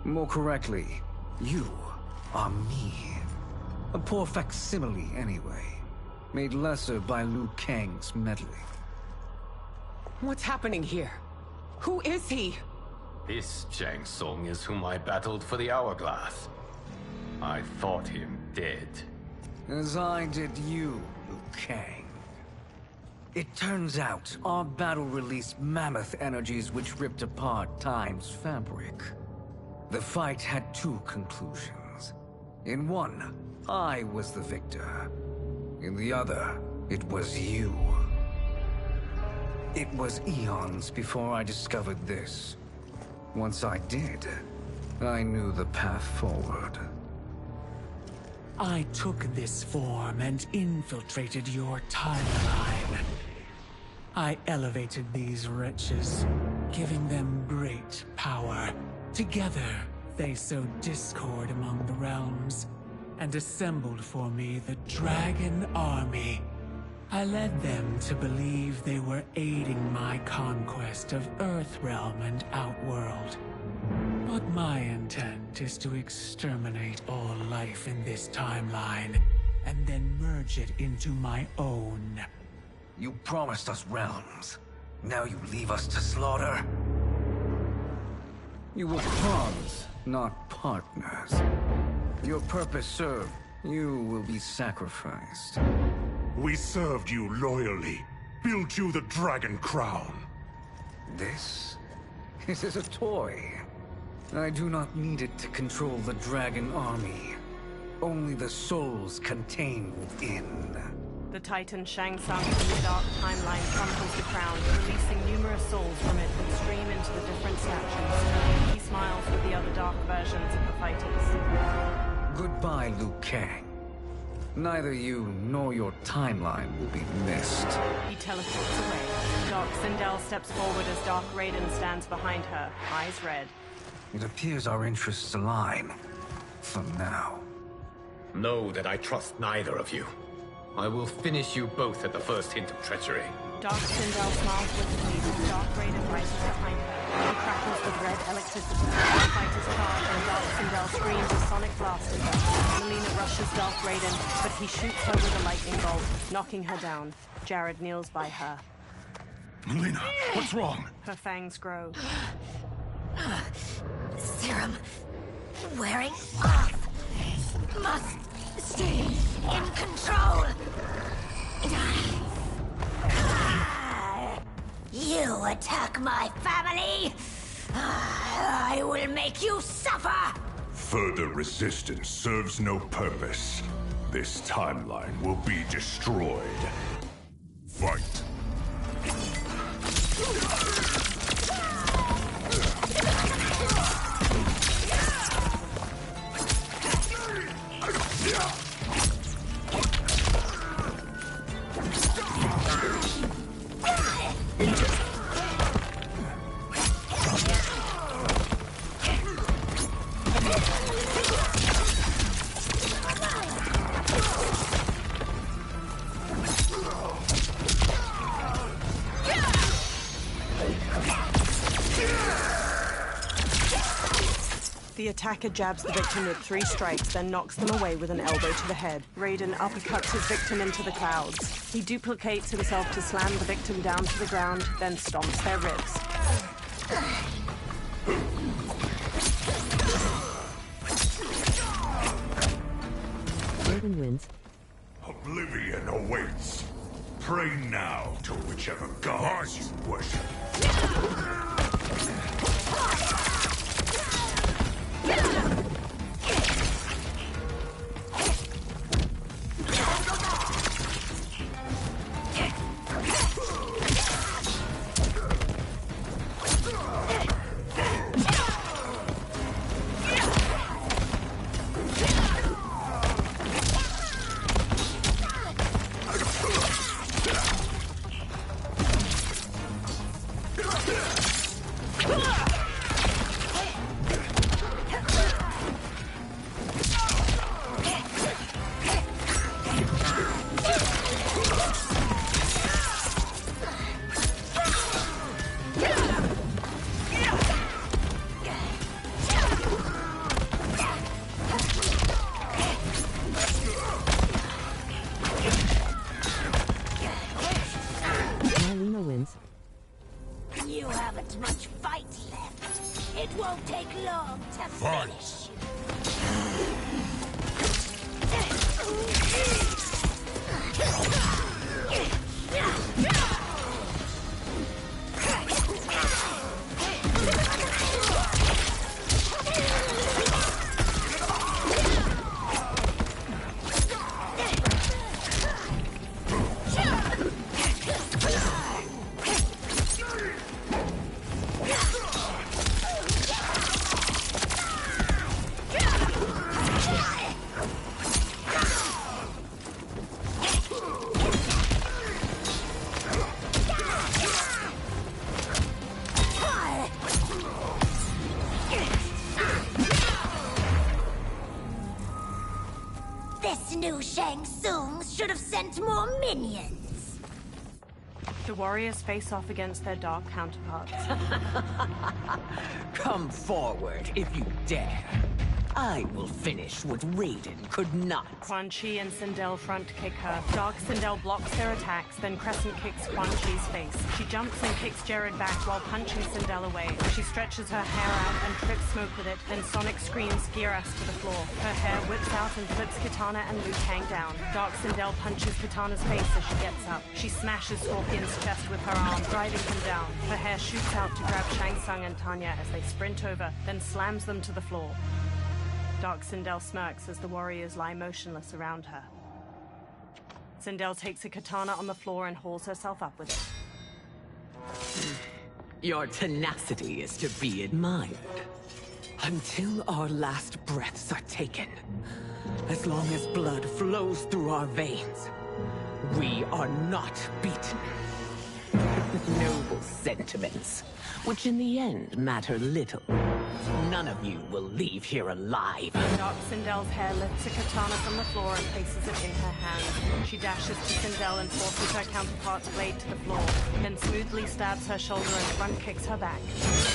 More correctly, you are me. A poor facsimile, anyway. Made lesser by Liu Kang's meddling. What's happening here? Who is he? This Shang Tsung is whom I battled for the Hourglass. I thought him dead. As I did you, Liu Kang. It turns out, our battle released mammoth energies which ripped apart time's fabric. The fight had two conclusions. In one, I was the victor. In the other, it was you. It was eons before I discovered this. Once I did, I knew the path forward. I took this form and infiltrated your timeline. I elevated these wretches, giving them great power. Together, they sowed discord among the realms, and assembled for me the Dragon Army. I led them to believe they were aiding my conquest of Earthrealm and Outworld. But my intent is to exterminate all life in this timeline, and then merge it into my own. You promised us realms. Now you leave us to slaughter? You were pawns, not partners. Your purpose served. You will be sacrificed. We served you loyally. Built you the Dragon Crown. This is a toy. I do not need it to control the Dragon Army. Only the souls contained within. The Titan Shang Tsung from the Dark Timeline crumples the crown, releasing numerous souls from it that stream into the different statues. He smiles with the other dark versions of the fighters. Goodbye, Liu Kang. Neither you nor your timeline will be missed. He teleports away. Dark Sindel steps forward as Dark Raiden stands behind her, eyes red. It appears our interests align. For now. Know that I trust neither of you. I will finish you both at the first hint of treachery. Dark Sindel smiles wickedly as Dark Raiden rises behind her. He crackles with red electricity. The fight is charged and Dark Sindel screams a sonic blast at her. Melina rushes Dark Raiden, but he shoots her with a lightning bolt, knocking her down. Jared kneels by her. Melina, what's wrong? Her fangs grow. Serum wearing off. Must stay in control. You attack my family? I will make you suffer! Further resistance serves no purpose. This timeline will be destroyed. Fight! The attacker jabs the victim with 3 strikes, then knocks them away with an elbow to the head. Raiden uppercuts his victim into the clouds. He duplicates himself to slam the victim down to the ground, then stomps their ribs. Raiden wins. Oblivion awaits. Pray now to whichever gods you worship. You haven't much fight left. It won't take long to finish. This new Shang Tsung should have sent more minions. The warriors face off against their dark counterparts. Come forward if you dare. I will finish what Raiden could not. Quan Chi and Sindel front kick her. Dark Sindel blocks their attacks, then crescent kicks Quan Chi's face. She jumps and kicks Jared back while punching Sindel away. She stretches her hair out and trips Smoke with it, then Sonic screams Geras to the floor. Her hair whips out and flips Kitana and Liu Kang down. Dark Sindel punches Kitana's face as she gets up. She smashes Scorpion's chest with her arm, driving him down. Her hair shoots out to grab Shang Tsung and Tanya as they sprint over, then slams them to the floor. Dark Sindel smirks as the warriors lie motionless around her. Sindel takes a katana on the floor and hauls herself up with it. Your tenacity is to be admired. Until our last breaths are taken, as long as blood flows through our veins, we are not beaten. Noble sentiments, which in the end matter little. None of you will leave here alive. Dark Sindel's hair lifts a katana from the floor and places it in her hand. She dashes to Sindel and forces her counterpart's blade to the floor, then smoothly stabs her shoulder and front kicks her back.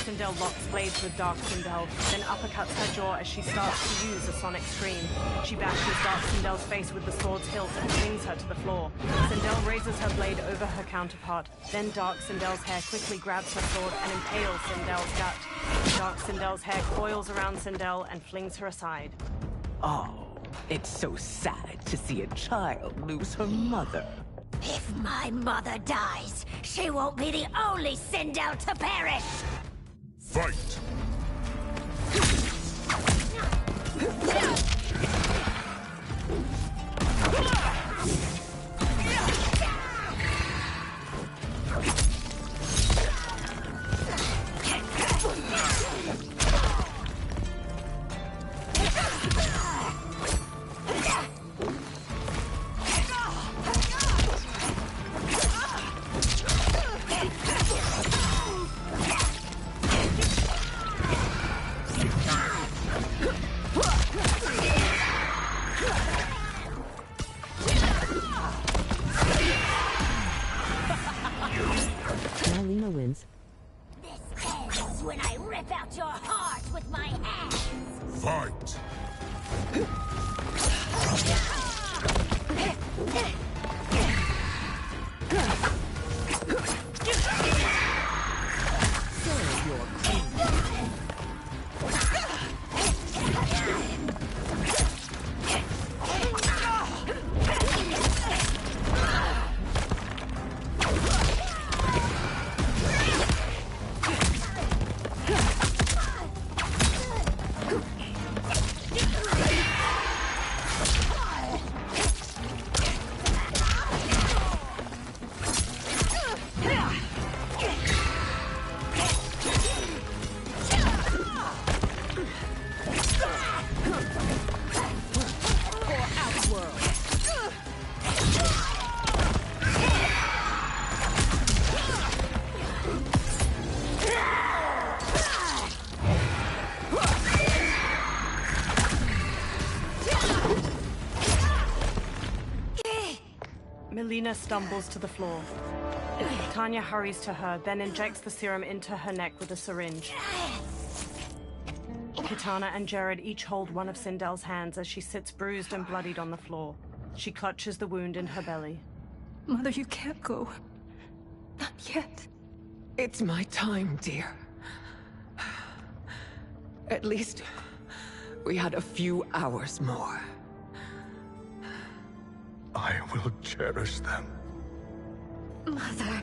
Sindel locks blades with Dark Sindel, then uppercuts her jaw as she starts to use a sonic scream. She bashes Dark Sindel's face with the sword's hilt and flings her to the floor. Sindel raises her blade over her counterpart, then Dark Sindel's hair quickly grabs her sword and impales Sindel's gut. Dark Sindel's hair coils around Sindel and flings her aside. Oh, it's so sad to see a child lose her mother. If my mother dies, she won't be the only Sindel to perish! Fight! Marlena wins. This ends when I rip out your heart with my hands. Fight! Serve your queen. Melina stumbles to the floor. Tanya hurries to her, then injects the serum into her neck with a syringe. Kitana and Jared each hold one of Sindel's hands as she sits bruised and bloodied on the floor. She clutches the wound in her belly. Mother, you can't go. Not yet. It's my time, dear. At least we had a few hours more. I will cherish them. Mother.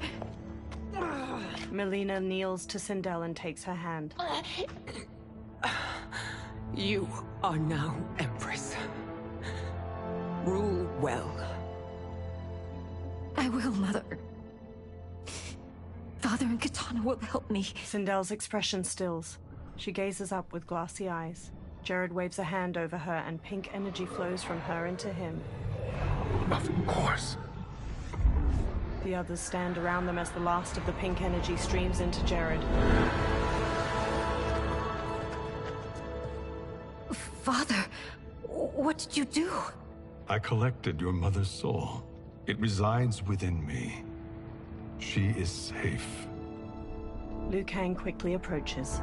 Melina kneels to Sindel and takes her hand. You are now Empress. Rule well. I will, Mother. Father and Kitana will help me. Sindel's expression stills. She gazes up with glassy eyes. Jared waves a hand over her and pink energy flows from her into him. Of course. The others stand around them as the last of the pink energy streams into Jared. Father, what did you do? I collected your mother's soul. It resides within me. She is safe. Liu Kang quickly approaches.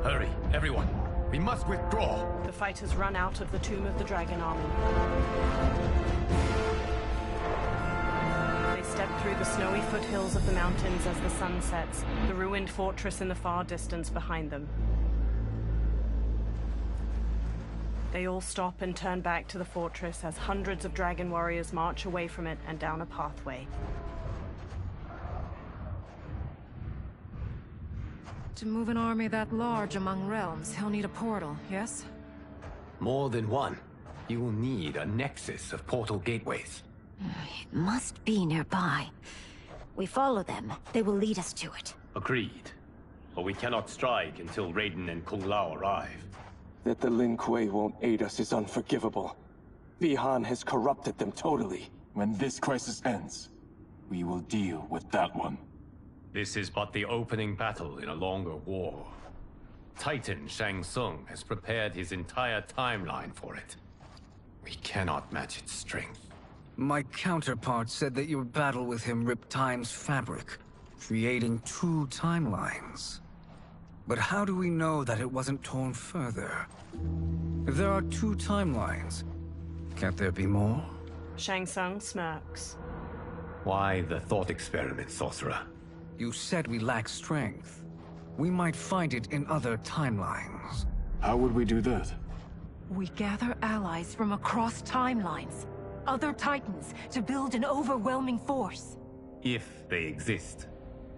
Hurry, everyone. We must withdraw. The fighters run out of the Tomb of the Dragon Army. They step through the snowy foothills of the mountains as the sun sets, the ruined fortress in the far distance behind them. They all stop and turn back to the fortress as hundreds of dragon warriors march away from it and down a pathway. To move an army that large among realms, he'll need a portal, yes? More than one. You will need a nexus of portal gateways. It must be nearby. We follow them. They will lead us to it. Agreed. But we cannot strike until Raiden and Kung Lao arrive. That the Lin Kuei won't aid us is unforgivable. Bi-Han has corrupted them totally. When this crisis ends, we will deal with that one. This is but the opening battle in a longer war. Titan Shang Tsung has prepared his entire timeline for it. We cannot match its strength. My counterpart said that your battle with him ripped time's fabric, creating two timelines. But how do we know that it wasn't torn further? If there are two timelines, can't there be more? Shang Tsung smirks. Why the thought experiment, sorcerer? You said we lack strength. We might find it in other timelines. How would we do that? We gather allies from across timelines, other titans, to build an overwhelming force. If they exist.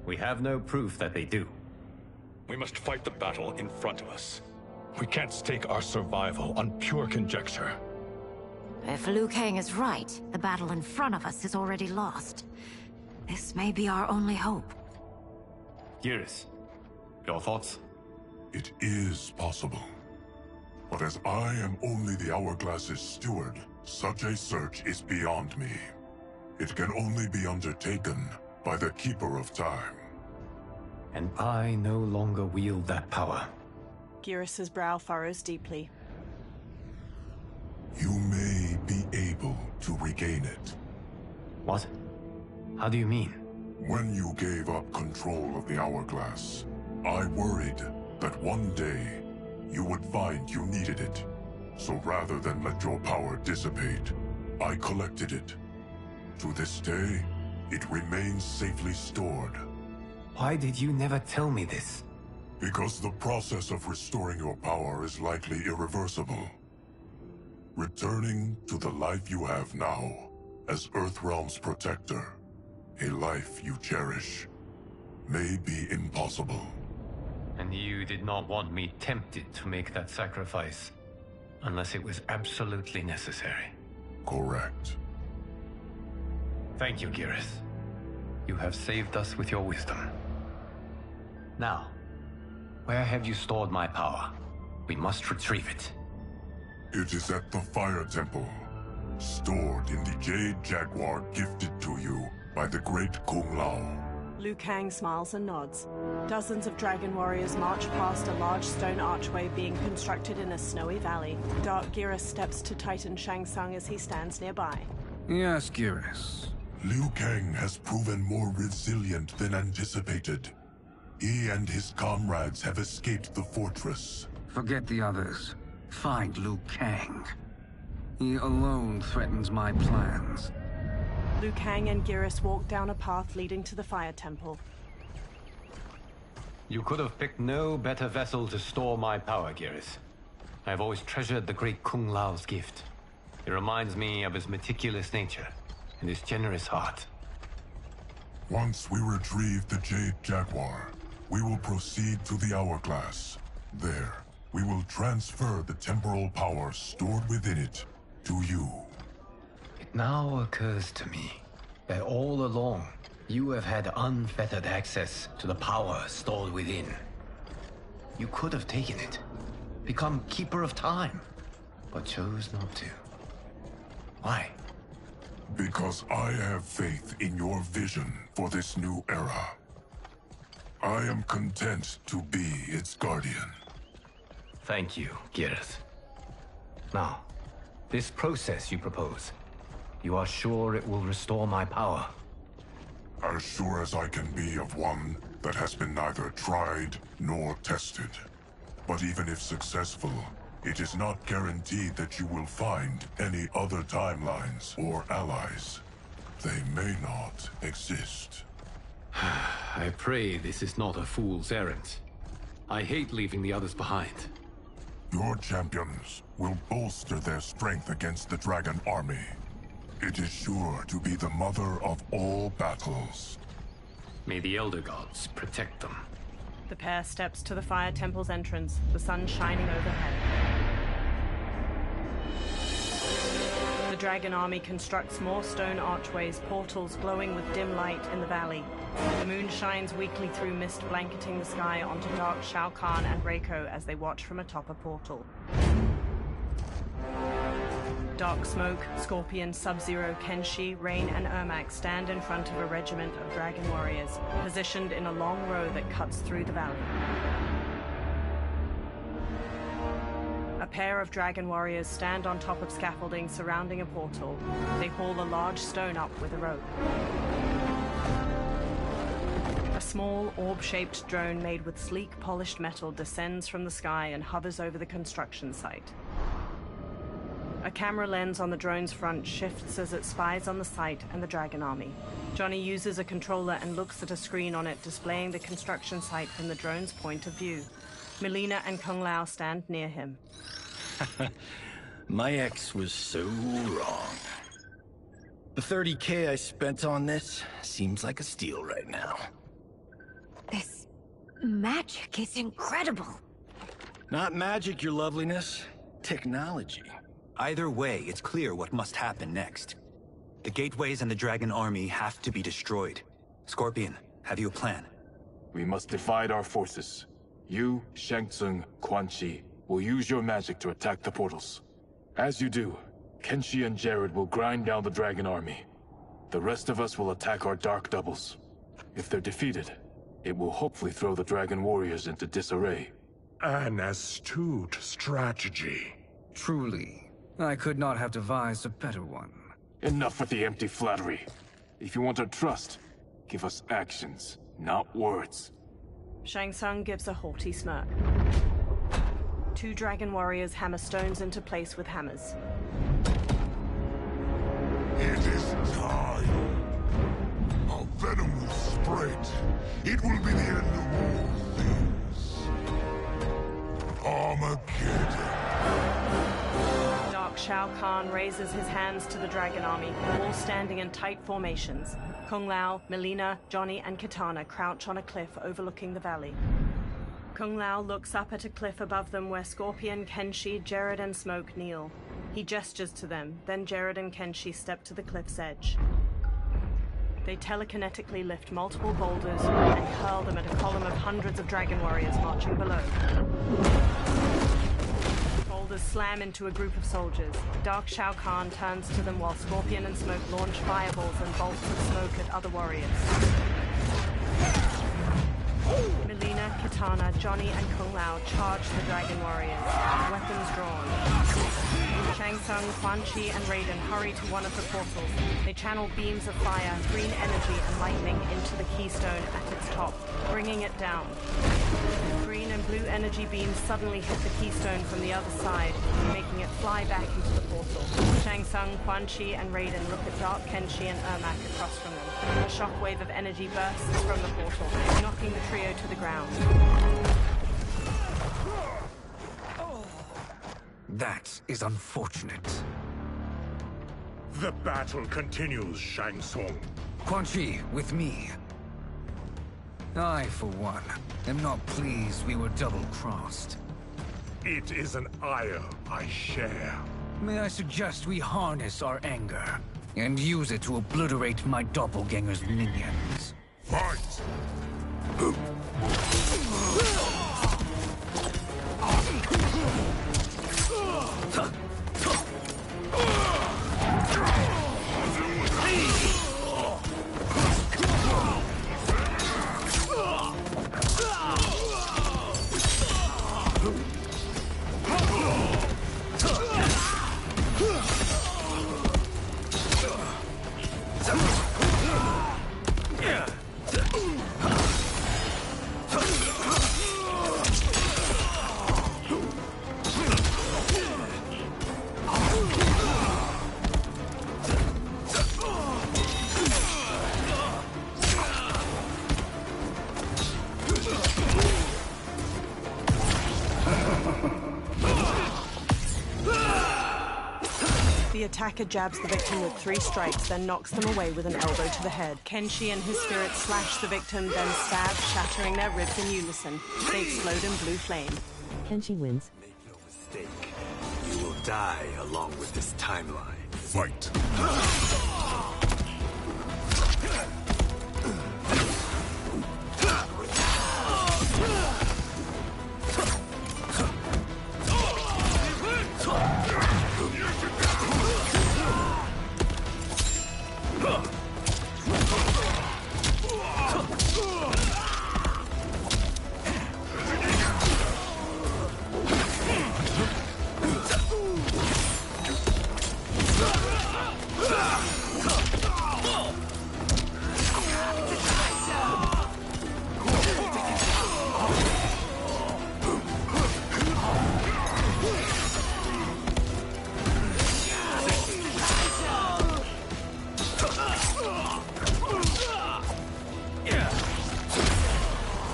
We have no proof that they do. We must fight the battle in front of us. We can't stake our survival on pure conjecture. If Liu Kang is right, the battle in front of us is already lost. This may be our only hope. Geras, your thoughts? It is possible. But as I am only the Hourglass's steward, such a search is beyond me. It can only be undertaken by the Keeper of Time. And I no longer wield that power. Geras' brow furrows deeply. You may be able to regain it. What? How do you mean? When you gave up control of the Hourglass, I worried that one day you would find you needed it. So rather than let your power dissipate, I collected it. To this day, it remains safely stored. Why did you never tell me this? Because the process of restoring your power is likely irreversible. Returning to the life you have now, as Earthrealm's protector, a life you cherish, may be impossible. And you did not want me tempted to make that sacrifice, unless it was absolutely necessary. Correct. Thank you, Geras. You have saved us with your wisdom. Now, where have you stored my power? We must retrieve it. It is at the Fire Temple, stored in the Jade Jaguar gifted to you by the great Kung Lao. Liu Kang smiles and nods. Dozens of dragon warriors march past a large stone archway being constructed in a snowy valley. Dark Geras steps to Titan Shang Tsung as he stands nearby. Yes, Geras. Liu Kang has proven more resilient than anticipated. He and his comrades have escaped the fortress. Forget the others. Find Liu Kang. He alone threatens my plans. Liu Kang and Geras walk down a path leading to the Fire Temple. You could have picked no better vessel to store my power, Geras. I have always treasured the great Kung Lao's gift. It reminds me of his meticulous nature and his generous heart. Once we retrieve the Jade Jaguar, we will proceed to the Hourglass. There, we will transfer the temporal power stored within it to you. It now occurs to me that all along, you have had unfettered access to the power stored within. You could have taken it, become Keeper of Time, but chose not to. Why? Because I have faith in your vision for this new era. I am content to be its guardian. Thank you, Geras. Now, this process you propose, you are sure it will restore my power? As sure as I can be of one that has been neither tried nor tested. But even if successful, it is not guaranteed that you will find any other timelines or allies. They may not exist. I pray this is not a fool's errand. I hate leaving the others behind. Your champions will bolster their strength against the Dragon Army. It is sure to be the mother of all battles. May the Elder Gods protect them. The pair steps to the Fire Temple's entrance, the sun shining overhead. The Dragon Army constructs more stone archways, portals glowing with dim light in the valley. The moon shines weakly through mist blanketing the sky onto dark Shao Kahn and Reiko as they watch from atop a portal. Dark Smoke, Scorpion, Sub-Zero, Kenshi, Rain, and Ermac stand in front of a regiment of dragon warriors, positioned in a long row that cuts through the valley. A pair of dragon warriors stand on top of scaffolding surrounding a portal. They haul a large stone up with a rope. A small, orb-shaped drone made with sleek, polished metal descends from the sky and hovers over the construction site. A camera lens on the drone's front shifts as it spies on the site and the Dragon Army. Johnny uses a controller and looks at a screen on it displaying the construction site from the drone's point of view. Melina and Kung Lao stand near him. My ex was so wrong. The 30K I spent on this seems like a steal right now. This magic is incredible. Not magic, your loveliness. Technology. Either way, it's clear what must happen next. The gateways and the Dragon Army have to be destroyed. Scorpion, have you a plan? We must divide our forces. You, Shang Tsung, Quan Chi, will use your magic to attack the portals. As you do, Kenshi and Jared will grind down the Dragon Army. The rest of us will attack our Dark Doubles. If they're defeated, it will hopefully throw the Dragon Warriors into disarray. An astute strategy. Truly, I could not have devised a better one. Enough with the empty flattery. If you want our trust, give us actions, not words. Shang Tsung gives a haughty smirk. 2 dragon warriors hammer stones into place with hammers. It is time. Our venom will spread. It will be the end of all things. Armageddon. Dark Shao Kahn raises his hands to the dragon army, all standing in tight formations. Kung Lao, Melina, Johnny, and Kitana crouch on a cliff overlooking the valley. Kung Lao looks up at a cliff above them where Scorpion, Kenshi, Jared, and Smoke kneel. He gestures to them, then Jared and Kenshi step to the cliff's edge. They telekinetically lift multiple boulders and hurl them at a column of hundreds of dragon warriors marching below. Boulders slam into a group of soldiers. Dark Shao Kahn turns to them while Scorpion and Smoke launch fireballs and bolts of smoke at other warriors. Melina, Kitana, Johnny, and Kung Lao charge the dragon warriors, weapons drawn. Shang Tsung, Quan Chi, and Raiden hurry to one of the portals. They channel beams of fire, green energy, and lightning into the keystone at its top, bringing it down. Green and blue energy beams suddenly hit the keystone from the other side, making it fly back into the portal. Shang Tsung, Quan Chi, and Raiden look at Dark Kenshi and Ermac across from them. A shockwave of energy bursts from the portal, knocking the trio to the ground. That is unfortunate. The battle continues, Shang Tsung. Quan Chi, with me. I, for one, am not pleased we were double-crossed. It is an ire I share. May I suggest we harness our anger and use it to obliterate my doppelganger's minions? Fight! The attacker jabs the victim with 3 strikes, then knocks them away with an elbow to the head. Kenshi and his spirit slash the victim, then stab, shattering their ribs in unison. They explode in blue flame. Kenshi wins. Make no mistake, you will die along with this timeline. Fight!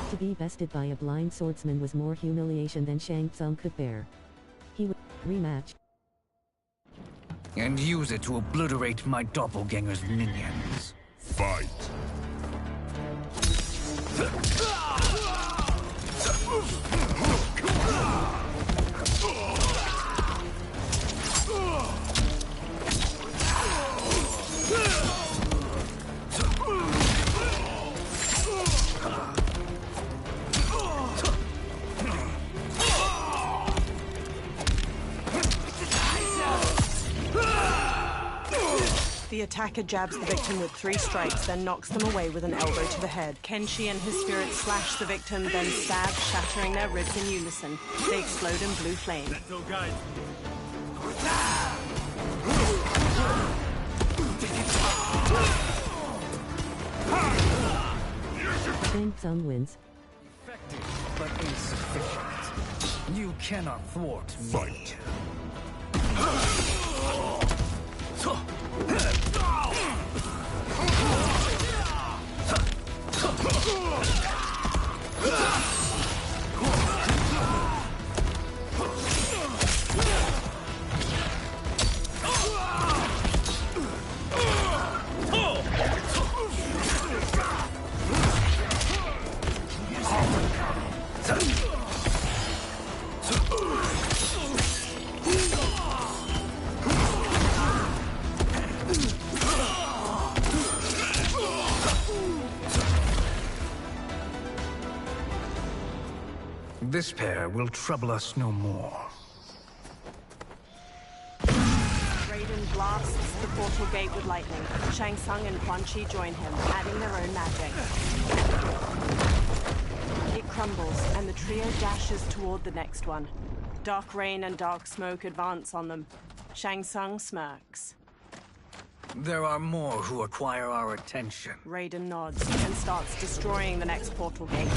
To be bested by a blind swordsman was more humiliation than Shang Tsung could bear. He would rematch. And use it to obliterate my doppelganger's minions. Fight! The attacker jabs the victim with 3 strikes, then knocks them away with an elbow to the head. Kenshi and his spirit slash the victim, then stab, shattering their ribs in unison. They explode in blue flame. Shang Tsung wins. Effective, but insufficient. You cannot thwart me. Fight. This pair will trouble us no more. Raiden blasts the portal gate with lightning. Shang Tsung and Quan Chi join him, adding their own magic. It crumbles, and the trio dashes toward the next one. Dark rain and dark smoke advance on them. Shang Tsung smirks. There are more who acquire our attention. Raiden nods and starts destroying the next portal gate.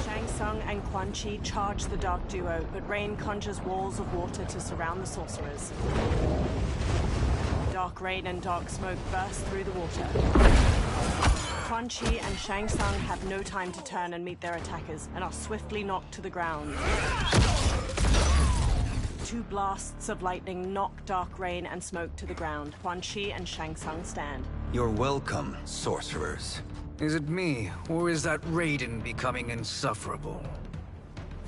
Shang Tsung and Quan Chi charge the dark duo, but Rain conjures walls of water to surround the sorcerers. Dark rain and dark smoke burst through the water. Quan Chi and Shang Tsung have no time to turn and meet their attackers, and are swiftly knocked to the ground. 2 blasts of lightning knock dark rain and smoke to the ground. Quan Chi and Shang Tsung stand. You're welcome, sorcerers. Is it me, or is that Raiden becoming insufferable?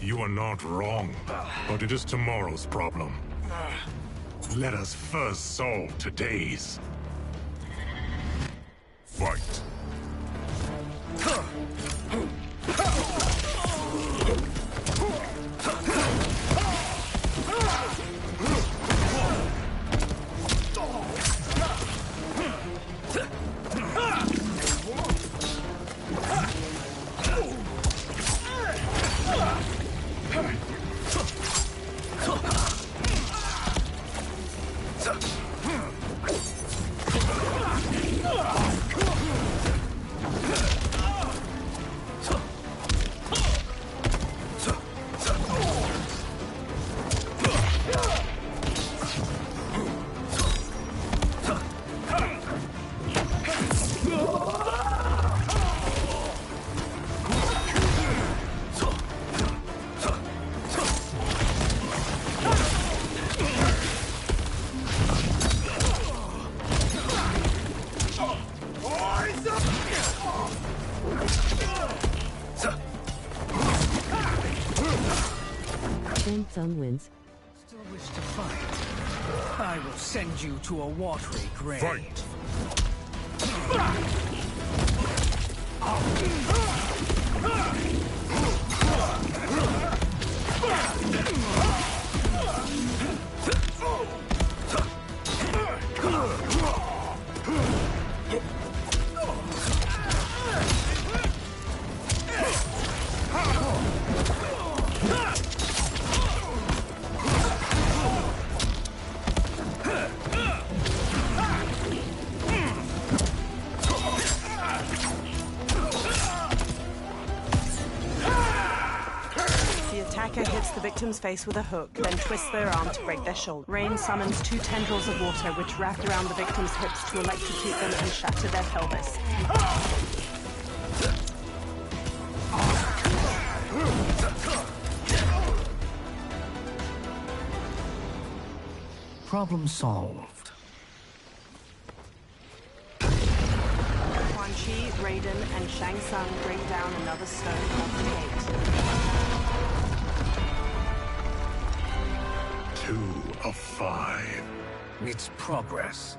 You are not wrong, but it is tomorrow's problem. Let us first solve today's. Fight. Shang Tsung wins. Still wish to fight? I will send you to a watery grave. Fight! Hits the victim's face with a hook, then twists their arm to break their shoulder. Rain summons 2 tendrils of water, which wrap around the victim's hips to electrocute them and shatter their pelvis. Problem solved. Quan Chi, Raiden, and Shang Tsung bring down another stone off the gate. 2 of 5. It's progress.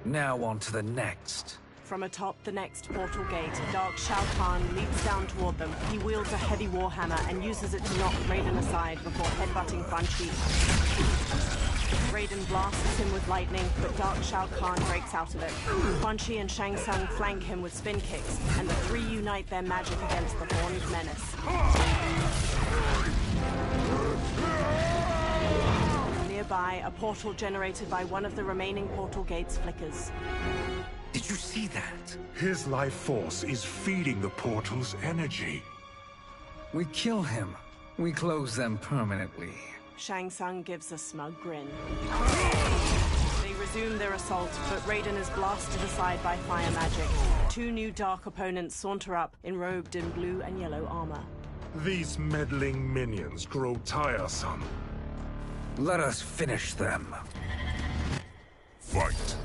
Now on to the next. From atop the next portal gate, Dark Shao Kahn leaps down toward them. He wields a heavy warhammer and uses it to knock Raiden aside before headbutting Quan Chi. Raiden blasts him with lightning, but Dark Shao Kahn breaks out of it. Quan Chi and Shang Tsung flank him with spin kicks, and the three unite their magic against the Horned Menace. Nearby, a portal generated by one of the remaining portal gates flickers. Did you see that? His life force is feeding the portal's energy. We kill him. We close them permanently. Shang Tsung gives a smug grin. They resume their assault, but Raiden is blasted aside by fire magic. Two new dark opponents saunter up, enrobed in blue and yellow armor. These meddling minions grow tiresome. Let us finish them. Fight.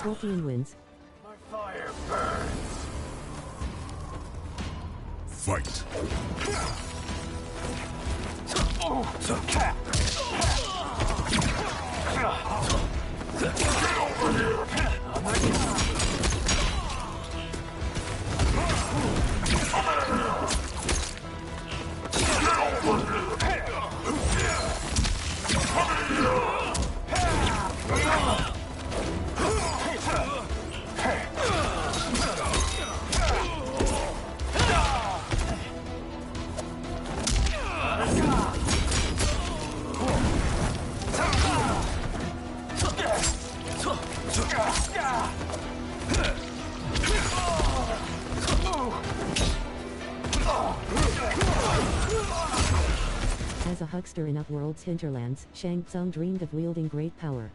Scorpion wins. My fire burns. Fight. As a huckster in Upworld's hinterlands, Shang Tsung dreamed of wielding great power.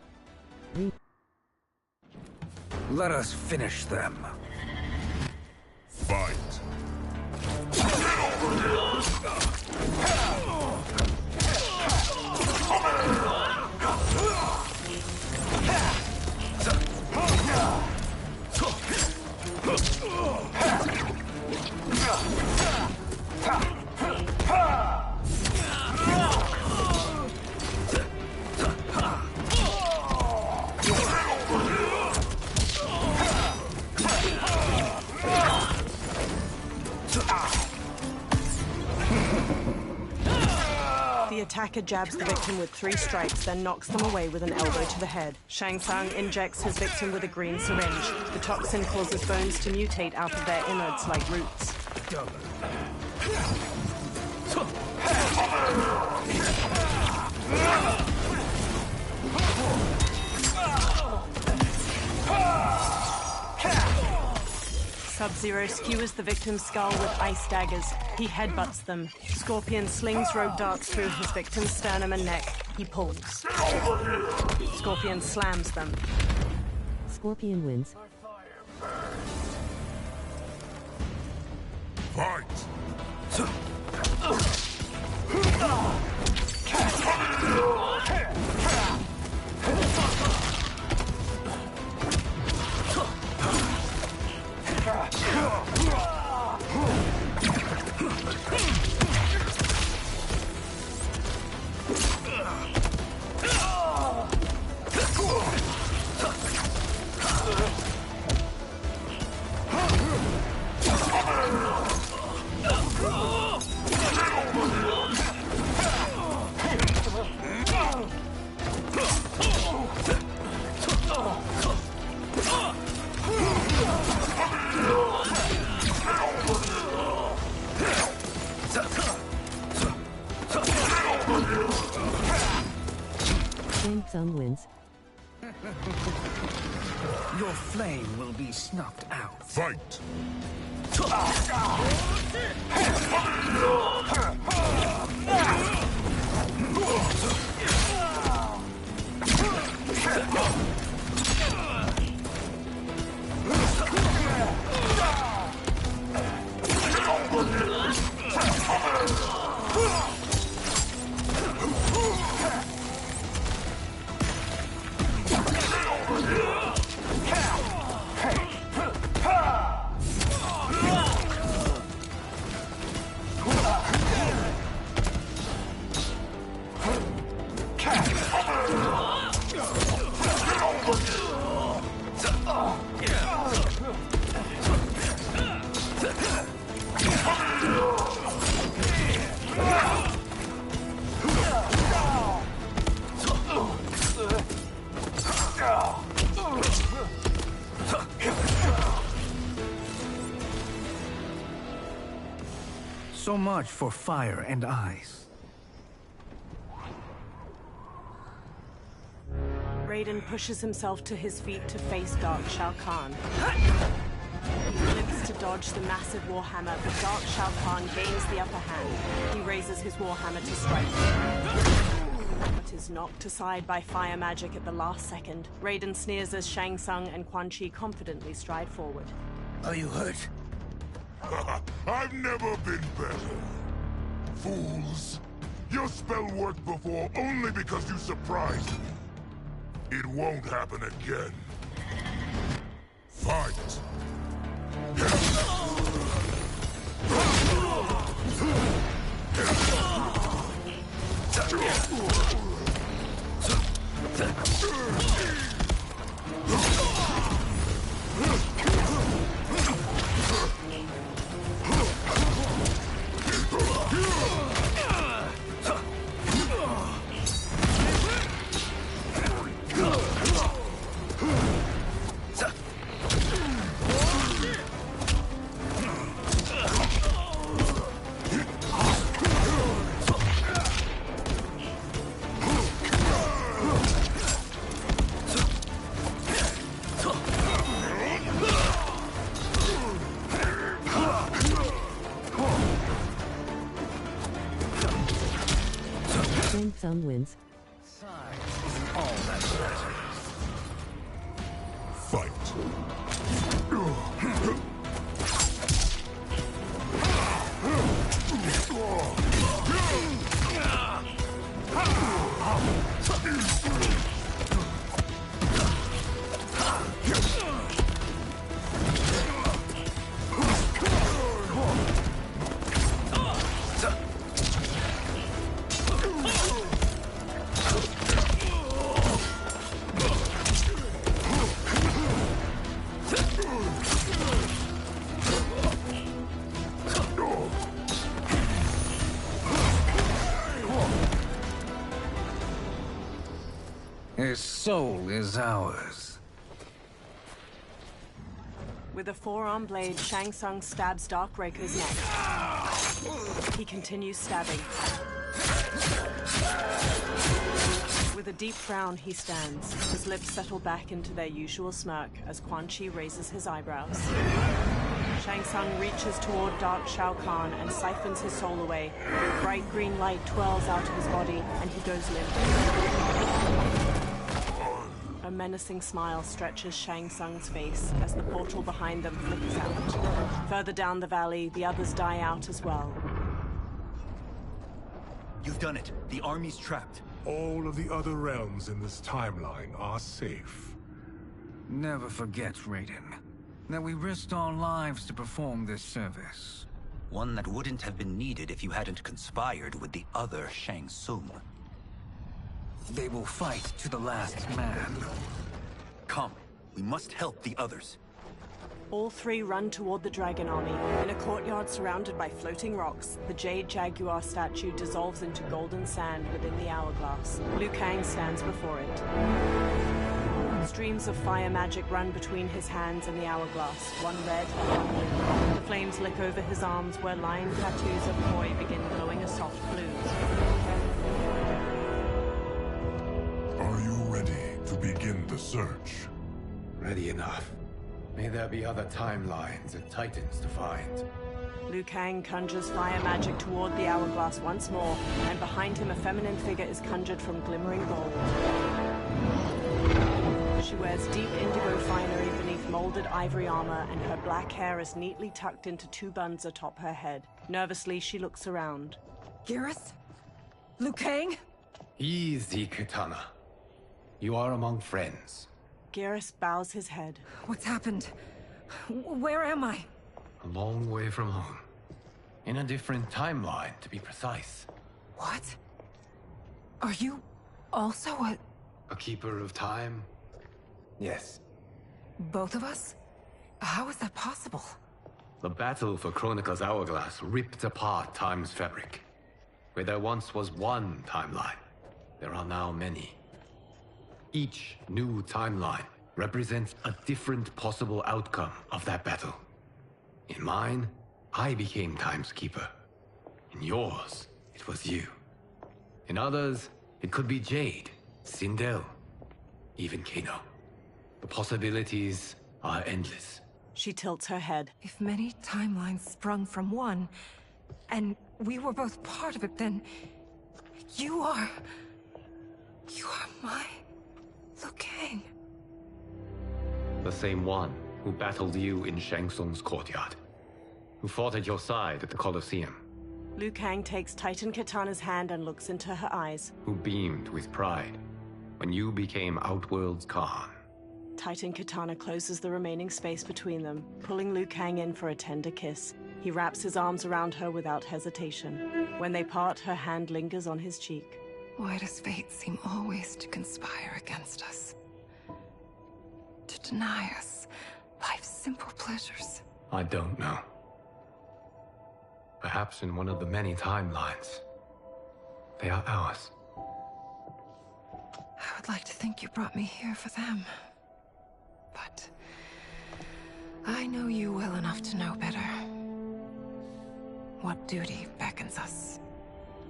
Let us finish them. Fight. The attacker jabs the victim with 3 strikes, then knocks them away with an elbow to the head. Shang Tsung injects his victim with a green syringe. The toxin causes bones to mutate out of their innards like roots. Sub-Zero skewers the victim's skull with ice daggers. He headbutts them. Scorpion slings rogue darts through his victim's sternum and neck. He pulls. Scorpion slams them. Scorpion wins. Fight! Shang Tsung wins. Your flame will be snuffed out. Fight! So much for fire and ice. Raiden pushes himself to his feet to face Dark Shao Kahn. He limps to dodge the massive Warhammer, but Dark Shao Kahn gains the upper hand. He raises his Warhammer to strike, but is knocked aside by fire magic at the last second. Raiden sneers as Shang Tsung and Quan Chi confidently stride forward. Are you hurt? I've never been better. Fools. Your spell worked before only because you surprised me. It won't happen again. Fight! Shang Tsung wins. Size isn't all that matters. Fight! His soul is ours. With a forearm blade, Shang Tsung stabs Darkbreaker's neck. He continues stabbing. With a deep frown, he stands. His lips settle back into their usual smirk as Quan Chi raises his eyebrows. Shang Tsung reaches toward Dark Shao Kahn and siphons his soul away. Bright green light twirls out of his body, and he goes limp. A menacing smile stretches Shang Tsung's face as the portal behind them flickers out. Further down the valley, the others die out as well. You've done it. The army's trapped. All of the other realms in this timeline are safe. Never forget, Raiden, that we risked our lives to perform this service. One that wouldn't have been needed if you hadn't conspired with the other Shang Tsung. They will fight to the last man. Come, we must help the others. All three run toward the Dragon Army. In a courtyard surrounded by floating rocks, the Jade Jaguar statue dissolves into golden sand within the hourglass. Liu Kang stands before it. Streams of fire magic run between his hands and the hourglass, one red, one blue. The flames lick over his arms where line tattoos of Koi begin glowing a soft blue. Are you ready to begin the search? Ready enough. May there be other timelines and titans to find. Liu Kang conjures fire magic toward the hourglass once more, and behind him a feminine figure is conjured from glimmering gold. She wears deep indigo finery beneath molded ivory armor, and her black hair is neatly tucked into two buns atop her head. Nervously, she looks around. Garrus? Liu Kang? Easy, Kitana. You are among friends. Garrus bows his head. What's happened? Where am I? A long way from home. In a different timeline, to be precise. What? Are you also a keeper of time? Yes. Both of us? How is that possible? The battle for Chronica's Hourglass ripped apart time's fabric. Where there once was one timeline, there are now many. Each new timeline represents a different possible outcome of that battle. In mine, I became Time's Keeper. In yours, it was you. In others, it could be Jade, Sindel, even Kano. The possibilities are endless. She tilts her head. If many timelines sprung from one, and we were both part of it, then you are my Liu Kang. The same one who battled you in Shang Tsung's courtyard. Who fought at your side at the Colosseum. Liu Kang takes Titan Katana's hand and looks into her eyes. Who beamed with pride when you became Outworld's Khan. Titan Katana closes the remaining space between them, pulling Liu Kang in for a tender kiss. He wraps his arms around her without hesitation. When they part, her hand lingers on his cheek. Why does fate seem always to conspire against us? To deny us life's simple pleasures? I don't know. Perhaps in one of the many timelines, they are ours. I would like to think you brought me here for them. But I know you well enough to know better. What duty beckons us?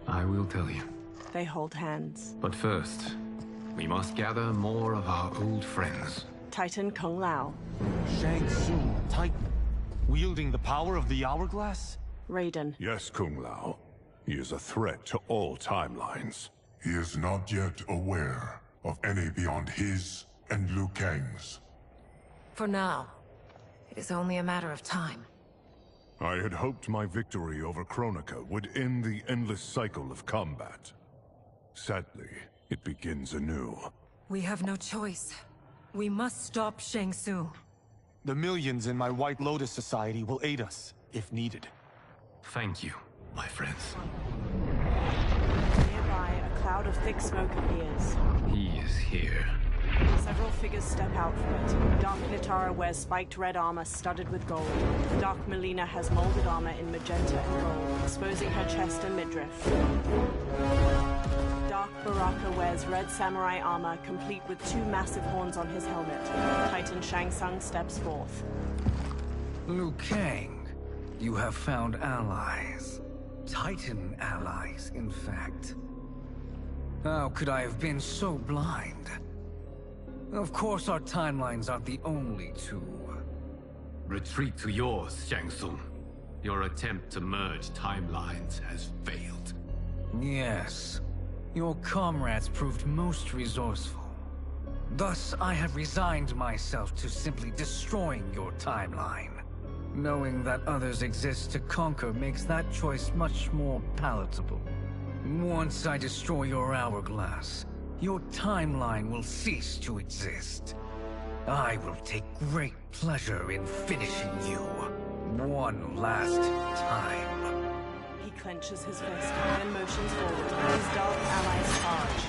I will tell you. They hold hands. But first, we must gather more of our old friends. Titan Kung Lao. Shang Tsung, Titan, wielding the power of the Hourglass? Raiden. Yes, Kung Lao. He is a threat to all timelines. He is not yet aware of any beyond his and Liu Kang's. For now, it is only a matter of time. I had hoped my victory over Kronika would end the endless cycle of combat. Sadly, it begins anew. We have no choice. We must stop Shang Tsung. The millions in my White Lotus Society will aid us, if needed. Thank you, my friends. Nearby, a cloud of thick smoke appears. He is here. Several figures step out from it. Dark Nitara wears spiked red armor studded with gold. Dark Melina has molded armor in magenta and gold, exposing her chest and midriff. Dark Baraka wears red samurai armor, complete with two massive horns on his helmet. Titan Shang Tsung steps forth. Liu Kang, you have found allies. Titan allies, in fact. How could I have been so blind? Of course our timelines aren't the only two. Retreat to yours, Shang Tsung. Your attempt to merge timelines has failed. Yes. Your comrades proved most resourceful. Thus, I have resigned myself to simply destroying your timeline. Knowing that others exist to conquer makes that choice much more palatable. Once I destroy your hourglass, your timeline will cease to exist. I will take great pleasure in finishing you one last time. He clenches his fist, then motions forward. His dark allies charge.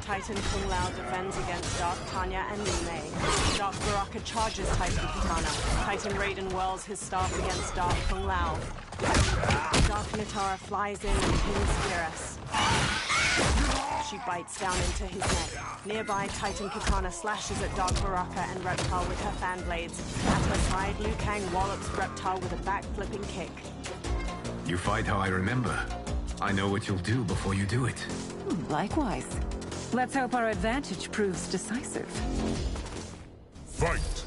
Titan Kung Lao defends against Dark Tanya and Liu Mei. Dark Baraka charges Titan Katana. Titan Raiden whirls his staff against Dark Kung Lao. Dark Nitara flies in and pins Kiras. She bites down into his neck. Nearby, Titan Katana slashes at Dark Baraka and Reptile with her fan blades. At her side, Liu Kang wallops Reptile with a back-flipping kick. You fight how I remember. I know what you'll do before you do it. Likewise. Let's hope our advantage proves decisive. Fight!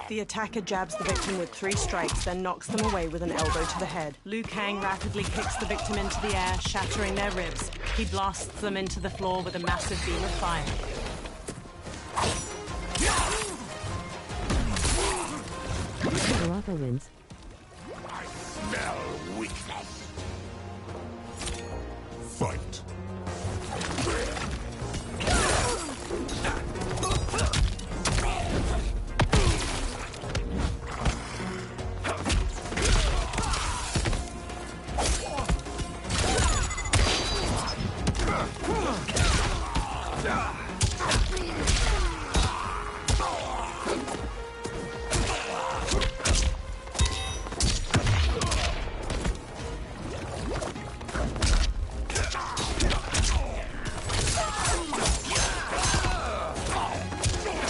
The attacker jabs the victim with 3 strikes, then knocks them away with an elbow to the head. Liu Kang rapidly kicks the victim into the air, shattering their ribs. He blasts them into the floor with a massive beam of fire. Baraka wins. I smell weakness. Fight.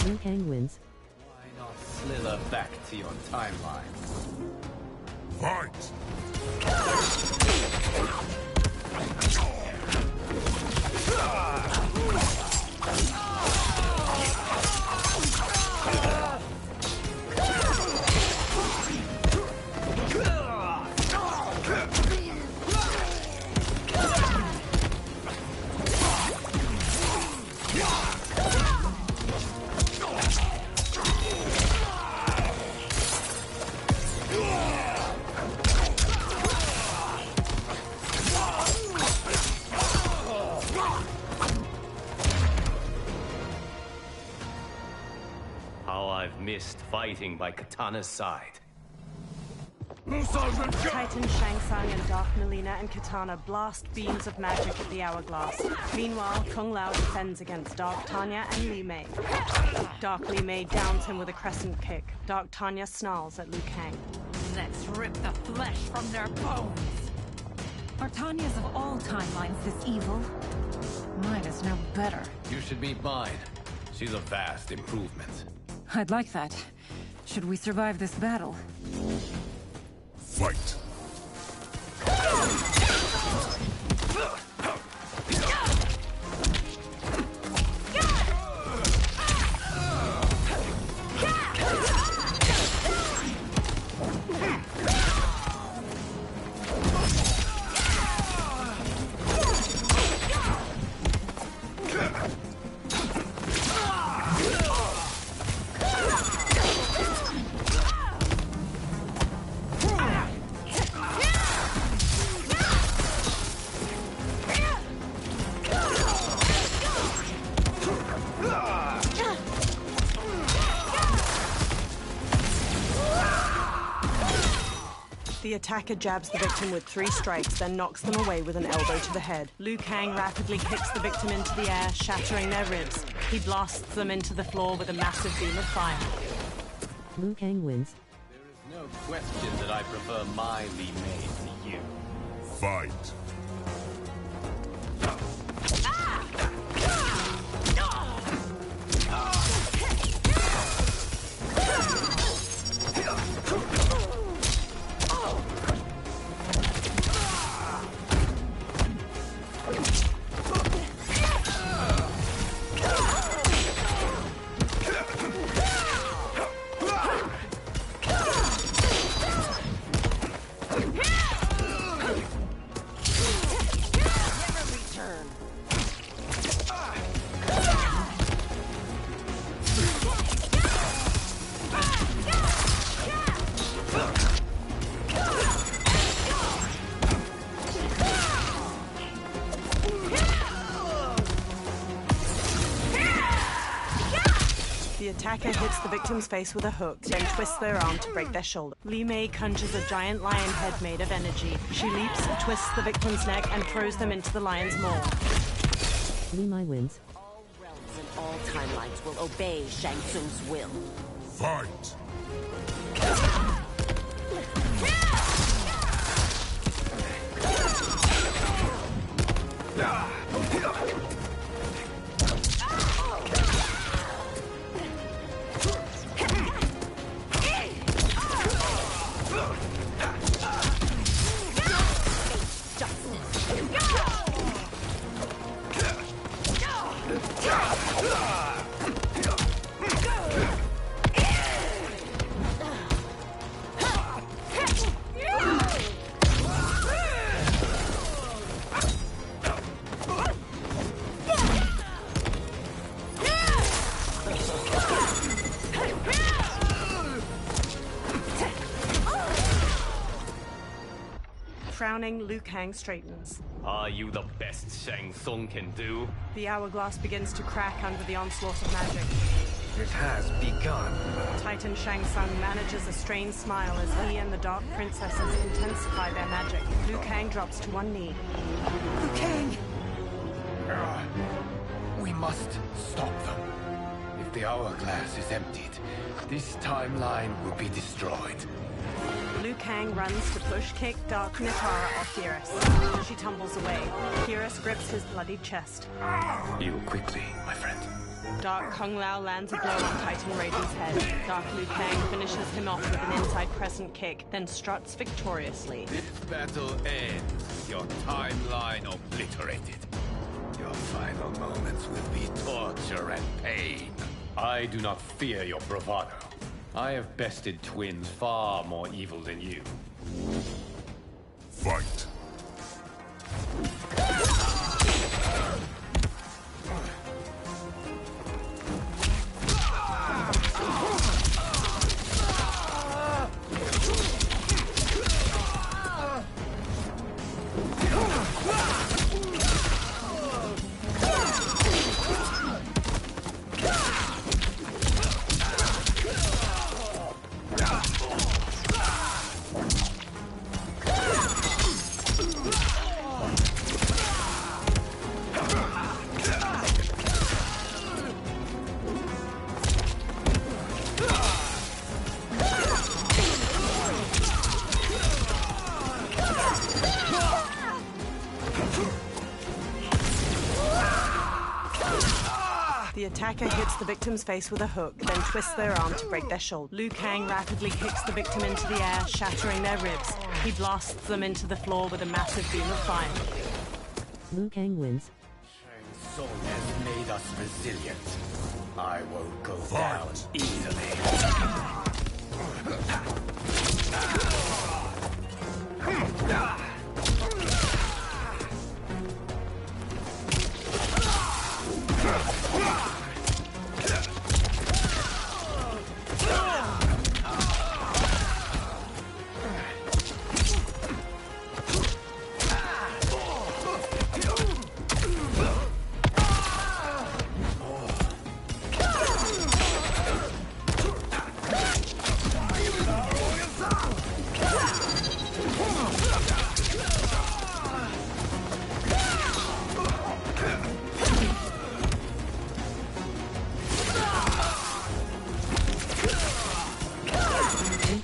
Liu Kang wins. Why not slither back to your timeline? Fight! How I've missed fighting by Katana's side. Titan Shang Tsung and Dark Mileena and Katana blast beams of magic at the hourglass. Meanwhile, Kung Lao defends against Dark Tanya and Li Mei. Dark Li Mei downs him with a crescent kick. Dark Tanya snarls at Liu Kang. Let's rip the flesh from their bones. Are Tanya's of all timelines this evil? Mine is no better. You should meet mine. She's a vast improvement. I'd like that. Should we survive this battle? Fight! The attacker jabs the victim with 3 strikes, then knocks them away with an elbow to the head. Liu Kang rapidly kicks the victim into the air, shattering their ribs. He blasts them into the floor with a massive beam of fire. Liu Kang wins. There is no question that I prefer my Li Mei to you. Fight! The attacker hits the victim's face with a hook, then twists their arm to break their shoulder. Li Mei conjures a giant lion head made of energy. She leaps, twists the victim's neck, and throws them into the lion's maw. Li Mei wins. All realms and all timelines will obey Shang Tsung's will. Fight! Frowning, Liu Kang straightens. Are you the best Shang Tsung can do? The hourglass begins to crack under the onslaught of magic. It has begun. Titan Shang Tsung manages a strained smile as he and the Dark Princesses intensify their magic. Liu Kang drops to one knee. Liu Kang! We must stop them. If the hourglass is emptied, this timeline will be destroyed. Liu Kang runs to push-kick Dark Nitara off Geras. She tumbles away. Geras grips his bloodied chest. You quickly, my friend. Dark Kung Lao lands a blow on Titan Raiden's head. Dark Liu Kang finishes him off with an inside crescent kick, then struts victoriously. This battle ends with your timeline obliterated. Your final moments will be torture and pain. I do not fear your bravado. I have bested twins far more evil than you. Fight! The attacker hits the victim's face with a hook, then twists their arm to break their shoulder. Liu Kang rapidly kicks the victim into the air, shattering their ribs. He blasts them into the floor with a massive beam of fire. Liu Kang wins. Shang Tsung has made us resilient. I won't go down easily.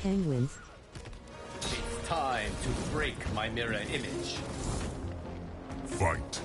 Kang wins. It's time to break my mirror image. Fight.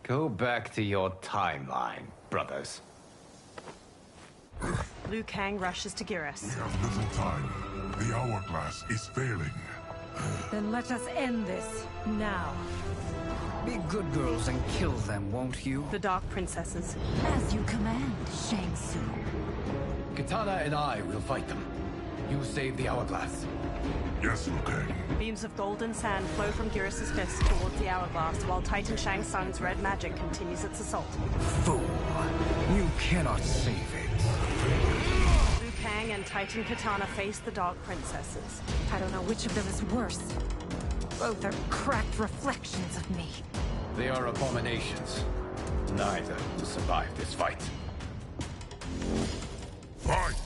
Go back to your timeline, brothers. Liu Kang rushes to Geras. We have little time. The hourglass is failing. Then let us end this, now. Be good girls and kill them, won't you? The Dark Princesses. As you command, Shang Tsung. Katana and I will fight them. You save the hourglass. Yes, Liu Kang. Beams of golden sand flow from Geras' fist towards the hourglass, while Titan Shang Tsung's red magic continues its assault. Fool! You cannot save it. Liu Kang and Titan Katana face the Dark Princesses. I don't know which of them is worse. Both are cracked reflections of me. They are abominations. Neither will survive this fight. Fight!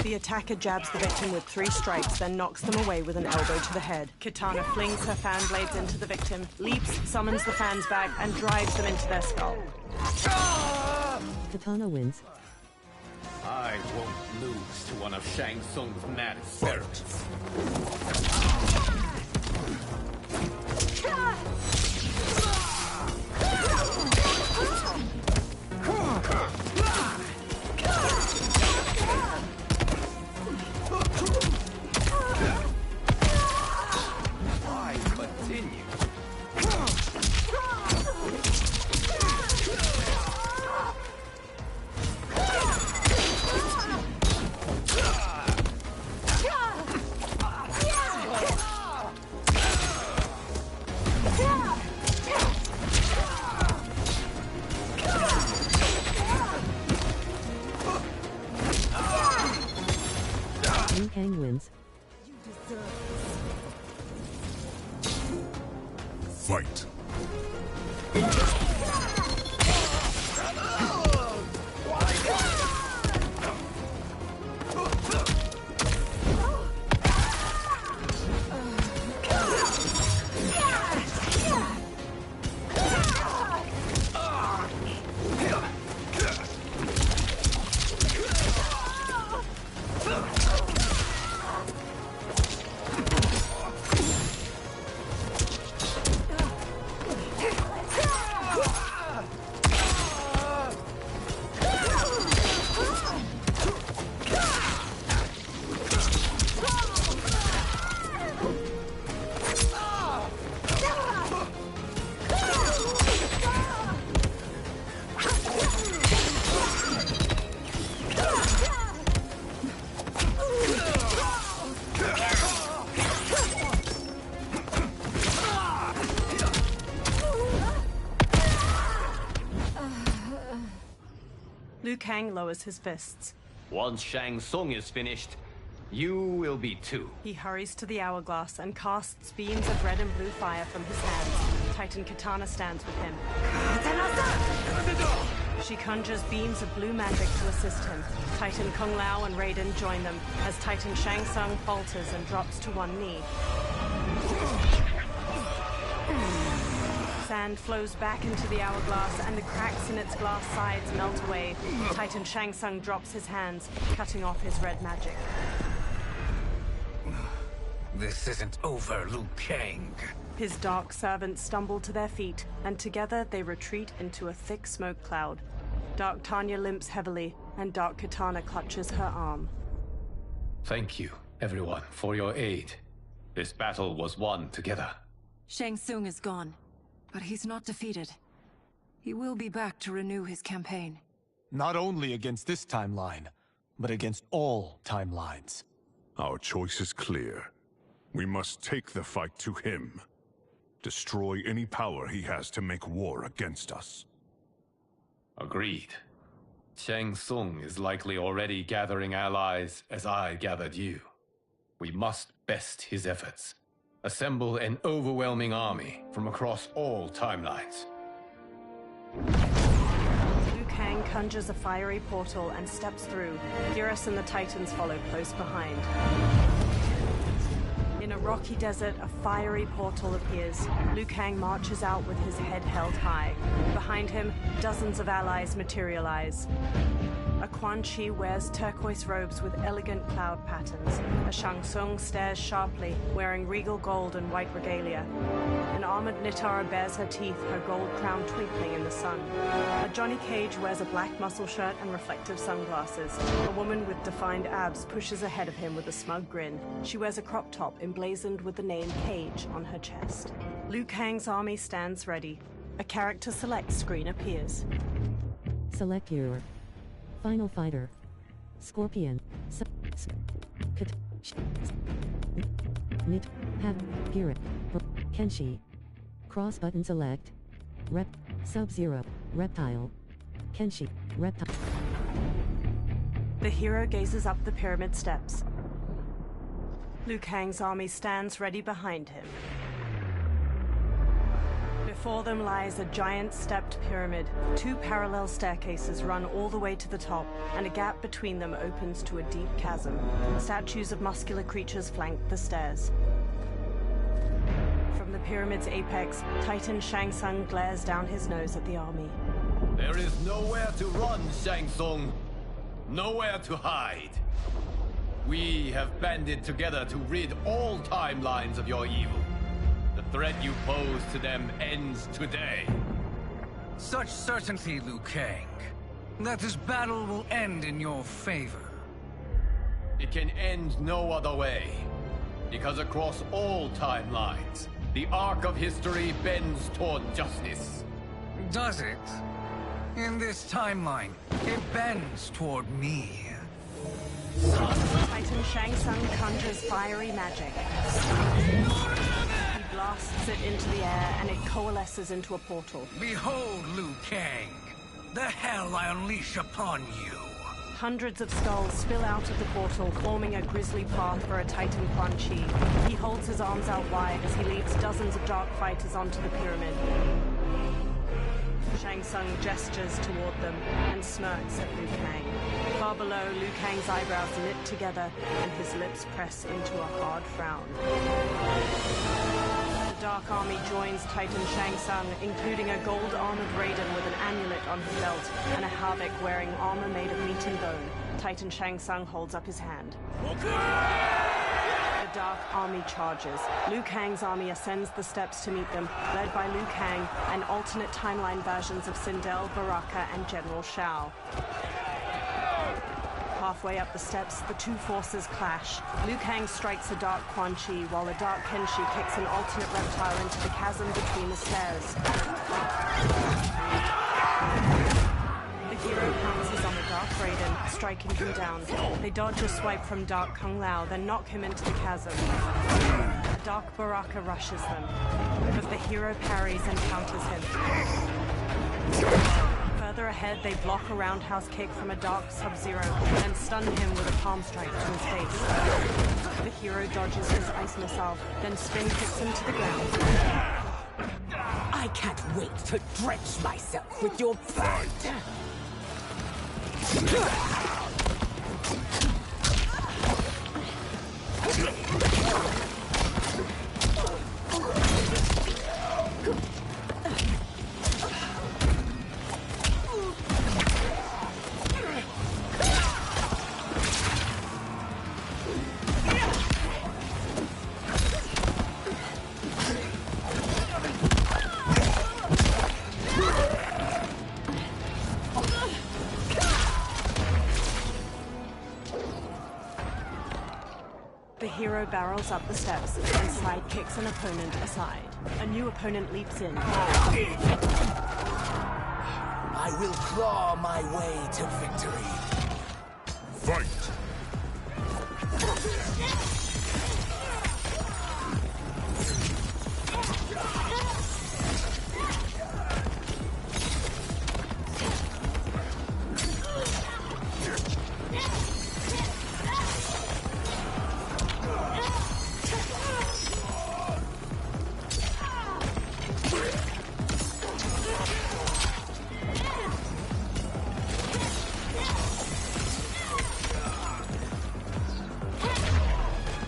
The attacker jabs the victim with 3 strikes, then knocks them away with an elbow to the head. Kitana flings her fan blades into the victim, leaps, summons the fans back, and drives them into their skull. Kitana wins. I won't lose to one of Shang Tsung's maddest spirits. I continue. Liu Kang wins. Fight. Liu Kang lowers his fists. Once Shang Tsung is finished, you will be too. He hurries to the hourglass and casts beams of red and blue fire from his hands. Titan Kitana stands with him. She conjures beams of blue magic to assist him. Titan Kung Lao and Raiden join them as Titan Shang Tsung falters and drops to one knee. Sand flows back into the hourglass and the cracks in its glass sides melt away. Titan Shang Tsung drops his hands, cutting off his red magic. This isn't over, Liu Kang. His dark servants stumble to their feet, and together they retreat into a thick smoke cloud. Dark Tanya limps heavily, and Dark Kitana clutches her arm. Thank you, everyone, for your aid. This battle was won together. Shang Tsung is gone, but he's not defeated. He will be back to renew his campaign. Not only against this timeline, but against all timelines. Our choice is clear. We must take the fight to him. Destroy any power he has to make war against us. Agreed. Shang Tsung is likely already gathering allies as I gathered you. We must best his efforts. Assemble an overwhelming army from across all timelines. Liu Kang conjures a fiery portal and steps through. Geras and the Titans follow close behind. In a rocky desert, a fiery portal appears. Liu Kang marches out with his head held high. Behind him, dozens of allies materialize. A Quan Chi wears turquoise robes with elegant cloud patterns. A Shang Tsung stares sharply, wearing regal gold and white regalia. An armored Nitara bares her teeth, her gold crown twinkling in the sun. A Johnny Cage wears a black muscle shirt and reflective sunglasses. A woman with defined abs pushes ahead of him with a smug grin. She wears a crop top emblazoned with the name Cage on her chest. Liu Kang's army stands ready. A character select screen appears. Select your final fighter. Scorpion. Nit. Have. Garrett. Kenshi. Cross button select. Sub-Zero. Reptile. Kenshi. Reptile. The hero gazes up the pyramid steps. Liu Kang's army stands ready behind him. Before them lies a giant stepped pyramid. 2 parallel staircases run all the way to the top, and a gap between them opens to a deep chasm. Statues of muscular creatures flank the stairs. From the pyramid's apex, Titan Shang Tsung glares down his nose at the army. There is nowhere to run, Shang Tsung. Nowhere to hide. We have banded together to rid all timelines of your evil. The threat you pose to them ends today. Such certainty, Liu Kang, that this battle will end in your favor. It can end no other way. Because across all timelines, the arc of history bends toward justice. Does it? In this timeline, it bends toward me. Titan Shang Tsung conjures fiery magic. He blasts it into the air, and it coalesces into a portal. Behold, Liu Kang, the hell I unleash upon you. Hundreds of skulls spill out of the portal, forming a grisly path for a Titan Quan Chi. He holds his arms out wide as he leads dozens of dark fighters onto the pyramid. Shang Tsung gestures toward them and smirks at Liu Kang. Far below, Liu Kang's eyebrows knit together and his lips press into a hard frown. The Dark Army joins Titan Shang Tsung, including a gold-armored Raiden with an amulet on his belt and a Havik wearing armor made of meat and bone. Titan Shang Tsung holds up his hand. The Dark Army charges. Liu Kang's army ascends the steps to meet them, led by Liu Kang and alternate timeline versions of Sindel, Baraka, and General Shao. Halfway up the steps, the two forces clash. Liu Kang strikes a Dark Quan Chi, while a Dark Kenshi kicks an alternate reptile into the chasm between the stairs. The hero pounces on the Dark Raiden, striking him down. They dodge a swipe from Dark Kung Lao, then knock him into the chasm. A Dark Baraka rushes them, but the hero parries and counters him. Further ahead, they block a roundhouse kick from a Dark Sub-Zero and stun him with a palm strike to his face. The hero dodges his ice missile, then spin kicks him to the ground. I can't wait to drench myself with your blood! The hero barrels up the steps and side kicks an opponent aside. A new opponent leaps in. I will claw my way to victory. Fight!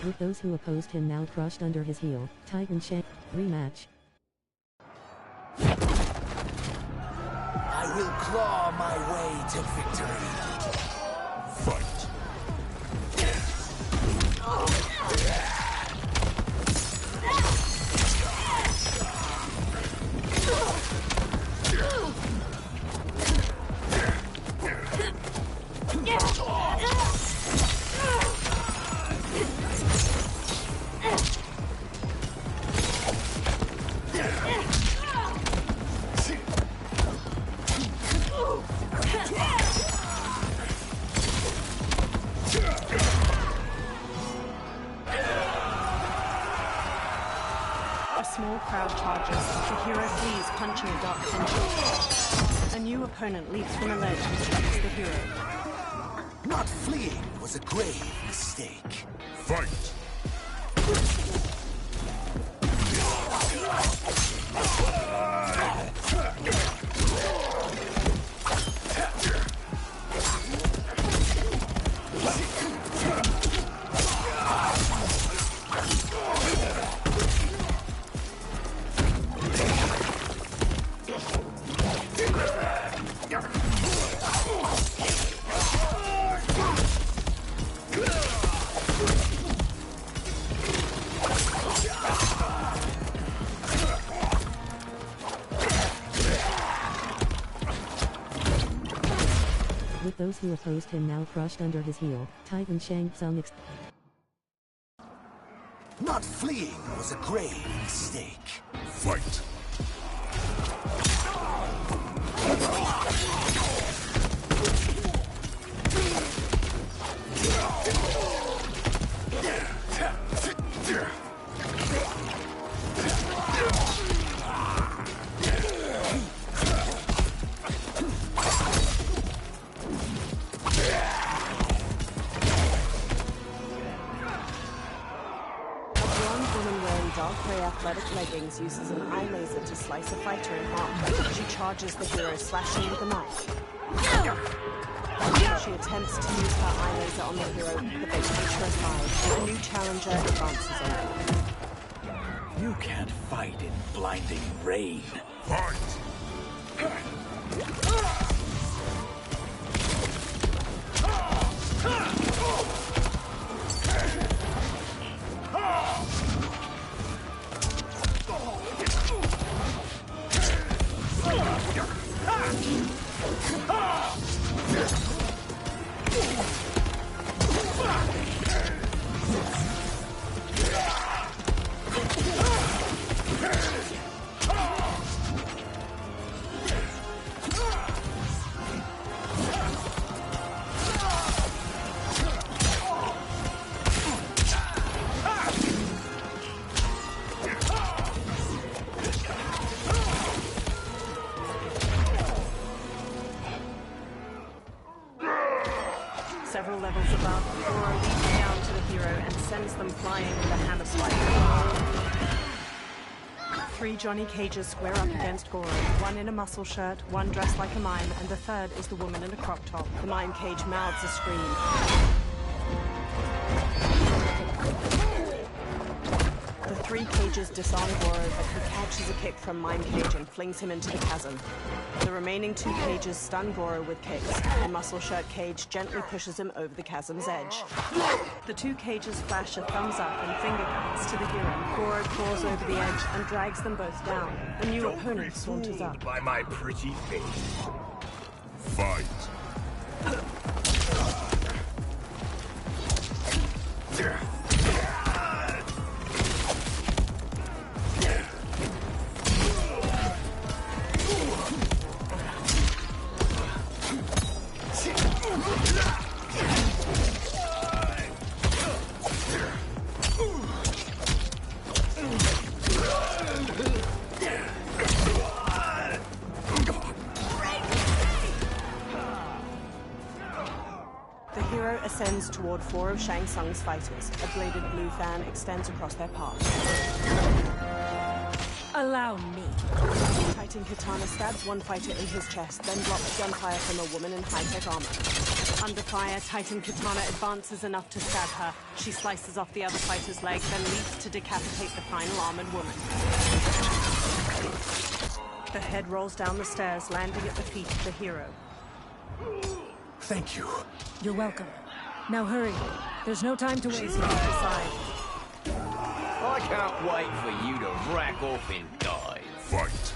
With those who opposed him now crushed under his heel, Titan Shang rematch. I will claw my way to victory. Fight! Small crowd charges. The hero flees, punching a Dark Kenshi. A new opponent leaps from a ledge and strikes the hero. Not fleeing was a grave mistake. Fight! With those who opposed him now crushed under his heel, Titan Shang Tsung Not fleeing was a grave mistake. Fight. Dark gray athletic leggings uses an eye laser to slice a fighter in half. She charges the hero, slashing with a knife. She attempts to use her eye laser on the hero, but they push her aside. A new challenger advances on her. You can't fight in blinding rain. Fight! Several levels above, Goro leaps down to the hero and sends them flying with a hammer strike. 3 Johnny Cages square up against Goro, one in a muscle shirt, one dressed like a mime, and the third is the woman in a crop top. The mime cage mouths a scream. The 3 cages disarm Goro, but he catches a kick from Mime Cage and flings him into the chasm. The remaining 2 cages stun Goro with kicks. The muscle shirt cage gently pushes him over the chasm's edge. The 2 cages flash a thumbs up and finger guns to the hero. Goro claws over the edge and drags them both down. A new opponent saunters up. By my pretty face. Fight. Ascends toward 4 of Shang Tsung's fighters. A bladed blue fan extends across their path. Allow me. Titan Katana stabs one fighter in his chest, then blocks gunfire from a woman in high-tech armor. Under fire, Titan Katana advances enough to stab her. She slices off the other fighter's leg, then leaps to decapitate the final armored woman. The head rolls down the stairs, landing at the feet of the hero. Thank you. You're welcome. Now hurry. There's no time to waste. Aside. I can't wait for you to rack off and die. Fight.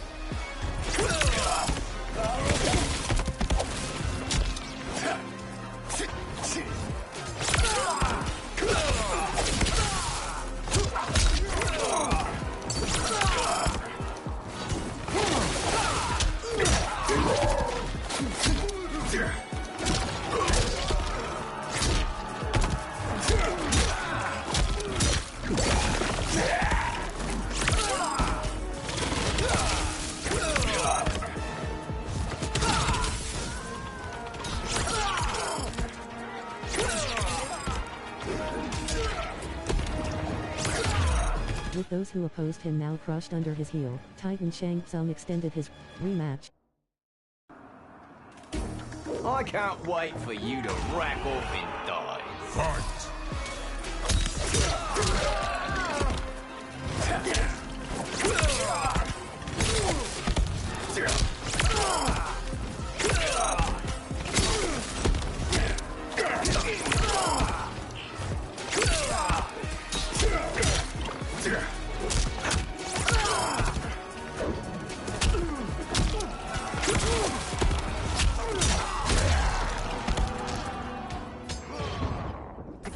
With those who opposed him now crushed under his heel, Titan Shang Tsung extended his rematch. I can't wait for you to rack off and die. Fight.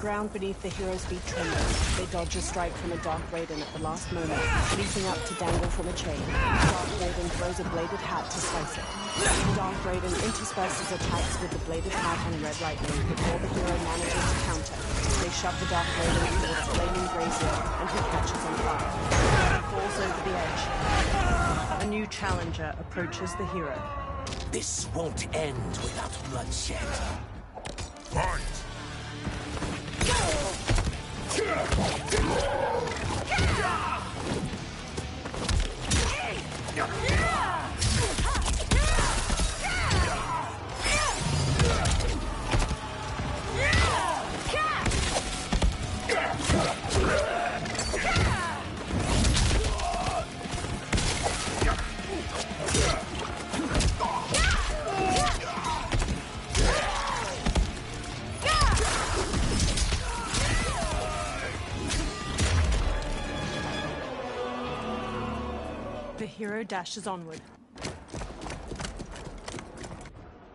ground beneath the hero's feet trembles. They dodge a strike from a Dark Raiden at the last moment, leaping up to dangle from a chain. Dark Raiden throws a bladed hat to slice it. Dark Raiden intersperses attacks with the bladed hat and red lightning before the hero manages to counter. They shove the Dark Raiden towards flaming brazier, and he catches on fire. He falls over the edge. A new challenger approaches the hero. This won't end without bloodshed. Fight! The hero dashes onward.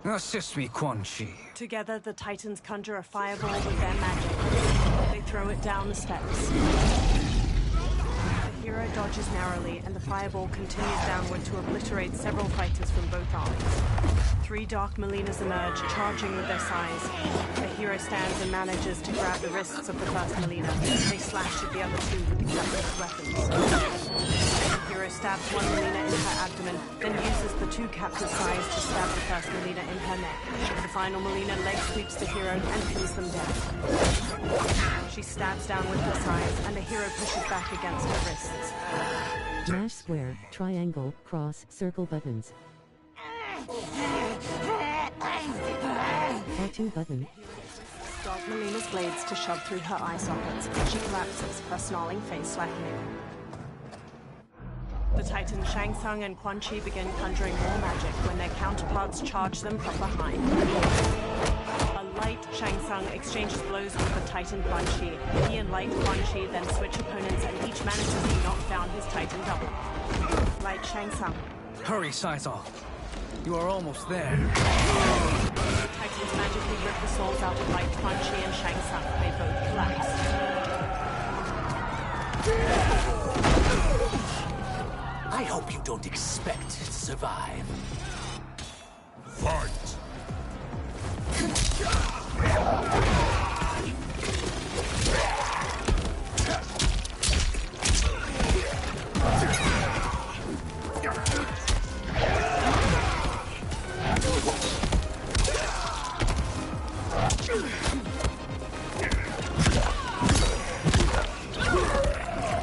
Assist me, Quan Chi. Together, the Titans conjure a fireball with their magic. They throw it down the steps. The hero dodges narrowly, and the fireball continues downward to obliterate several fighters from both armies. 3 Dark Melinas emerge, charging with their size. The hero stands and manages to grab the wrists of the first Melina. They slash at the other 2 with the captured weapons. The hero stabs one Melina in her abdomen, then uses the 2 captured sides to stab the first Melina in her neck. The final Melina leg sweeps the hero and pins them down. She stabs down with her sides, and the hero pushes back against her wrists. Mash square, triangle, cross, circle buttons. R2 button. Dark Melina's blades to shove through her eye sockets. She collapses, her snarling face slackening. The Titans Shang Tsung and Quan Chi begin conjuring more magic when their counterparts charge them from behind. A light Shang Tsung exchanges blows with the Titan Quan Chi. He and light Quan Chi then switch opponents, and each manages to knock down his Titan double. Light Shang Tsung. Hurry, Saito. You are almost there. Titans magically rip the souls out of Light Quan Chi and Shang Tsung. They both collapse. I hope you don't expect to survive. Fight!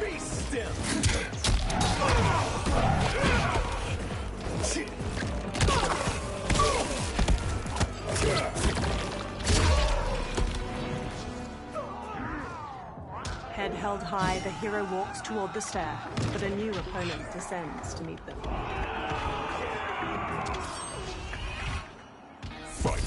Be still! Head held high, the hero walks toward the stair, but a new opponent descends to meet them. Fight!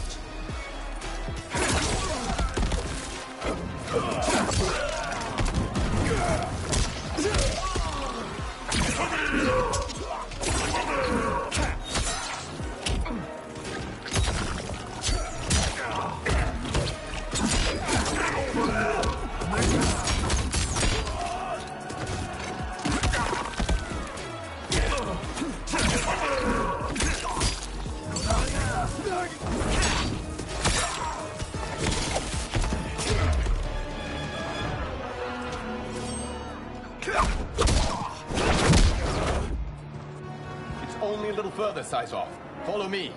Only a little further, Sizov. Follow me.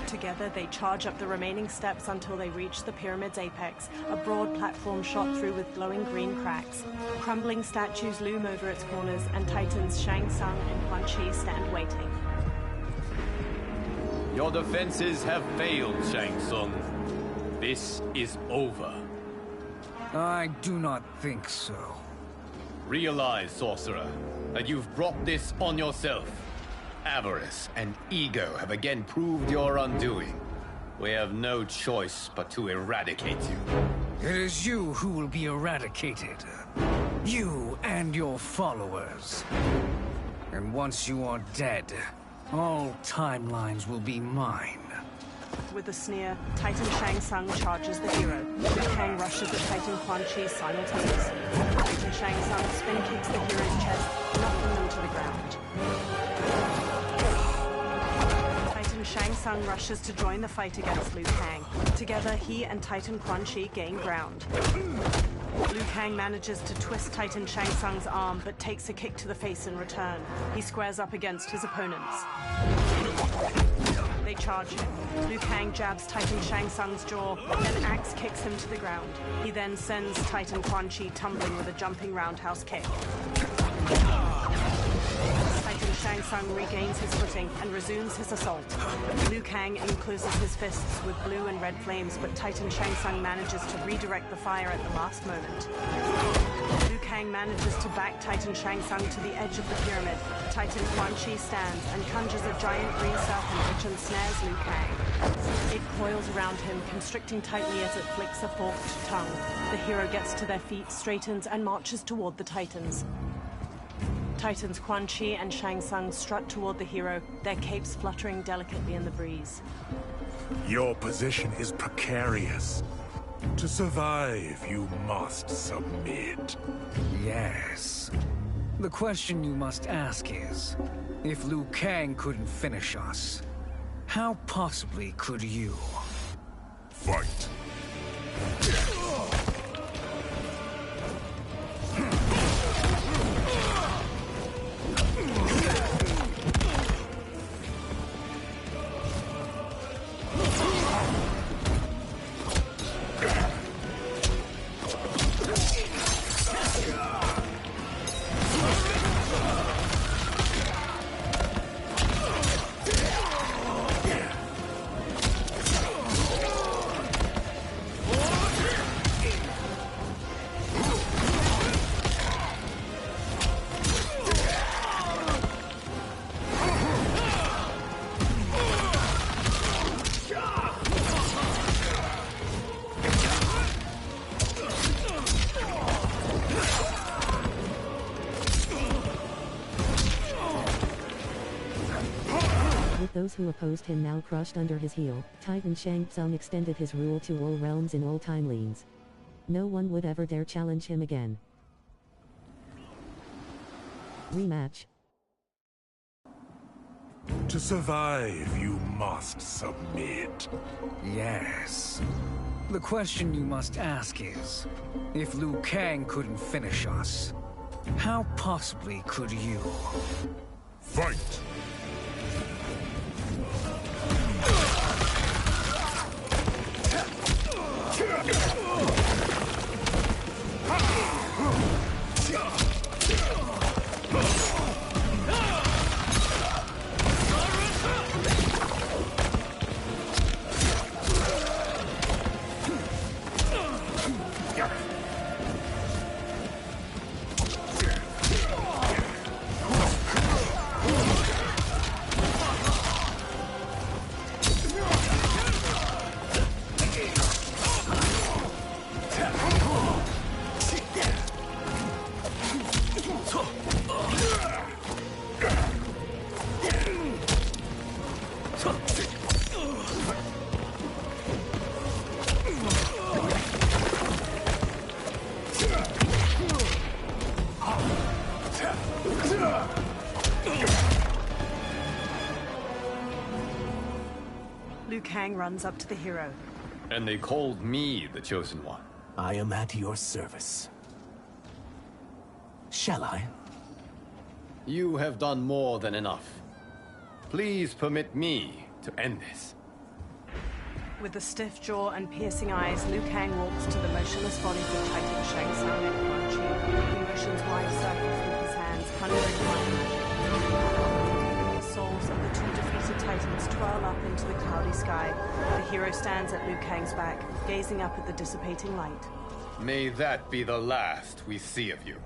Together, they charge up the remaining steps until they reach the pyramid's apex, a broad platform shot through with glowing green cracks. Crumbling statues loom over its corners, and Titans Shang Tsung and Quan Chi stand waiting. Your defenses have failed, Shang Tsung. This is over. I do not think so. Realize, sorcerer, that you've brought this on yourself. Avarice and ego have again proved your undoing. We have no choice but to eradicate you. It is you who will be eradicated. You and your followers. And once you are dead, all timelines will be mine. With a sneer, Titan Shang Tsung charges the hero. Liu Kang rushes at Titan Quan Chi simultaneously. Titan Shang Tsung spin kicks the hero's chest, knocking them to the ground. Titan Shang Tsung rushes to join the fight against Liu Kang. Together, he and Titan Quan Chi gain ground. Liu Kang manages to twist Titan Shang Tsung's arm, but takes a kick to the face in return. He squares up against his opponents. They charge him. Liu Kang jabs Titan Shang Tsung's jaw, then axe kicks him to the ground. He then sends Titan Quan Chi tumbling with a jumping roundhouse kick. Titan Shang Tsung regains his footing and resumes his assault. Liu Kang encloses his fists with blue and red flames, but Titan Shang Tsung manages to redirect the fire at the last moment. Liu Kang manages to back Titan Shang Tsung to the edge of the pyramid. Titan Quan Chi stands and conjures a giant green serpent which ensnares Liu Kang. It coils around him, constricting tightly as it flicks a forked tongue. The hero gets to their feet, straightens, and marches toward the Titans. Titans Quan Chi and Shang Tsung strut toward the hero, their capes fluttering delicately in the breeze. Your position is precarious. To survive, you must submit. Yes. The question you must ask is, if Liu Kang couldn't finish us, how possibly could you? Fight. Those who opposed him now crushed under his heel, Titan Shang Tsung extended his rule to all realms in all timelines. No one would ever dare challenge him again. Rematch. To survive, you must submit. Yes. The question you must ask is, if Liu Kang couldn't finish us, how possibly could you? Fight! Liu Kang runs up to the hero. And they called me the Chosen One. I am at your service. Shall I? You have done more than enough. Please permit me to end this. With a stiff jaw and piercing eyes, Liu Kang walks to the motionless bodies of Titan Shang Tsung and Quan Chi. He motions wide circles with his hands, conjuring one. The souls of the two defeated Titans twirl up into the cloudy sky. The hero stands at Liu Kang's back, gazing up at the dissipating light. May that be the last we see of you.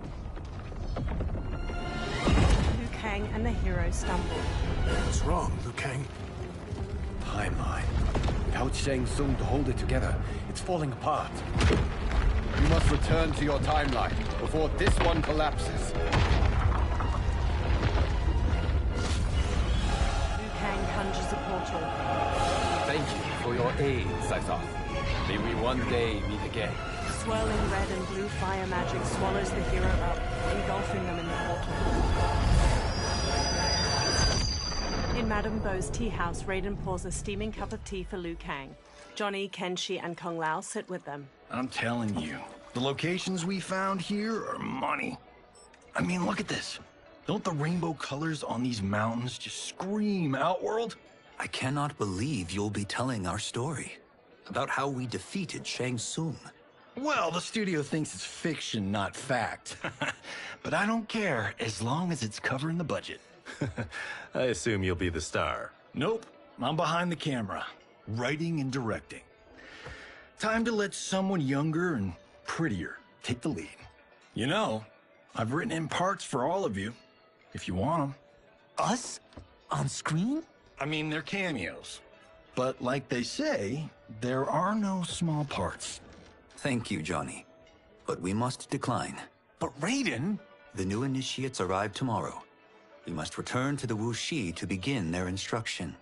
Liu Kang and the hero stumble. What's wrong, Liu Kang? Timeline. Without Shang Tsung to hold it together, it's falling apart. You must return to your timeline before this one collapses. Liu Kang conjures a portal. Thank you. for your aid, Saizoth. May we one day meet again. Swirling red and blue fire magic swallows the hero up, engulfing them in the portal. In Madame Bo's tea house, Raiden pours a steaming cup of tea for Liu Kang. Johnny, Kenshi, and Kung Lao sit with them. I'm telling you, the locations we found here are money. I mean, look at this. Don't the rainbow colors on these mountains just scream Outworld? I cannot believe you'll be telling our story about how we defeated Shang Tsung. Well, the studio thinks it's fiction, not fact. But I don't care, as long as it's covering the budget. I assume you'll be the star. Nope, I'm behind the camera, writing and directing. Time to let someone younger and prettier take the lead. You know, I've written in parts for all of you, if you want them. Us? On screen? I mean, they're cameos. But like they say, there are no small parts. Thank you, Johnny. But we must decline. But Raiden? The new initiates arrive tomorrow. We must return to the Wuxi to begin their instruction.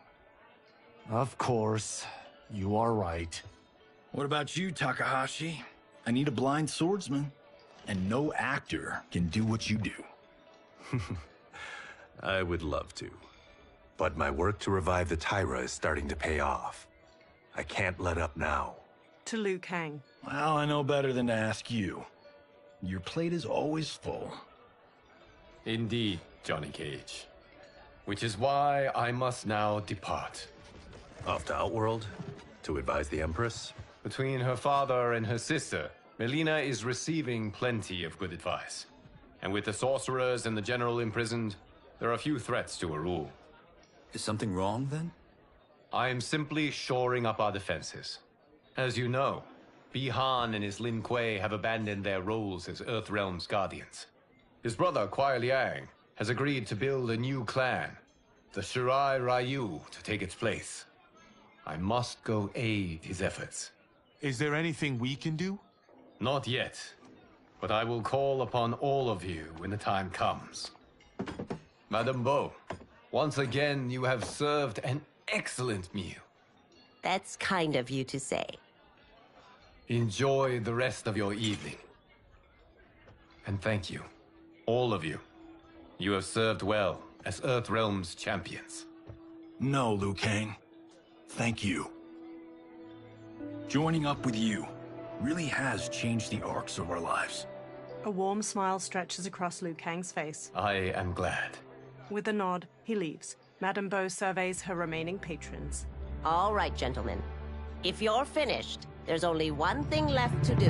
Of course. You are right. What about you, Takahashi? I need a blind swordsman. And no actor can do what you do. I would love to. But my work to revive the Tyra is starting to pay off. I can't let up now. To Liu Kang. Well, I know better than to ask you. Your plate is always full. Indeed, Johnny Cage. Which is why I must now depart. Off to Outworld? To advise the Empress? Between her father and her sister, Melina is receiving plenty of good advice. And with the sorcerers and the general imprisoned, there are few threats to her rule. Is something wrong, then? I am simply shoring up our defenses. As you know, Bi-Han and his Lin Kuei have abandoned their roles as Earthrealm's guardians. His brother, Kuai Liang, has agreed to build a new clan, the Shirai Ryu, to take its place. I must go aid his efforts. Is there anything we can do? Not yet, but I will call upon all of you when the time comes. Madame Bo, once again you have served an excellent meal. That's kind of you to say. Enjoy the rest of your evening. And thank you, all of you. You have served well as Earthrealm's champions. No, Liu Kang. Thank you. Joining up with you really has changed the arcs of our lives. A warm smile stretches across Liu Kang's face. I am glad. With a nod, he leaves. Madame Bo surveys her remaining patrons. All right, gentlemen. If you're finished, there's only one thing left to do.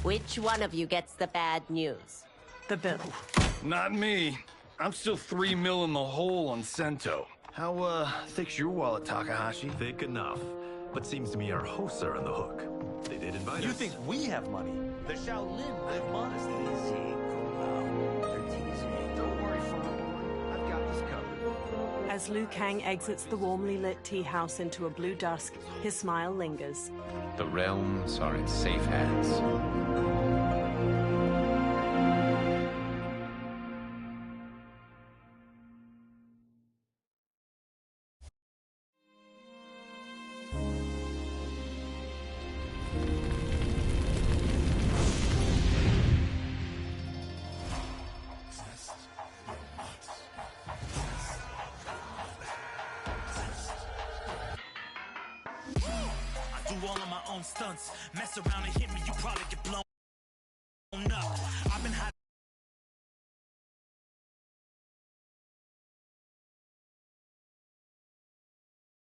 Which one of you gets the bad news? The bill. Not me. I'm still 3 mil in the hole on Sento. How, thick's your wallet, Takahashi? Thick enough. But seems to me our hosts are on the hook. They did invite us. You think we have money? The Shaolin live modestly. Easy, Kung Lao. They're teasing. Don't worry, Fondor. I've got this covered. As Liu Kang exits the warmly lit tea house into a blue dusk, his smile lingers. The realms are in safe hands. All of my own stunts. Mess around and hit me, you probably get blown up.